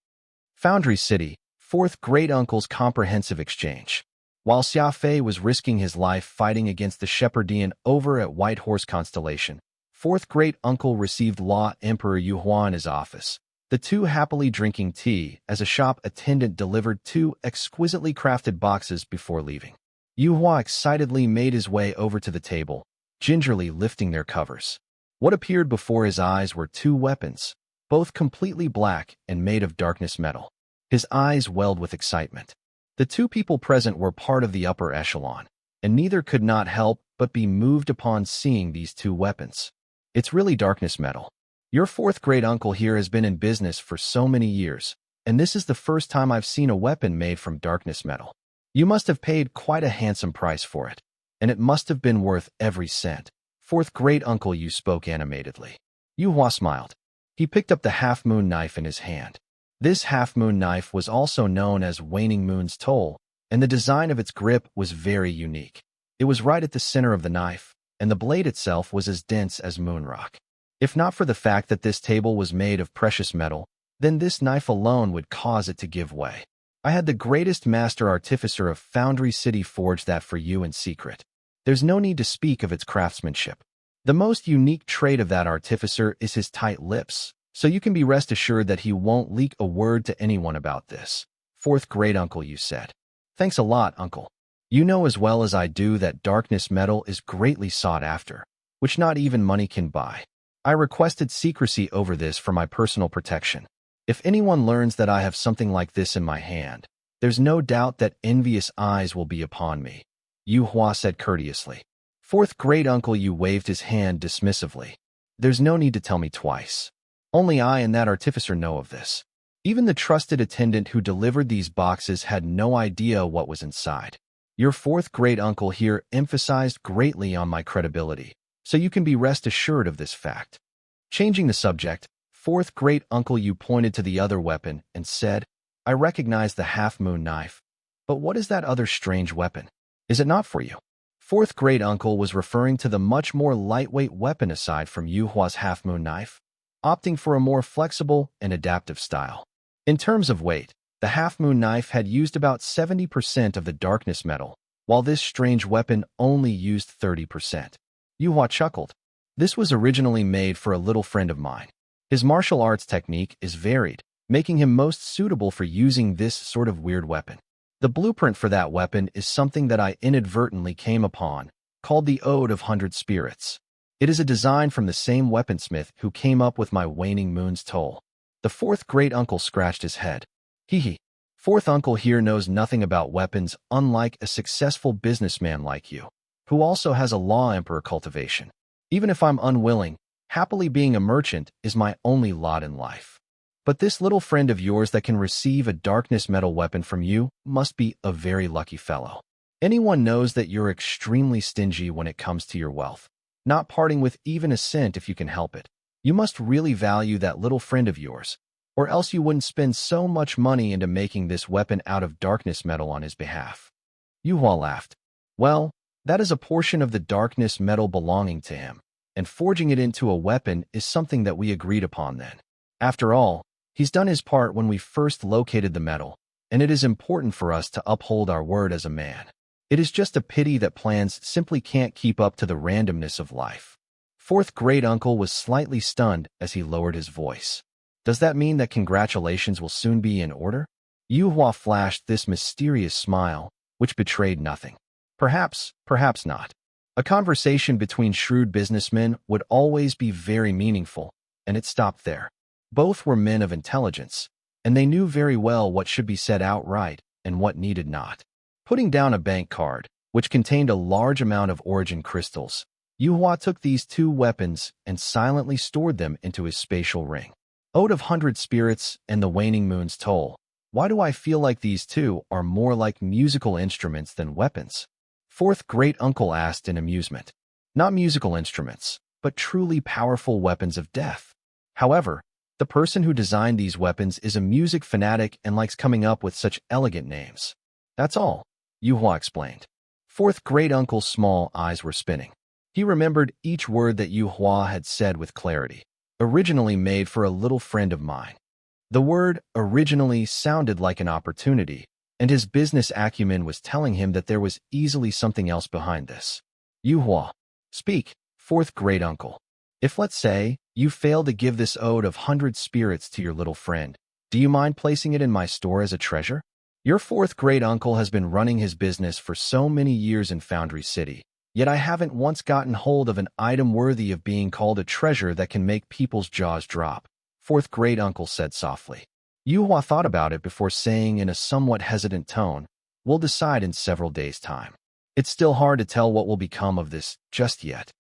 Foundry City, Fourth Great Uncle's comprehensive exchange. While Xia Fei was risking his life fighting against the Shepherdian over at White Horse Constellation, Fourth Great Uncle received Law Emperor Yuhua in his office. The two happily drinking tea as a shop attendant delivered two exquisitely crafted boxes before leaving. Yuhua excitedly made his way over to the table, gingerly lifting their covers. What appeared before his eyes were two weapons, both completely black and made of darkness metal. His eyes welled with excitement. The two people present were part of the upper echelon, and neither could not help but be moved upon seeing these two weapons. It's really darkness metal. Your fourth great uncle here has been in business for so many years, and this is the first time I've seen a weapon made from darkness metal. You must have paid quite a handsome price for it, and it must have been worth every cent. Fourth great uncle, you spoke animatedly. Yuhua smiled. He picked up the half-moon knife in his hand. This half-moon knife was also known as Waning Moon's Toll, and the design of its grip was very unique. It was right at the center of the knife, and the blade itself was as dense as moon rock. If not for the fact that this table was made of precious metal, then this knife alone would cause it to give way. I had the greatest master artificer of Foundry City forge that for you in secret. There's no need to speak of its craftsmanship. The most unique trait of that artificer is his tight lips, so you can be rest assured that he won't leak a word to anyone about this. Fourth great-uncle, you said. Thanks a lot, uncle. You know as well as I do that darkness metal is greatly sought after, which not even money can buy. I requested secrecy over this for my personal protection. If anyone learns that I have something like this in my hand, there's no doubt that envious eyes will be upon me, Yu Hua said courteously. Fourth great-uncle, you waved his hand dismissively. There's no need to tell me twice. Only I and that artificer know of this. Even the trusted attendant who delivered these boxes had no idea what was inside. Your fourth great-uncle here emphasized greatly on my credibility, so you can be rest assured of this fact. Changing the subject, fourth great-uncle, you pointed to the other weapon and said, I recognize the half-moon knife, but what is that other strange weapon? Is it not for you? Fourth great-uncle was referring to the much more lightweight weapon aside from Yu Hua's half-moon knife, opting for a more flexible and adaptive style. In terms of weight, the half-moon knife had used about 70% of the darkness metal, while this strange weapon only used 30%. Yu Hua chuckled. This was originally made for a little friend of mine. His martial arts technique is varied, making him most suitable for using this sort of weird weapon. The blueprint for that weapon is something that I inadvertently came upon, called the Ode of 100 Spirits. It is a design from the same weaponsmith who came up with my waning moon's toll. The fourth great-uncle scratched his head. Hee. Fourth uncle here knows nothing about weapons, unlike a successful businessman like you, who also has a law emperor cultivation. Even if I'm unwilling, happily being a merchant is my only lot in life. But this little friend of yours that can receive a darkness metal weapon from you must be a very lucky fellow. Anyone knows that you're extremely stingy when it comes to your wealth, not parting with even a cent if you can help it. You must really value that little friend of yours, or else you wouldn't spend so much money into making this weapon out of darkness metal on his behalf. Yu Hua laughed. Well, that is a portion of the darkness metal belonging to him, and forging it into a weapon is something that we agreed upon then. After all, he's done his part when we first located the metal, and it is important for us to uphold our word as a man. It is just a pity that plans simply can't keep up to the randomness of life. Fourth great-uncle was slightly stunned as he lowered his voice. Does that mean that congratulations will soon be in order? Yu Hua flashed this mysterious smile, which betrayed nothing. Perhaps not. A conversation between shrewd businessmen would always be very meaningful, and it stopped there. Both were men of intelligence, and they knew very well what should be said outright and what needed not. Putting down a bank card, which contained a large amount of origin crystals, Yu Hua took these two weapons and silently stored them into his spatial ring. Ode of 100 Spirits and the Waning Moon's Toll. Why do I feel like these two are more like musical instruments than weapons? Fourth great-uncle asked in amusement. Not musical instruments, but truly powerful weapons of death. However, the person who designed these weapons is a music fanatic and likes coming up with such elegant names. That's all, Yu Hua explained. Fourth great-uncle's small eyes were spinning. He remembered each word that Yu Hua had said with clarity. Originally made for a little friend of mine. The word originally sounded like an opportunity, and his business acumen was telling him that there was easily something else behind this. Yu Hua, speak, fourth great-uncle. If, let's say, you fail to give this ode of 100 spirits to your little friend, do you mind placing it in my store as a treasure? Your fourth great-uncle has been running his business for so many years in Foundry City, yet I haven't once gotten hold of an item worthy of being called a treasure that can make people's jaws drop, fourth great-uncle said softly. Yu Hua thought about it before saying in a somewhat hesitant tone, we'll decide in several days' time. It's still hard to tell what will become of this just yet.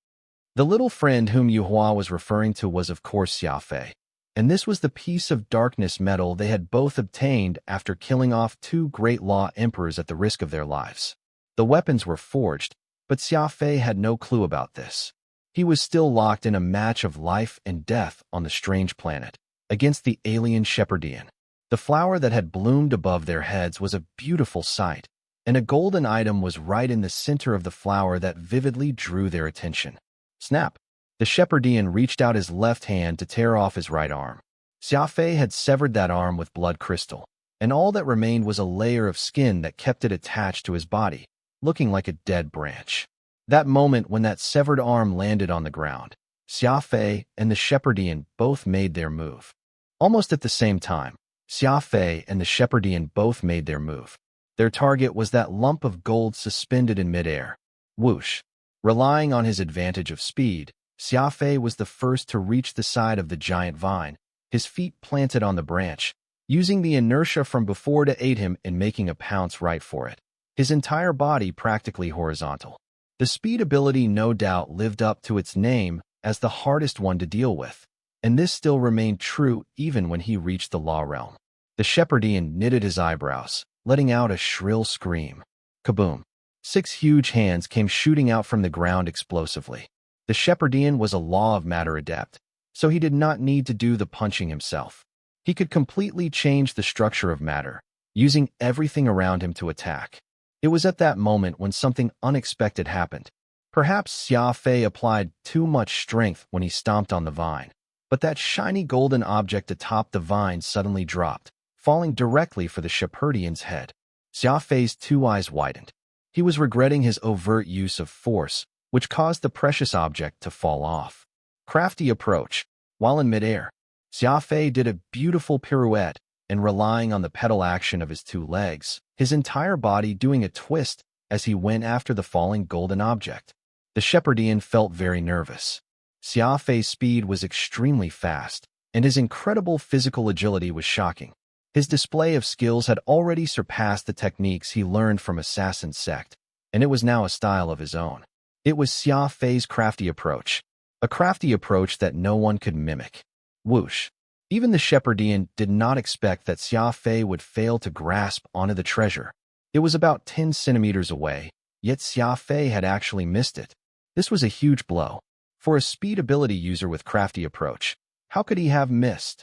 The little friend whom Yu Hua was referring to was of course Xia Fei, and this was the piece of darkness metal they had both obtained after killing off two great law emperors at the risk of their lives. The weapons were forged, but Xia Fei had no clue about this. He was still locked in a match of life and death on the strange planet, against the alien Shepherdian. The flower that had bloomed above their heads was a beautiful sight, and a golden item was right in the center of the flower that vividly drew their attention. Snap! The Shepherdian reached out his left hand to tear off his right arm. Xia Fei had severed that arm with blood crystal, and all that remained was a layer of skin that kept it attached to his body, looking like a dead branch. That moment when that severed arm landed on the ground, Xia Fei and the Shepherdian both made their move. Almost at the same time, Xia Fei and the Shepherdian both made their move. Their target was that lump of gold suspended in midair. Whoosh! Relying on his advantage of speed, Xia Fei was the first to reach the side of the giant vine, his feet planted on the branch, using the inertia from before to aid him in making a pounce right for it, his entire body practically horizontal. The speed ability no doubt lived up to its name as the hardest one to deal with, and this still remained true even when he reached the law realm. The Shepherdian knitted his eyebrows, letting out a shrill scream. Kaboom! 6 huge hands came shooting out from the ground explosively. The Shepherdian was a law of matter adept, so he did not need to do the punching himself. He could completely change the structure of matter, using everything around him to attack. It was at that moment when something unexpected happened. Perhaps Xia Fei applied too much strength when he stomped on the vine, but that shiny golden object atop the vine suddenly dropped, falling directly for the Shepherdian's head. Xia Fei's 2 eyes widened. He was regretting his overt use of force, which caused the precious object to fall off. Crafty approach. While in midair, Xia Fei did a beautiful pirouette, and relying on the pedal action of his 2 legs, his entire body doing a twist as he went after the falling golden object. The Shepherdian felt very nervous. Xia Fei's speed was extremely fast, and his incredible physical agility was shocking. His display of skills had already surpassed the techniques he learned from Assassin Sect, and it was now a style of his own. It was Xia Fei's crafty approach, a crafty approach that no one could mimic. Whoosh! Even the Shepherdian did not expect that Xia Fei would fail to grasp onto the treasure. It was about 10 centimeters away, yet Xia Fei had actually missed it. This was a huge blow. For a speed ability user with crafty approach, how could he have missed?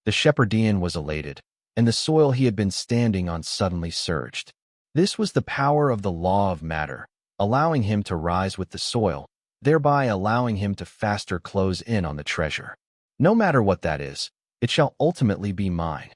The Shepherdian was elated, and the soil he had been standing on suddenly surged. This was the power of the law of matter, allowing him to rise with the soil, thereby allowing him to faster close in on the treasure. No matter what that is, it shall ultimately be mine.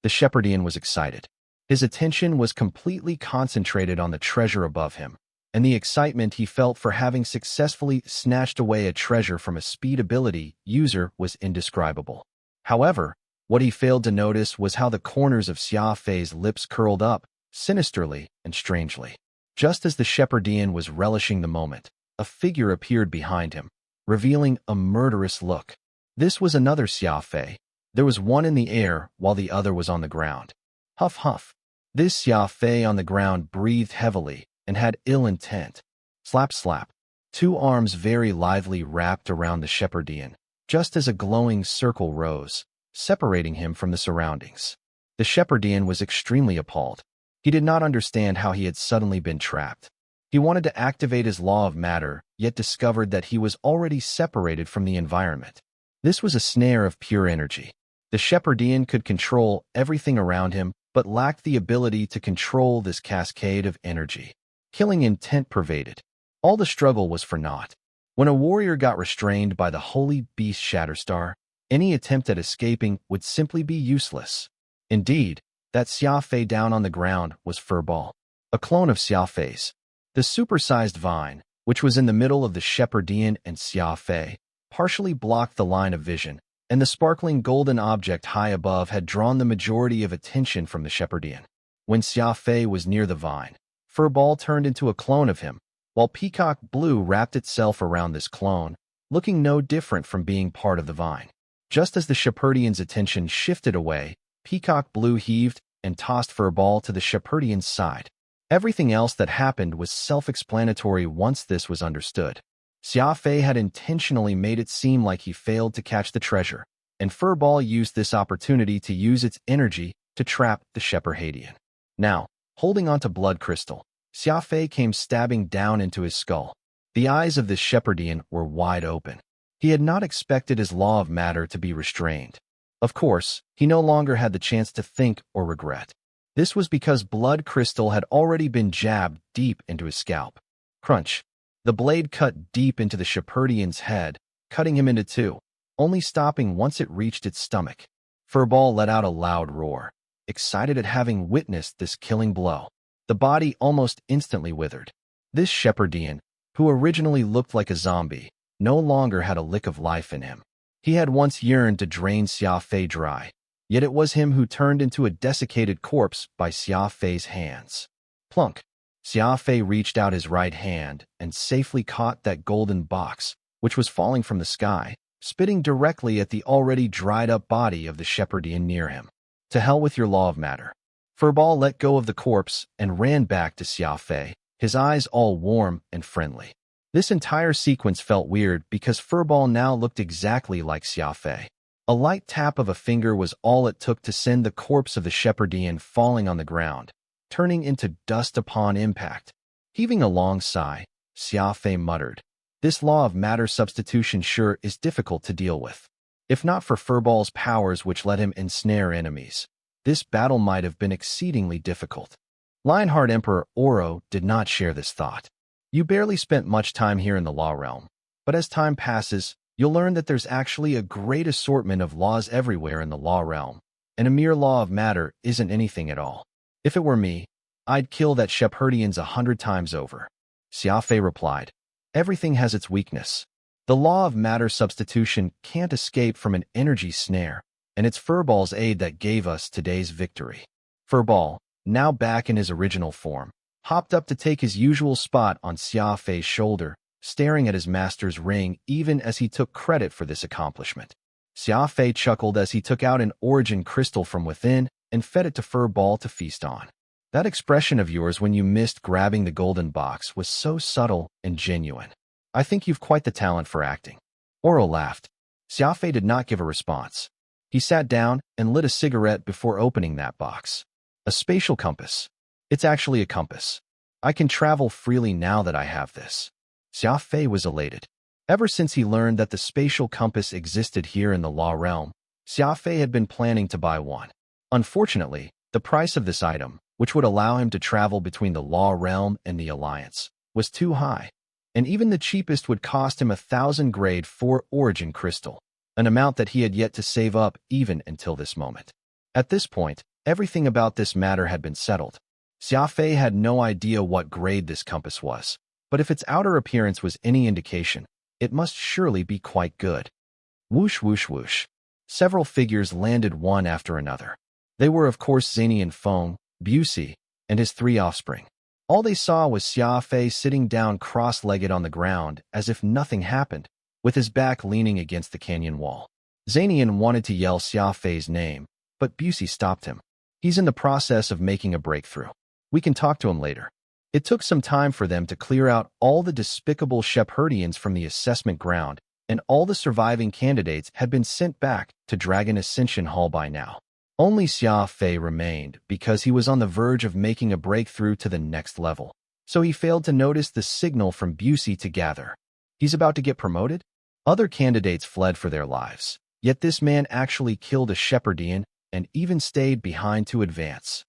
The Shepherdian was excited. His attention was completely concentrated on the treasure above him, and the excitement he felt for having successfully snatched away a treasure from a speed ability user was indescribable. However, what he failed to notice was how the corners of Xia Fei's lips curled up, sinisterly and strangely. Just as the Shepherdian was relishing the moment, a figure appeared behind him, revealing a murderous look. This was another Xia Fei. There was one in the air while the other was on the ground. Huff huff. This Xia Fei on the ground breathed heavily and had ill intent. Slap slap. 2 arms very lively wrapped around the Shepherdian, just as a glowing circle rose, separating him from the surroundings. The Shepherdian was extremely appalled. He did not understand how he had suddenly been trapped. He wanted to activate his law of matter, yet discovered that he was already separated from the environment. This was a snare of pure energy. The Shepherdian could control everything around him, but lacked the ability to control this cascade of energy. Killing intent pervaded. All the struggle was for naught. When a warrior got restrained by the holy beast Shatterstar, any attempt at escaping would simply be useless. Indeed, that Xia Fei down on the ground was Furball, a clone of Xia Fei's. The supersized vine, which was in the middle of the Shepherdian and Xia Fei, partially blocked the line of vision, and the sparkling golden object high above had drawn the majority of attention from the Shepherdian. When Xia Fei was near the vine, Furball turned into a clone of him, while Peacock Blue wrapped itself around this clone, looking no different from being part of the vine. Just as the Shepherdian's attention shifted away, Peacock Blue heaved and tossed Furball to the Shepherdian's side. Everything else that happened was self-explanatory once this was understood. Xia Fei had intentionally made it seem like he failed to catch the treasure, and Furball used this opportunity to use its energy to trap the Shepherdian. Now, holding onto Blood Crystal, Xia Fei came stabbing down into his skull. The eyes of the Shepherdian were wide open. He had not expected his law of matter to be restrained. Of course, he no longer had the chance to think or regret. This was because Blood Crystal had already been jabbed deep into his scalp. Crunch. The blade cut deep into the Shepherdian's head, cutting him into 2, only stopping once it reached its stomach. Furball let out a loud roar, excited at having witnessed this killing blow. The body almost instantly withered. This Shepherdian, who originally looked like a zombie, no longer had a lick of life in him. He had once yearned to drain Xia Fei dry, yet it was him who turned into a desiccated corpse by Xia Fei's hands. Plunk! Xia Fei reached out his right hand and safely caught that golden box, which was falling from the sky, spitting directly at the already dried-up body of the Shepherdian near him. To hell with your law of matter. Furball let go of the corpse and ran back to Xia Fei, his eyes all warm and friendly. This entire sequence felt weird because Furball now looked exactly like Xia Fei. A light tap of a finger was all it took to send the corpse of the Shepherdian falling on the ground, turning into dust upon impact. Heaving a long sigh, Xia Fei muttered, "This law of matter substitution sure is difficult to deal with. If not for Furball's powers which let him ensnare enemies, this battle might have been exceedingly difficult." Lionheart Emperor Oro did not share this thought. You barely spent much time here in the law realm, but as time passes, you'll learn that there's actually a great assortment of laws everywhere in the law realm, and a mere law of matter isn't anything at all. If it were me, I'd kill that Shepherdians 100 times over. Xia Fei replied, "Everything has its weakness. The law of matter substitution can't escape from an energy snare, and it's Furball's aid that gave us today's victory." Furball, now back in his original form, hopped up to take his usual spot on Xia Fei's shoulder, staring at his master's ring even as he took credit for this accomplishment. Xia Fei chuckled as he took out an origin crystal from within and fed it to Furball to feast on. "That expression of yours when you missed grabbing the golden box was so subtle and genuine. I think you've quite the talent for acting." Oro laughed. Xia Fei did not give a response. He sat down and lit a cigarette before opening that box. "A spatial compass. It's actually a compass. I can travel freely now that I have this." Xia Fei was elated. Ever since he learned that the spatial compass existed here in the law realm, Xia Fei had been planning to buy one. Unfortunately, the price of this item, which would allow him to travel between the law realm and the Alliance, was too high, and even the cheapest would cost him 1,000 grade 4 origin crystal, an amount that he had yet to save up even until this moment. At this point, everything about this matter had been settled. Xia Fei had no idea what grade this compass was, but if its outer appearance was any indication, it must surely be quite good. Whoosh whoosh whoosh. Several figures landed one after another. They were of course Zanian Feng, Busey, and his 3 offspring. All they saw was Xia Fei sitting down cross-legged on the ground as if nothing happened, with his back leaning against the canyon wall. Zanian wanted to yell Xia Fei's name, but Busey stopped him. "He's in the process of making a breakthrough. We can talk to him later." It took some time for them to clear out all the despicable Shepherdians from the assessment ground, and all the surviving candidates had been sent back to Dragon Ascension Hall by now. Only Xia Fei remained because he was on the verge of making a breakthrough to the next level, so he failed to notice the signal from Busey to gather. He's about to get promoted? Other candidates fled for their lives, yet this man actually killed a Shepherdian and even stayed behind to advance.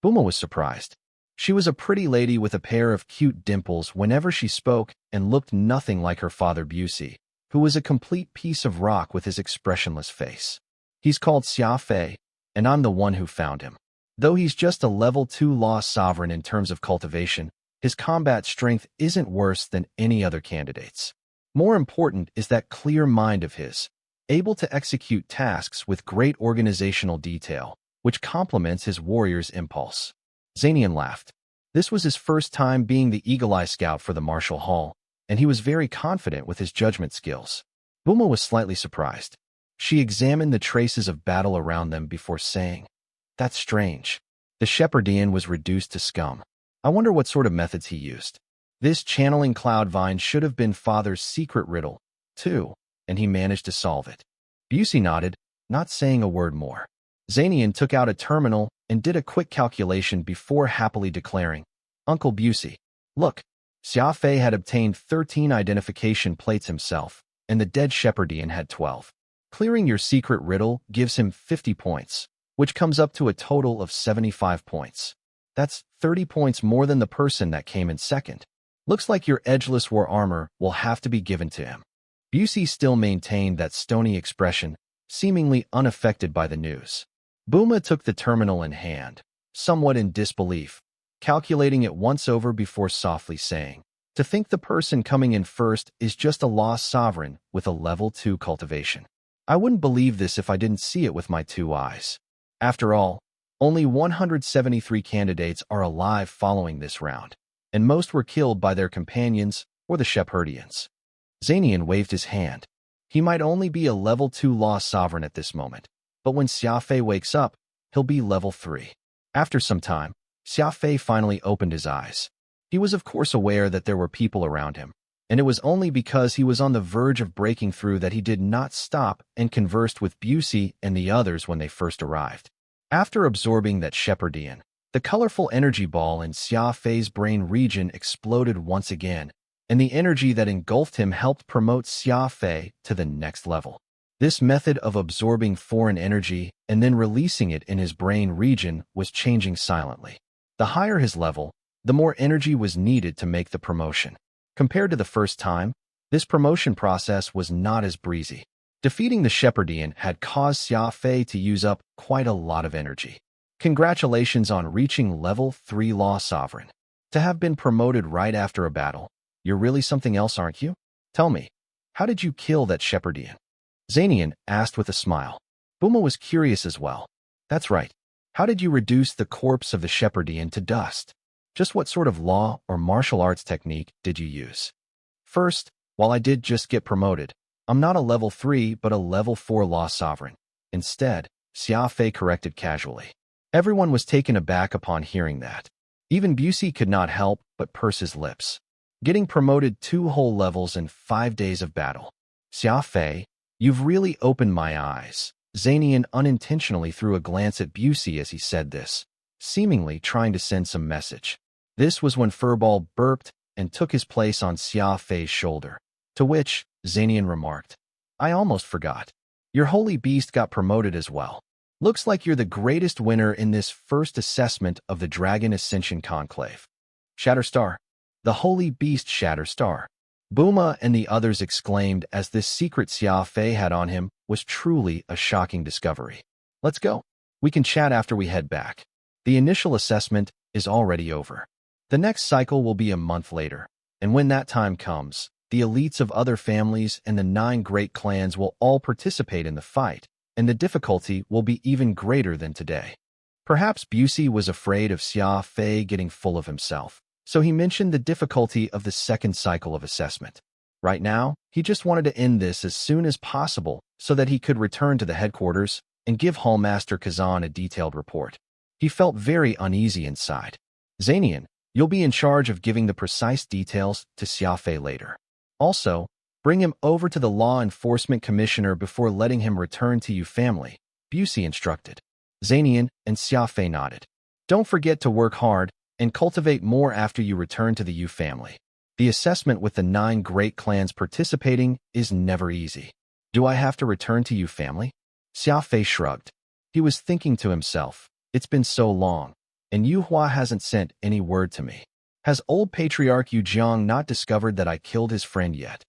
Buma was surprised. She was a pretty lady with a pair of cute dimples whenever she spoke and looked nothing like her father Busey, who was a complete piece of rock with his expressionless face. "He's called Xia Fei, and I'm the one who found him. Though he's just a level 2 law sovereign in terms of cultivation, his combat strength isn't worse than any other candidate's. More important is that clear mind of his, able to execute tasks with great organizational detail, which complements his warrior's impulse." Zanian laughed. This was his first time being the Eagle Eye Scout for the Martial Hall, and he was very confident with his judgment skills. Buma was slightly surprised. She examined the traces of battle around them before saying, "That's strange. The Shepherdian was reduced to scum. I wonder what sort of methods he used. This channeling Cloudvine should have been Father's secret riddle, too, and he managed to solve it." Busey nodded, not saying a word more. Zanian took out a terminal and did a quick calculation before happily declaring, "Uncle Busey, look." Xia Fei had obtained 13 identification plates himself, and the dead Shepherdian had 12. Clearing your secret riddle gives him 50 points, which comes up to a total of 75 points. That's 30 points more than the person that came in second. Looks like your edgeless war armor will have to be given to him. Busey still maintained that stony expression, seemingly unaffected by the news. Buma took the terminal in hand, somewhat in disbelief, calculating it once over before softly saying, To think the person coming in first is just a lost sovereign with a level 2 cultivation. I wouldn't believe this if I didn't see it with my 2 eyes. After all, only 173 candidates are alive following this round, and most were killed by their companions or the Shepherdians. Zanian waved his hand. He might only be a level 2 lost sovereign at this moment, but when Xia Fei wakes up, he'll be level 3. After some time, Xia Fei finally opened his eyes. He was of course aware that there were people around him, and it was only because he was on the verge of breaking through that he did not stop and conversed with Busey and the others when they first arrived. After absorbing that Shepherdian, the colorful energy ball in Xia Fei's brain region exploded once again, and the energy that engulfed him helped promote Xia Fei to the next level. This method of absorbing foreign energy and then releasing it in his brain region was changing silently. The higher his level, the more energy was needed to make the promotion. Compared to the first time, this promotion process was not as breezy. Defeating the Shepherdian had caused Xia Fei to use up quite a lot of energy. Congratulations on reaching level 3 Law Sovereign. To have been promoted right after a battle, you're really something else, aren't you? Tell me, how did you kill that Shepherdian? Zanian asked with a smile. Buma was curious as well. That's right. How did you reduce the corpse of the Shepherdian to dust? Just what sort of law or martial arts technique did you use? First, while I did just get promoted, I'm not a level 3 but a level 4 Law Sovereign. Instead, Xia Fei corrected casually. Everyone was taken aback upon hearing that. Even Busey could not help but purse his lips. Getting promoted 2 whole levels in 5 days of battle. Xia Fei, you've really opened my eyes. Zanian unintentionally threw a glance at Busey as he said this, seemingly trying to send some message. This was when Furball burped and took his place on Xia Fei's shoulder, to which Zanian remarked, I almost forgot. Your holy beast got promoted as well. Looks like you're the greatest winner in this first assessment of the Dragon Ascension Conclave. Shatterstar. The holy beast Shatterstar. Buma and the others exclaimed as this secret Xia Fei had on him was truly a shocking discovery. Let's go. We can chat after we head back. The initial assessment is already over. The next cycle will be a month later, and when that time comes, the elites of other families and the 9 great clans will all participate in the fight, and the difficulty will be even greater than today. Perhaps Busey was afraid of Xia Fei getting full of himself, so he mentioned the difficulty of the second cycle of assessment. Right now, he just wanted to end this as soon as possible so that he could return to the headquarters and give Hallmaster Kazan a detailed report. He felt very uneasy inside. Zanian, you'll be in charge of giving the precise details to Xia Fei later. Also, bring him over to the Law Enforcement Commissioner before letting him return to you family, Busey instructed. Zanian and Xia Fei nodded. Don't forget to work hard and cultivate more after you return to the Yu family. The assessment with the 9 great clans participating is never easy. Do I have to return to Yu family? Xia Fei shrugged. He was thinking to himself, it's been so long, and Yu Hua hasn't sent any word to me. Has old patriarch Yu Jiang not discovered that I killed his friend yet?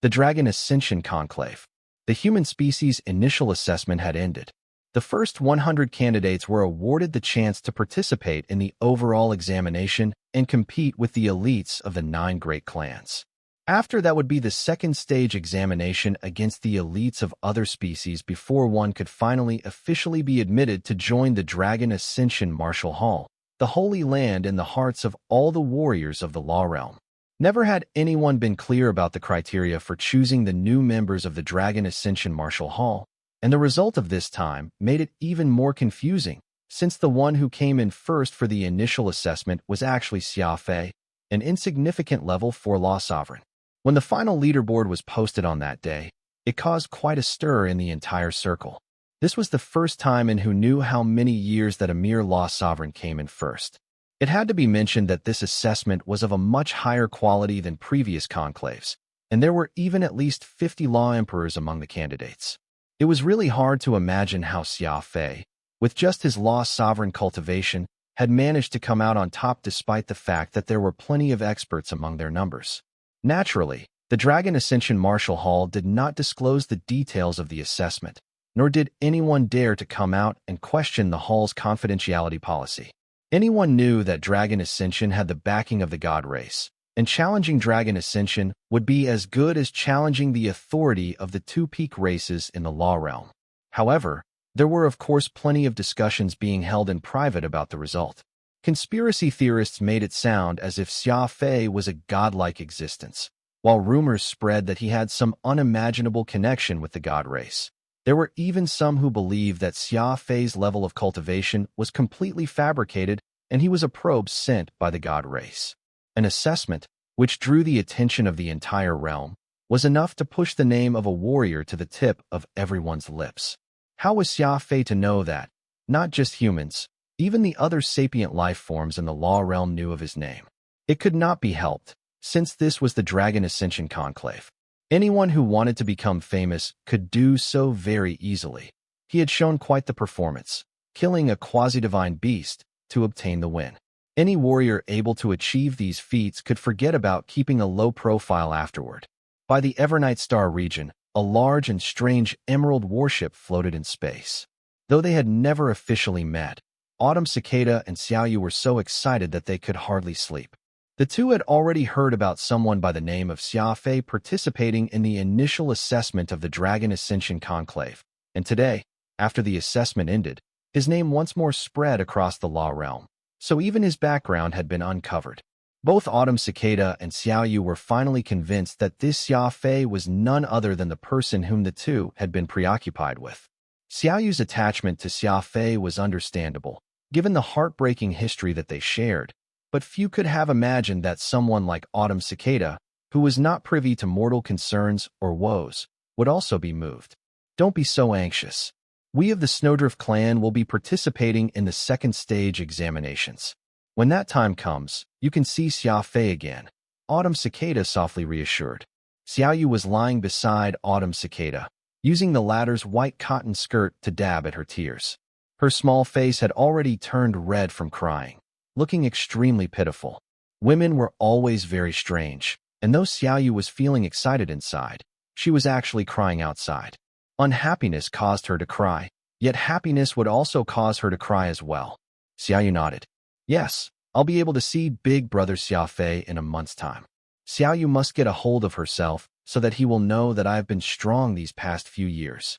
The Dragon Ascension Conclave. The human species' initial assessment had ended. The first 100 candidates were awarded the chance to participate in the overall examination and compete with the elites of the 9 great clans. After that would be the second stage examination against the elites of other species before one could finally officially be admitted to join the Dragon Ascension Martial Hall, the Holy Land in the hearts of all the warriors of the Law Realm. Never had anyone been clear about the criteria for choosing the new members of the Dragon Ascension Martial Hall, and the result of this time made it even more confusing, since the one who came in first for the initial assessment was actually Xia Fei, an insignificant level 4 Law Sovereign. When the final leaderboard was posted on that day, it caused quite a stir in the entire circle. This was the first time in who knew how many years that a mere Law Sovereign came in first. It had to be mentioned that this assessment was of a much higher quality than previous conclaves, and there were even at least 50 Law Emperors among the candidates. It was really hard to imagine how Xia Fei, with just his Law Sovereign cultivation, had managed to come out on top despite the fact that there were plenty of experts among their numbers. Naturally, the Dragon Ascension Martial Hall did not disclose the details of the assessment, nor did anyone dare to come out and question the Hall's confidentiality policy. Anyone knew that Dragon Ascension had the backing of the God race, and challenging Dragon Ascension would be as good as challenging the authority of the two peak races in the law realm. However, there were of course plenty of discussions being held in private about the result. Conspiracy theorists made it sound as if Xia Fei was a godlike existence, while rumors spread that he had some unimaginable connection with the god race. There were even some who believed that Xia Fei's level of cultivation was completely fabricated and he was a probe sent by the god race. An assessment, which drew the attention of the entire realm, was enough to push the name of a warrior to the tip of everyone's lips. How was Xia Fei to know that? Not just humans, even the other sapient life forms in the law realm knew of his name. It could not be helped, since this was the Dragon Ascension Conclave. Anyone who wanted to become famous could do so very easily. He had shown quite the performance, killing a quasi-divine beast to obtain the win. Any warrior able to achieve these feats could forget about keeping a low profile afterward. By the Evernight Star region, a large and strange emerald warship floated in space. Though they had never officially met, Autumn Cicada and Xiaoyu were so excited that they could hardly sleep. The two had already heard about someone by the name of Xia Fei participating in the initial assessment of the Dragon Ascension Conclave, and today, after the assessment ended, his name once more spread across the law realm, so even his background had been uncovered. Both Autumn Cicada and Xiaoyu were finally convinced that this Xia Fei was none other than the person whom the two had been preoccupied with. Xiaoyu's attachment to Xia Fei was understandable, given the heartbreaking history that they shared, but few could have imagined that someone like Autumn Cicada, who was not privy to mortal concerns or woes, would also be moved. Don't be so anxious. We of the Snowdrift clan will be participating in the second stage examinations. When that time comes, you can see Xia Fei again, Autumn Cicada softly reassured. Xiaoyu was lying beside Autumn Cicada, using the latter's white cotton skirt to dab at her tears. Her small face had already turned red from crying, looking extremely pitiful. Women were always very strange, and though Xiaoyu was feeling excited inside, she was actually crying outside. Unhappiness caused her to cry, yet happiness would also cause her to cry as well. Xiaoyu nodded. Yes, I'll be able to see Big Brother Xia Fei in a month's time. Xiaoyu must get a hold of herself so that he will know that I have been strong these past few years.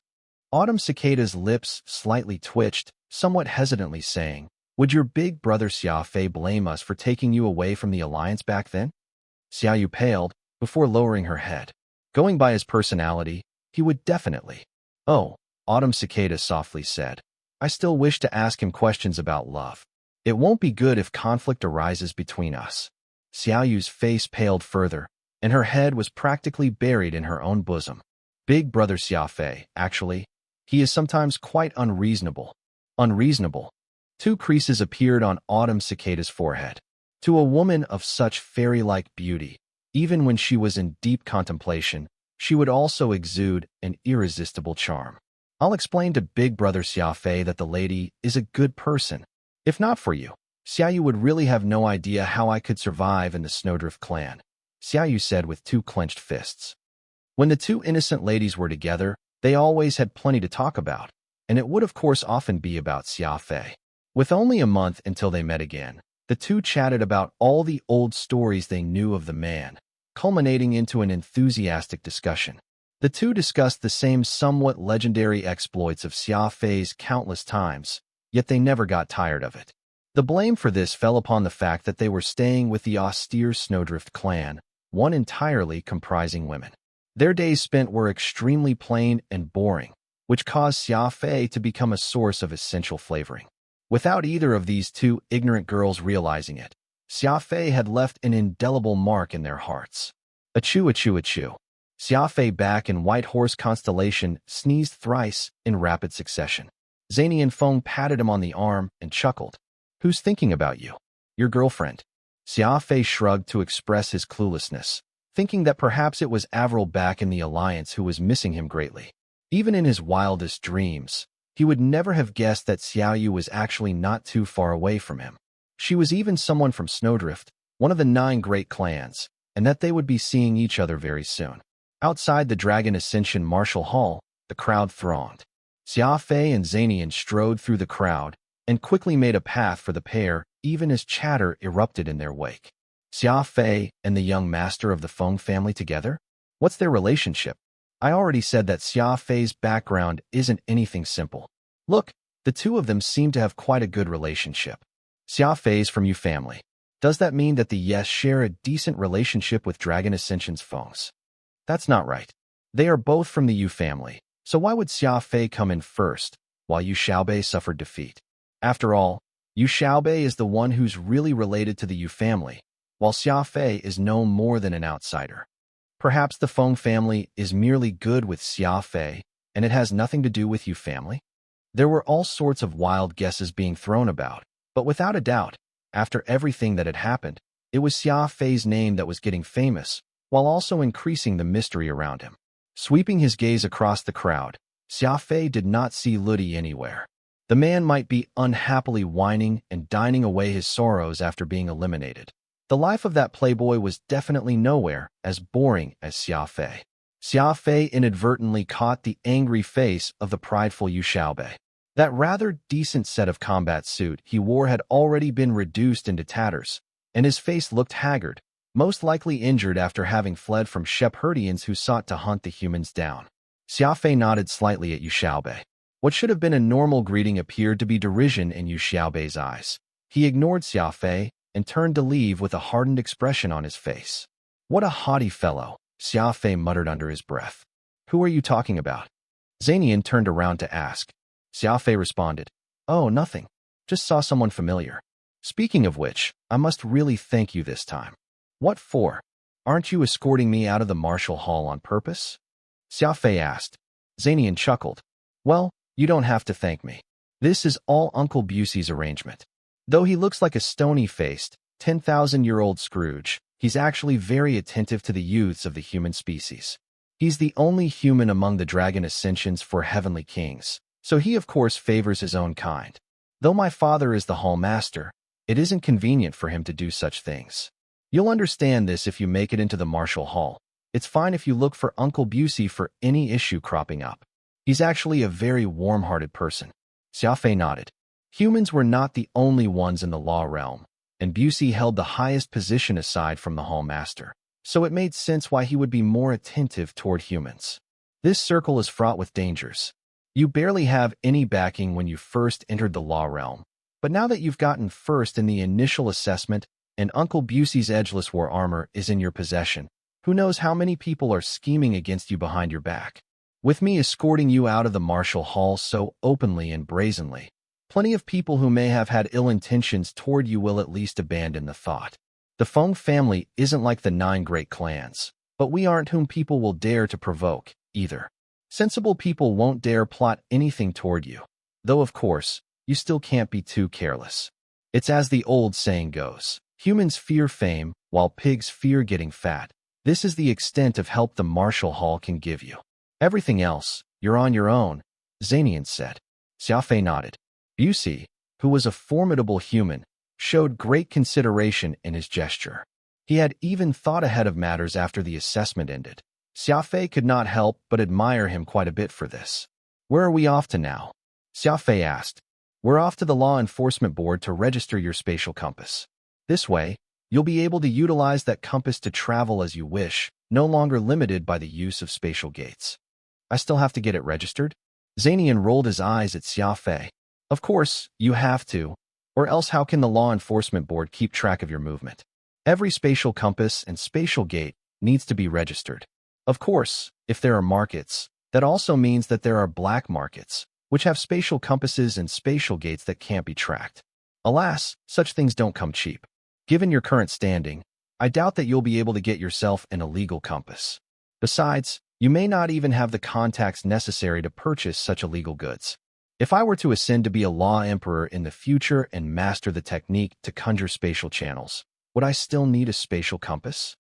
Autumn Cicada's lips slightly twitched, somewhat hesitantly saying, Would your big brother Xia Fei blame us for taking you away from the alliance back then? Xiaoyu paled, before lowering her head. Going by his personality, he would definitely. Oh, Autumn Cicada softly said. I still wish to ask him questions about love. It won't be good if conflict arises between us. Xiaoyu's face paled further, and her head was practically buried in her own bosom. Big brother Xia Fei, actually, he is sometimes quite unreasonable. Unreasonable. Two creases appeared on Autumn Cicada's forehead. To a woman of such fairy-like beauty, even when she was in deep contemplation, she would also exude an irresistible charm. I'll explain to Big Brother Xia Fei that the lady is a good person. If not for you, Xiaoyu would really have no idea how I could survive in the Snowdrift clan, Xiaoyu said with two clenched fists. When the two innocent ladies were together, they always had plenty to talk about, and it would of course often be about Xia Fei. With only a month until they met again, the two chatted about all the old stories they knew of the man, culminating into an enthusiastic discussion. The two discussed the same somewhat legendary exploits of Xia Fei's countless times, yet they never got tired of it. The blame for this fell upon the fact that they were staying with the austere Snowdrift clan, one entirely comprising women. Their days spent were extremely plain and boring, which caused Xia Fei to become a source of essential flavoring. Without either of these two ignorant girls realizing it, Xia Fei had left an indelible mark in their hearts. Achoo, achoo, achoo. Xia Fei back in White Horse Constellation sneezed thrice in rapid succession. Zany and Feng patted him on the arm and chuckled. Who's thinking about you? Your girlfriend. Xia Fei shrugged to express his cluelessness, thinking that perhaps it was Avril back in the Alliance who was missing him greatly. Even in his wildest dreams, he would never have guessed that Xiaoyu was actually not too far away from him. She was even someone from Snowdrift, one of the 9 great clans, and that they would be seeing each other very soon. Outside the Dragon Ascension Martial Hall, the crowd thronged. Xia Fei and Zanian strode through the crowd and quickly made a path for the pair, even as chatter erupted in their wake. Xia Fei and the young master of the Feng family together? What's their relationship? I already said that Xia Fei's background isn't anything simple. Look, the two of them seem to have quite a good relationship. Xia Fei's from Yu family. Does that mean that the Yes share a decent relationship with Dragon Ascension's Fengs? That's not right. They are both from the Yu family, so why would Xia Fei come in first, while Yu Xiaobei suffered defeat? After all, Yu Xiaobei is the one who's really related to the Yu family, while Xia Fei is no more than an outsider. Perhaps the Feng family is merely good with Xia Fei, and it has nothing to do with Yu family? There were all sorts of wild guesses being thrown about, but without a doubt, after everything that had happened, it was Xia Fei's name that was getting famous, while also increasing the mystery around him. Sweeping his gaze across the crowd, Xia Fei did not see Ludi anywhere. The man might be unhappily whining and dining away his sorrows after being eliminated. The life of that playboy was definitely nowhere as boring as Xia Fei. Xia Fei inadvertently caught the angry face of the prideful Yu Xiaobei. That rather decent set of combat suit he wore had already been reduced into tatters, and his face looked haggard, most likely injured after having fled from Shepherdians who sought to hunt the humans down. Xia Fei nodded slightly at Yu Xiaobei. What should have been a normal greeting appeared to be derision in Yu Xiaobei's eyes. He ignored Xia Fei and turned to leave with a hardened expression on his face. What a haughty fellow, Xia Fei muttered under his breath. Who are you talking about? Zanian turned around to ask. Xia Fei responded, Oh, nothing. Just saw someone familiar. Speaking of which, I must really thank you this time. What for? Aren't you escorting me out of the martial hall on purpose? Xia Fei asked. Zanian chuckled. Well, you don't have to thank me. This is all Uncle Busey's arrangement. Though he looks like a stony-faced, 10,000-year-old Scrooge, he's actually very attentive to the youths of the human species. He's the only human among the Dragon Ascensions for heavenly kings, so he of course favors his own kind. Though my father is the Hall Master, it isn't convenient for him to do such things. You'll understand this if you make it into the martial hall. It's fine if you look for Uncle Busey for any issue cropping up. He's actually a very warm-hearted person. Xia Fei nodded. Humans were not the only ones in the law realm, and Busey held the highest position aside from the Hall Master, so it made sense why he would be more attentive toward humans. This circle is fraught with dangers. You barely have any backing when you first entered the law realm, but now that you've gotten first in the initial assessment and Uncle Busey's edgeless war armor is in your possession, who knows how many people are scheming against you behind your back. With me escorting you out of the martial hall so openly and brazenly, plenty of people who may have had ill intentions toward you will at least abandon the thought. The Feng family isn't like the 9 great clans, but we aren't whom people will dare to provoke, either. Sensible people won't dare plot anything toward you, though of course, you still can't be too careless. It's as the old saying goes, humans fear fame, while pigs fear getting fat. This is the extent of help the martial hall can give you. Everything else, you're on your own, Zanian said. Xia Fei nodded. Busey, who was a formidable human, showed great consideration in his gesture. He had even thought ahead of matters after the assessment ended. Xia Fei could not help but admire him quite a bit for this. Where are we off to now? Xia Fei asked. We're off to the Law Enforcement Board to register your spatial compass. This way, you'll be able to utilize that compass to travel as you wish, no longer limited by the use of spatial gates. I still have to get it registered? Zanian rolled his eyes at Xia Fei. Of course, you have to, or else how can the Law Enforcement Board keep track of your movement? Every spatial compass and spatial gate needs to be registered. Of course, if there are markets, that also means that there are black markets, which have spatial compasses and spatial gates that can't be tracked. Alas, such things don't come cheap. Given your current standing, I doubt that you'll be able to get yourself an illegal compass. Besides, you may not even have the contacts necessary to purchase such illegal goods. If I were to ascend to be a law emperor in the future and master the technique to conjure spatial channels, would I still need a spatial compass?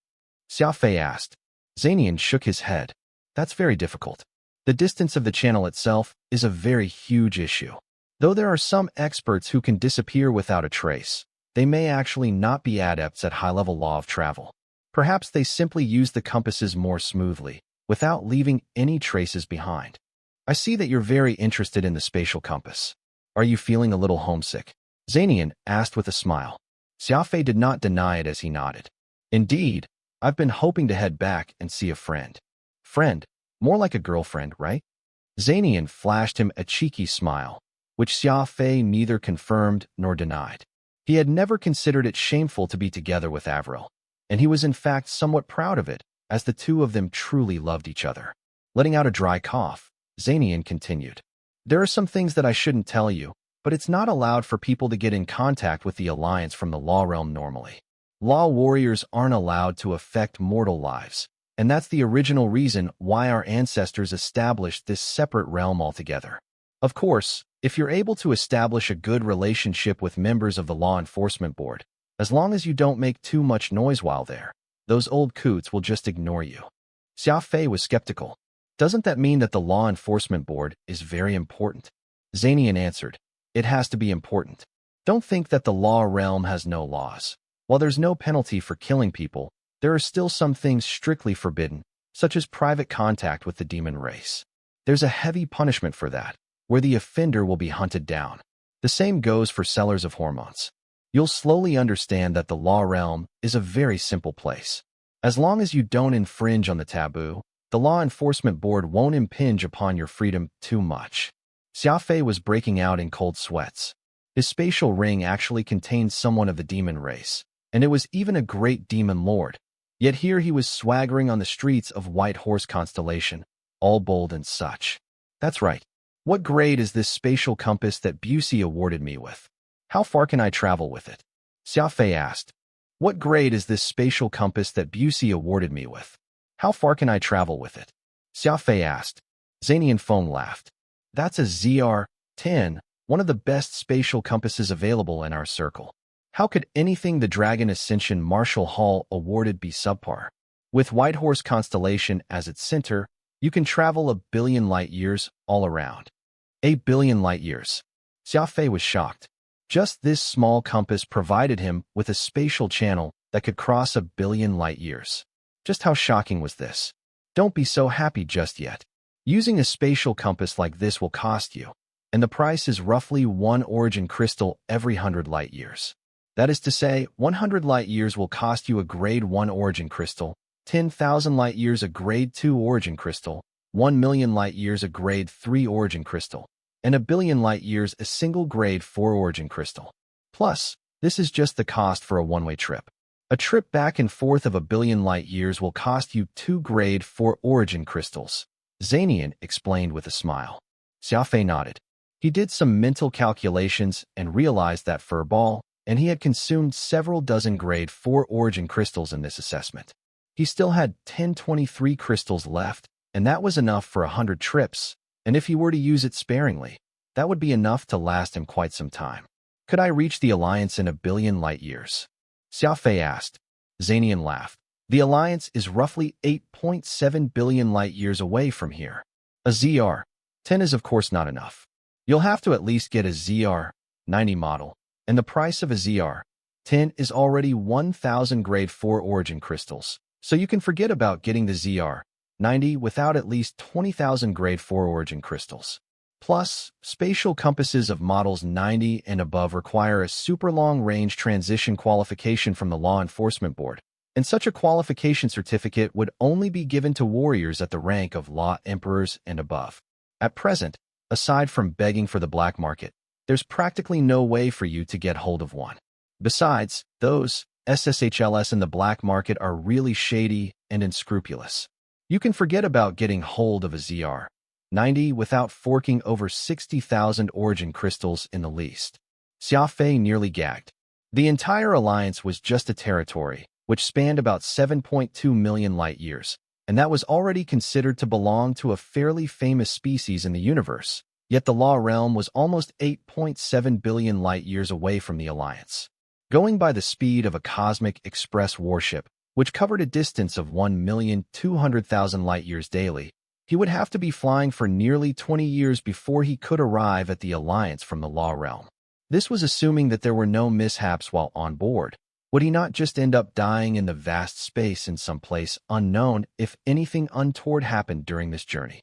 Xia Fei asked. Zanian shook his head. That's very difficult. The distance of the channel itself is a very huge issue. Though there are some experts who can disappear without a trace, they may actually not be adepts at high-level law of travel. Perhaps they simply use the compasses more smoothly, without leaving any traces behind. I see that you're very interested in the spatial compass. Are you feeling a little homesick? Zanian asked with a smile. Xia Fei did not deny it as he nodded. Indeed, I've been hoping to head back and see a friend. Friend, more like a girlfriend, right? Zanian flashed him a cheeky smile, which Xia Fei neither confirmed nor denied. He had never considered it shameful to be together with Avril, and he was in fact somewhat proud of it, as the two of them truly loved each other. Letting out a dry cough, Zanian continued. There are some things that I shouldn't tell you, but it's not allowed for people to get in contact with the Alliance from the Law Realm normally. Law warriors aren't allowed to affect mortal lives, and that's the original reason why our ancestors established this separate realm altogether. Of course, if you're able to establish a good relationship with members of the Law Enforcement Board, as long as you don't make too much noise while there, those old coots will just ignore you. Xia Fei was skeptical. Doesn't that mean that the Law Enforcement Board is very important? Zanian answered, it has to be important. Don't think that the law realm has no laws. While there's no penalty for killing people, there are still some things strictly forbidden, such as private contact with the demon race. There's a heavy punishment for that, where the offender will be hunted down. The same goes for sellers of hormones. You'll slowly understand that the law realm is a very simple place. As long as you don't infringe on the taboo, the Law Enforcement Board won't impinge upon your freedom too much. Xia Fei was breaking out in cold sweats. His spatial ring actually contained someone of the demon race, and it was even a great demon lord. Yet here he was swaggering on the streets of White Horse Constellation, all bold and such. That's right. What grade is this spatial compass that Busey awarded me with? How far can I travel with it? Xia Fei asked. What grade is this spatial compass that Busey awarded me with? How far can I travel with it? Xia Fei asked. Zanian Phone laughed. That's a ZR-10, one of the best spatial compasses available in our circle. How could anything the Dragon Ascension Marshall Hall awarded be subpar? With White Horse Constellation as its center, you can travel 1 billion light years all around. 8 billion light years. Xia Fei was shocked. Just this small compass provided him with a spatial channel that could cross 1 billion light years. Just how shocking was this? Don't be so happy just yet. Using a spatial compass like this will cost you, and the price is roughly 1 origin crystal every 100 light years. That is to say, 100 light years will cost you a grade 1 origin crystal, 10,000 light years a grade 2 origin crystal, 1 million light years a grade 3 origin crystal, and 1 billion light years a single grade 4 origin crystal. Plus, this is just the cost for a one-way trip. A trip back and forth of 1 billion light years will cost you 2 grade 4 origin crystals. Zanian explained with a smile. Xia Fei nodded. He did some mental calculations and realized that for a ball, and he had consumed several dozen grade 4 origin crystals in this assessment. He still had 1023 crystals left, and that was enough for 100 trips, and if he were to use it sparingly, that would be enough to last him quite some time. Could I reach the Alliance in 1 billion light years? Xia Fei asked. Zanian laughed. The Alliance is roughly 8.7 billion light years away from here. A ZR-10 is of course not enough. You'll have to at least get a ZR-90 model, and the price of a ZR-10 is already 1,000 grade 4 origin crystals, so you can forget about getting the ZR-90 without at least 20,000 grade 4 origin crystals. Plus, spatial compasses of models 90 and above require a super long-range transition qualification from the Law Enforcement Board, and such a qualification certificate would only be given to warriors at the rank of Law Emperors and above. At present, aside from begging for the black market, there's practically no way for you to get hold of one. Besides, those SSHLs in the black market are really shady and unscrupulous. You can forget about getting hold of a ZR-90 without forking over 60,000 origin crystals in the least. Xia Fei nearly gagged. The entire Alliance was just a territory, which spanned about 7.2 million light years, and that was already considered to belong to a fairly famous species in the universe, yet the Law Realm was almost 8.7 billion light years away from the Alliance. Going by the speed of a cosmic express warship, which covered a distance of 1,200,000 light years daily, he would have to be flying for nearly 20 years before he could arrive at the Alliance from the Law Realm. This was assuming that there were no mishaps while on board. Would he not just end up dying in the vast space in some place unknown if anything untoward happened during this journey?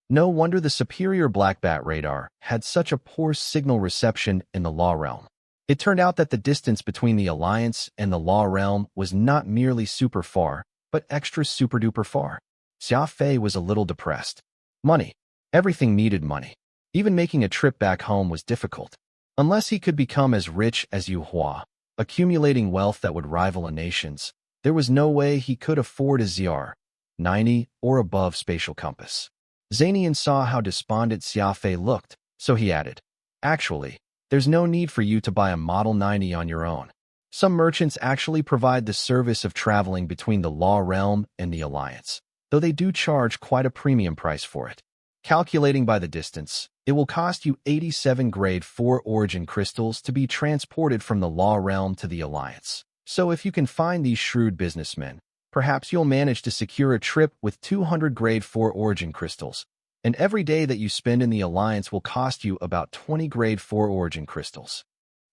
No wonder the superior Black Bat radar had such a poor signal reception in the Law Realm. It turned out that the distance between the alliance and the law realm was not merely super far, but extra super duper far. Xia Fei was a little depressed. Money. Everything needed money. Even making a trip back home was difficult. Unless he could become as rich as Yu Hua, accumulating wealth that would rival a nation's, there was no way he could afford a ZR 90 or above spatial compass. Zanian saw how despondent Xia Fei looked, so he added, "Actually, there's no need for you to buy a Model 90 on your own. Some merchants actually provide the service of traveling between the law realm and the alliance, though they do charge quite a premium price for it. Calculating by the distance, it will cost you 87 grade 4 origin crystals to be transported from the law realm to the alliance. So if you can find these shrewd businessmen, perhaps you'll manage to secure a trip with 200 grade 4 origin crystals, and every day that you spend in the alliance will cost you about 20 grade 4 origin crystals."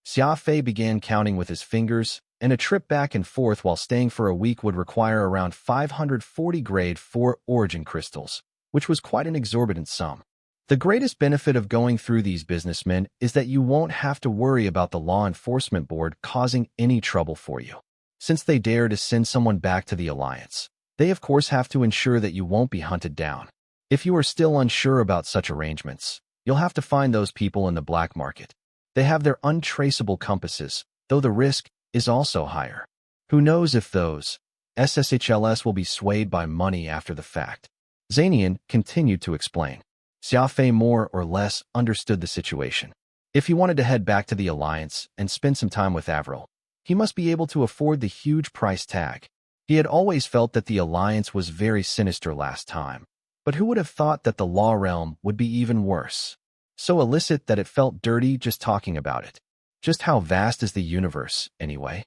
Xia Fei began counting with his fingers, and a trip back and forth while staying for a week would require around 540 grade 4 origin crystals, which was quite an exorbitant sum. The greatest benefit of going through these businessmen is that you won't have to worry about the law enforcement board causing any trouble for you. Since they dare to send someone back to the alliance, they of course have to ensure that you won't be hunted down. If you are still unsure about such arrangements, you'll have to find those people in the black market. They have their untraceable compasses, though the risk is also higher. Who knows if those SSHLS will be swayed by money after the fact. Zanian continued to explain. Xia Fei more or less understood the situation. If he wanted to head back to the alliance and spend some time with Avril, he must be able to afford the huge price tag. He had always felt that the alliance was very sinister last time, but who would have thought that the law realm would be even worse? So illicit that it felt dirty just talking about it. Just how vast is the universe, anyway?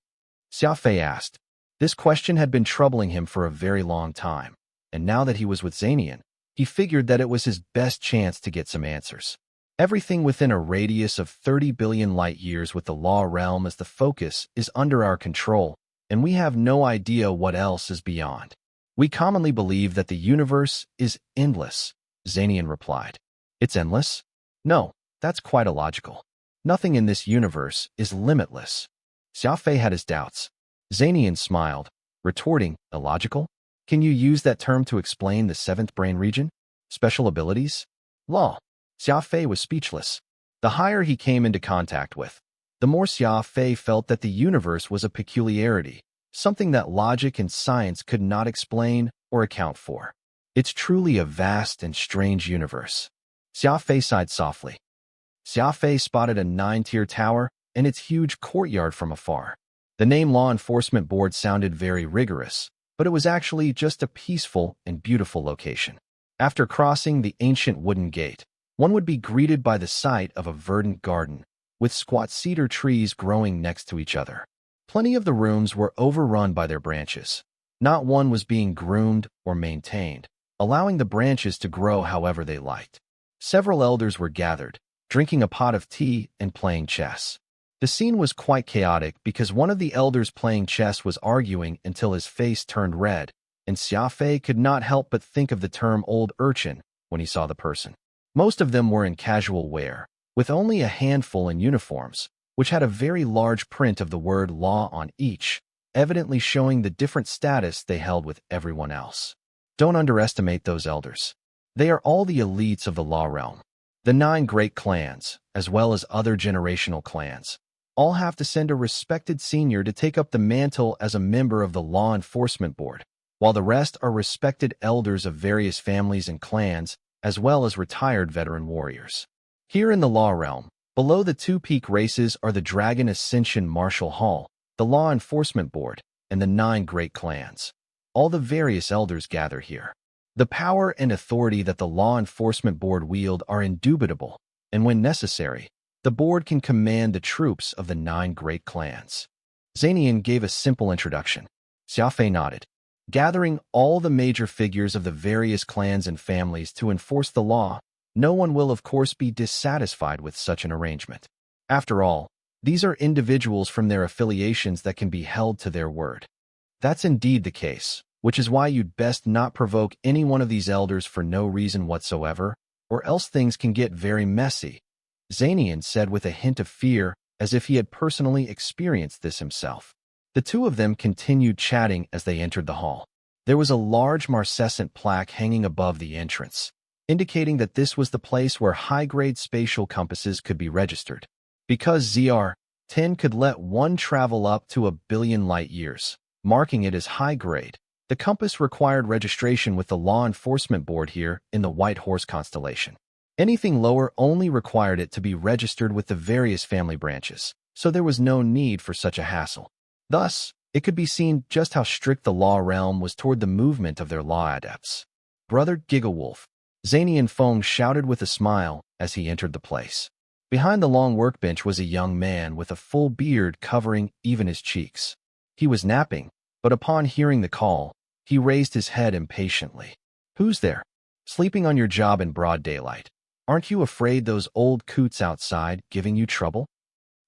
Xia Fei asked. This question had been troubling him for a very long time, and now that he was with Zanian, he figured that it was his best chance to get some answers. Everything within a radius of 30 billion light-years with the law realm as the focus is under our control, and we have no idea what else is beyond. We commonly believe that the universe is endless, Zanian replied. It's endless? No, that's quite illogical. Nothing in this universe is limitless. Xia Fei had his doubts. Zanian smiled, retorting, illogical? Can you use that term to explain the seventh brain region? Special abilities? Law. Xia Fei was speechless. The higher he came into contact with, the more Xia Fei felt that the universe was a peculiarity, something that logic and science could not explain or account for. It's truly a vast and strange universe. Xia Fei sighed softly. Xia Fei spotted a 9-tier tower and its huge courtyard from afar. The name Law Enforcement Board sounded very rigorous, but it was actually just a peaceful and beautiful location. After crossing the ancient wooden gate, one would be greeted by the sight of a verdant garden, with squat cedar trees growing next to each other. Plenty of the rooms were overrun by their branches. Not one was being groomed or maintained, allowing the branches to grow however they liked. Several elders were gathered, drinking a pot of tea and playing chess. The scene was quite chaotic because one of the elders playing chess was arguing until his face turned red, and Xia Fei could not help but think of the term old urchin when he saw the person. Most of them were in casual wear, with only a handful in uniforms, which had a very large print of the word law on each, evidently showing the different status they held with everyone else. Don't underestimate those elders. They are all the elites of the law realm. The 9 great clans, as well as other generational clans, all have to send a respected senior to take up the mantle as a member of the Law Enforcement Board, while the rest are respected elders of various families and clans, as well as retired veteran warriors. Here in the Law Realm, below the 2 peak races are the Dragon Ascension Martial Hall, the Law Enforcement Board, and the 9 great clans. All the various elders gather here. The power and authority that the Law Enforcement Board wield are indubitable, and when necessary, the board can command the troops of the 9 great clans. Zanian gave a simple introduction. Xia Fei nodded. Gathering all the major figures of the various clans and families to enforce the law, no one will of course be dissatisfied with such an arrangement. After all, these are individuals from their affiliations that can be held to their word. That's indeed the case, which is why you'd best not provoke any one of these elders for no reason whatsoever, or else things can get very messy, Zanian said with a hint of fear as if he had personally experienced this himself. The two of them continued chatting as they entered the hall. There was a large marcescent plaque hanging above the entrance, indicating that this was the place where high-grade spatial compasses could be registered. Because ZR-10 could let one travel up to 1 billion light-years, marking it as high-grade, the compass required registration with the law enforcement board here in the White Horse constellation. Anything lower only required it to be registered with the various family branches, so there was no need for such a hassle. Thus, it could be seen just how strict the law realm was toward the movement of their law adepts. "Brother Gigawolf," Zanian Feng shouted with a smile as he entered the place. Behind the long workbench was a young man with a full beard covering even his cheeks. He was napping, but upon hearing the call, he raised his head impatiently. "Who's there? Sleeping on your job in broad daylight? Aren't you afraid those old coots outside giving you trouble?"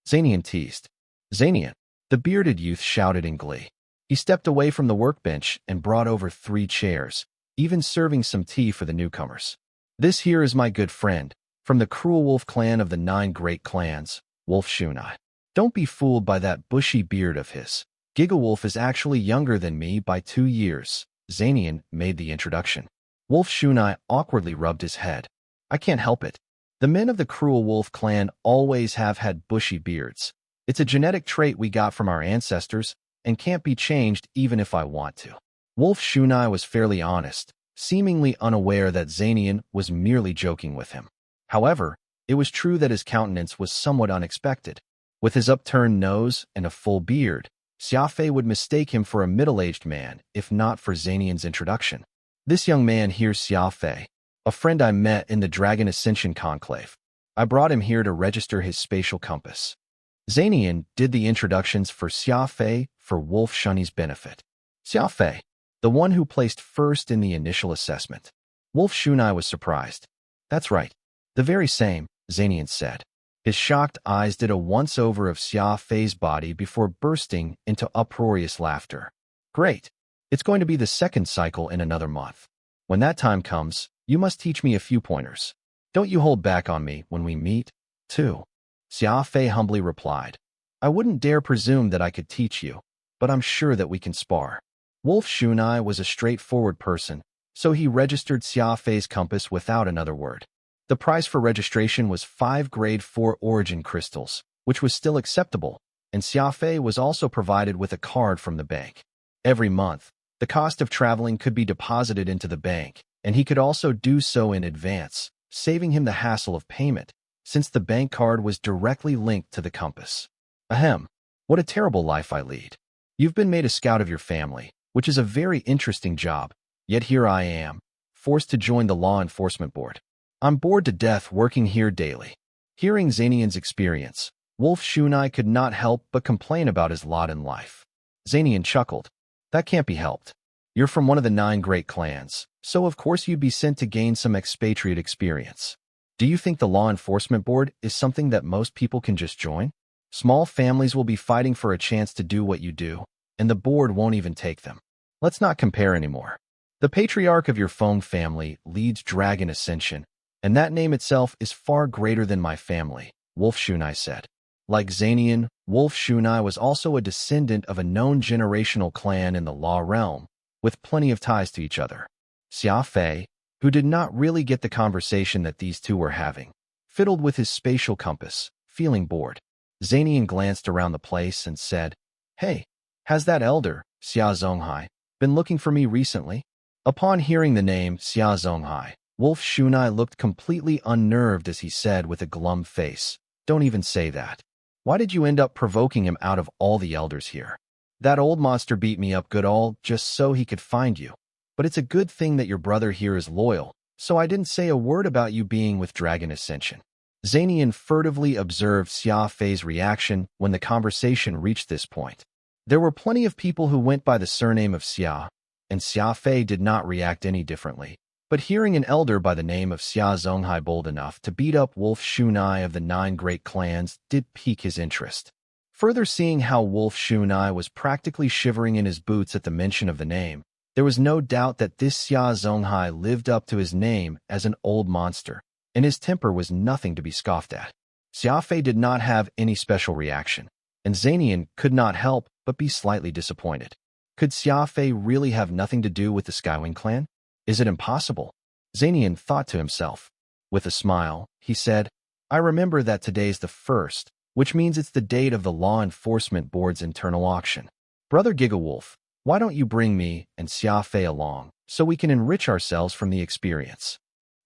Zanian teased. "Zanian," the bearded youth shouted in glee. He stepped away from the workbench and brought over 3 chairs, even serving some tea for the newcomers. "This here is my good friend, from the Cruel Wolf clan of the 9 great clans, Wolf Shunai. Don't be fooled by that bushy beard of his. Gigawolf is actually younger than me by 2 years. Zanian made the introduction. Wolf Shunai awkwardly rubbed his head. "I can't help it. The men of the Cruel Wolf clan always have had bushy beards. It's a genetic trait we got from our ancestors and can't be changed even if I want to." Wolf Shunai was fairly honest, seemingly unaware that Zanian was merely joking with him. However, it was true that his countenance was somewhat unexpected. With his upturned nose and a full beard, Xia Fei would mistake him for a middle-aged man if not for Zanian's introduction. "This young man here's Xia Fei, a friend I met in the Dragon Ascension Conclave. I brought him here to register his spatial compass." Zanian did the introductions for Xia Fei for Wolf Shunai's benefit. "Xia Fei, the one who placed first in the initial assessment." Wolf Shunai was surprised. "That's right. The very same," Zanian said. His shocked eyes did a once-over of Xia Fei's body before bursting into uproarious laughter. "Great. It's going to be the 2nd cycle in another month. When that time comes, you must teach me a few pointers. Don't you hold back on me when we meet, too." Xia Fei humbly replied. "I wouldn't dare presume that I could teach you, but I'm sure that we can spar." Wolf Shunai was a straightforward person, so he registered Xia Fei's compass without another word. The price for registration was 5 grade 4 origin crystals, which was still acceptable, and Xia Fei was also provided with a card from the bank. Every month, the cost of traveling could be deposited into the bank, and he could also do so in advance, saving him the hassle of payment, since the bank card was directly linked to the compass. Ahem, what a terrible life I lead. You've been made a scout of your family, which is a very interesting job, yet here I am, forced to join the law enforcement board. I'm bored to death working here daily." Hearing Zanian's experience, Wolf Shunai could not help but complain about his lot in life. Zanian chuckled. "That can't be helped. You're from one of the 9 great clans, so of course you'd be sent to gain some expatriate experience. Do you think the law enforcement board is something that most people can just join? Small families will be fighting for a chance to do what you do, and the board won't even take them. Let's not compare anymore. The patriarch of your Feng family leads Dragon Ascension, and that name itself is far greater than my family," Wolf Shunai said. Like Zanian, Wolf Shunai was also a descendant of a known generational clan in the law realm, with plenty of ties to each other. Xia Fei, who did not really get the conversation that these two were having, fiddled with his spatial compass, feeling bored. Zanian glanced around the place and said, "Hey, has that elder, Xia Zonghai, been looking for me recently?" Upon hearing the name Xia Zonghai, Wolf Shunai looked completely unnerved as he said with a glum face, "Don't even say that. Why did you end up provoking him out of all the elders here? That old monster beat me up good all just so he could find you. But it's a good thing that your brother here is loyal, so I didn't say a word about you being with Dragon Ascension." Zanian furtively observed Xia Fei's reaction when the conversation reached this point. There were plenty of people who went by the surname of Xia, and Xia Fei did not react any differently. But hearing an elder by the name of Xia Zonghai bold enough to beat up Wolf Shunai of the 9 great clans did pique his interest. Further seeing how Wolf Shunai was practically shivering in his boots at the mention of the name, there was no doubt that this Xia Zonghai lived up to his name as an old monster, and his temper was nothing to be scoffed at. Xia Fei did not have any special reaction, and Zanian could not help but be slightly disappointed. Could Xia Fei really have nothing to do with the Skywing clan? Is it impossible? Zanian thought to himself. With a smile, he said, I remember that today's the 1st, which means it's the date of the Law Enforcement Board's internal auction. Brother Gigawolf, why don't you bring me and Xia Fei along, so we can enrich ourselves from the experience?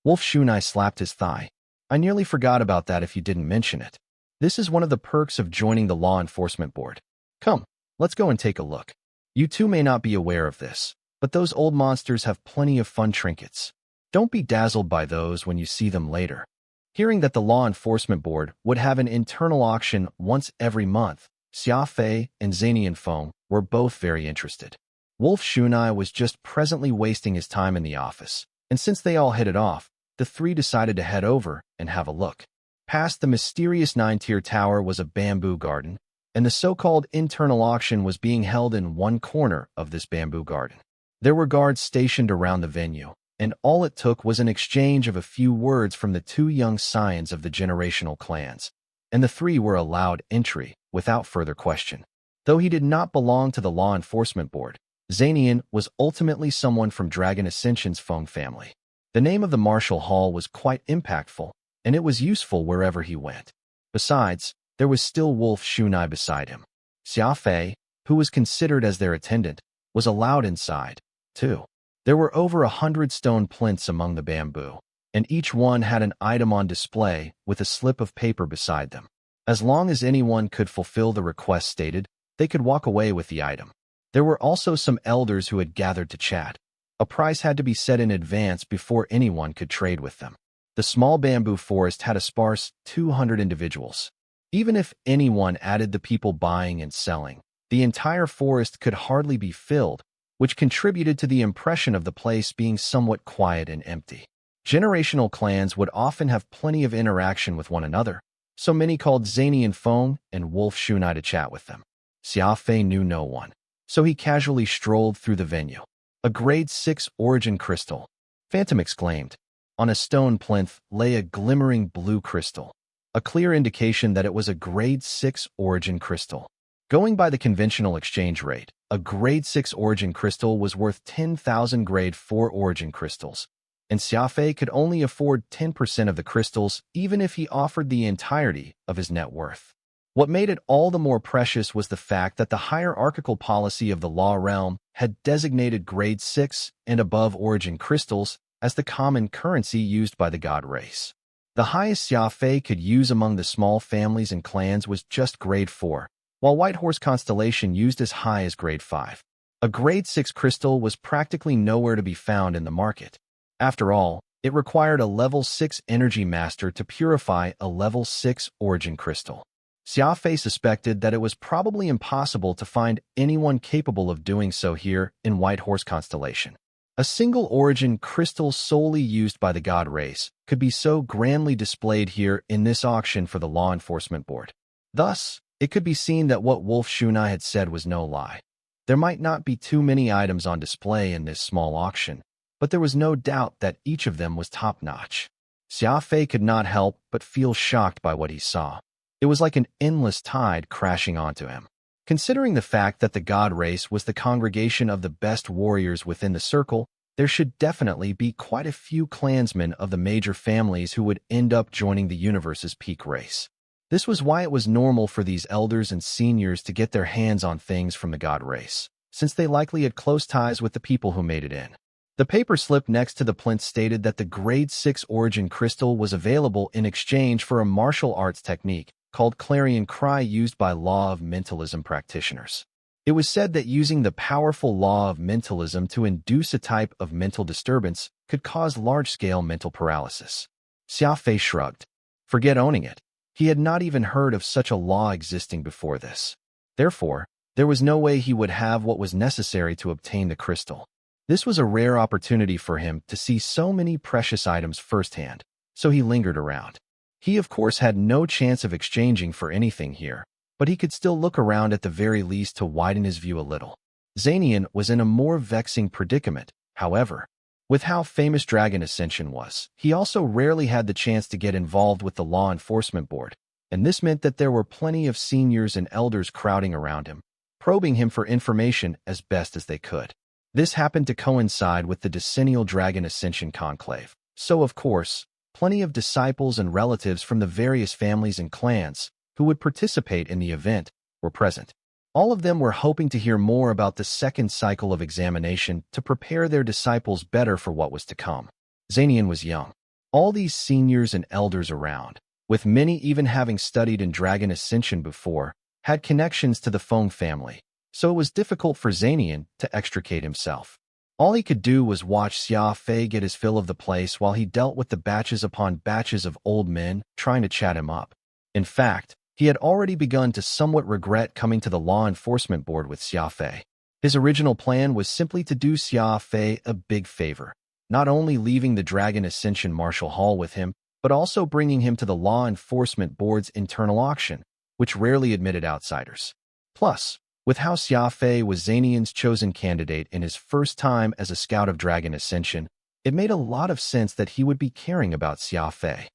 Wolf Shunai slapped his thigh. I nearly forgot about that if you didn't mention it. This is one of the perks of joining the Law Enforcement Board. Come, let's go and take a look. You two may not be aware of this, but those old monsters have plenty of fun trinkets. Don't be dazzled by those when you see them later. Hearing that the Law Enforcement Board would have an internal auction once every month, Xia Fei and Zanian Feng were both very interested. Wolf Shunai was just presently wasting his time in the office, and since they all hit it off, the three decided to head over and have a look. Past the mysterious 9-tier tower was a bamboo garden, and the so-called internal auction was being held in one corner of this bamboo garden. There were guards stationed around the venue, and all it took was an exchange of a few words from the two young scions of the generational clans, and the three were allowed entry without further question. Though he did not belong to the Law Enforcement Board, Zanian was ultimately someone from Dragon Ascension's Feng family. The name of the Martial Hall was quite impactful, and it was useful wherever he went. Besides, there was still Wolf Shunai beside him. Xia Fei, who was considered as their attendant, was allowed inside, too. There were over 100 stone plinths among the bamboo, and each one had an item on display with a slip of paper beside them. As long as anyone could fulfill the request stated, they could walk away with the item. There were also some elders who had gathered to chat. A price had to be set in advance before anyone could trade with them. The small bamboo forest had a sparse 200 individuals. Even if anyone added the people buying and selling, the entire forest could hardly be filled, which contributed to the impression of the place being somewhat quiet and empty. Generational clans would often have plenty of interaction with one another, so many called Zanian Feng and Wolf Shunai to chat with them. Xia Fei knew no one, so he casually strolled through the venue. A grade 6 origin crystal, Phantom exclaimed. On a stone plinth lay a glimmering blue crystal, a clear indication that it was a grade 6 origin crystal. Going by the conventional exchange rate, a grade 6 origin crystal was worth 10,000 grade 4 origin crystals, and Xia Fei could only afford 10% of the crystals even if he offered the entirety of his net worth. What made it all the more precious was the fact that the hierarchical policy of the Law Realm had designated grade 6 and above origin crystals as the common currency used by the god race. The highest Xia Fei could use among the small families and clans was just grade 4, while White Horse Constellation used as high as grade 5. A grade 6 crystal was practically nowhere to be found in the market. After all, it required a level 6 energy master to purify a level 6 origin crystal. Xia Fei suspected that it was probably impossible to find anyone capable of doing so here in White Horse Constellation. A single origin crystal solely used by the god race could be so grandly displayed here in this auction for the Law Enforcement Board. Thus, it could be seen that what Wolf Shunai had said was no lie. There might not be too many items on display in this small auction, but there was no doubt that each of them was top-notch. Xia Fei could not help but feel shocked by what he saw. It was like an endless tide crashing onto him. Considering the fact that the god race was the congregation of the best warriors within the circle, there should definitely be quite a few clansmen of the major families who would end up joining the universe's peak race. This was why it was normal for these elders and seniors to get their hands on things from the god race, since they likely had close ties with the people who made it in. The paper slip next to the plinth stated that the grade 6 origin crystal was available in exchange for a martial arts technique called Clarion Cry used by Law of Mentalism practitioners. It was said that using the powerful Law of Mentalism to induce a type of mental disturbance could cause large-scale mental paralysis. Xia Fei shrugged. Forget owning it. He had not even heard of such a law existing before this. Therefore, there was no way he would have what was necessary to obtain the crystal. This was a rare opportunity for him to see so many precious items firsthand, so he lingered around. He, of course, had no chance of exchanging for anything here, but he could still look around at the very least to widen his view a little. Zanian was in a more vexing predicament, however. With how famous Dragon Ascension was, he also rarely had the chance to get involved with the Law Enforcement Board, and this meant that there were plenty of seniors and elders crowding around him, probing him for information as best as they could. This happened to coincide with the decennial Dragon Ascension Conclave, so of course, plenty of disciples and relatives from the various families and clans who would participate in the event were present. All of them were hoping to hear more about the second cycle of examination to prepare their disciples better for what was to come. Zanian was young. All these seniors and elders around, with many even having studied in Dragon Ascension before, had connections to the Feng family, so it was difficult for Zanian to extricate himself. All he could do was watch Xia Fei get his fill of the place while he dealt with the batches upon batches of old men trying to chat him up. In fact, he had already begun to somewhat regret coming to the law enforcement board with Xia Fei. His original plan was simply to do Xia Fei a big favor, not only leaving the Dragon Ascension Martial Hall with him, but also bringing him to the law enforcement board's internal auction, which rarely admitted outsiders. Plus, with how Xia Fei was Zanian's chosen candidate in his first time as a scout of Dragon Ascension, it made a lot of sense that he would be caring about Xia Fei.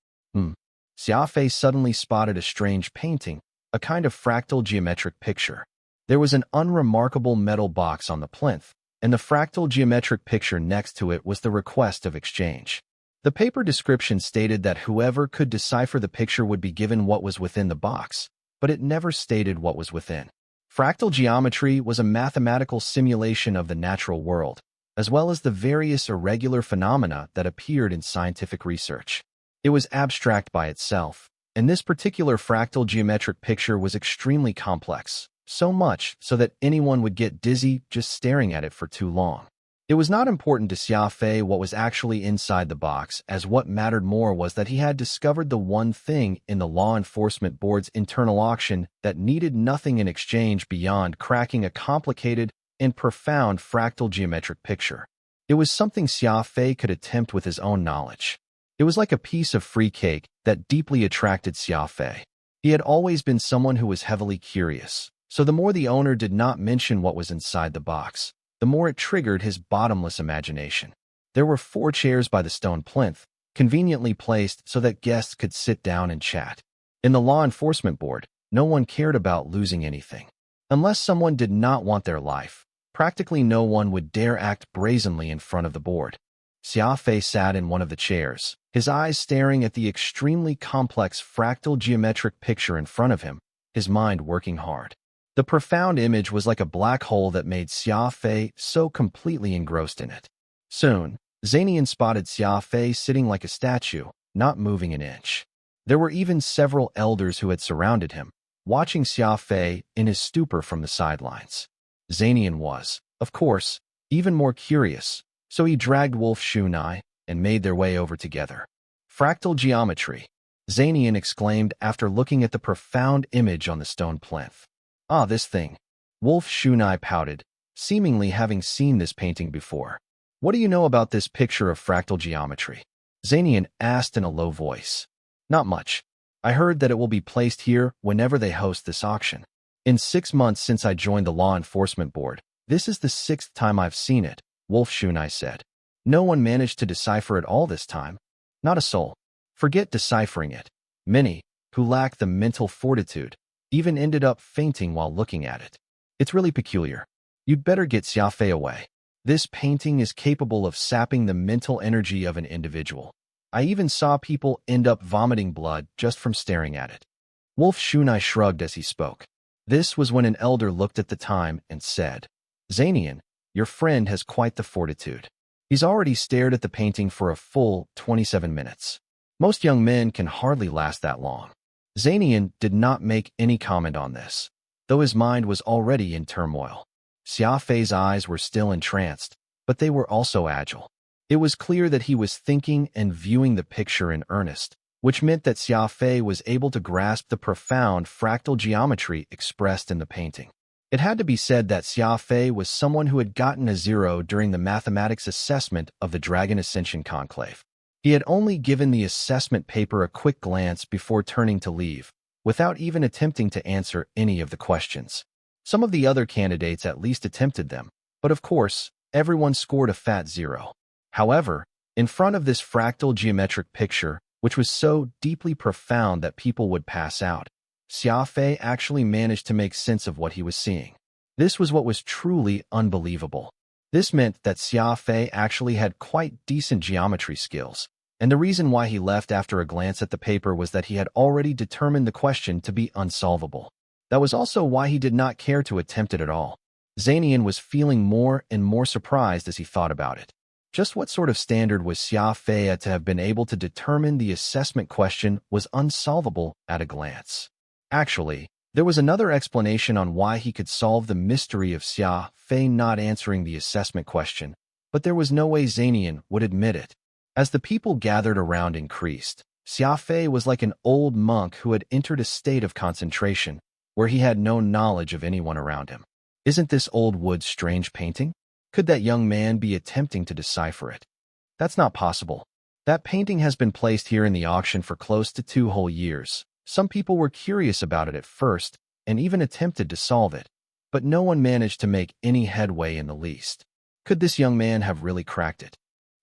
Xia Fei suddenly spotted a strange painting, a kind of fractal geometric picture. There was an unremarkable metal box on the plinth, and the fractal geometric picture next to it was the request of exchange. The paper description stated that whoever could decipher the picture would be given what was within the box, but it never stated what was within. Fractal geometry was a mathematical simulation of the natural world, as well as the various irregular phenomena that appeared in scientific research. It was abstract by itself, and this particular fractal geometric picture was extremely complex, so much so that anyone would get dizzy just staring at it for too long. It was not important to Xia Fei what was actually inside the box, as what mattered more was that he had discovered the one thing in the law enforcement board's internal auction that needed nothing in exchange beyond cracking a complicated and profound fractal geometric picture. It was something Xia Fei could attempt with his own knowledge. It was like a piece of free cake that deeply attracted Xia Fei. He had always been someone who was heavily curious, so the more the owner did not mention what was inside the box, the more it triggered his bottomless imagination. There were 4 chairs by the stone plinth, conveniently placed so that guests could sit down and chat. In the law enforcement board, no one cared about losing anything. Unless someone did not want their life, practically no one would dare act brazenly in front of the board. Xia Fei sat in one of the chairs, his eyes staring at the extremely complex fractal geometric picture in front of him, his mind working hard. The profound image was like a black hole that made Xia Fei so completely engrossed in it. Soon, Zanian spotted Xia Fei sitting like a statue, not moving an inch. There were even several elders who had surrounded him, watching Xia Fei in his stupor from the sidelines. Zanian was, of course, even more curious, so he dragged Wolf Shunai and made their way over together. Fractal geometry, Zanian exclaimed after looking at the profound image on the stone plinth. Ah, this thing. Wolf Shunai pouted, seemingly having seen this painting before. What do you know about this picture of fractal geometry? Zanian asked in a low voice. Not much. I heard that it will be placed here whenever they host this auction. In 6 months since I joined the law enforcement board, this is the 6th time I've seen it, Wolf Shunai said. No one managed to decipher it all this time. Not a soul. Forget deciphering it. Many, who lack the mental fortitude, even ended up fainting while looking at it. It's really peculiar. You'd better get Xia Fei away. This painting is capable of sapping the mental energy of an individual. I even saw people end up vomiting blood just from staring at it. Wolf Shunai shrugged as he spoke. This was when an elder looked at the time and said, Zanian, your friend has quite the fortitude. He's already stared at the painting for a full 27 minutes. Most young men can hardly last that long. Zanian did not make any comment on this, though his mind was already in turmoil. Xia Fei's eyes were still entranced, but they were also agile. It was clear that he was thinking and viewing the picture in earnest, which meant that Xia Fei was able to grasp the profound fractal geometry expressed in the painting. It had to be said that Xia Fei was someone who had gotten a 0 during the mathematics assessment of the Dragon Ascension Conclave. He had only given the assessment paper a quick glance before turning to leave, without even attempting to answer any of the questions. Some of the other candidates at least attempted them, but of course, everyone scored a fat 0. However, in front of this fractal geometric picture, which was so deeply profound that people would pass out. Xia Fei actually managed to make sense of what he was seeing. This was what was truly unbelievable. This meant that Xia Fei actually had quite decent geometry skills, and the reason why he left after a glance at the paper was that he had already determined the question to be unsolvable. That was also why he did not care to attempt it at all. Zanian was feeling more and more surprised as he thought about it. Just what sort of standard was Xia Fei to have been able to determine the assessment question was unsolvable at a glance? Actually, there was another explanation on why he could solve the mystery of Xia Fei not answering the assessment question, but there was no way Zanian would admit it. As the people gathered around increased, Xia Fei was like an old monk who had entered a state of concentration, where he had no knowledge of anyone around him. Isn't this old wood's strange painting? Could that young man be attempting to decipher it? That's not possible. That painting has been placed here in the auction for close to 2 whole years. Some people were curious about it at first, and even attempted to solve it, but no one managed to make any headway in the least. Could this young man have really cracked it?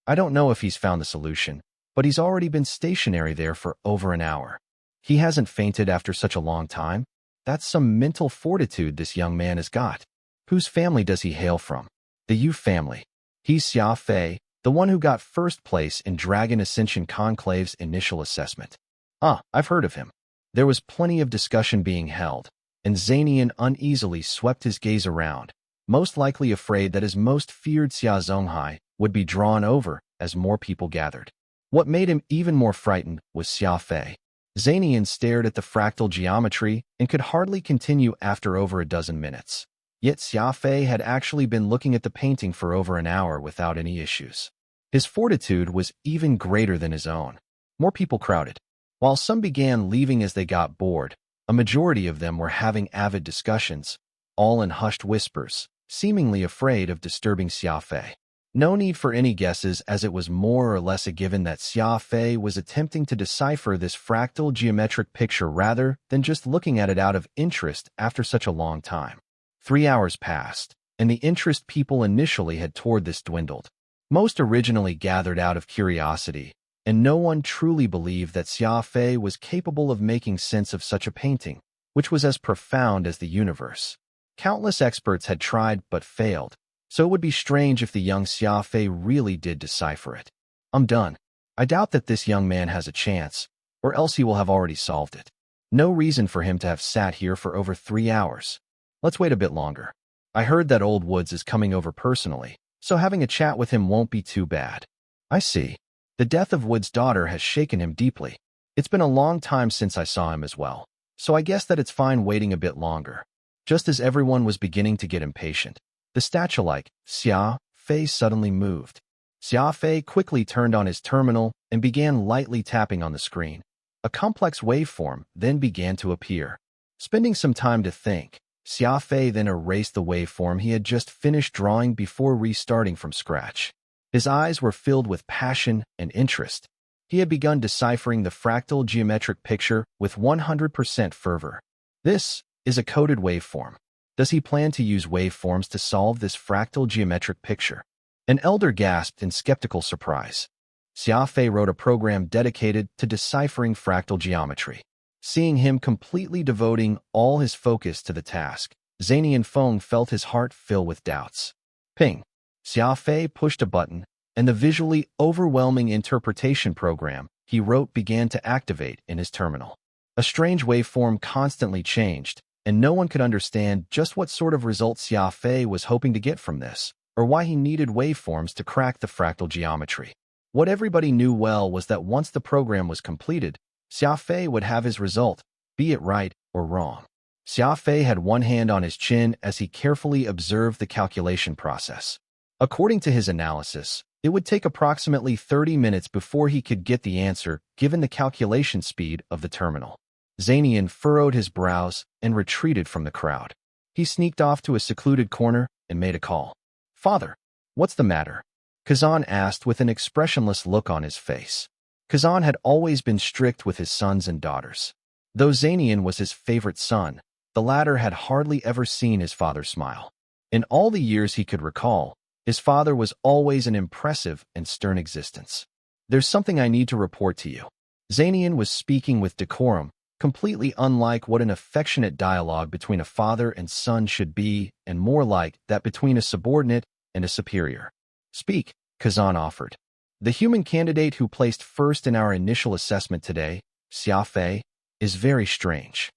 I don't know if he's found the solution, but he's already been stationary there for over an hour. He hasn't fainted after such a long time. That's some mental fortitude this young man has got. Whose family does he hail from? The Yu family. He's Xia Fei, the one who got first place in Dragon Ascension Conclave's initial assessment. I've heard of him. There was plenty of discussion being held, and Zanian uneasily swept his gaze around, most likely afraid that his most feared Xia Zonghai would be drawn over as more people gathered. What made him even more frightened was Xia Fei. Zanian stared at the fractal geometry and could hardly continue after over a dozen minutes. Yet Xia Fei had actually been looking at the painting for over an hour without any issues. His fortitude was even greater than his own. More people crowded. While some began leaving as they got bored, a majority of them were having avid discussions, all in hushed whispers, seemingly afraid of disturbing Xia Fei. No need for any guesses, as it was more or less a given that Xia Fei was attempting to decipher this fractal geometric picture rather than just looking at it out of interest after such a long time. 3 hours passed, and the interest people initially had toward this dwindled. Most originally gathered out of curiosity, and no one truly believed that Xia Fei was capable of making sense of such a painting, which was as profound as the universe. Countless experts had tried but failed, so it would be strange if the young Xia Fei really did decipher it. I'm done. I doubt that this young man has a chance, or else he will have already solved it. No reason for him to have sat here for over 3 hours. Let's wait a bit longer. I heard that Old Woods is coming over personally, so having a chat with him won't be too bad. I see. The death of Wood's daughter has shaken him deeply. It's been a long time since I saw him as well, so I guess that it's fine waiting a bit longer. Just as everyone was beginning to get impatient, the statue-like Xia Fei suddenly moved. Xia Fei quickly turned on his terminal and began lightly tapping on the screen. A complex waveform then began to appear. Spending some time to think, Xia Fei then erased the waveform he had just finished drawing before restarting from scratch. His eyes were filled with passion and interest. He had begun deciphering the fractal geometric picture with 100% fervor. This is a coded waveform. Does he plan to use waveforms to solve this fractal geometric picture? An elder gasped in skeptical surprise. Xia Fei wrote a program dedicated to deciphering fractal geometry. Seeing him completely devoting all his focus to the task, Zanian Feng felt his heart fill with doubts. Ping! Xia Fei pushed a button, and the visually overwhelming interpretation program he wrote began to activate in his terminal. A strange waveform constantly changed, and no one could understand just what sort of results Xia Fei was hoping to get from this, or why he needed waveforms to crack the fractal geometry. What everybody knew well was that once the program was completed, Xia Fei would have his result, be it right or wrong. Xia Fei had one hand on his chin as he carefully observed the calculation process. According to his analysis, it would take approximately 30 minutes before he could get the answer given the calculation speed of the terminal. Zanian furrowed his brows and retreated from the crowd. He sneaked off to a secluded corner and made a call. "Father, what's the matter?" Kazan asked with an expressionless look on his face. Kazan had always been strict with his sons and daughters. Though Zanian was his favorite son, the latter had hardly ever seen his father smile. In all the years he could recall, his father was always an impressive and stern existence. "There's something I need to report to you." Zanian was speaking with decorum, completely unlike what an affectionate dialogue between a father and son should be, and more like that between a subordinate and a superior. Speak, Kazan offered. The human candidate who placed first in our initial assessment today, Xia Fei, is very strange.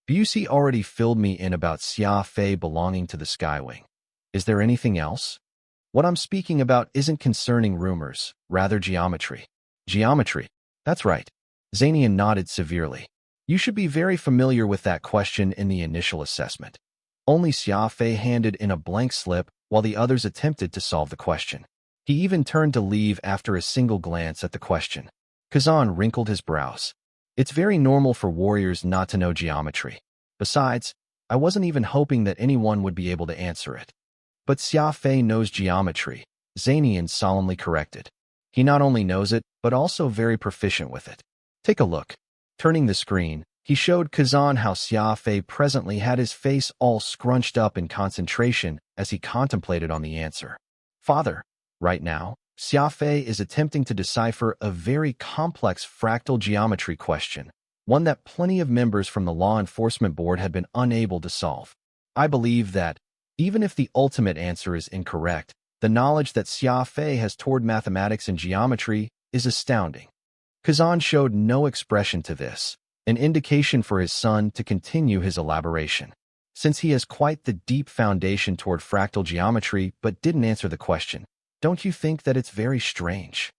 Busey already filled me in about Xia Fei belonging to the Skywing. Is there anything else? What I'm speaking about isn't concerning rumors, rather geometry. Geometry. That's right. Zanian nodded severely. You should be very familiar with that question in the initial assessment. Only Xia Fei handed in a blank slip while the others attempted to solve the question. He even turned to leave after a single glance at the question. Kazan wrinkled his brows. It's very normal for warriors not to know geometry. Besides, I wasn't even hoping that anyone would be able to answer it. But Xia Fei knows geometry, Zanian solemnly corrected. He not only knows it, but also very proficient with it. Take a look. Turning the screen, he showed Kazan how Xia Fei presently had his face all scrunched up in concentration as he contemplated on the answer. Father, right now, Xia Fei is attempting to decipher a very complex fractal geometry question, one that plenty of members from the law enforcement board had been unable to solve. I believe that, even if the ultimate answer is incorrect, the knowledge that Xia Fei has toward mathematics and geometry is astounding. Kazan showed no expression to this, an indication for his son to continue his elaboration. Since he has quite the deep foundation toward fractal geometry but didn't answer the question, don't you think that it's very strange?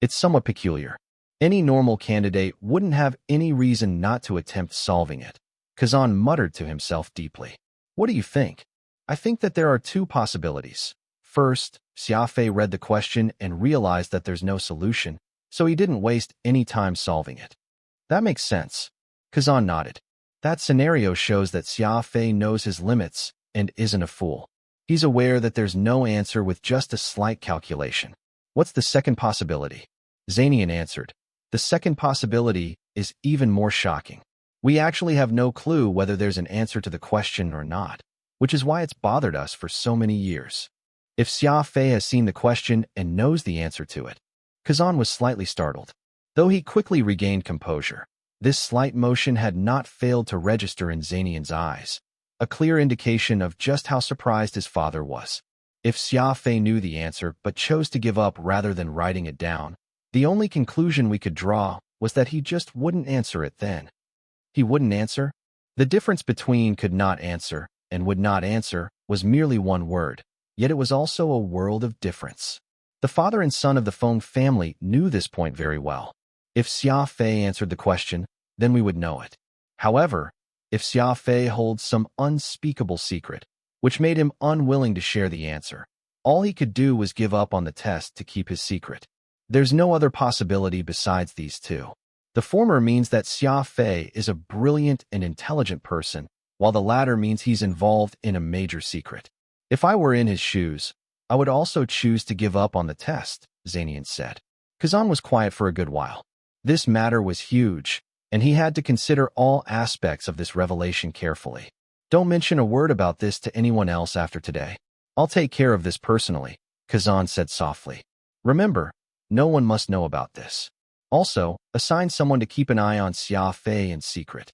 It's somewhat peculiar. Any normal candidate wouldn't have any reason not to attempt solving it. Kazan muttered to himself deeply. What do you think? I think that there are two possibilities. First, Xia Fei read the question and realized that there's no solution, so he didn't waste any time solving it. That makes sense. Kazan nodded. That scenario shows that Xia Fei knows his limits and isn't a fool. He's aware that there's no answer with just a slight calculation. What's the second possibility? Zanian answered. The second possibility is even more shocking. We actually have no clue whether there's an answer to the question or not, which is why it's bothered us for so many years. If Xia Fei has seen the question and knows the answer to it. Kazan was slightly startled, though he quickly regained composure. This slight motion had not failed to register in Zanian's eyes, a clear indication of just how surprised his father was. If Xia Fei knew the answer but chose to give up rather than writing it down, the only conclusion we could draw was that he just wouldn't answer it then. He wouldn't answer? The difference between could not answer and would not answer was merely one word, yet it was also a world of difference. The father and son of the Feng family knew this point very well. If Xia Fei answered the question, then we would know it. However, if Xia Fei holds some unspeakable secret, which made him unwilling to share the answer, all he could do was give up on the test to keep his secret. There's no other possibility besides these two. The former means that Xia Fei is a brilliant and intelligent person, while the latter means he's involved in a major secret. If I were in his shoes, I would also choose to give up on the test, Zanian said. Kazan was quiet for a good while. This matter was huge, and he had to consider all aspects of this revelation carefully. Don't mention a word about this to anyone else after today. I'll take care of this personally, Kazan said softly. Remember, no one must know about this. Also, assign someone to keep an eye on Xia Fei in secret.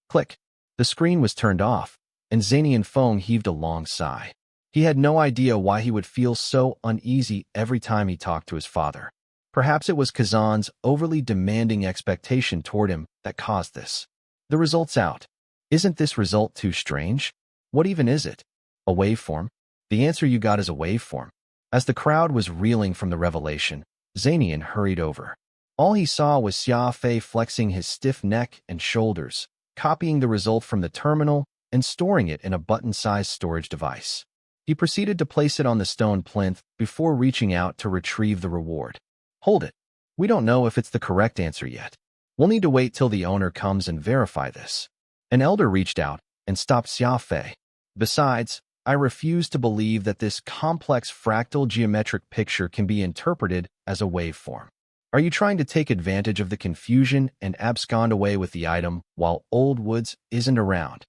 Click. The screen was turned off, and Zanian Feng heaved a long sigh. He had no idea why he would feel so uneasy every time he talked to his father. Perhaps it was Kazan's overly demanding expectation toward him that caused this. The result's out. Isn't this result too strange? What even is it? A waveform? The answer you got is a waveform. As the crowd was reeling from the revelation, Zanian hurried over. All he saw was Xia Fei flexing his stiff neck and shoulders, copying the result from the terminal and storing it in a button-sized storage device. He proceeded to place it on the stone plinth before reaching out to retrieve the reward. Hold it. We don't know if it's the correct answer yet. We'll need to wait till the owner comes and verify this. An elder reached out and stopped Xia Fei. Besides, I refuse to believe that this complex fractal geometric picture can be interpreted as a waveform. Are you trying to take advantage of the confusion and abscond away with the item while Old Woods isn't around?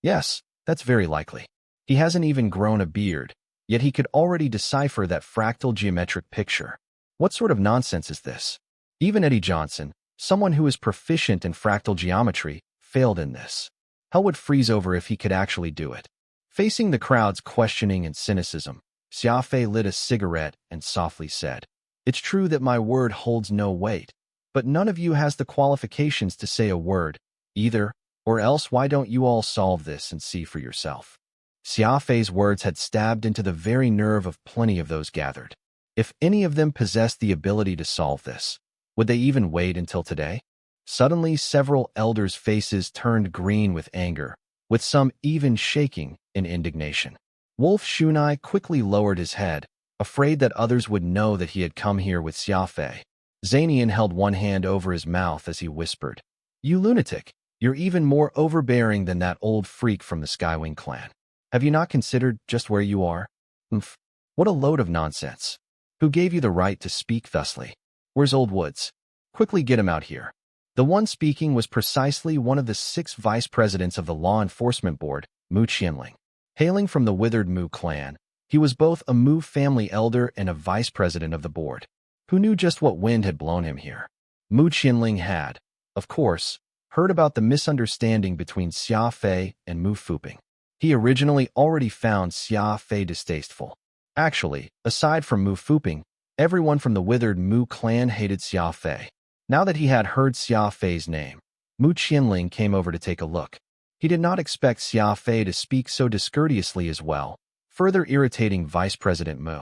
Yes, that's very likely. He hasn't even grown a beard, yet he could already decipher that fractal geometric picture. What sort of nonsense is this? Even Eddie Johnson, Someone who is proficient in fractal geometry failed in this. Hell would freeze over if he could actually do it. Facing the crowd's questioning and cynicism, Xia Fei lit a cigarette and softly said, "It's true that my word holds no weight, but none of you has the qualifications to say a word, either, or else why don't you all solve this and see for yourself?" Xia Fei's words had stabbed into the very nerve of plenty of those gathered. If any of them possessed the ability to solve this, would they even wait until today? Suddenly, several elders' faces turned green with anger, with some even shaking in indignation. Wolf Shunai quickly lowered his head, afraid that others would know that he had come here with Xia Fei. Zanian held one hand over his mouth as he whispered, "You lunatic, you're even more overbearing than that old freak from the Skywing clan. Have you not considered just where you are? Umph, what a load of nonsense. Who gave you the right to speak thusly? Where's Old Woods? Quickly get him out here." The one speaking was precisely one of the 6 vice presidents of the Law Enforcement Board, Mu Qianling. Hailing from the withered Mu clan, he was both a Mu family elder and a vice president of the board. Who knew just what wind had blown him here? Mu Qianling had, of course, heard about the misunderstanding between Xia Fei and Mu Fuping. He originally already found Xia Fei distasteful. Actually, aside from Mu Fuping, everyone from the withered Mu clan hated Xia Fei. Now that he had heard Xia Fei's name, Mu Qianling came over to take a look. He did not expect Xia Fei to speak so discourteously as well, further irritating Vice President Mu.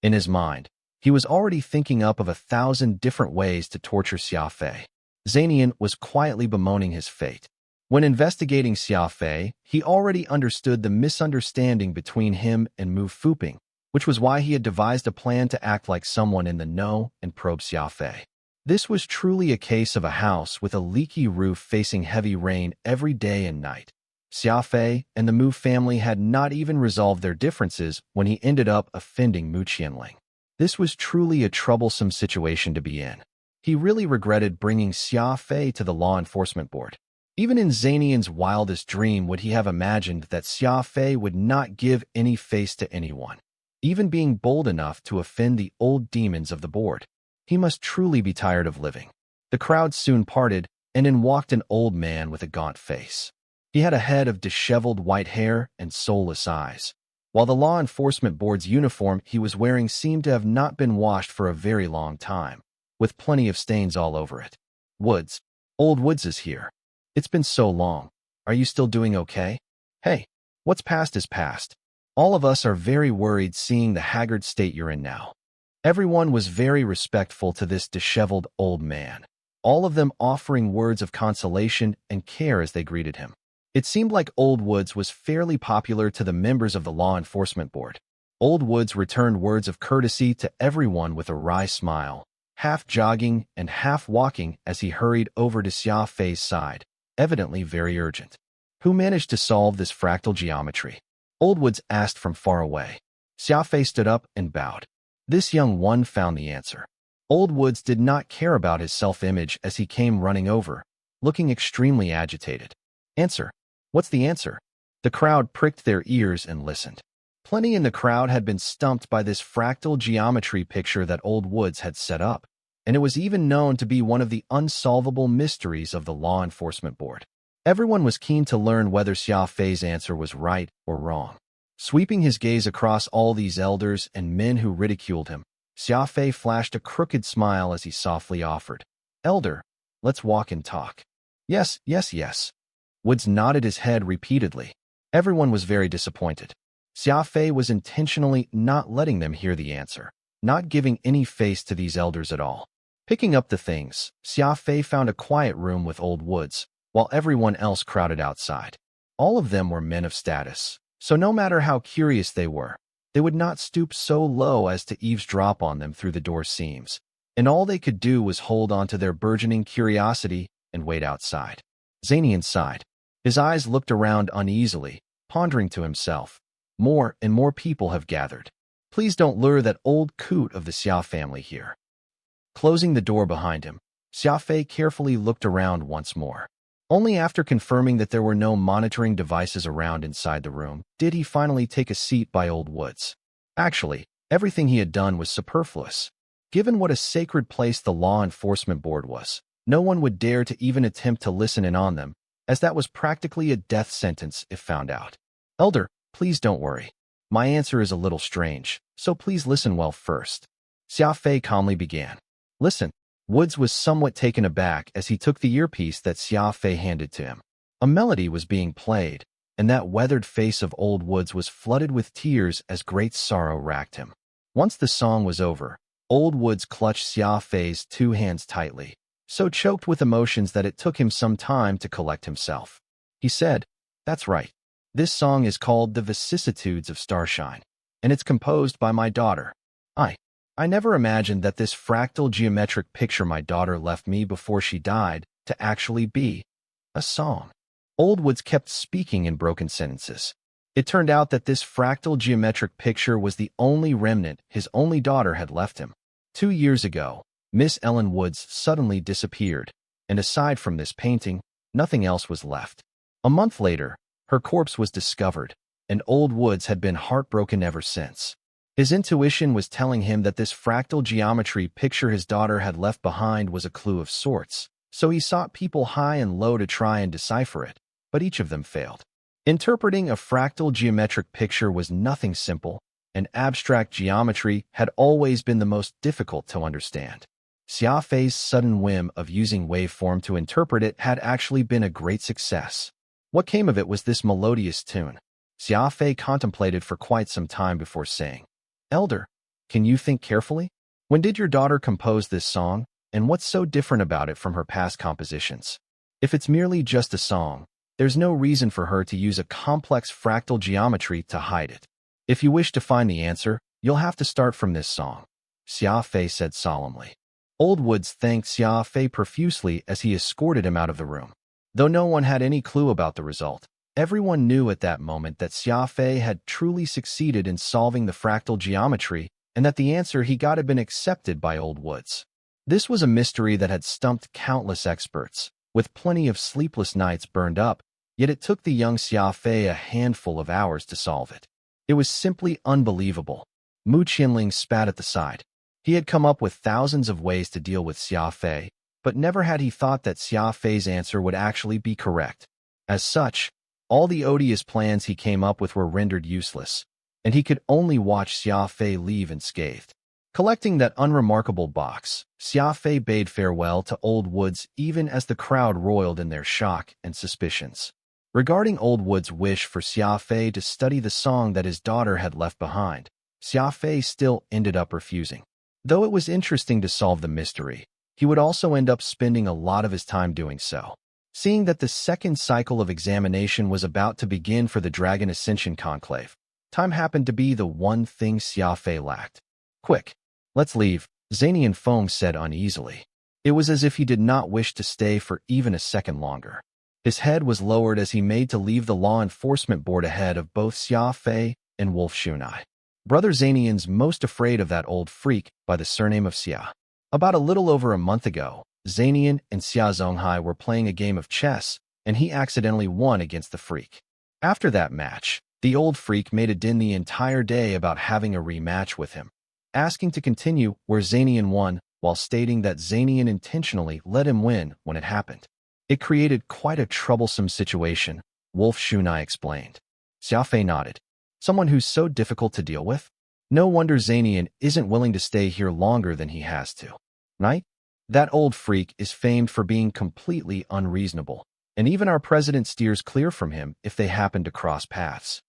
In his mind, he was already thinking up of 1,000 different ways to torture Xia Fei. Zanian was quietly bemoaning his fate. When investigating Xia Fei, he already understood the misunderstanding between him and Mu Fuping, which was why he had devised a plan to act like someone in the know and probe Xia Fei. This was truly a case of a house with a leaky roof facing heavy rain every day and night. Xia Fei and the Mu family had not even resolved their differences when he ended up offending Mu Qianling. This was truly a troublesome situation to be in. He really regretted bringing Xia Fei to the Law Enforcement Board. Even in Zanian's wildest dream would he have imagined that Xia Fei would not give any face to anyone, even being bold enough to offend the old demons of the board. He must truly be tired of living. The crowd soon parted, and in walked an old man with a gaunt face. He had a head of disheveled white hair and soulless eyes, while the Law Enforcement Board's uniform he was wearing seemed to have not been washed for a very long time, with plenty of stains all over it. "Woods. Old Woods is here. It's been so long. Are you still doing okay? Hey, what's past is past. All of us are very worried seeing the haggard state you're in now." Everyone was very respectful to this disheveled old man, all of them offering words of consolation and care as they greeted him. It seemed like Old Woods was fairly popular to the members of the Law Enforcement Board. Old Woods returned words of courtesy to everyone with a wry smile, half jogging and half walking as he hurried over to Xia Fei's side, evidently very urgent. "Who managed to solve this fractal geometry?" Old Woods asked from far away. Xia Fei stood up and bowed. This young one found the answer. Old Woods did not care about his self-image as he came running over, looking extremely agitated. "Answer? What's the answer?" The crowd pricked their ears and listened. Plenty in the crowd had been stumped by this fractal geometry picture that Old Woods had set up, and it was even known to be one of the unsolvable mysteries of the Law Enforcement Board. Everyone was keen to learn whether Xia Fei's answer was right or wrong. Sweeping his gaze across all these elders and men who ridiculed him, Xia Fei flashed a crooked smile as he softly offered, "Elder, let's walk and talk." "Yes, yes, yes." Woods nodded his head repeatedly. Everyone was very disappointed. Xia Fei was intentionally not letting them hear the answer, not giving any face to these elders at all. Picking up the things, Xia Fei found a quiet room with Old Woods, while everyone else crowded outside. All of them were men of status, so no matter how curious they were, they would not stoop so low as to eavesdrop on them through the door seams, and all they could do was hold on to their burgeoning curiosity and wait outside. Zanian sighed. His eyes looked around uneasily, pondering to himself, "More and more people have gathered. Please don't lure that old coot of the Xia family here." Closing the door behind him, Xia Fei carefully looked around once more. Only after confirming that there were no monitoring devices around inside the room did he finally take a seat by Old Woods. Actually, everything he had done was superfluous. Given what a sacred place the Law Enforcement Board was, No one would dare to even attempt to listen in on them, as that was practically a death sentence if found out. Elder, please don't worry. My answer is a little strange, so please listen well first. Xia Fei calmly began. Listen. Woods was somewhat taken aback as he took the earpiece that Xia Fei handed to him. A melody was being played, and that weathered face of old Woods was flooded with tears as great sorrow racked him. Once the song was over, old Woods clutched Xia Fei's two hands tightly, so choked with emotions that it took him some time to collect himself. He said, "That's right. This song is called The Vicissitudes of Starshine, and it's composed by my daughter. I never imagined that this fractal geometric picture my daughter left me before she died to actually be a song." Old Woods kept speaking in broken sentences. It turned out that this fractal geometric picture was the only remnant his only daughter had left him. 2 years ago, Miss Ellen Woods suddenly disappeared, and aside from this painting, nothing else was left. A month later, her corpse was discovered, and old Woods had been heartbroken ever since. His intuition was telling him that this fractal geometry picture his daughter had left behind was a clue of sorts, so he sought people high and low to try and decipher it, but each of them failed. Interpreting a fractal geometric picture was nothing simple, and abstract geometry had always been the most difficult to understand. Xia Fei's sudden whim of using waveform to interpret it had actually been a great success. What came of it was this melodious tune. Xia Fei contemplated for quite some time before saying, "Elder, can you think carefully? When did your daughter compose this song, and what's so different about it from her past compositions? If it's merely just a song, there's no reason for her to use a complex fractal geometry to hide it. If you wish to find the answer, you'll have to start from this song," Xia Fei said solemnly. Old Woods thanked Xia Fei profusely as he escorted him out of the room. Though no one had any clue about the result, everyone knew at that moment that Xia Fei had truly succeeded in solving the fractal geometry and that the answer he got had been accepted by Old Woods. This was a mystery that had stumped countless experts, with plenty of sleepless nights burned up, yet it took the young Xia Fei a handful of hours to solve it. It was simply unbelievable. Mu Qianling spat at the side. He had come up with thousands of ways to deal with Xia Fei, but never had he thought that Xia Fei's answer would actually be correct. As such, all the odious plans he came up with were rendered useless, and he could only watch Xia Fei leave unscathed. Collecting that unremarkable box, Xia Fei bade farewell to Old Woods even as the crowd roiled in their shock and suspicions. Regarding Old Woods' wish for Xia Fei to study the song that his daughter had left behind, Xia Fei still ended up refusing. Though it was interesting to solve the mystery, he would also end up spending a lot of his time doing so. Seeing that the second cycle of examination was about to begin for the Dragon Ascension Conclave, time happened to be the one thing Xia Fei lacked. "Quick, let's leave," Zanian Feng said uneasily. It was as if he did not wish to stay for even a second longer. His head was lowered as he made to leave the law enforcement board ahead of both Xia Fei and Wolf Shunai. Brother Zanian's most afraid of that old freak by the surname of Xia. About a little over a month ago, Zanian and Xia Zonghai were playing a game of chess, and he accidentally won against the freak. After that match, the old freak made a din the entire day about having a rematch with him, asking to continue where Zanian won, while stating that Zanian intentionally let him win when it happened. It created quite a troublesome situation, Wolf Shunai explained. Xia Fei nodded. Someone who's so difficult to deal with? No wonder Zanian isn't willing to stay here longer than he has to. Right? That old freak is famed for being completely unreasonable, and even our president steers clear from him if they happen to cross paths.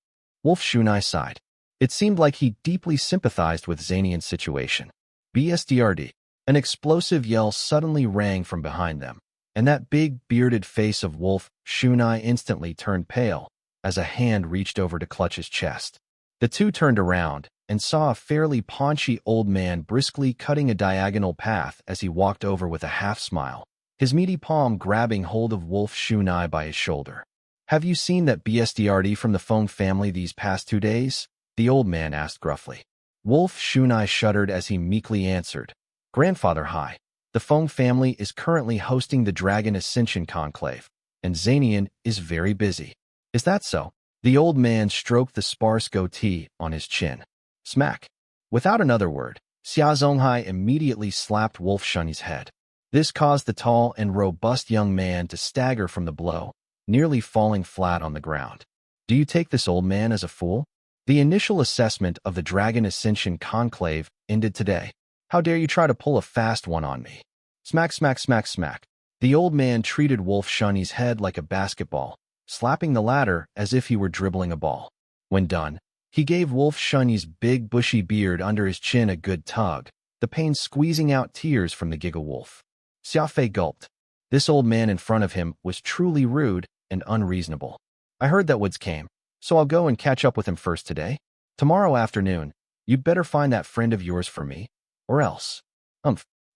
Wolf Shunai sighed. It seemed like he deeply sympathized with Zanian's situation. BSDRD. An explosive yell suddenly rang from behind them, and that big, bearded face of Wolf Shunai instantly turned pale as a hand reached over to clutch his chest. The two turned around and saw a fairly paunchy old man briskly cutting a diagonal path as he walked over with a half-smile, his meaty palm grabbing hold of Wolf Shunai by his shoulder. "Have you seen that BSDRD from the Feng family these past 2 days?" the old man asked gruffly. Wolf Shunai shuddered as he meekly answered, "Grandfather Hai, the Feng family is currently hosting the Dragon Ascension Conclave, and Zanian is very busy." "Is that so?" The old man stroked the sparse goatee on his chin. Smack. Without another word, Xia Zonghai immediately slapped Wolf Shunai's head. This caused the tall and robust young man to stagger from the blow, nearly falling flat on the ground. Do you take this old man as a fool? The initial assessment of the Dragon Ascension Conclave ended today. How dare you try to pull a fast one on me? Smack, smack, smack, smack. The old man treated Wolf Shunny's head like a basketball, slapping the latter as if he were dribbling a ball. When done, he gave Wolf Shunny's big bushy beard under his chin a good tug, the pain squeezing out tears from the Giga-Wolf. Xia Fei gulped. This old man in front of him was truly rude and unreasonable. I heard that Woods came, so I'll go and catch up with him first today. Tomorrow afternoon, you'd better find that friend of yours for me, or else.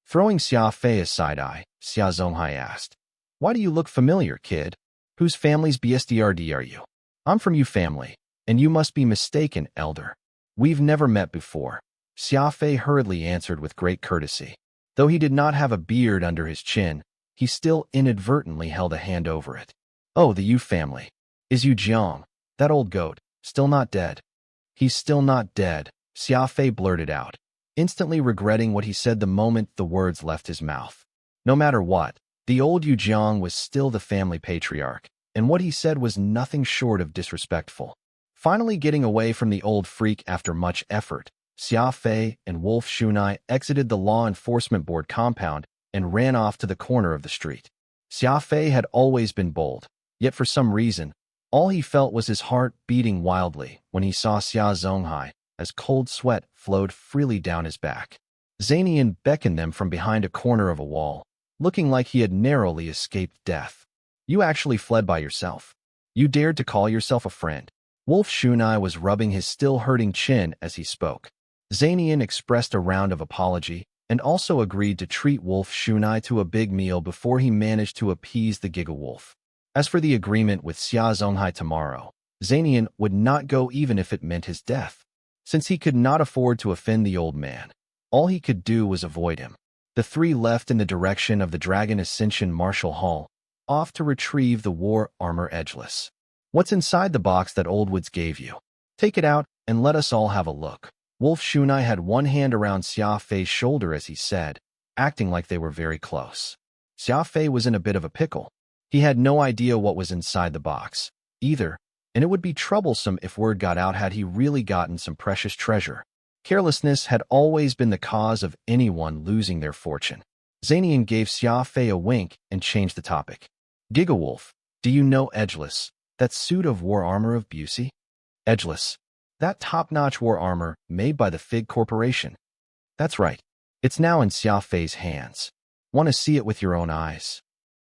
Throwing Xia Fei a side-eye, Xia Zonghai asked, Why do you look familiar, kid? Whose family's BSDRD are you? I'm from you family, and you must be mistaken, elder. We've never met before. Xia Fei hurriedly answered with great courtesy. Though he did not have a beard under his chin, he still inadvertently held a hand over it. Oh, the Yu family. Is Yu Jiang, that old goat, still not dead? He's still not dead, Xia Fei blurted out, instantly regretting what he said the moment the words left his mouth. No matter what, the old Yu Jiang was still the family patriarch, and what he said was nothing short of disrespectful. Finally getting away from the old freak after much effort, Xia Fei and Wolf Shunai exited the law enforcement board compound and ran off to the corner of the street. Xia Fei had always been bold, yet for some reason, all he felt was his heart beating wildly when he saw Xia Zonghai, as cold sweat flowed freely down his back. Zanian beckoned them from behind a corner of a wall, looking like he had narrowly escaped death. You actually fled by yourself. You dared to call yourself a friend. Wolf Shunai was rubbing his still hurting chin as he spoke. Zanian expressed a round of apology and also agreed to treat Wolf Shunai to a big meal before he managed to appease the Giga-Wolf. As for the agreement with Xia Zonghai tomorrow, Zanian would not go even if it meant his death. Since he could not afford to offend the old man, all he could do was avoid him. The three left in the direction of the Dragon Ascension Martial Hall, off to retrieve the war armor edgeless. What's inside the box that Old Woods gave you? Take it out and let us all have a look. Wolf Shunai had one hand around Xia Fei's shoulder as he said, acting like they were very close. Xia Fei was in a bit of a pickle. He had no idea what was inside the box, either, and it would be troublesome if word got out had he really gotten some precious treasure. Carelessness had always been the cause of anyone losing their fortune. Zanian gave Xia Fei a wink and changed the topic. Giga-Wolf, do you know Edgeless, that suit of war armor of Busey? Edgeless, that top-notch war armor made by the Fig Corporation. That's right. It's now in Xia Fei's hands. Want to see it with your own eyes?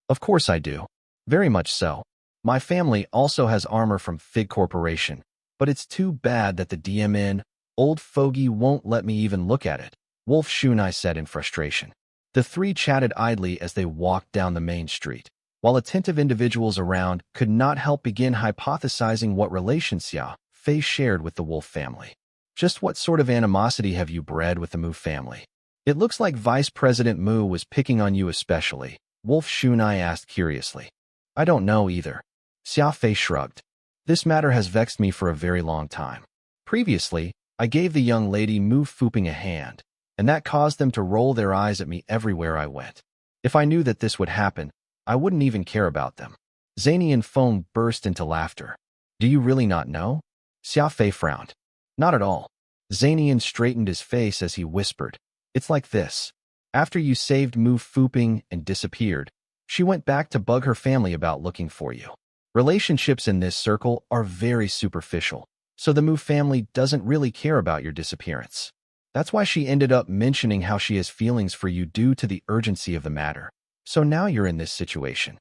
Of course I do. Very much so. My family also has armor from Fig Corporation, but it's too bad that the DMN, old fogey, won't let me even look at it, Wolf Shunai said in frustration. The three chatted idly as they walked down the main street, while attentive individuals around could not help begin hypothesizing what relation Xia Fei shared with the Wolf family. Just what sort of animosity have you bred with the Mu family? It looks like Vice President Mu was picking on you especially, Wolf Shunai asked curiously. I don't know either. Xia Fei shrugged. This matter has vexed me for a very long time. Previously, I gave the young lady Mu Fuping a hand, and that caused them to roll their eyes at me everywhere I went. If I knew that this would happen, I wouldn't even care about them. Zanian Feng burst into laughter. Do you really not know? Xia Fei frowned. Not at all. Zanian straightened his face as he whispered. It's like this. After you saved Mu Fuping and disappeared, she went back to bug her family about looking for you. Relationships in this circle are very superficial, so the Mu family doesn't really care about your disappearance. That's why she ended up mentioning how she has feelings for you due to the urgency of the matter. So now you're in this situation.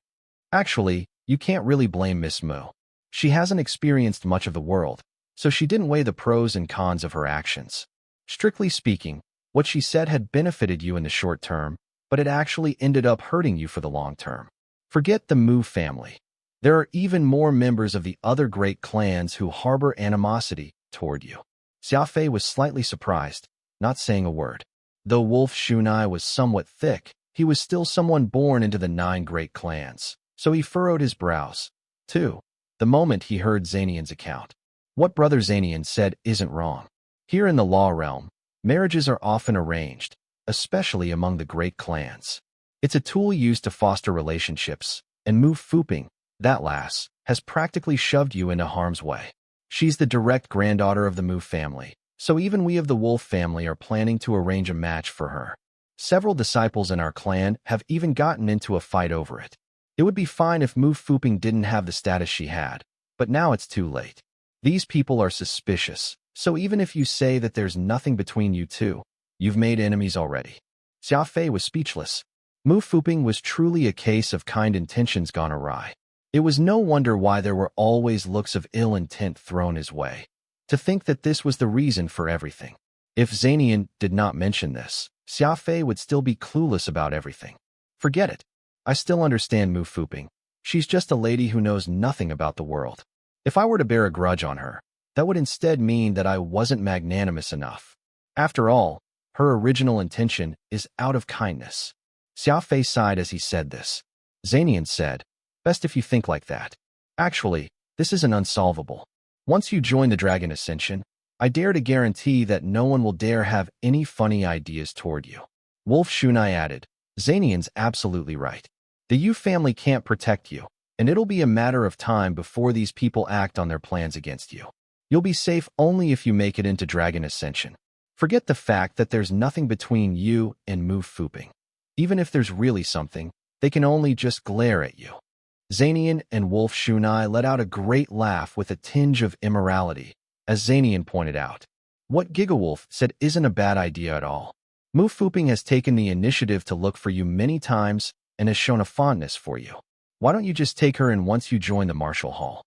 Actually, you can't really blame Miss Mu. She hasn't experienced much of the world, so she didn't weigh the pros and cons of her actions. Strictly speaking, what she said had benefited you in the short term, but it actually ended up hurting you for the long term. Forget the Mu family. There are even more members of the other great clans who harbor animosity toward you. Xia Fei was slightly surprised, not saying a word. Though Wolf Shunai was somewhat thick, he was still someone born into the 9 great clans, so he furrowed his brows, too, the moment he heard Zanian's account. What Brother Zanian said isn't wrong. Here in the law realm, marriages are often arranged, especially among the great clans. It's a tool used to foster relationships, and Mu Fuping, that lass, has practically shoved you into harm's way. She's the direct granddaughter of the Mu family, so even we of the Wolf family are planning to arrange a match for her. Several disciples in our clan have even gotten into a fight over it. It would be fine if Mu Fuping didn't have the status she had, but now it's too late. These people are suspicious, so even if you say that there's nothing between you two, you've made enemies already. Xia Fei was speechless. Mu Fuping was truly a case of kind intentions gone awry. It was no wonder why there were always looks of ill intent thrown his way. To think that this was the reason for everything. If Zanian did not mention this, Xia Fei would still be clueless about everything. Forget it. I still understand Mu Fuping. She's just a lady who knows nothing about the world. If I were to bear a grudge on her, that would instead mean that I wasn't magnanimous enough. After all, her original intention is out of kindness. Xia Fei sighed as he said this. Zanian said, best if you think like that. Actually, this isn't unsolvable. Once you join the Dragon Ascension, I dare to guarantee that no one will dare have any funny ideas toward you. Wolf Shunai added, Zanian's absolutely right. The Yu family can't protect you, and it'll be a matter of time before these people act on their plans against you. You'll be safe only if you make it into Dragon Ascension. Forget the fact that there's nothing between you and Mu Fuping. Even if there's really something, they can only just glare at you. Zanian and Wolf Shunai let out a great laugh with a tinge of immorality, as Zanian pointed out. What Gigawolf said isn't a bad idea at all. Mu Fuping has taken the initiative to look for you many times and has shown a fondness for you. Why don't you just take her in once you join the Martial Hall?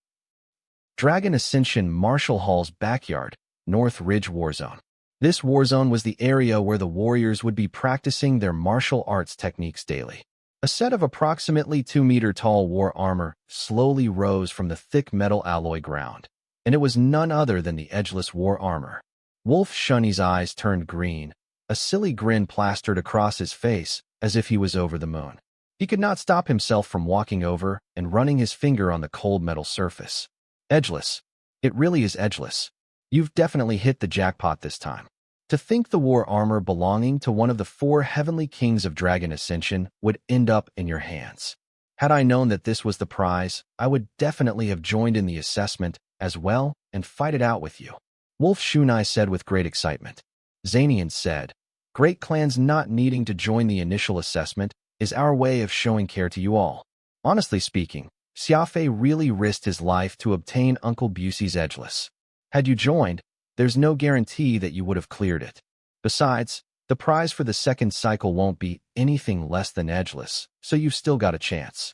Dragon Ascension Martial Hall's backyard, North Ridge Warzone. This warzone was the area where the warriors would be practicing their martial arts techniques daily. A set of approximately 2-meter-tall war armor slowly rose from the thick metal alloy ground, and it was none other than the edgeless war armor. Wolf Shunny's eyes turned green, a silly grin plastered across his face as if he was over the moon. He could not stop himself from walking over and running his finger on the cold metal surface. Edgeless. It really is edgeless. You've definitely hit the jackpot this time. To think the war armor belonging to one of the 4 heavenly kings of Dragon Ascension would end up in your hands. Had I known that this was the prize, I would definitely have joined in the assessment as well and fight it out with you. Wolf Shunai said with great excitement. Zanian said, Great Clan's not needing to join the initial assessment is our way of showing care to you all. Honestly speaking, Xia Fei really risked his life to obtain Uncle Busey's edgeless. Had you joined, there's no guarantee that you would have cleared it. Besides, the prize for the second cycle won't be anything less than edgeless, so you've still got a chance.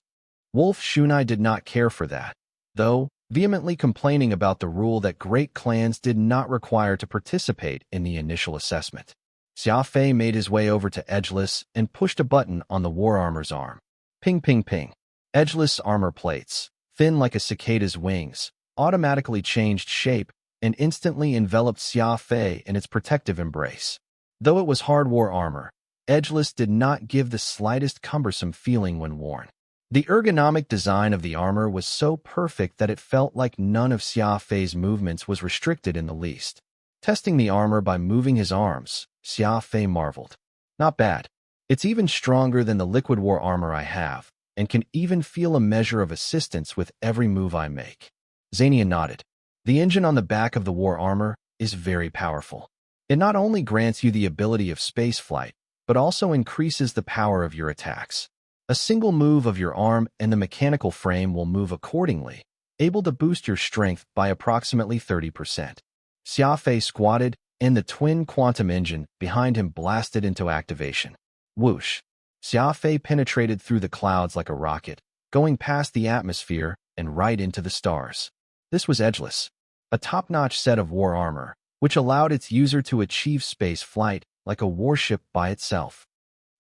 Wolf Shunai did not care for that, though, vehemently complaining about the rule that great clans did not require to participate in the initial assessment. Xia Fei made his way over to edgeless and pushed a button on the war armor's arm. Ping ping ping. Edgeless armor plates, thin like a cicada's wings, automatically changed shape and instantly enveloped Xia Fei in its protective embrace. Though it was hard war armor, edgeless did not give the slightest cumbersome feeling when worn. The ergonomic design of the armor was so perfect that it felt like none of Xia Fei's movements was restricted in the least. Testing the armor by moving his arms, Xia Fei marveled. Not bad. It's even stronger than the liquid war armor I have, and can even feel a measure of assistance with every move I make. Zanian nodded. The engine on the back of the war armor is very powerful. It not only grants you the ability of spaceflight, but also increases the power of your attacks. A single move of your arm and the mechanical frame will move accordingly, able to boost your strength by approximately 30%. Xia Fei squatted, and the twin quantum engine behind him blasted into activation. Whoosh! Xia Fei penetrated through the clouds like a rocket, going past the atmosphere and right into the stars. This was edgeless. A top-notch set of war armor, which allowed its user to achieve space flight like a warship by itself.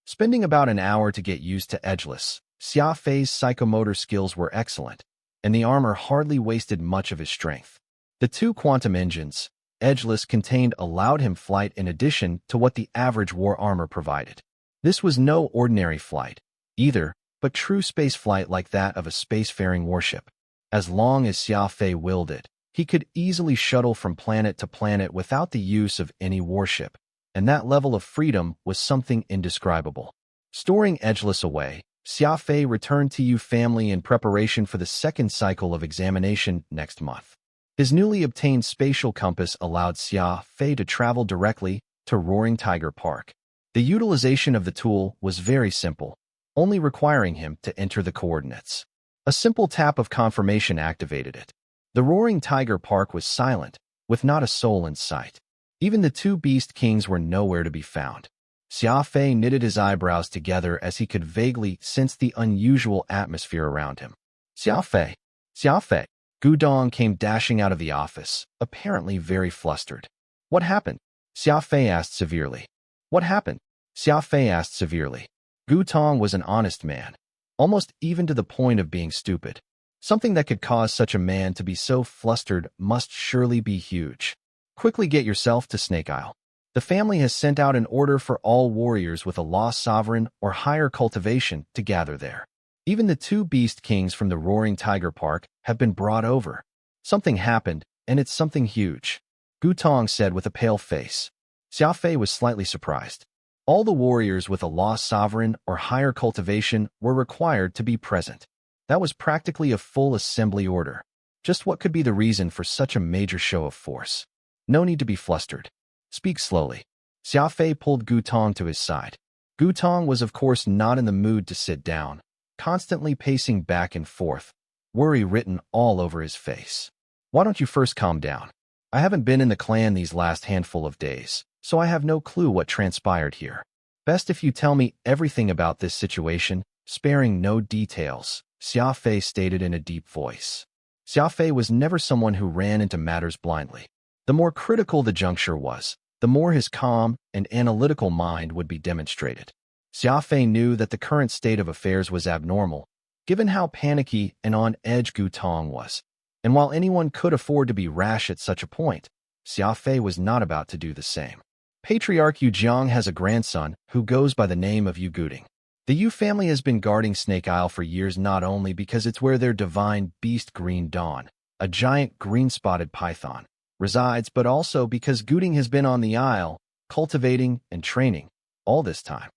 Spending about an hour to get used to edgeless, Xia Fei's psychomotor skills were excellent, and the armor hardly wasted much of his strength. The 2 quantum engines, edgeless contained allowed him flight in addition to what the average war armor provided. This was no ordinary flight, either, but true space flight like that of a spacefaring warship. As long as Xia Fei willed it, he could easily shuttle from planet to planet without the use of any warship, and that level of freedom was something indescribable. Storing Edgeless away, Xia Fei returned to Yu family in preparation for the second cycle of examination next month. His newly obtained spatial compass allowed Xia Fei to travel directly to Roaring Tiger Park. The utilization of the tool was very simple, only requiring him to enter the coordinates. A simple tap of confirmation activated it. The Roaring Tiger Park was silent, with not a soul in sight. Even the two Beast Kings were nowhere to be found. Xia Fei knitted his eyebrows together as he could vaguely sense the unusual atmosphere around him. Xia Fei! Xia Fei! Gu Dong came dashing out of the office, apparently very flustered. What happened? Xia Fei asked severely. What happened? Xia Fei asked severely. Gu Tong was an honest man, almost even to the point of being stupid. Something that could cause such a man to be so flustered must surely be huge. Quickly get yourself to Snake Isle. The family has sent out an order for all warriors with a lost sovereign or higher cultivation to gather there. Even the two Beast Kings from the Roaring Tiger Park have been brought over. Something happened, and it's something huge, Gu Tong said with a pale face. Xia Fei was slightly surprised. All the warriors with a lost sovereign or higher cultivation were required to be present. That was practically a full assembly order. Just what could be the reason for such a major show of force? No need to be flustered. Speak slowly. Xia Fei pulled Gu Tong to his side. Gu Tong was of course not in the mood to sit down, constantly pacing back and forth, worry written all over his face. Why don't you first calm down? I haven't been in the clan these last handful of days, so I have no clue what transpired here. Best if you tell me everything about this situation, sparing no details, Xia Fei stated in a deep voice. Xia Fei was never someone who ran into matters blindly. The more critical the juncture was, the more his calm and analytical mind would be demonstrated. Xia Fei knew that the current state of affairs was abnormal, given how panicky and on edge Gu Tong was. And while anyone could afford to be rash at such a point, Xia Fei was not about to do the same. Patriarch Yu Jiang has a grandson who goes by the name of Yu Guding. The Yu family has been guarding Snake Isle for years not only because it's where their divine beast Green Dawn, a giant green-spotted python, resides, but also because Guding has been on the Isle, cultivating and training, all this time.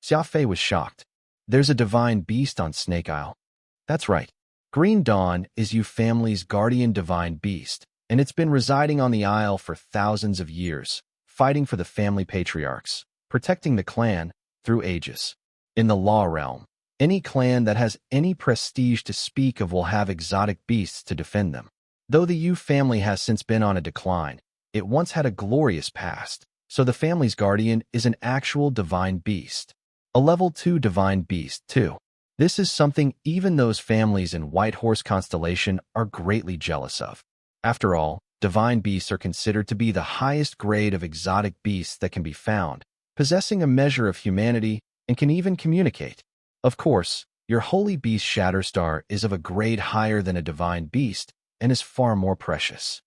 Xia Fei was shocked. There's a divine beast on Snake Isle. That's right. Green Dawn is Yu family's guardian divine beast, and it's been residing on the Isle for thousands of years, fighting for the family patriarchs, protecting the clan through ages. In the law realm, any clan that has any prestige to speak of will have exotic beasts to defend them. Though the Yu family has since been on a decline, it once had a glorious past, so the family's guardian is an actual divine beast. A level 2 divine beast, too. This is something even those families in White Horse Constellation are greatly jealous of. After all, divine beasts are considered to be the highest grade of exotic beasts that can be found, possessing a measure of humanity and can even communicate. Of course, your holy beast Shatterstar is of a grade higher than a divine beast and is far more precious.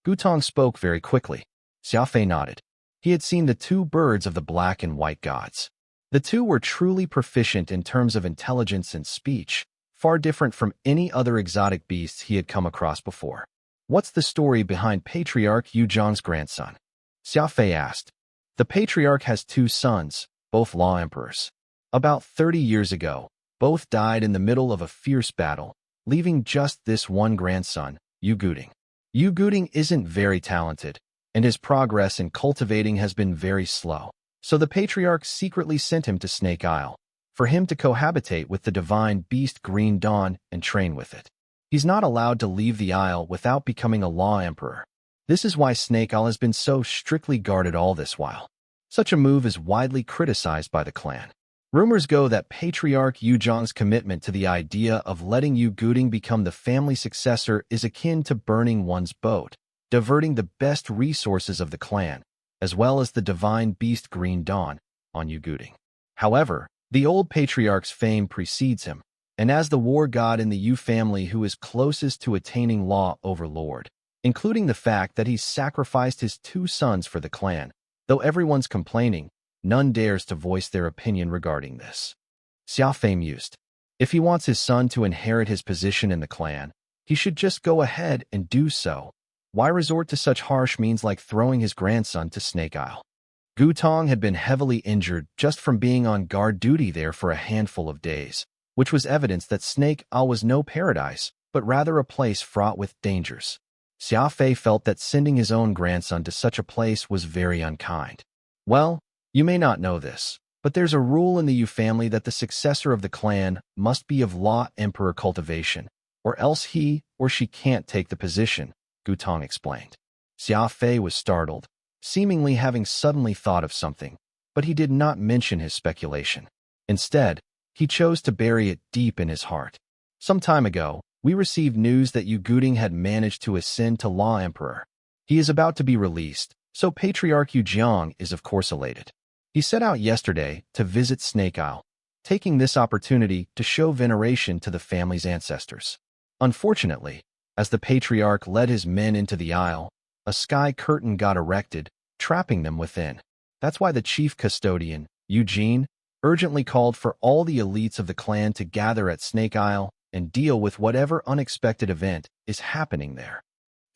Gu Tong spoke very quickly. Xia Fei nodded. He had seen the two birds of the black and white gods. The two were truly proficient in terms of intelligence and speech, far different from any other exotic beasts he had come across before. What's the story behind Patriarch Yu Jiang's grandson? Xia Fei asked. The Patriarch has two sons, both law emperors. About 30 years ago, both died in the middle of a fierce battle, leaving just this one grandson, Yu Guding. Yu Guding isn't very talented, and his progress in cultivating has been very slow. So the Patriarch secretly sent him to Snake Isle, for him to cohabitate with the divine beast Green Dawn and train with it. He's not allowed to leave the Isle without becoming a law emperor. This is why Snake Isle has been so strictly guarded all this while. Such a move is widely criticized by the clan. Rumors go that Patriarch Yu Jiang's commitment to the idea of letting Yu Guding become the family successor is akin to burning one's boat, diverting the best resources of the clan, as well as the divine beast Green Dawn, on Yu Guding. However, the old Patriarch's fame precedes him, and as the war god in the Yu family who is closest to attaining law overlord, including the fact that he's sacrificed his two sons for the clan. Though everyone's complaining, none dares to voice their opinion regarding this. Xia Fei mused. If he wants his son to inherit his position in the clan, he should just go ahead and do so. Why resort to such harsh means like throwing his grandson to Snake Isle? Gu Tong had been heavily injured just from being on guard duty there for a handful of days, which was evidence that Snake Isle was no paradise, but rather a place fraught with dangers. Xia Fei felt that sending his own grandson to such a place was very unkind. Well, you may not know this, but there's a rule in the Yu family that the successor of the clan must be of law emperor cultivation, or else he or she can't take the position, Gu Tong explained. Xia Fei was startled, seemingly having suddenly thought of something, but he did not mention his speculation. Instead, he chose to bury it deep in his heart. Some time ago, we received news that Yu Guding had managed to ascend to law emperor. He is about to be released, so Patriarch Yu Jiang is of course elated. He set out yesterday to visit Snake Isle, taking this opportunity to show veneration to the family's ancestors. Unfortunately, as the patriarch led his men into the isle, a sky curtain got erected, trapping them within. That's why the chief custodian, Eugene, urgently called for all the elites of the clan to gather at Snake Isle and deal with whatever unexpected event is happening there.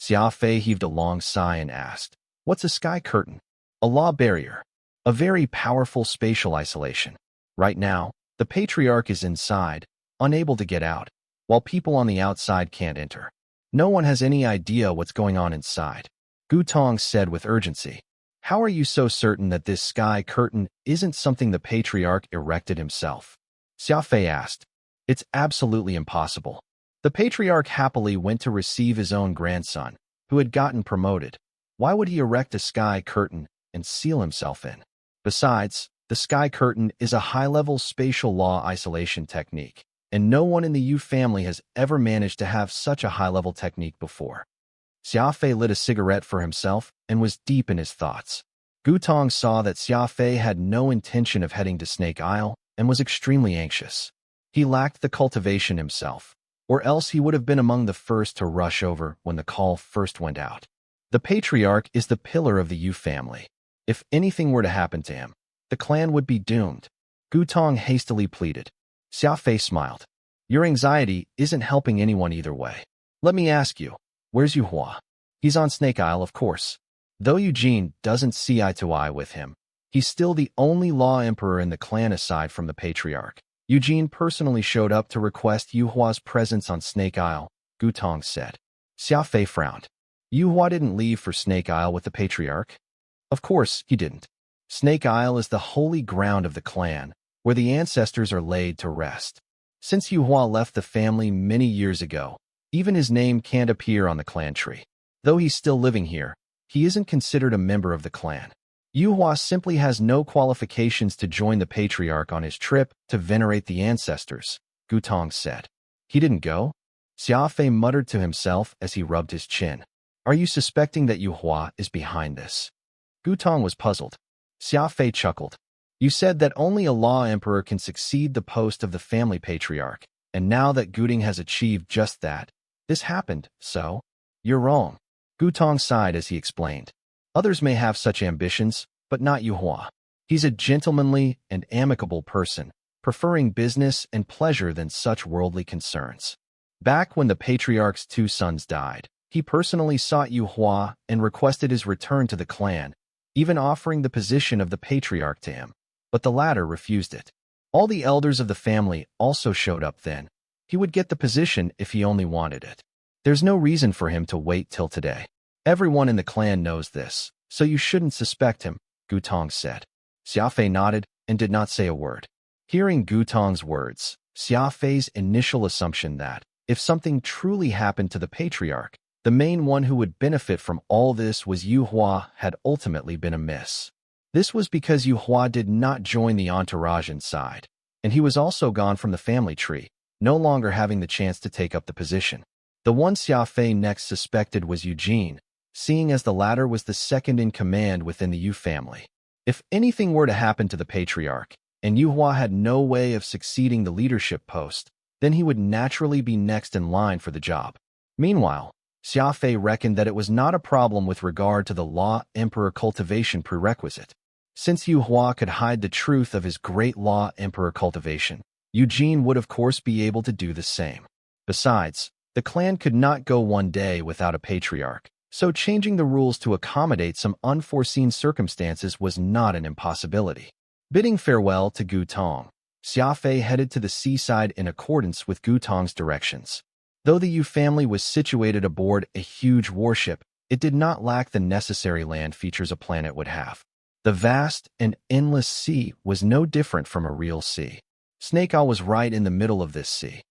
Xia Fei heaved a long sigh and asked, "What's a sky curtain?" "A law barrier. A very powerful spatial isolation. Right now, the patriarch is inside, unable to get out, while people on the outside can't enter. No one has any idea what's going on inside," Gu Tong said with urgency. "How are you so certain that this sky curtain isn't something the patriarch erected himself?" Xia Fei asked. "It's absolutely impossible. The patriarch happily went to receive his own grandson, who had gotten promoted. Why would he erect a sky curtain and seal himself in? Besides, the sky curtain is a high-level spatial law isolation technique, and no one in the Yu family has ever managed to have such a high-level technique before." Xia Fei lit a cigarette for himself and was deep in his thoughts. Gu Tong saw that Xia Fei had no intention of heading to Snake Isle and was extremely anxious. He lacked the cultivation himself, or else he would have been among the first to rush over when the call first went out. The patriarch is the pillar of the Yu family. If anything were to happen to him, the clan would be doomed, Gu Tong hastily pleaded. Xia Fei smiled. "Your anxiety isn't helping anyone either way. Let me ask you, where's Yu Hua?" "He's on Snake Isle, of course. Though Eugene doesn't see eye to eye with him, he's still the only law emperor in the clan aside from the patriarch. Eugene personally showed up to request Yu Hua's presence on Snake Isle," Gu Tong said. Xia Fei frowned. "Yu Hua didn't leave for Snake Isle with the patriarch?" "Of course he didn't. Snake Isle is the holy ground of the clan, where the ancestors are laid to rest. Since Yu Hua left the family many years ago, even his name can't appear on the clan tree. Though he's still living here, he isn't considered a member of the clan. Yu Hua simply has no qualifications to join the patriarch on his trip to venerate the ancestors," Gu Tong said. "He didn't go?" Xia Fei muttered to himself as he rubbed his chin. "Are you suspecting that Yu Hua is behind this?" Gu Tong was puzzled. Xia Fei chuckled. "You said that only a law emperor can succeed the post of the family patriarch, and now that Guding has achieved just that, this happened, so?" "You're wrong," Gu Tong sighed as he explained. "Others may have such ambitions, but not Yu Hua. He's a gentlemanly and amicable person, preferring business and pleasure than such worldly concerns. Back when the patriarch's two sons died, he personally sought Yu Hua and requested his return to the clan, even offering the position of the patriarch to him, but the latter refused it. All the elders of the family also showed up then. He would get the position if he only wanted it. There's no reason for him to wait till today. Everyone in the clan knows this, so you shouldn't suspect him," Gu Tong said. Xia Fei nodded and did not say a word. Hearing Gu Tong's words, Xia Fei's initial assumption that, if something truly happened to the patriarch, the main one who would benefit from all this was Yu Hua had ultimately been amiss. This was because Yu Hua did not join the entourage inside, and he was also gone from the family tree, no longer having the chance to take up the position. The one Xia Fei next suspected was Eugene, seeing as the latter was the second in command within the Yu family. If anything were to happen to the patriarch, and Yu Hua had no way of succeeding the leadership post, then he would naturally be next in line for the job. Meanwhile, Xia Fei reckoned that it was not a problem with regard to the law emperor cultivation prerequisite. Since Yu Hua could hide the truth of his great law emperor cultivation, Eugene would of course be able to do the same. Besides, the clan could not go one day without a patriarch, so changing the rules to accommodate some unforeseen circumstances was not an impossibility. Bidding farewell to Gu Tong, Xia Fei headed to the seaside in accordance with Gu Tong's directions. Though the Yu family was situated aboard a huge warship, it did not lack the necessary land features a planet would have. The vast and endless sea was no different from a real sea. Snake Isle was right in the middle of this sea.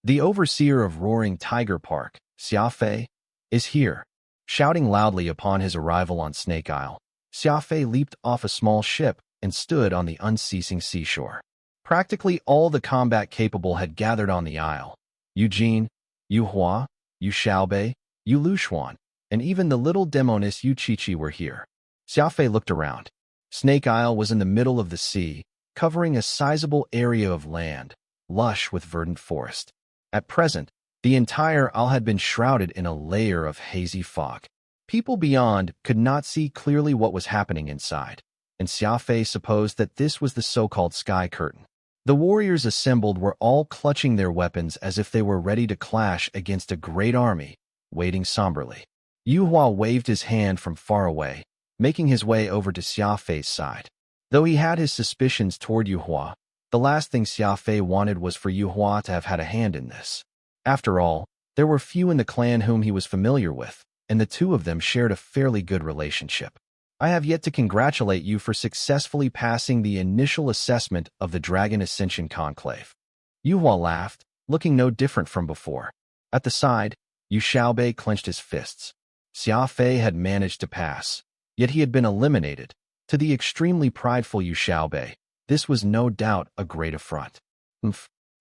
The overseer of Roaring Tiger Park, Xia Fei, is here. Shouting loudly upon his arrival on Snake Isle, Xia Fei leaped off a small ship and stood on the unceasing seashore. Practically all the combat capable had gathered on the isle. Eugene, Yu Hua, Yu Xiaobei, Yu Luxuan, and even the little demoness Yu Qiqi were here. Xia Fei looked around. Snake Isle was in the middle of the sea, covering a sizable area of land, lush with verdant forest. At present, the entire isle had been shrouded in a layer of hazy fog. People beyond could not see clearly what was happening inside, and Xia Fei supposed that this was the so-called sky curtain. The warriors assembled were all clutching their weapons as if they were ready to clash against a great army, waiting somberly. Yu Hua waved his hand from far away, making his way over to Xia Fei's side. Though he had his suspicions toward Yu Hua, the last thing Xia Fei wanted was for Yu Hua to have had a hand in this. After all, there were few in the clan whom he was familiar with, and the two of them shared a fairly good relationship. I have yet to congratulate you for successfully passing the initial assessment of the Dragon Ascension Conclave. Yu Hua laughed, looking no different from before. At the side, Yu Xiaobei clenched his fists. Xia Fei had managed to pass, yet he had been eliminated. To the extremely prideful Yu Xiaobei, this was no doubt a great affront.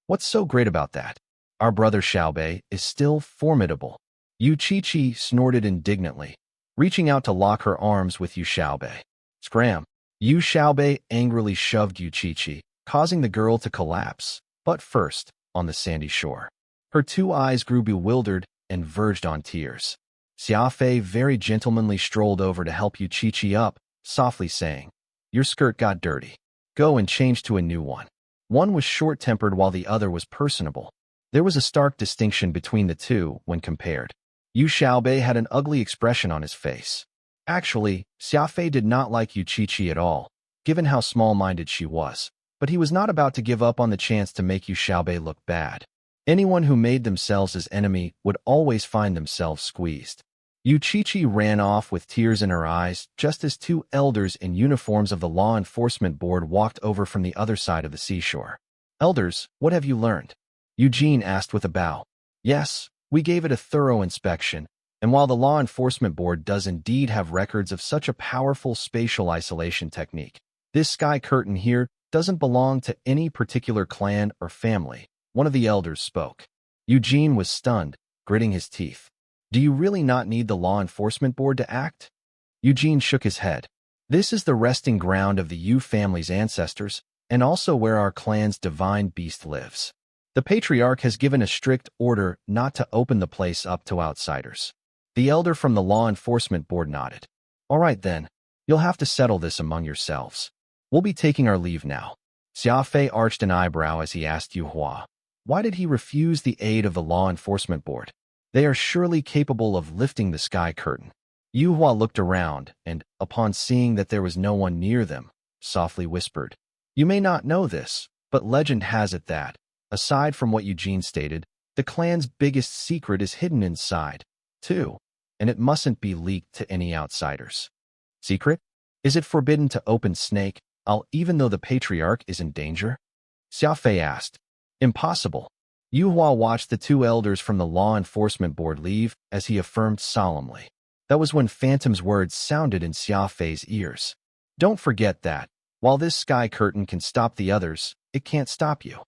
What's so great about that? Our brother Xiaobei is still formidable. Yu Qiqi snorted indignantly, reaching out to lock her arms with Yu Xiaobei. Scram! Yu Xiaobei angrily shoved Yu Qiqi, causing the girl to collapse, but first, on the sandy shore. Her two eyes grew bewildered and verged on tears. Xia Fei very gentlemanly strolled over to help Yu Qiqi up, softly saying, "Your skirt got dirty. Go and change to a new one." One was short-tempered while the other was personable. There was a stark distinction between the two when compared. Yu Xiaobei had an ugly expression on his face. Actually, Xia Fei did not like Yu Qiqi at all, given how small-minded she was. But he was not about to give up on the chance to make Yu Xiaobei look bad. Anyone who made themselves his enemy would always find themselves squeezed. Yu Qiqi ran off with tears in her eyes just as two elders in uniforms of the Law Enforcement Board walked over from the other side of the seashore. "Elders, what have you learned?" Eugene asked with a bow. "Yes, we gave it a thorough inspection, and while the Law Enforcement Board does indeed have records of such a powerful spatial isolation technique, this sky curtain here doesn't belong to any particular clan or family," one of the elders spoke. Eugene was stunned, gritting his teeth. "Do you really not need the Law Enforcement Board to act?" Eugene shook his head. "This is the resting ground of the Yu family's ancestors, and also where our clan's divine beast lives. The Patriarch has given a strict order not to open the place up to outsiders." The elder from the Law Enforcement Board nodded. "All right then, you'll have to settle this among yourselves. We'll be taking our leave now." Xia Fei arched an eyebrow as he asked Yu Hua, why did he refuse the aid of the Law Enforcement Board? They are surely capable of lifting the sky curtain. Yu Hua looked around and, upon seeing that there was no one near them, softly whispered, "You may not know this, but legend has it that, aside from what Eugene stated, the clan's biggest secret is hidden inside, too, and it mustn't be leaked to any outsiders." "Secret? Is it forbidden to open Snake Isle even though the Patriarch is in danger?" Xia Fei asked. "Impossible." Yu Hua watched the two elders from the Law Enforcement Board leave as he affirmed solemnly. That was when Phantom's words sounded in Xia Fei's ears. "Don't forget that, while this sky curtain can stop the others, it can't stop you."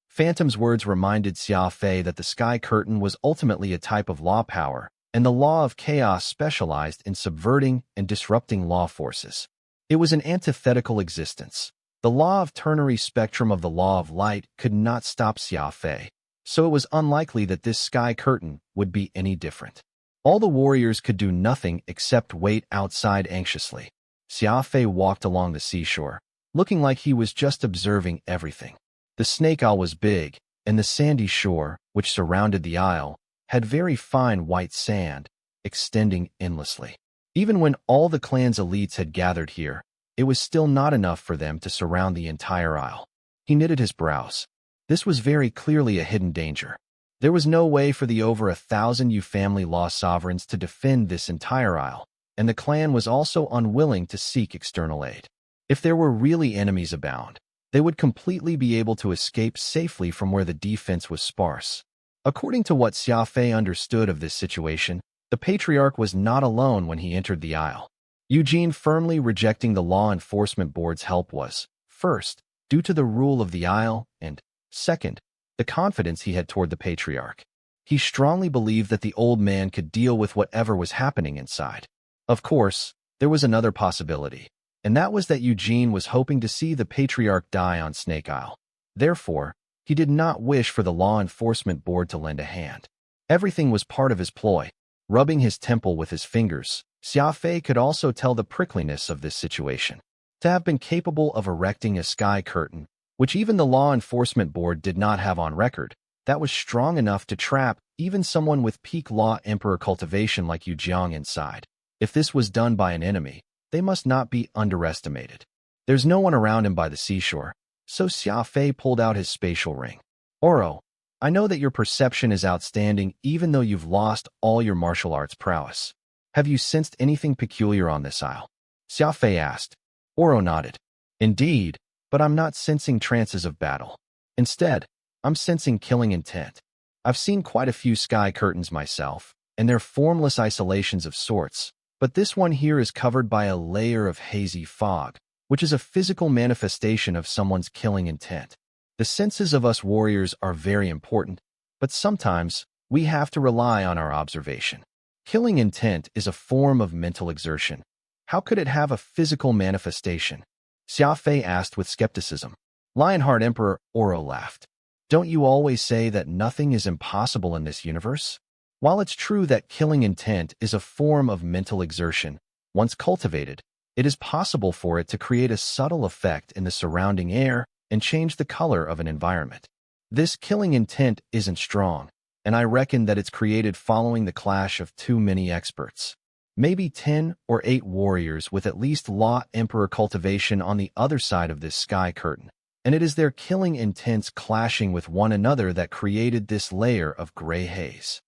Phantom's words reminded Xia Fei that the sky curtain was ultimately a type of law power, and the law of chaos specialized in subverting and disrupting law forces. It was an antithetical existence. The law of ternary spectrum of the law of light could not stop Xia Fei, so it was unlikely that this sky curtain would be any different. All the warriors could do nothing except wait outside anxiously. Xia Fei walked along the seashore, looking like he was just observing everything. The Snake Isle was big, and the sandy shore, which surrounded the isle, had very fine white sand, extending endlessly. Even when all the clan's elites had gathered here, it was still not enough for them to surround the entire isle. He knitted his brows. This was very clearly a hidden danger. There was no way for the over 1,000 Yu family law sovereigns to defend this entire isle, and the clan was also unwilling to seek external aid. If there were really enemies abound, they would completely be able to escape safely from where the defense was sparse. According to what Xia Fei understood of this situation, the patriarch was not alone when he entered the isle. Eugene firmly rejecting the law enforcement board's help was, first, due to the rule of the isle, and, second, the confidence he had toward the patriarch. He strongly believed that the old man could deal with whatever was happening inside. Of course, there was another possibility, and that was that Eugene was hoping to see the patriarch die on Snake Isle. Therefore, he did not wish for the law enforcement board to lend a hand. Everything was part of his ploy. Rubbing his temple with his fingers, Xia Fei could also tell the prickliness of this situation. To have been capable of erecting a sky curtain, which even the law enforcement board did not have on record, that was strong enough to trap even someone with peak law emperor cultivation like Yu Jiang inside. If this was done by an enemy, they must not be underestimated. There's no one around him by the seashore, so Xia Fei pulled out his spatial ring. Oro, I know that your perception is outstanding even though you've lost all your martial arts prowess. Have you sensed anything peculiar on this isle? Xia Fei asked. Oro nodded. Indeed, but I'm not sensing trances of battle. Instead, I'm sensing killing intent. I've seen quite a few sky curtains myself, and they're formless isolations of sorts, but this one here is covered by a layer of hazy fog, which is a physical manifestation of someone's killing intent. The senses of us warriors are very important, but sometimes we have to rely on our observation. Killing intent is a form of mental exertion. How could it have a physical manifestation? Xia Fei asked with skepticism. Lionheart Emperor Oro laughed. Don't you always say that nothing is impossible in this universe? While it's true that killing intent is a form of mental exertion, once cultivated, it is possible for it to create a subtle effect in the surrounding air and change the color of an environment. This killing intent isn't strong, and I reckon that it's created following the clash of too many experts. Maybe 10 or 8 warriors with at least law emperor cultivation on the other side of this sky curtain, and it is their killing intents clashing with one another that created this layer of gray haze.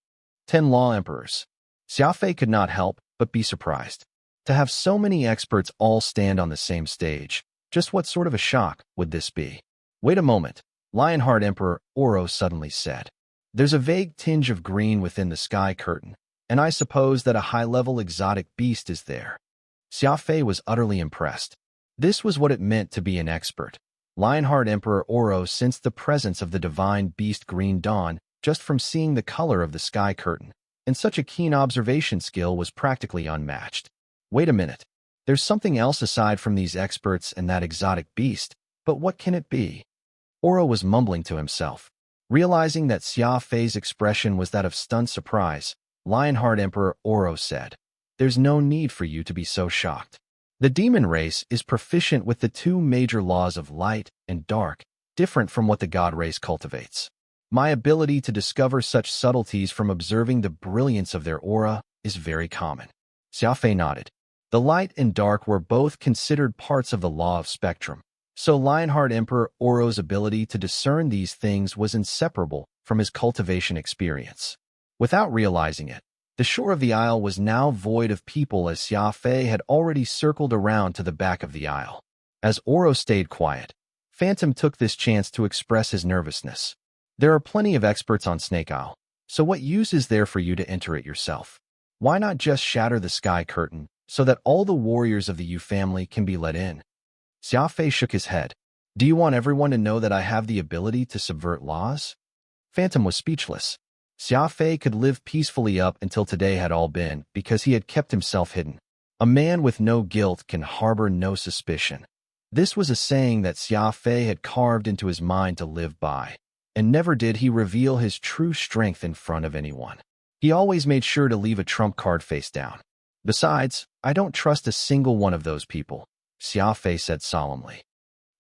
10 law emperors. Xia Fei could not help but be surprised. To have so many experts all stand on the same stage, just what sort of a shock would this be? Wait a moment, Lionheart Emperor Oro suddenly said. There's a vague tinge of green within the sky curtain, and I suppose that a high-level exotic beast is there. Xia Fei was utterly impressed. This was what it meant to be an expert. Lionheart Emperor Oro sensed the presence of the divine beast Green Dawn just from seeing the color of the sky curtain, and such a keen observation skill was practically unmatched. Wait a minute. There's something else aside from these experts and that exotic beast, but what can it be? Oro was mumbling to himself. Realizing that Xia Fei's expression was that of stunned surprise, Lionheart Emperor Oro said, There's no need for you to be so shocked. The demon race is proficient with the 2 major laws of light and dark, different from what the god race cultivates. My ability to discover such subtleties from observing the brilliance of their aura is very common. Xia Fei nodded. The light and dark were both considered parts of the law of spectrum, so Lionheart Emperor Oro's ability to discern these things was inseparable from his cultivation experience. Without realizing it, the shore of the isle was now void of people as Xia Fei had already circled around to the back of the isle. As Oro stayed quiet, Phantom took this chance to express his nervousness. There are plenty of experts on Snake Isle, so what use is there for you to enter it yourself? Why not just shatter the sky curtain so that all the warriors of the Yu family can be let in? Xia Fei shook his head. Do you want everyone to know that I have the ability to subvert laws? Phantom was speechless. Xia Fei could live peacefully up until today had all been because he had kept himself hidden. A man with no guilt can harbor no suspicion. This was a saying that Xia Fei had carved into his mind to live by, and never did he reveal his true strength in front of anyone. He always made sure to leave a trump card face down. Besides, I don't trust a single one of those people, Xia Fei said solemnly.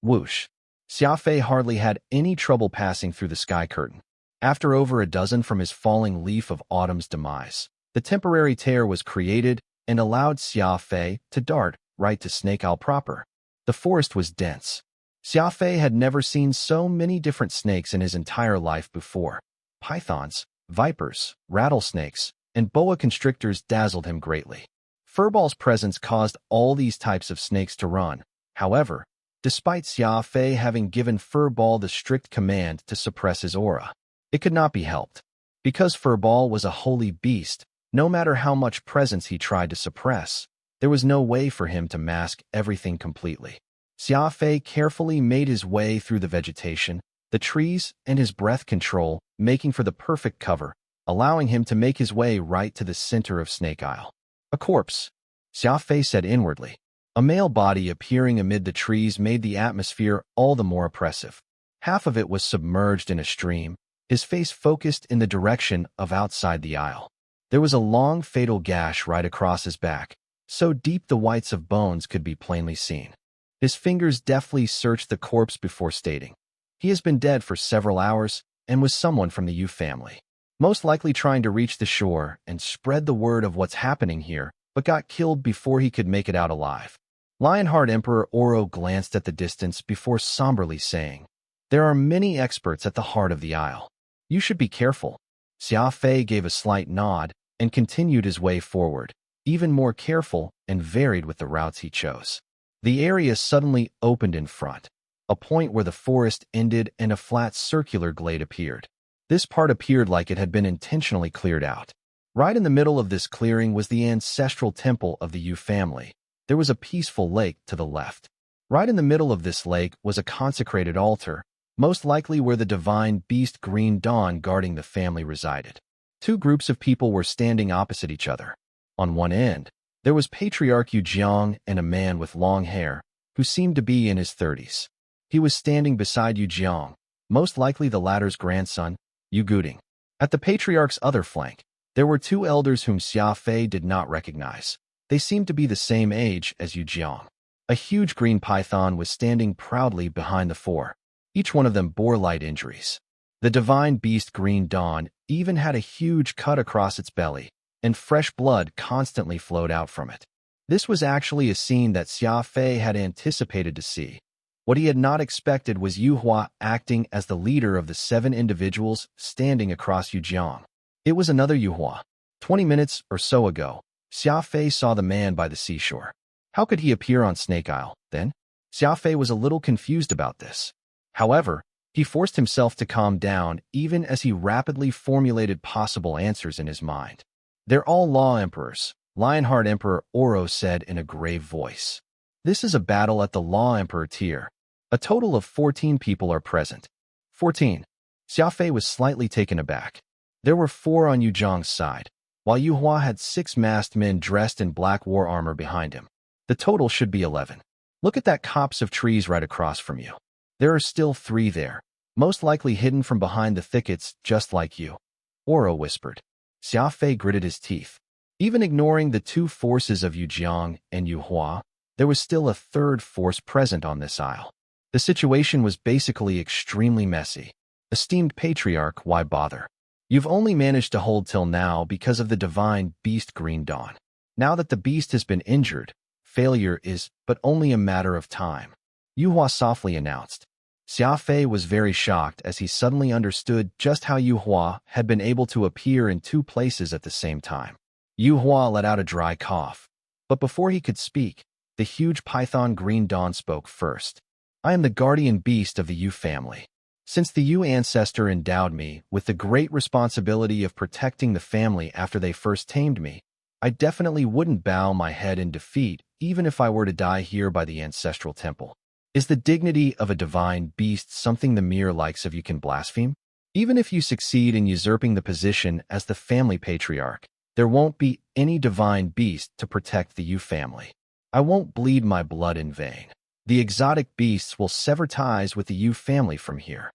Whoosh. Xia Fei hardly had any trouble passing through the sky curtain. After over a dozen from his falling leaf of autumn's demise, The temporary tear was created and allowed Xia Fei to dart right to Snake Isle proper. The forest was dense. Xia Fei had never seen so many different snakes in his entire life before. Pythons, vipers, rattlesnakes, and boa constrictors dazzled him greatly. Furball's presence caused all these types of snakes to run. However, despite Xia Fei having given Furball the strict command to suppress his aura, it could not be helped. Because Furball was a holy beast, no matter how much presence he tried to suppress, there was no way for him to mask everything completely. Xia Fei carefully made his way through the vegetation, the trees, and his breath control, making for the perfect cover, allowing him to make his way right to the center of Snake Isle. A corpse, Xia Fei said inwardly. A male body appearing amid the trees made the atmosphere all the more oppressive. Half of it was submerged in a stream, his face focused in the direction of outside the isle. There was a long fatal gash right across his back, so deep the whites of bones could be plainly seen. His fingers deftly searched the corpse before stating, "He has been dead for several hours and was someone from the Yu family. Most likely trying to reach the shore and spread the word of what's happening here, but got killed before he could make it out alive." Lionheart Emperor Oro glanced at the distance before somberly saying, "There are many experts at the heart of the isle. You should be careful." Xia Fei gave a slight nod and continued his way forward, even more careful and varied with the routes he chose. The area suddenly opened in front, a point where the forest ended and a flat circular glade appeared. This part appeared like it had been intentionally cleared out. Right in the middle of this clearing was the ancestral temple of the Yu family. There was a peaceful lake to the left. Right in the middle of this lake was a consecrated altar, most likely where the divine beast Green Dawn guarding the family resided. Two groups of people were standing opposite each other. On one end, there was Patriarch Yu Jiang and a man with long hair, who seemed to be in his 30s. He was standing beside Yu Jiang, most likely the latter's grandson, Yu Guding. At the Patriarch's other flank, there were two elders whom Xia Fei did not recognize. They seemed to be the same age as Yu Jiang. A huge green python was standing proudly behind the four. Each one of them bore light injuries. The divine beast Green Dawn even had a huge cut across its belly, and fresh blood constantly flowed out from it. This was actually a scene that Xia Fei had anticipated to see. What he had not expected was Yu Hua acting as the leader of the 7 individuals standing across Yu Jiang. It was another Yu Hua. 20 minutes or so ago, Xia Fei saw the man by the seashore. How could he appear on Snake Isle, then? Xia Fei was a little confused about this. However, he forced himself to calm down even as he rapidly formulated possible answers in his mind. "They're all law emperors," Lionheart Emperor Oro said in a grave voice. "This is a battle at the Law Emperor tier. A total of 14 people are present." 14. Xia Fei was slightly taken aback. There were 4 on Yu Jiang's side, while Yu Hua had 6 masked men dressed in black war armor behind him. The total should be 11. "Look at that copse of trees right across from you. There are still 3 there, most likely hidden from behind the thickets just like you," Oro whispered. Xia Fei gritted his teeth. Even ignoring the 2 forces of Yu Jiang and Yu Hua, there was still a 3rd force present on this isle. The situation was basically extremely messy. "Esteemed Patriarch, why bother? You've only managed to hold till now because of the divine beast Green Dawn. Now that the beast has been injured, failure is but only a matter of time," Yu Hua softly announced. Xia Fei was very shocked as he suddenly understood just how Yu Hua had been able to appear in 2 places at the same time. Yu Hua let out a dry cough, but before he could speak, the huge python Green Dawn spoke first. "I am the guardian beast of the Yu family. Since the Yu ancestor endowed me with the great responsibility of protecting the family after they first tamed me, I definitely wouldn't bow my head in defeat even if I were to die here by the ancestral temple. Is the dignity of a divine beast something the mere likes of you can blaspheme? Even if you succeed in usurping the position as the family patriarch, there won't be any divine beast to protect the Yu family. I won't bleed my blood in vain. The exotic beasts will sever ties with the Yu family from here."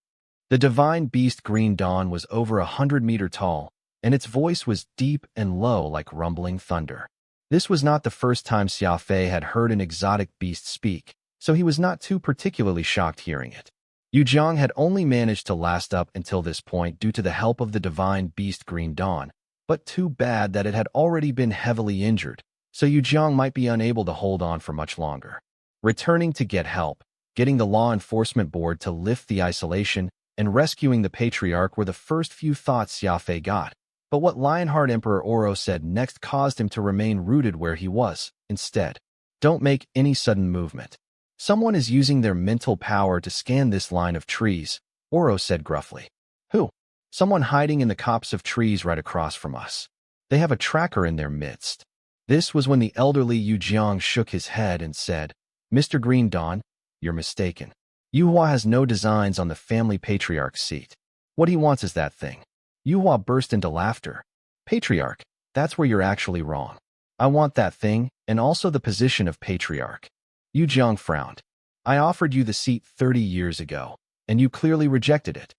The divine beast Green Dawn was over 100 meters tall, and its voice was deep and low like rumbling thunder. This was not the first time Xia Fei had heard an exotic beast speak, so he was not too particularly shocked hearing it. Yu Jiang had only managed to last up until this point due to the help of the divine beast Green Dawn, but too bad that it had already been heavily injured, so Yu Jiang might be unable to hold on for much longer. Returning to get help, getting the law enforcement board to lift the isolation, and rescuing the patriarch were the first few thoughts Xia Fei got. But what Lionheart Emperor Oro said next caused him to remain rooted where he was. Instead, don't make any sudden movement. Someone is using their mental power to scan this line of trees, Oro said gruffly. Who? Someone hiding in the copse of trees right across from us. They have a tracker in their midst. This was when the elderly Yu Jiang shook his head and said, Mr. Green Dawn, you're mistaken. Yu Hua has no designs on the family patriarch's seat. What he wants is that thing. Yu Hua burst into laughter. Patriarch, that's where you're actually wrong. I want that thing, and also the position of patriarch. Yu Jiang frowned. I offered you the seat 30 years ago, and you clearly rejected it.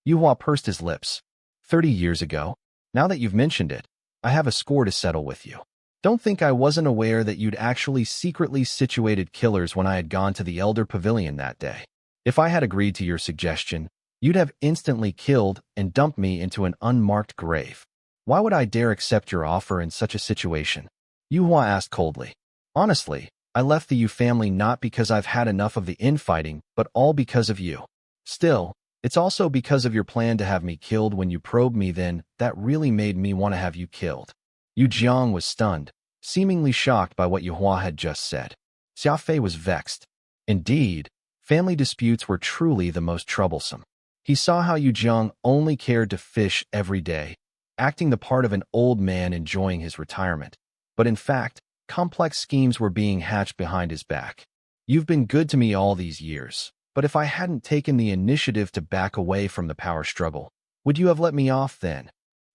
Yu Hua pursed his lips. 30 years ago? Now that you've mentioned it, I have a score to settle with you. Don't think I wasn't aware that you'd actually secretly situated killers when I had gone to the Elder Pavilion that day. If I had agreed to your suggestion, you'd have instantly killed and dumped me into an unmarked grave. Why would I dare accept your offer in such a situation? Yu Hua asked coldly. Honestly, I left the Yu family not because I've had enough of the infighting, but all because of you. Still, it's also because of your plan to have me killed when you probed me then that really made me want to have you killed. Yu Jiang was stunned, seemingly shocked by what Yu Hua had just said. Xia Fei was vexed. Indeed, family disputes were truly the most troublesome. He saw how Yu Jiang only cared to fish every day, acting the part of an old man enjoying his retirement. But in fact, complex schemes were being hatched behind his back. You've been good to me all these years, but if I hadn't taken the initiative to back away from the power struggle, would you have let me off then?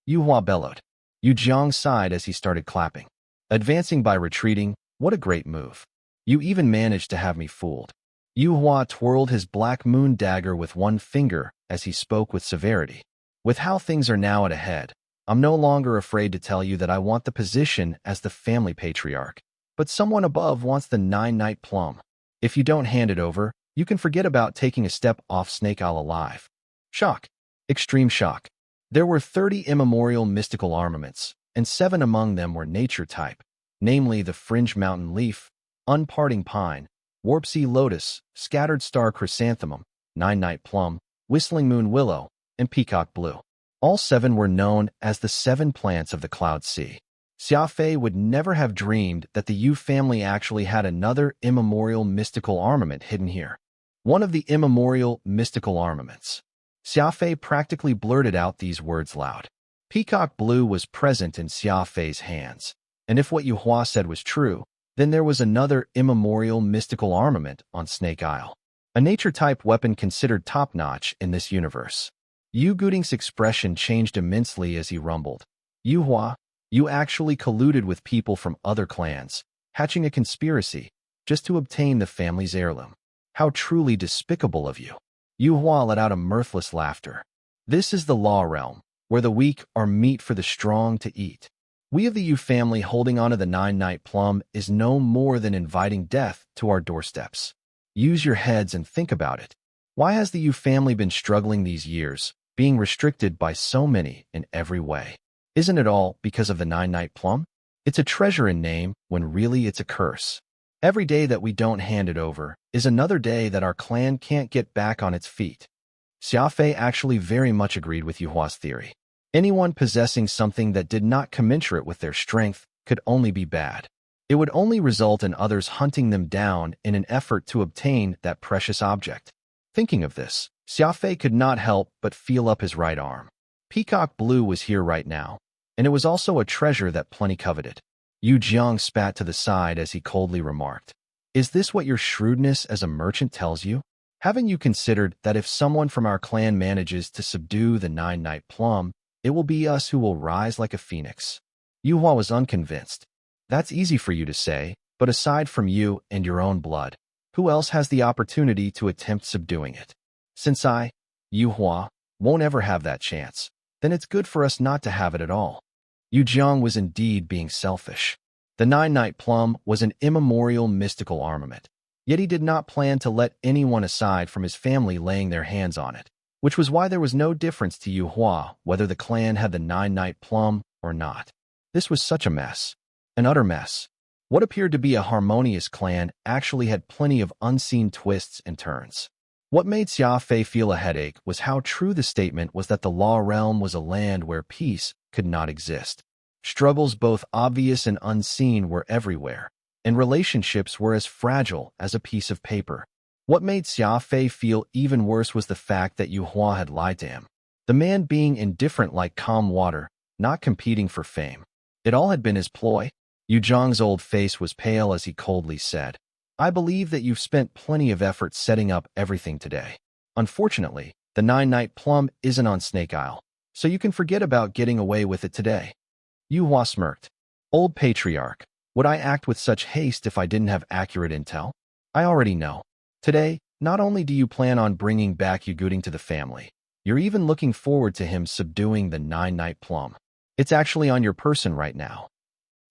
Yu Hua bellowed. Yu Jiang sighed as he started clapping. Advancing by retreating, what a great move. You even managed to have me fooled. Yu Hua twirled his black moon dagger with one finger as he spoke with severity. With how things are now at a head, I'm no longer afraid to tell you that I want the position as the family patriarch, but someone above wants the 9-night plum. If you don't hand it over, you can forget about taking a step off Snake Isle alive. Shock. Extreme shock. There were 30 immemorial mystical armaments, and 7 among them were nature type, namely the fringe mountain leaf, unparting pine, warp sea lotus, scattered star chrysanthemum, 9-night plum, whistling moon willow, and peacock blue. All 7 were known as the 7 plants of the cloud sea. Xia Fei would never have dreamed that the Yu family actually had another immemorial mystical armament hidden here. One of the immemorial mystical armaments. Xia Fei practically blurted out these words loud. Peacock blue was present in Xia Fei's hands, and if what Yu Hua said was true, then there was another immemorial mystical armament on Snake Isle. A nature-type weapon considered top-notch in this universe. Yu Guding's expression changed immensely as he rumbled. Yu Hua, you actually colluded with people from other clans, hatching a conspiracy, just to obtain the family's heirloom. How truly despicable of you. Yu Hua let out a mirthless laughter. This is the law realm, where the weak are meat for the strong to eat. We of the Yu family holding onto the 9-night plum is no more than inviting death to our doorsteps. Use your heads and think about it. Why has the Yu family been struggling these years, being restricted by so many in every way? Isn't it all because of the 9-night plum? It's a treasure in name when really it's a curse. Every day that we don't hand it over is another day that our clan can't get back on its feet. Xia Fei actually very much agreed with Yu Hua's theory. Anyone possessing something that did not commensurate with their strength could only be bad. It would only result in others hunting them down in an effort to obtain that precious object. Thinking of this, Xia Fei could not help but feel up his right arm. Peacock blue was here right now, and it was also a treasure that plenty coveted. Yu Jiang spat to the side as he coldly remarked, "Is this what your shrewdness as a merchant tells you? Haven't you considered that if someone from our clan manages to subdue the 9-night plum, it will be us who will rise like a phoenix?" Yu Hua was unconvinced. That's easy for you to say, but aside from you and your own blood, who else has the opportunity to attempt subduing it? Since I, Yu Hua, won't ever have that chance, then it's good for us not to have it at all. Yu Jiang was indeed being selfish. The 9-night plum was an immemorial mystical armament, yet he did not plan to let anyone aside from his family laying their hands on it, which was why there was no difference to Yu Hua whether the clan had the 9-night plum or not. This was such a mess. An utter mess. What appeared to be a harmonious clan actually had plenty of unseen twists and turns. What made Xia Fei feel a headache was how true the statement was that the law realm was a land where peace could not exist. Struggles both obvious and unseen were everywhere, and relationships were as fragile as a piece of paper. What made Xia Fei feel even worse was the fact that Yu Hua had lied to him. The man being indifferent like calm water, not competing for fame. It all had been his ploy. Yu Zhang's old face was pale as he coldly said, "I believe that you've spent plenty of effort setting up everything today. Unfortunately, the 9-night plum isn't on Snake Isle, so you can forget about getting away with it today." Yu Hua smirked. "Old patriarch, would I act with such haste if I didn't have accurate intel? I already know. Today, not only do you plan on bringing back Yuguding to the family, you're even looking forward to him subduing the 9-night plum. It's actually on your person right now."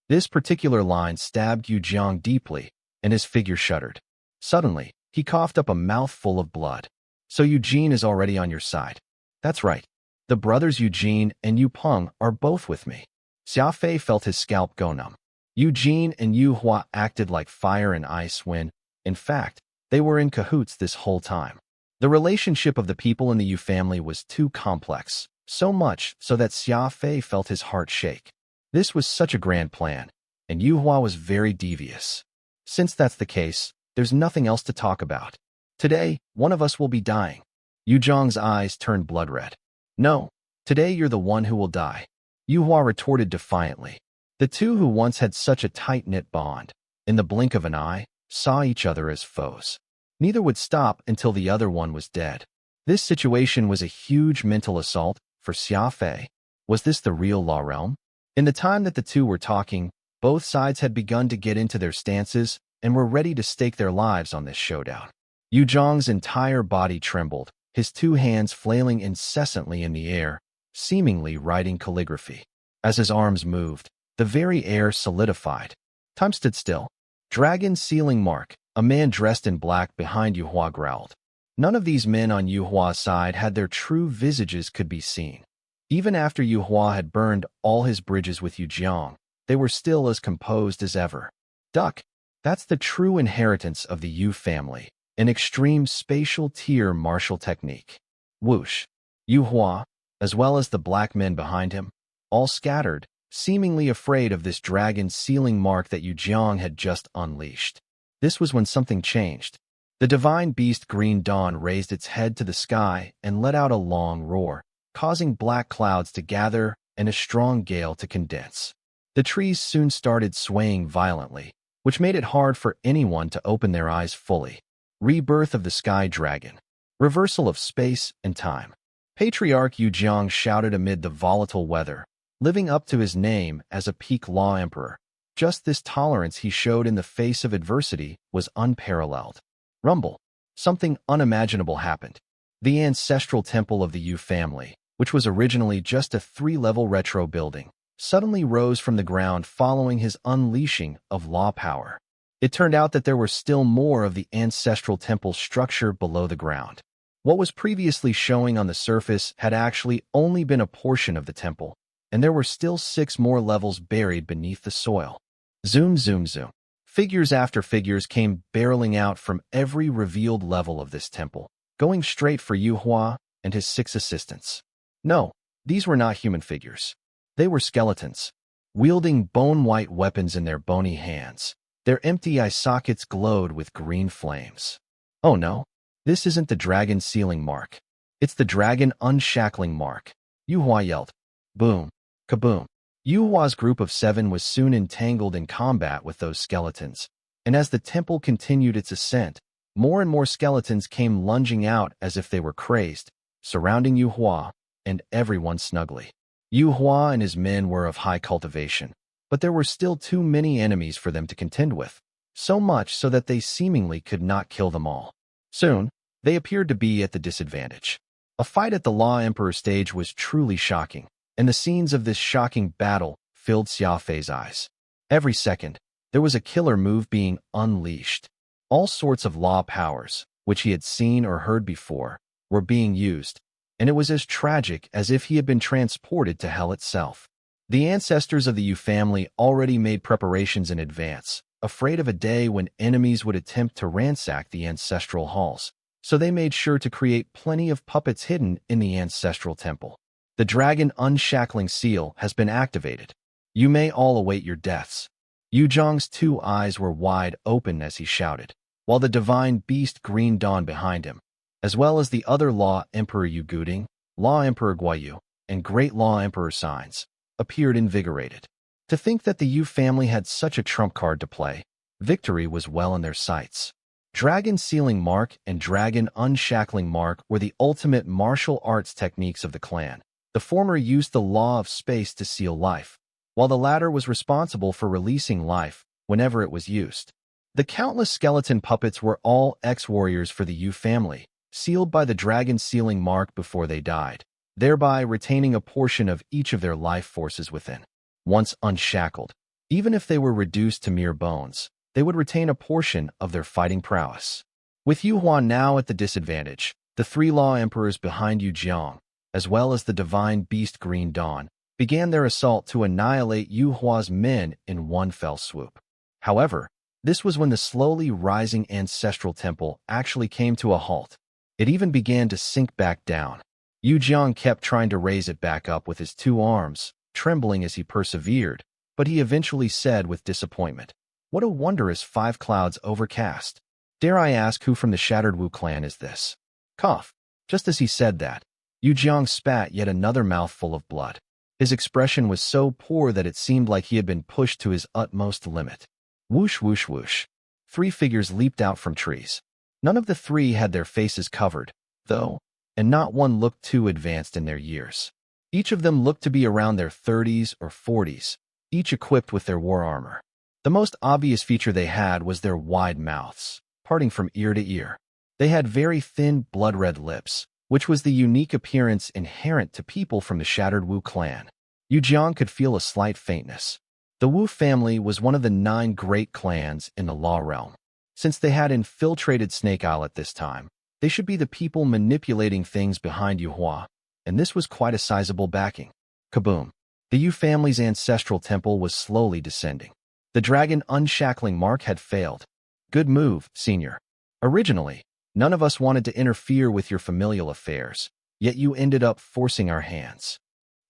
This particular line stabbed Yu Jiang deeply, and his figure shuddered. Suddenly, he coughed up a mouthful of blood. "So Eugene is already on your side." "That's right. The brothers Eugene and Yu Peng are both with me." Xia Fei felt his scalp go numb. Eugene and Yu Hua acted like fire and ice when, in fact, they were in cahoots this whole time. The relationship of the people in the Yu family was too complex, so much so that Xia Fei felt his heart shake. This was such a grand plan, and Yu Hua was very devious. Since that's the case, there's nothing else to talk about. Today, one of us will be dying. Yu Zhang's eyes turned blood red. "No, today you're the one who will die," Yu Hua retorted defiantly. The two who once had such a tight-knit bond, in the blink of an eye, saw each other as foes. Neither would stop until the other one was dead. This situation was a huge mental assault for Xia Fei. Was this the real law realm? In the time that the two were talking, both sides had begun to get into their stances and were ready to stake their lives on this showdown. Yu Zhang's entire body trembled, his two hands flailing incessantly in the air, seemingly writing calligraphy. As his arms moved, the very air solidified. Time stood still. "Dragon sealing mark," a man dressed in black behind Yu Hua growled. None of these men on Yu Hua's side had their true visages could be seen. Even after Yu Hua had burned all his bridges with Yu Jiang, they were still as composed as ever. Duck. That's the true inheritance of the Yu family, an extreme spatial tier martial technique. Whoosh. Yu Hua, as well as the black men behind him, all scattered, seemingly afraid of this dragon sealing mark that Yu Jiang had just unleashed. This was when something changed. The divine beast Green Dawn raised its head to the sky and let out a long roar, causing black clouds to gather and a strong gale to condense. The trees soon started swaying violently, which made it hard for anyone to open their eyes fully. Rebirth of the Sky Dragon. Reversal of space and time. Patriarch Yu Jiang shouted amid the volatile weather, living up to his name as a peak law emperor. Just this tolerance he showed in the face of adversity was unparalleled. Rumble. Something unimaginable happened. The ancestral temple of the Yu family, which was originally just a 3-level retro building, suddenly rose from the ground following his unleashing of law power. It turned out that there were still more of the ancestral temple structure below the ground. What was previously showing on the surface had actually only been a portion of the temple, and there were still 6 more levels buried beneath the soil. Zoom, zoom, zoom. Figures after figures came barreling out from every revealed level of this temple, going straight for Yu Hua and his 6 assistants. No, these were not human figures. They were skeletons, wielding bone-white weapons in their bony hands. Their empty eye sockets glowed with green flames. Oh no, this isn't the dragon sealing mark. It's the dragon unshackling mark. Yu Hua yelled. Boom. Kaboom. Yu Hua's group of 7 was soon entangled in combat with those skeletons, and as the temple continued its ascent, more and more skeletons came lunging out as if they were crazed, surrounding Yu Hua and everyone snugly. Yu Hua and his men were of high cultivation, but there were still too many enemies for them to contend with, so much so that they seemingly could not kill them all. Soon, they appeared to be at the disadvantage. A fight at the Law Emperor stage was truly shocking, and the scenes of this shocking battle filled Xia Fei's eyes. Every second, there was a killer move being unleashed. All sorts of law powers, which he had seen or heard before, were being used, and it was as tragic as if he had been transported to hell itself. The ancestors of the Yu family already made preparations in advance, afraid of a day when enemies would attempt to ransack the ancestral halls. So they made sure to create plenty of puppets hidden in the ancestral temple. The dragon unshackling seal has been activated. You may all await your deaths. Yu Zhang's 2 eyes were wide open as he shouted, while the divine beast Green Dawn behind him, as well as the other Law Emperor Yu Guding, Law Emperor Guayu, and Great Law Emperor Signs, appeared invigorated. To think that the Yu family had such a trump card to play, victory was well in their sights. Dragon Sealing Mark and Dragon Unshackling Mark were the ultimate martial arts techniques of the clan. The former used the law of space to seal life, while the latter was responsible for releasing life whenever it was used. The countless skeleton puppets were all ex-warriors for the Yu family, sealed by the Dragon Sealing Mark before they died, thereby retaining a portion of each of their life forces within. Once unshackled, even if they were reduced to mere bones, they would retain a portion of their fighting prowess. With Yu Hua now at the disadvantage, the 3 Law Emperors behind Yu Jiang, as well as the divine beast Green Dawn, began their assault to annihilate Yu Hua's men in one fell swoop. However, this was when the slowly rising ancestral temple actually came to a halt. It even began to sink back down. Yu Jiang kept trying to raise it back up with his 2 arms, trembling as he persevered, but he eventually said with disappointment, "What a wondrous 5 clouds overcast. Dare I ask who from the Shattered Wu clan is this?" Cough. Just as he said that, Yu Jiang spat yet another mouthful of blood. His expression was so poor that it seemed like he had been pushed to his utmost limit. Whoosh, whoosh, whoosh. 3 figures leaped out from trees. None of the 3 had their faces covered, though, and not one looked too advanced in their years. Each of them looked to be around their 30s or 40s, each equipped with their war armor. The most obvious feature they had was their wide mouths, parting from ear to ear. They had very thin, blood-red lips, which was the unique appearance inherent to people from the Shattered Wu clan. Yu Jiang could feel a slight faintness. The Wu family was one of the 9 great clans in the Law Realm. Since they had infiltrated Snake Isle at this time, they should be the people manipulating things behind Yu Hua, and this was quite a sizable backing. Kaboom! The Yu family's ancestral temple was slowly descending. The Dragon Unshackling Mark had failed. Good move, Senior. Originally, none of us wanted to interfere with your familial affairs, yet you ended up forcing our hands.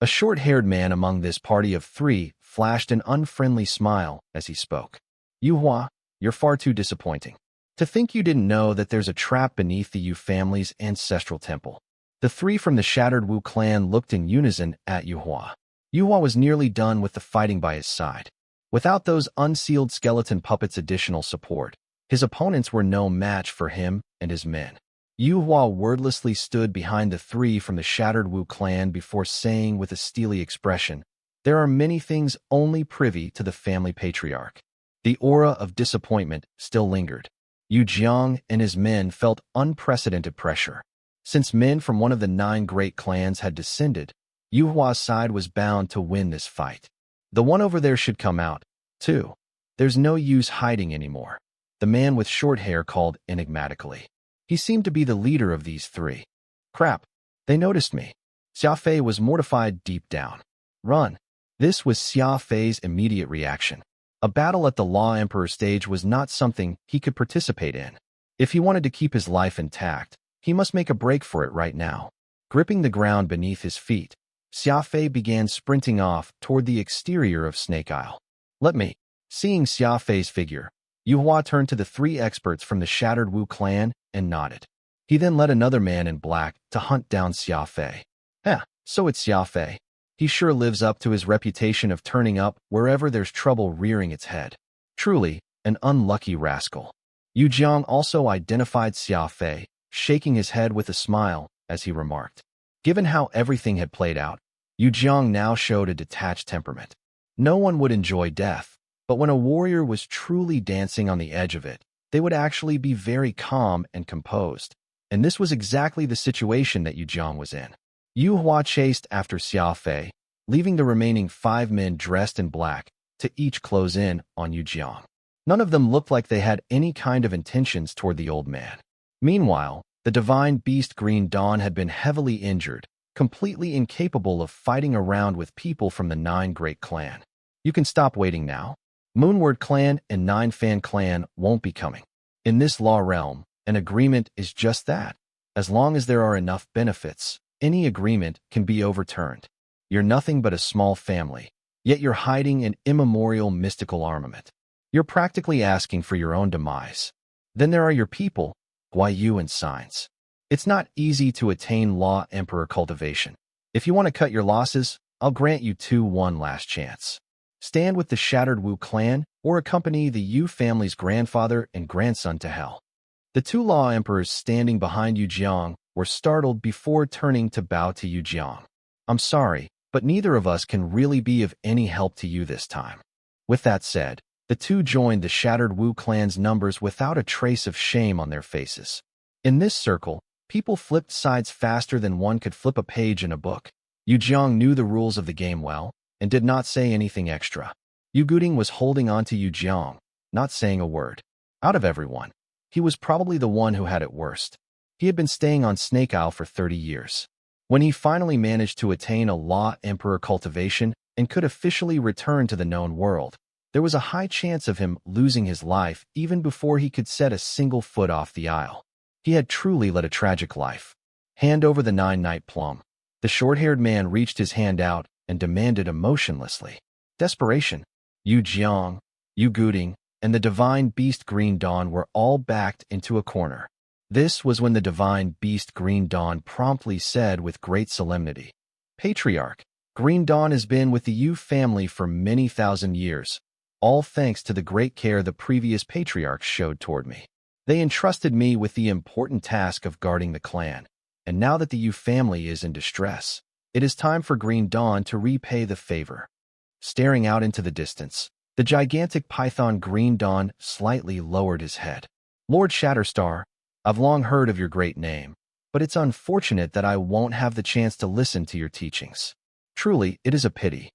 A short-haired man among this party of 3 flashed an unfriendly smile as he spoke. Yu Hua, you're far too disappointing. To think you didn't know that there's a trap beneath the Yu family's ancestral temple. The 3 from the Shattered Wu clan looked in unison at Yu Hua. Yu Hua was nearly done with the fighting by his side. Without those unsealed skeleton puppets' additional support, his opponents were no match for him and his men. Yu Hua wordlessly stood behind the 3 from the Shattered Wu clan before saying with a steely expression, "There are many things only privy to the family patriarch." The aura of disappointment still lingered. Yu Jiang and his men felt unprecedented pressure. Since men from one of the 9 great clans had descended, Yu Hua's side was bound to win this fight. The one over there should come out, too. There's no use hiding anymore, the man with short hair called enigmatically. He seemed to be the leader of these 3. Crap, they noticed me. Xia Fei was mortified deep down. Run. This was Xia Fei's immediate reaction. A battle at the Law Emperor stage was not something he could participate in. If he wanted to keep his life intact, he must make a break for it right now. Gripping the ground beneath his feet, Xia Fei began sprinting off toward the exterior of Snake Isle. Let me. Seeing Xia Fei's figure, Yu Hua turned to the 3 experts from the Shattered Wu clan and nodded. He then led another man in black to hunt down Xia Fei. So it's Xia Fei. He sure lives up to his reputation of turning up wherever there's trouble rearing its head. Truly, an unlucky rascal. Yu Jiang also identified Xia Fei, shaking his head with a smile as he remarked. Given how everything had played out, Yu Jiang now showed a detached temperament. No one would enjoy death, but when a warrior was truly dancing on the edge of it, they would actually be very calm and composed. And this was exactly the situation that Yu Jiang was in. Yu Hua chased after Xia Fei, leaving the remaining 5 men dressed in black to each close in on Yu Jiang. None of them looked like they had any kind of intentions toward the old man. Meanwhile, the divine beast Green Dawn had been heavily injured, completely incapable of fighting around with people from the Nine Great Clan. You can stop waiting now. Moonward Clan and Nine Fan Clan won't be coming. In this law realm, an agreement is just that. As long as there are enough benefits, any agreement can be overturned. You're nothing but a small family, yet you're hiding an immemorial mystical armament. You're practically asking for your own demise. Then there are your people, Yu and Signs. It's not easy to attain law emperor cultivation. If you want to cut your losses, I'll grant you one last chance. Stand with the Shattered Wu clan or accompany the Yu family's grandfather and grandson to hell. The two law emperors standing behind Yu Jiang were startled before turning to bow to Yu Jiang. I'm sorry, but neither of us can really be of any help to you this time. With that said, the two joined the Shattered Wu clan's numbers without a trace of shame on their faces. In this circle, people flipped sides faster than one could flip a page in a book. Yu Jiang knew the rules of the game well and did not say anything extra. Yu Guding was holding on to Yu Jiang, not saying a word. Out of everyone, he was probably the one who had it worst. He had been staying on Snake Isle for 30 years. When he finally managed to attain a law emperor cultivation and could officially return to the known world, there was a high chance of him losing his life even before he could set a single foot off the isle. He had truly led a tragic life. Hand over the 9-night plum. The short-haired man reached his hand out and demanded emotionlessly. Desperation. Yu Jiang, Yu Guding, and the divine beast Green Dawn were all backed into a corner. This was when the divine beast Green Dawn promptly said with great solemnity, Patriarch, Green Dawn has been with the Yu family for many thousand years, all thanks to the great care the previous patriarchs showed toward me. They entrusted me with the important task of guarding the clan, and now that the Yu family is in distress, it is time for Green Dawn to repay the favor. Staring out into the distance, the gigantic python Green Dawn slightly lowered his head. Lord Shatterstar, I've long heard of your great name, but it's unfortunate that I won't have the chance to listen to your teachings. Truly, it is a pity.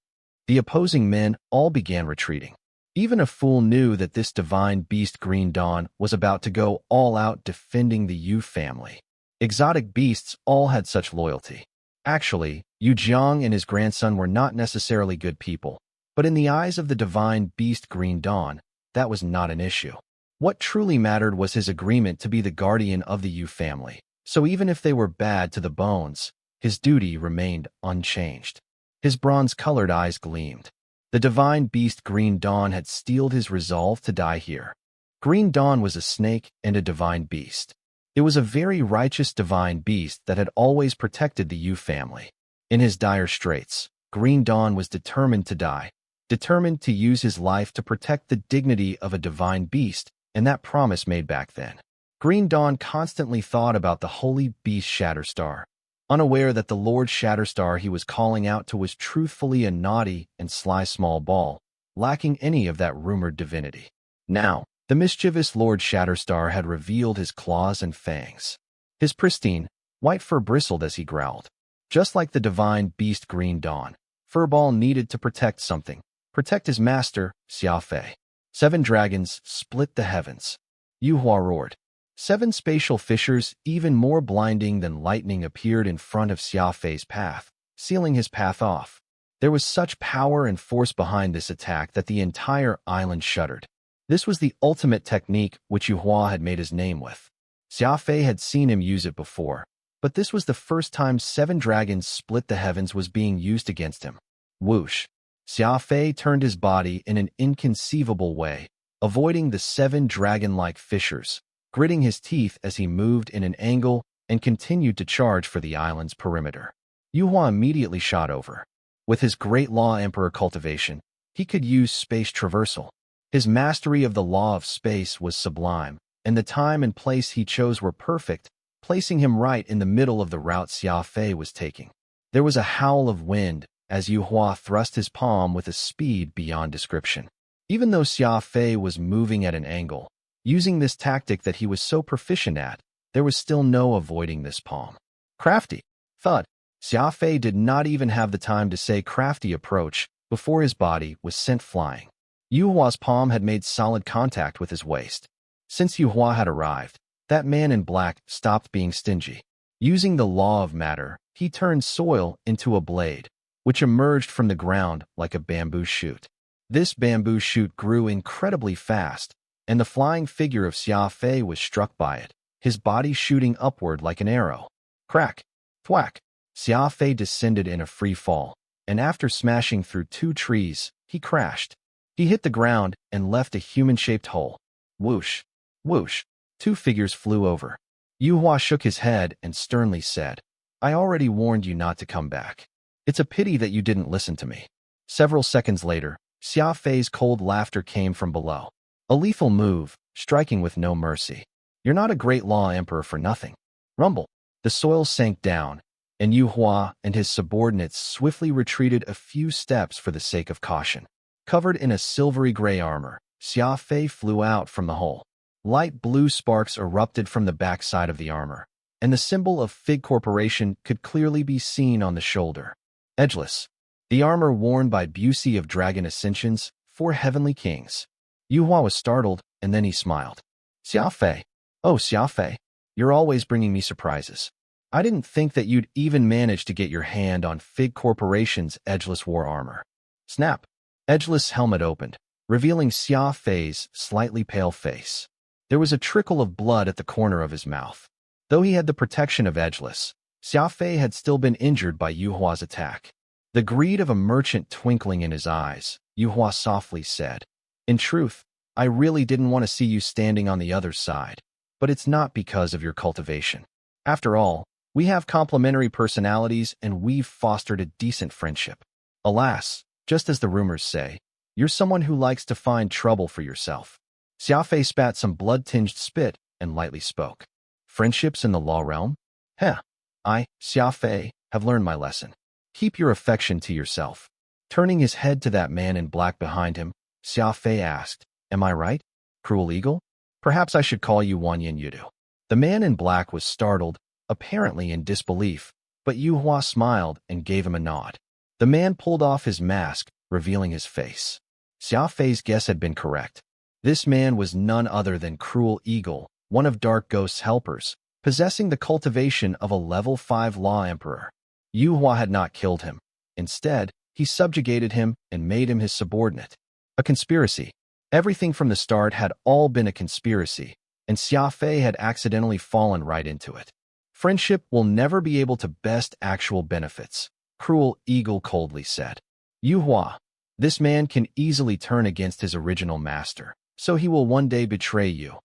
The opposing men all began retreating. Even a fool knew that this divine beast Green Dawn was about to go all out defending the Yu family. Exotic beasts all had such loyalty. Actually, Yu Jiang and his grandson were not necessarily good people, but in the eyes of the divine beast Green Dawn, that was not an issue. What truly mattered was his agreement to be the guardian of the Yu family, so even if they were bad to the bones, his duty remained unchanged. His bronze-colored eyes gleamed. The divine beast Green Dawn had steeled his resolve to die here. Green Dawn was a snake and a divine beast. It was a very righteous divine beast that had always protected the Yu family. In his dire straits, Green Dawn was determined to die, determined to use his life to protect the dignity of a divine beast, and that promise made back then. Green Dawn constantly thought about the holy beast Shatterstar, unaware that the Lord Shatterstar he was calling out to was truthfully a naughty and sly small ball, lacking any of that rumored divinity. Now, the mischievous Lord Shatterstar had revealed his claws and fangs. His pristine, white fur bristled as he growled. Just like the divine beast Green Dawn, Furball needed to protect something, protect his master, Xia Fei. 7 dragons split the heavens. Yuhua roared. 7 spatial fissures, even more blinding than lightning, appeared in front of Xia Fei's path, sealing his path off. There was such power and force behind this attack that the entire island shuddered. This was the ultimate technique which Yuhua had made his name with. Xia Fei had seen him use it before, but this was the first time 7 dragons split the heavens was being used against him. Whoosh! Xia Fei turned his body in an inconceivable way, avoiding the 7 dragon-like fissures, gritting his teeth as he moved in an angle and continued to charge for the island's perimeter. Yuhua immediately shot over. With his great law emperor cultivation, he could use space traversal. His mastery of the law of space was sublime, and the time and place he chose were perfect, placing him right in the middle of the route Xia Fei was taking. There was a howl of wind as Yuhua thrust his palm with a speed beyond description. Even though Xia Fei was moving at an angle, using this tactic that he was so proficient at, there was still no avoiding this palm. Crafty! Thud! Xia Fei did not even have the time to say crafty approach before his body was sent flying. Yuhua's palm had made solid contact with his waist. Since Yuhua had arrived, that man in black stopped being stingy. Using the law of matter, he turned soil into a blade, which emerged from the ground like a bamboo shoot. This bamboo shoot grew incredibly fast, and the flying figure of Xia Fei was struck by it, his body shooting upward like an arrow. Crack! Thwack! Xia Fei descended in a free fall, and after smashing through 2 trees, he crashed. He hit the ground and left a human-shaped hole. Whoosh! Whoosh! 2 figures flew over. Yu Hua shook his head and sternly said, "I already warned you not to come back. It's a pity that you didn't listen to me." Several seconds later, Xia Fei's cold laughter came from below. A lethal move, striking with no mercy. "You're not a great law emperor for nothing." Rumble. The soil sank down, and Yu Hua and his subordinates swiftly retreated a few steps for the sake of caution. Covered in a silvery gray armor, Xia Fei flew out from the hole. Light blue sparks erupted from the backside of the armor, and the symbol of Fig Corporation could clearly be seen on the shoulder. Edgeless. The armor worn by Busey of Dragon Ascensions, 4 heavenly kings. Yu Hua was startled, and then he smiled. "Xia Fei. Oh, Xia Fei. You're always bringing me surprises. I didn't think that you'd even manage to get your hand on Fig Corporation's Edgeless war armor." Snap. Edgeless helmet opened, revealing Xia Fei's slightly pale face. There was a trickle of blood at the corner of his mouth. Though he had the protection of Edgeless, Xia Fei had still been injured by Yu Hua's attack. The greed of a merchant twinkling in his eyes, Yu Hua softly said, "In truth, I really didn't want to see you standing on the other side, but it's not because of your cultivation. After all, we have complementary personalities and we've fostered a decent friendship. Alas, just as the rumors say, you're someone who likes to find trouble for yourself." Xia Fei spat some blood-tinged spit and lightly spoke. "Friendships in the law realm? Heh. I, Xia Fei, have learned my lesson. Keep your affection to yourself." Turning his head to that man in black behind him, Xia Fei asked, "Am I right, Cruel Eagle? Perhaps I should call you Wanyan Yudu." The man in black was startled, apparently in disbelief, but Yu Hua smiled and gave him a nod. The man pulled off his mask, revealing his face. Xia Fei's guess had been correct. This man was none other than Cruel Eagle, one of Dark Ghost's helpers, possessing the cultivation of a level 5 law emperor. Yu Hua had not killed him. Instead, he subjugated him and made him his subordinate. A conspiracy. Everything from the start had all been a conspiracy, and Xia Fei had accidentally fallen right into it. "Friendship will never be able to best actual benefits," Cruel Eagle coldly said. "Yu Hua, this man can easily turn against his original master, so he will one day betray you,"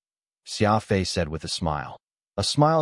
Xia Fei said with a smile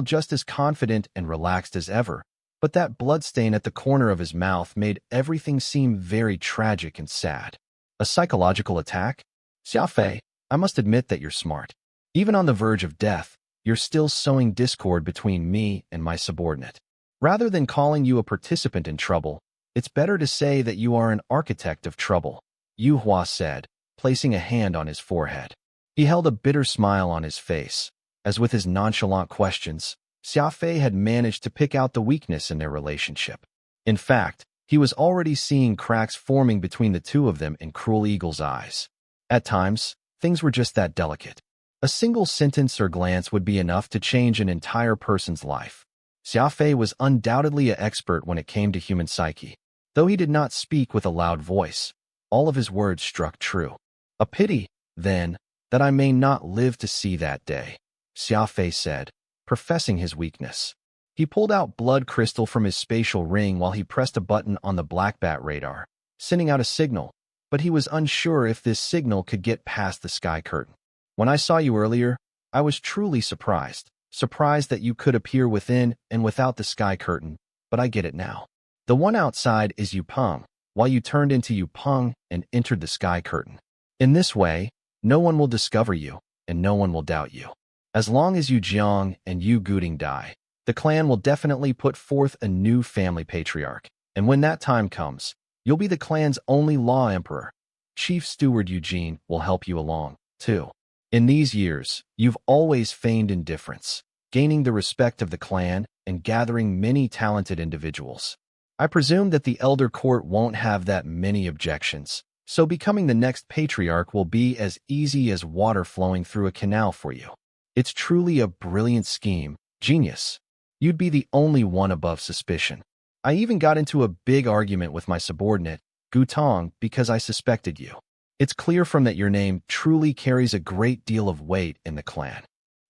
just as confident and relaxed as ever, but that bloodstain at the corner of his mouth made everything seem very tragic and sad. "A psychological attack? Xia Fei, I must admit that you're smart. Even on the verge of death, you're still sowing discord between me and my subordinate. Rather than calling you a participant in trouble, it's better to say that you are an architect of trouble," Yu Hua said, placing a hand on his forehead. He held a bitter smile on his face, as with his nonchalant questions, Xia Fei had managed to pick out the weakness in their relationship. In fact, he was already seeing cracks forming between the two of them in Cruel Eagle's eyes. At times, things were just that delicate. A single sentence or glance would be enough to change an entire person's life. Xia Fei was undoubtedly an expert when it came to human psyche. Though he did not speak with a loud voice, all of his words struck true. "A pity, then, that I may not live to see that day," Xia Fei said, professing his weakness. He pulled out blood crystal from his spatial ring while he pressed a button on the Black Bat radar, sending out a signal, but he was unsure if this signal could get past the sky curtain. "When I saw you earlier, I was truly surprised that you could appear within and without the sky curtain, but I get it now. The one outside is Yupeng, while you turned into Yupeng and entered the sky curtain. In this way, no one will discover you, and no one will doubt you. As long as Yu Jiang and Yu Guding die, the clan will definitely put forth a new family patriarch, and when that time comes, you'll be the clan's only law emperor. Chief Steward Eugene will help you along, too. In these years, you've always feigned indifference, gaining the respect of the clan and gathering many talented individuals. I presume that the Elder Court won't have that many objections, so becoming the next patriarch will be as easy as water flowing through a canal for you. It's truly a brilliant scheme, genius. You'd be the only one above suspicion. I even got into a big argument with my subordinate, Gu Tong, because I suspected you. It's clear from that your name truly carries a great deal of weight in the clan.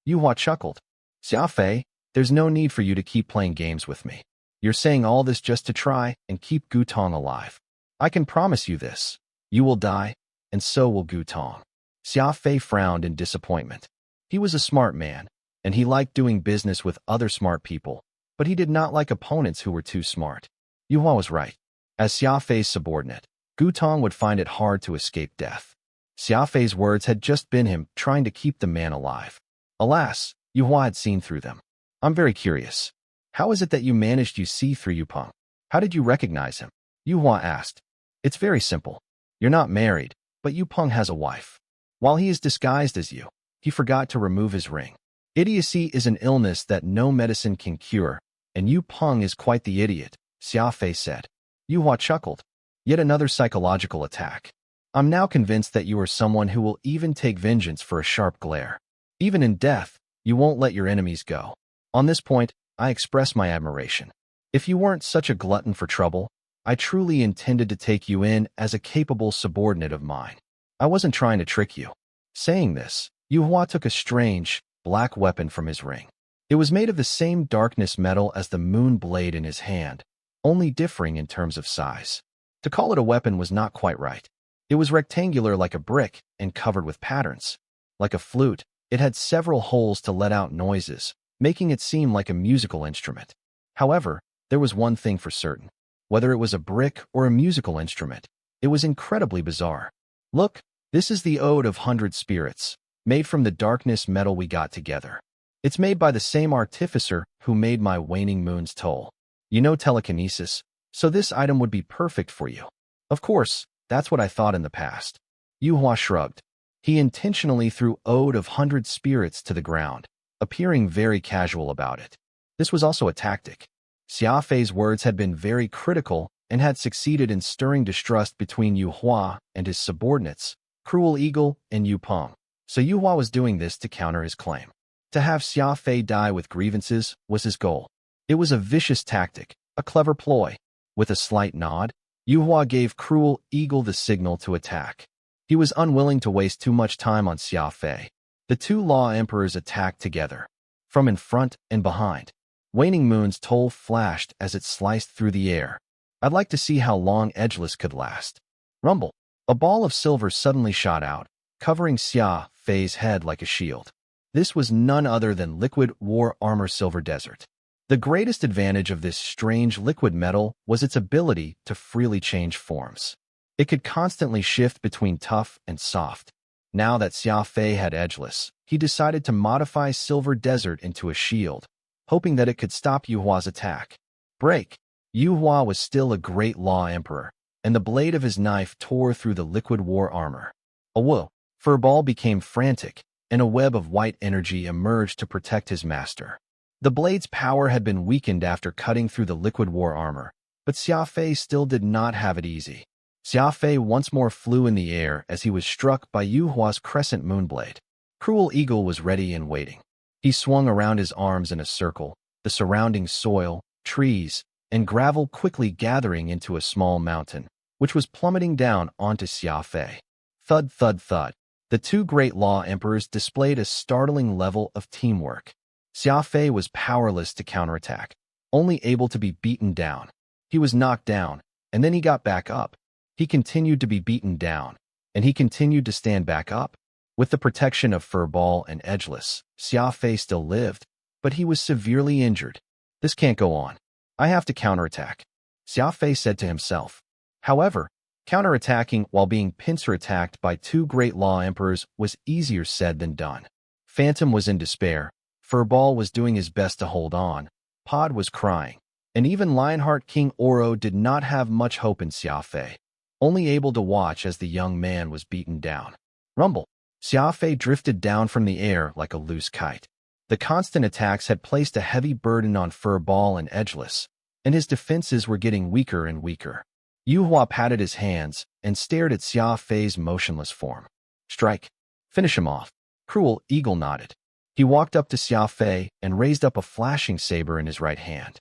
Yu Hua chuckled. Xia Fei, there's no need for you to keep playing games with me. You're saying all this just to try and keep Gu Tong alive. I can promise you this. You will die, and so will Gu Tong. Xia Fei frowned in disappointment. He was a smart man, and he liked doing business with other smart people, but he did not like opponents who were too smart. Yu Hua was right. As Xia Fei's subordinate, Gu Tong would find it hard to escape death. Xia Fei's words had just been him trying to keep the man alive. Alas, Yu Hua had seen through them. I'm very curious. How is it that you managed to see through Yu Peng? How did you recognize him? Yu Hua asked. It's very simple. You're not married, but Yu Peng has a wife. While he is disguised as you, he forgot to remove his ring. Idiocy is an illness that no medicine can cure, and Yu Peng is quite the idiot, Xia Fei said. Yu Hua chuckled. Yet another psychological attack. I'm now convinced that you are someone who will even take vengeance for a sharp glare. Even in death, you won't let your enemies go. On this point, I express my admiration. If you weren't such a glutton for trouble, I truly intended to take you in as a capable subordinate of mine. I wasn't trying to trick you. Saying this, Yu Hua took a strange, black weapon from his ring. It was made of the same darkness metal as the moon blade in his hand, only differing in terms of size. To call it a weapon was not quite right. It was rectangular like a brick and covered with patterns. Like a flute, it had several holes to let out noises, making it seem like a musical instrument. However, there was one thing for certain. Whether it was a brick or a musical instrument, it was incredibly bizarre. Look, this is the Ode of 100 Spirits, made from the darkness metal we got together. It's made by the same artificer who made my waning moon's toll. You know telekinesis, so this item would be perfect for you. Of course, that's what I thought in the past. Yu Hua shrugged. He intentionally threw Ode of 100 Spirits to the ground, appearing very casual about it. This was also a tactic. Xia Fei's words had been very critical and had succeeded in stirring distrust between Yu Hua and his subordinates, Cruel Eagle and Yu Peng. So Yu Hua was doing this to counter his claim. To have Xia Fei die with grievances was his goal. It was a vicious tactic, a clever ploy. With a slight nod, Yu Hua gave Cruel Eagle the signal to attack. He was unwilling to waste too much time on Xia Fei. The two Law Emperors attacked together, from in front and behind. Waning Moon's toll flashed as it sliced through the air. I'd like to see how long Edgeless could last. Rumble. A ball of silver suddenly shot out, covering Xia Fei's head like a shield. This was none other than liquid war armor Silver Desert. The greatest advantage of this strange liquid metal was its ability to freely change forms. It could constantly shift between tough and soft. Now that Xia Fei had Edgeless, he decided to modify Silver Desert into a shield, hoping that it could stop Yu Hua's attack. Break! Yu Hua was still a great Law Emperor, and the blade of his knife tore through the liquid war armor. A whoa! Furball became frantic, and a web of white energy emerged to protect his master. The blade's power had been weakened after cutting through the liquid war armor, but Xia Fei still did not have it easy. Xia Fei once more flew in the air as he was struck by Yu Hua's crescent moonblade. Cruel Eagle was ready and waiting. He swung around his arms in a circle, the surrounding soil, trees, and gravel quickly gathering into a small mountain, which was plummeting down onto Xia Fei. Thud, thud, thud. The two great Law Emperors displayed a startling level of teamwork. Xia Fei was powerless to counterattack, only able to be beaten down. He was knocked down, and then he got back up. He continued to be beaten down, and he continued to stand back up. With the protection of Furball and Edgeless, Xia Fei still lived, but he was severely injured. This can't go on. I have to counterattack, Xia Fei said to himself. However, counterattacking while being pincer-attacked by two great Law Emperors was easier said than done. Phantom was in despair, Furball was doing his best to hold on, Pod was crying, and even Lionheart King Oro did not have much hope in Xia Fei, only able to watch as the young man was beaten down. Rumble. Xia Fei drifted down from the air like a loose kite. The constant attacks had placed a heavy burden on Furball and Edgeless, and his defenses were getting weaker and weaker. Yu Hua patted his hands and stared at Xia Fei's motionless form. Strike. Finish him off. Cruel Eagle nodded. He walked up to Xia Fei and raised up a flashing saber in his right hand.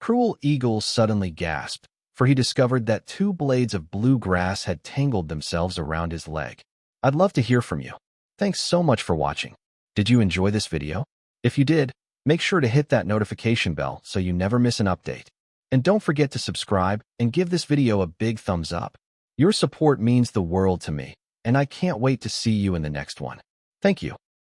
Cruel Eagle suddenly gasped, for he discovered that 2 blades of blue grass had tangled themselves around his leg. I'd love to hear from you. Thanks so much for watching. Did you enjoy this video? If you did, make sure to hit that notification bell so you never miss an update. And don't forget to subscribe and give this video a big thumbs up. Your support means the world to me, and I can't wait to see you in the next one. Thank you.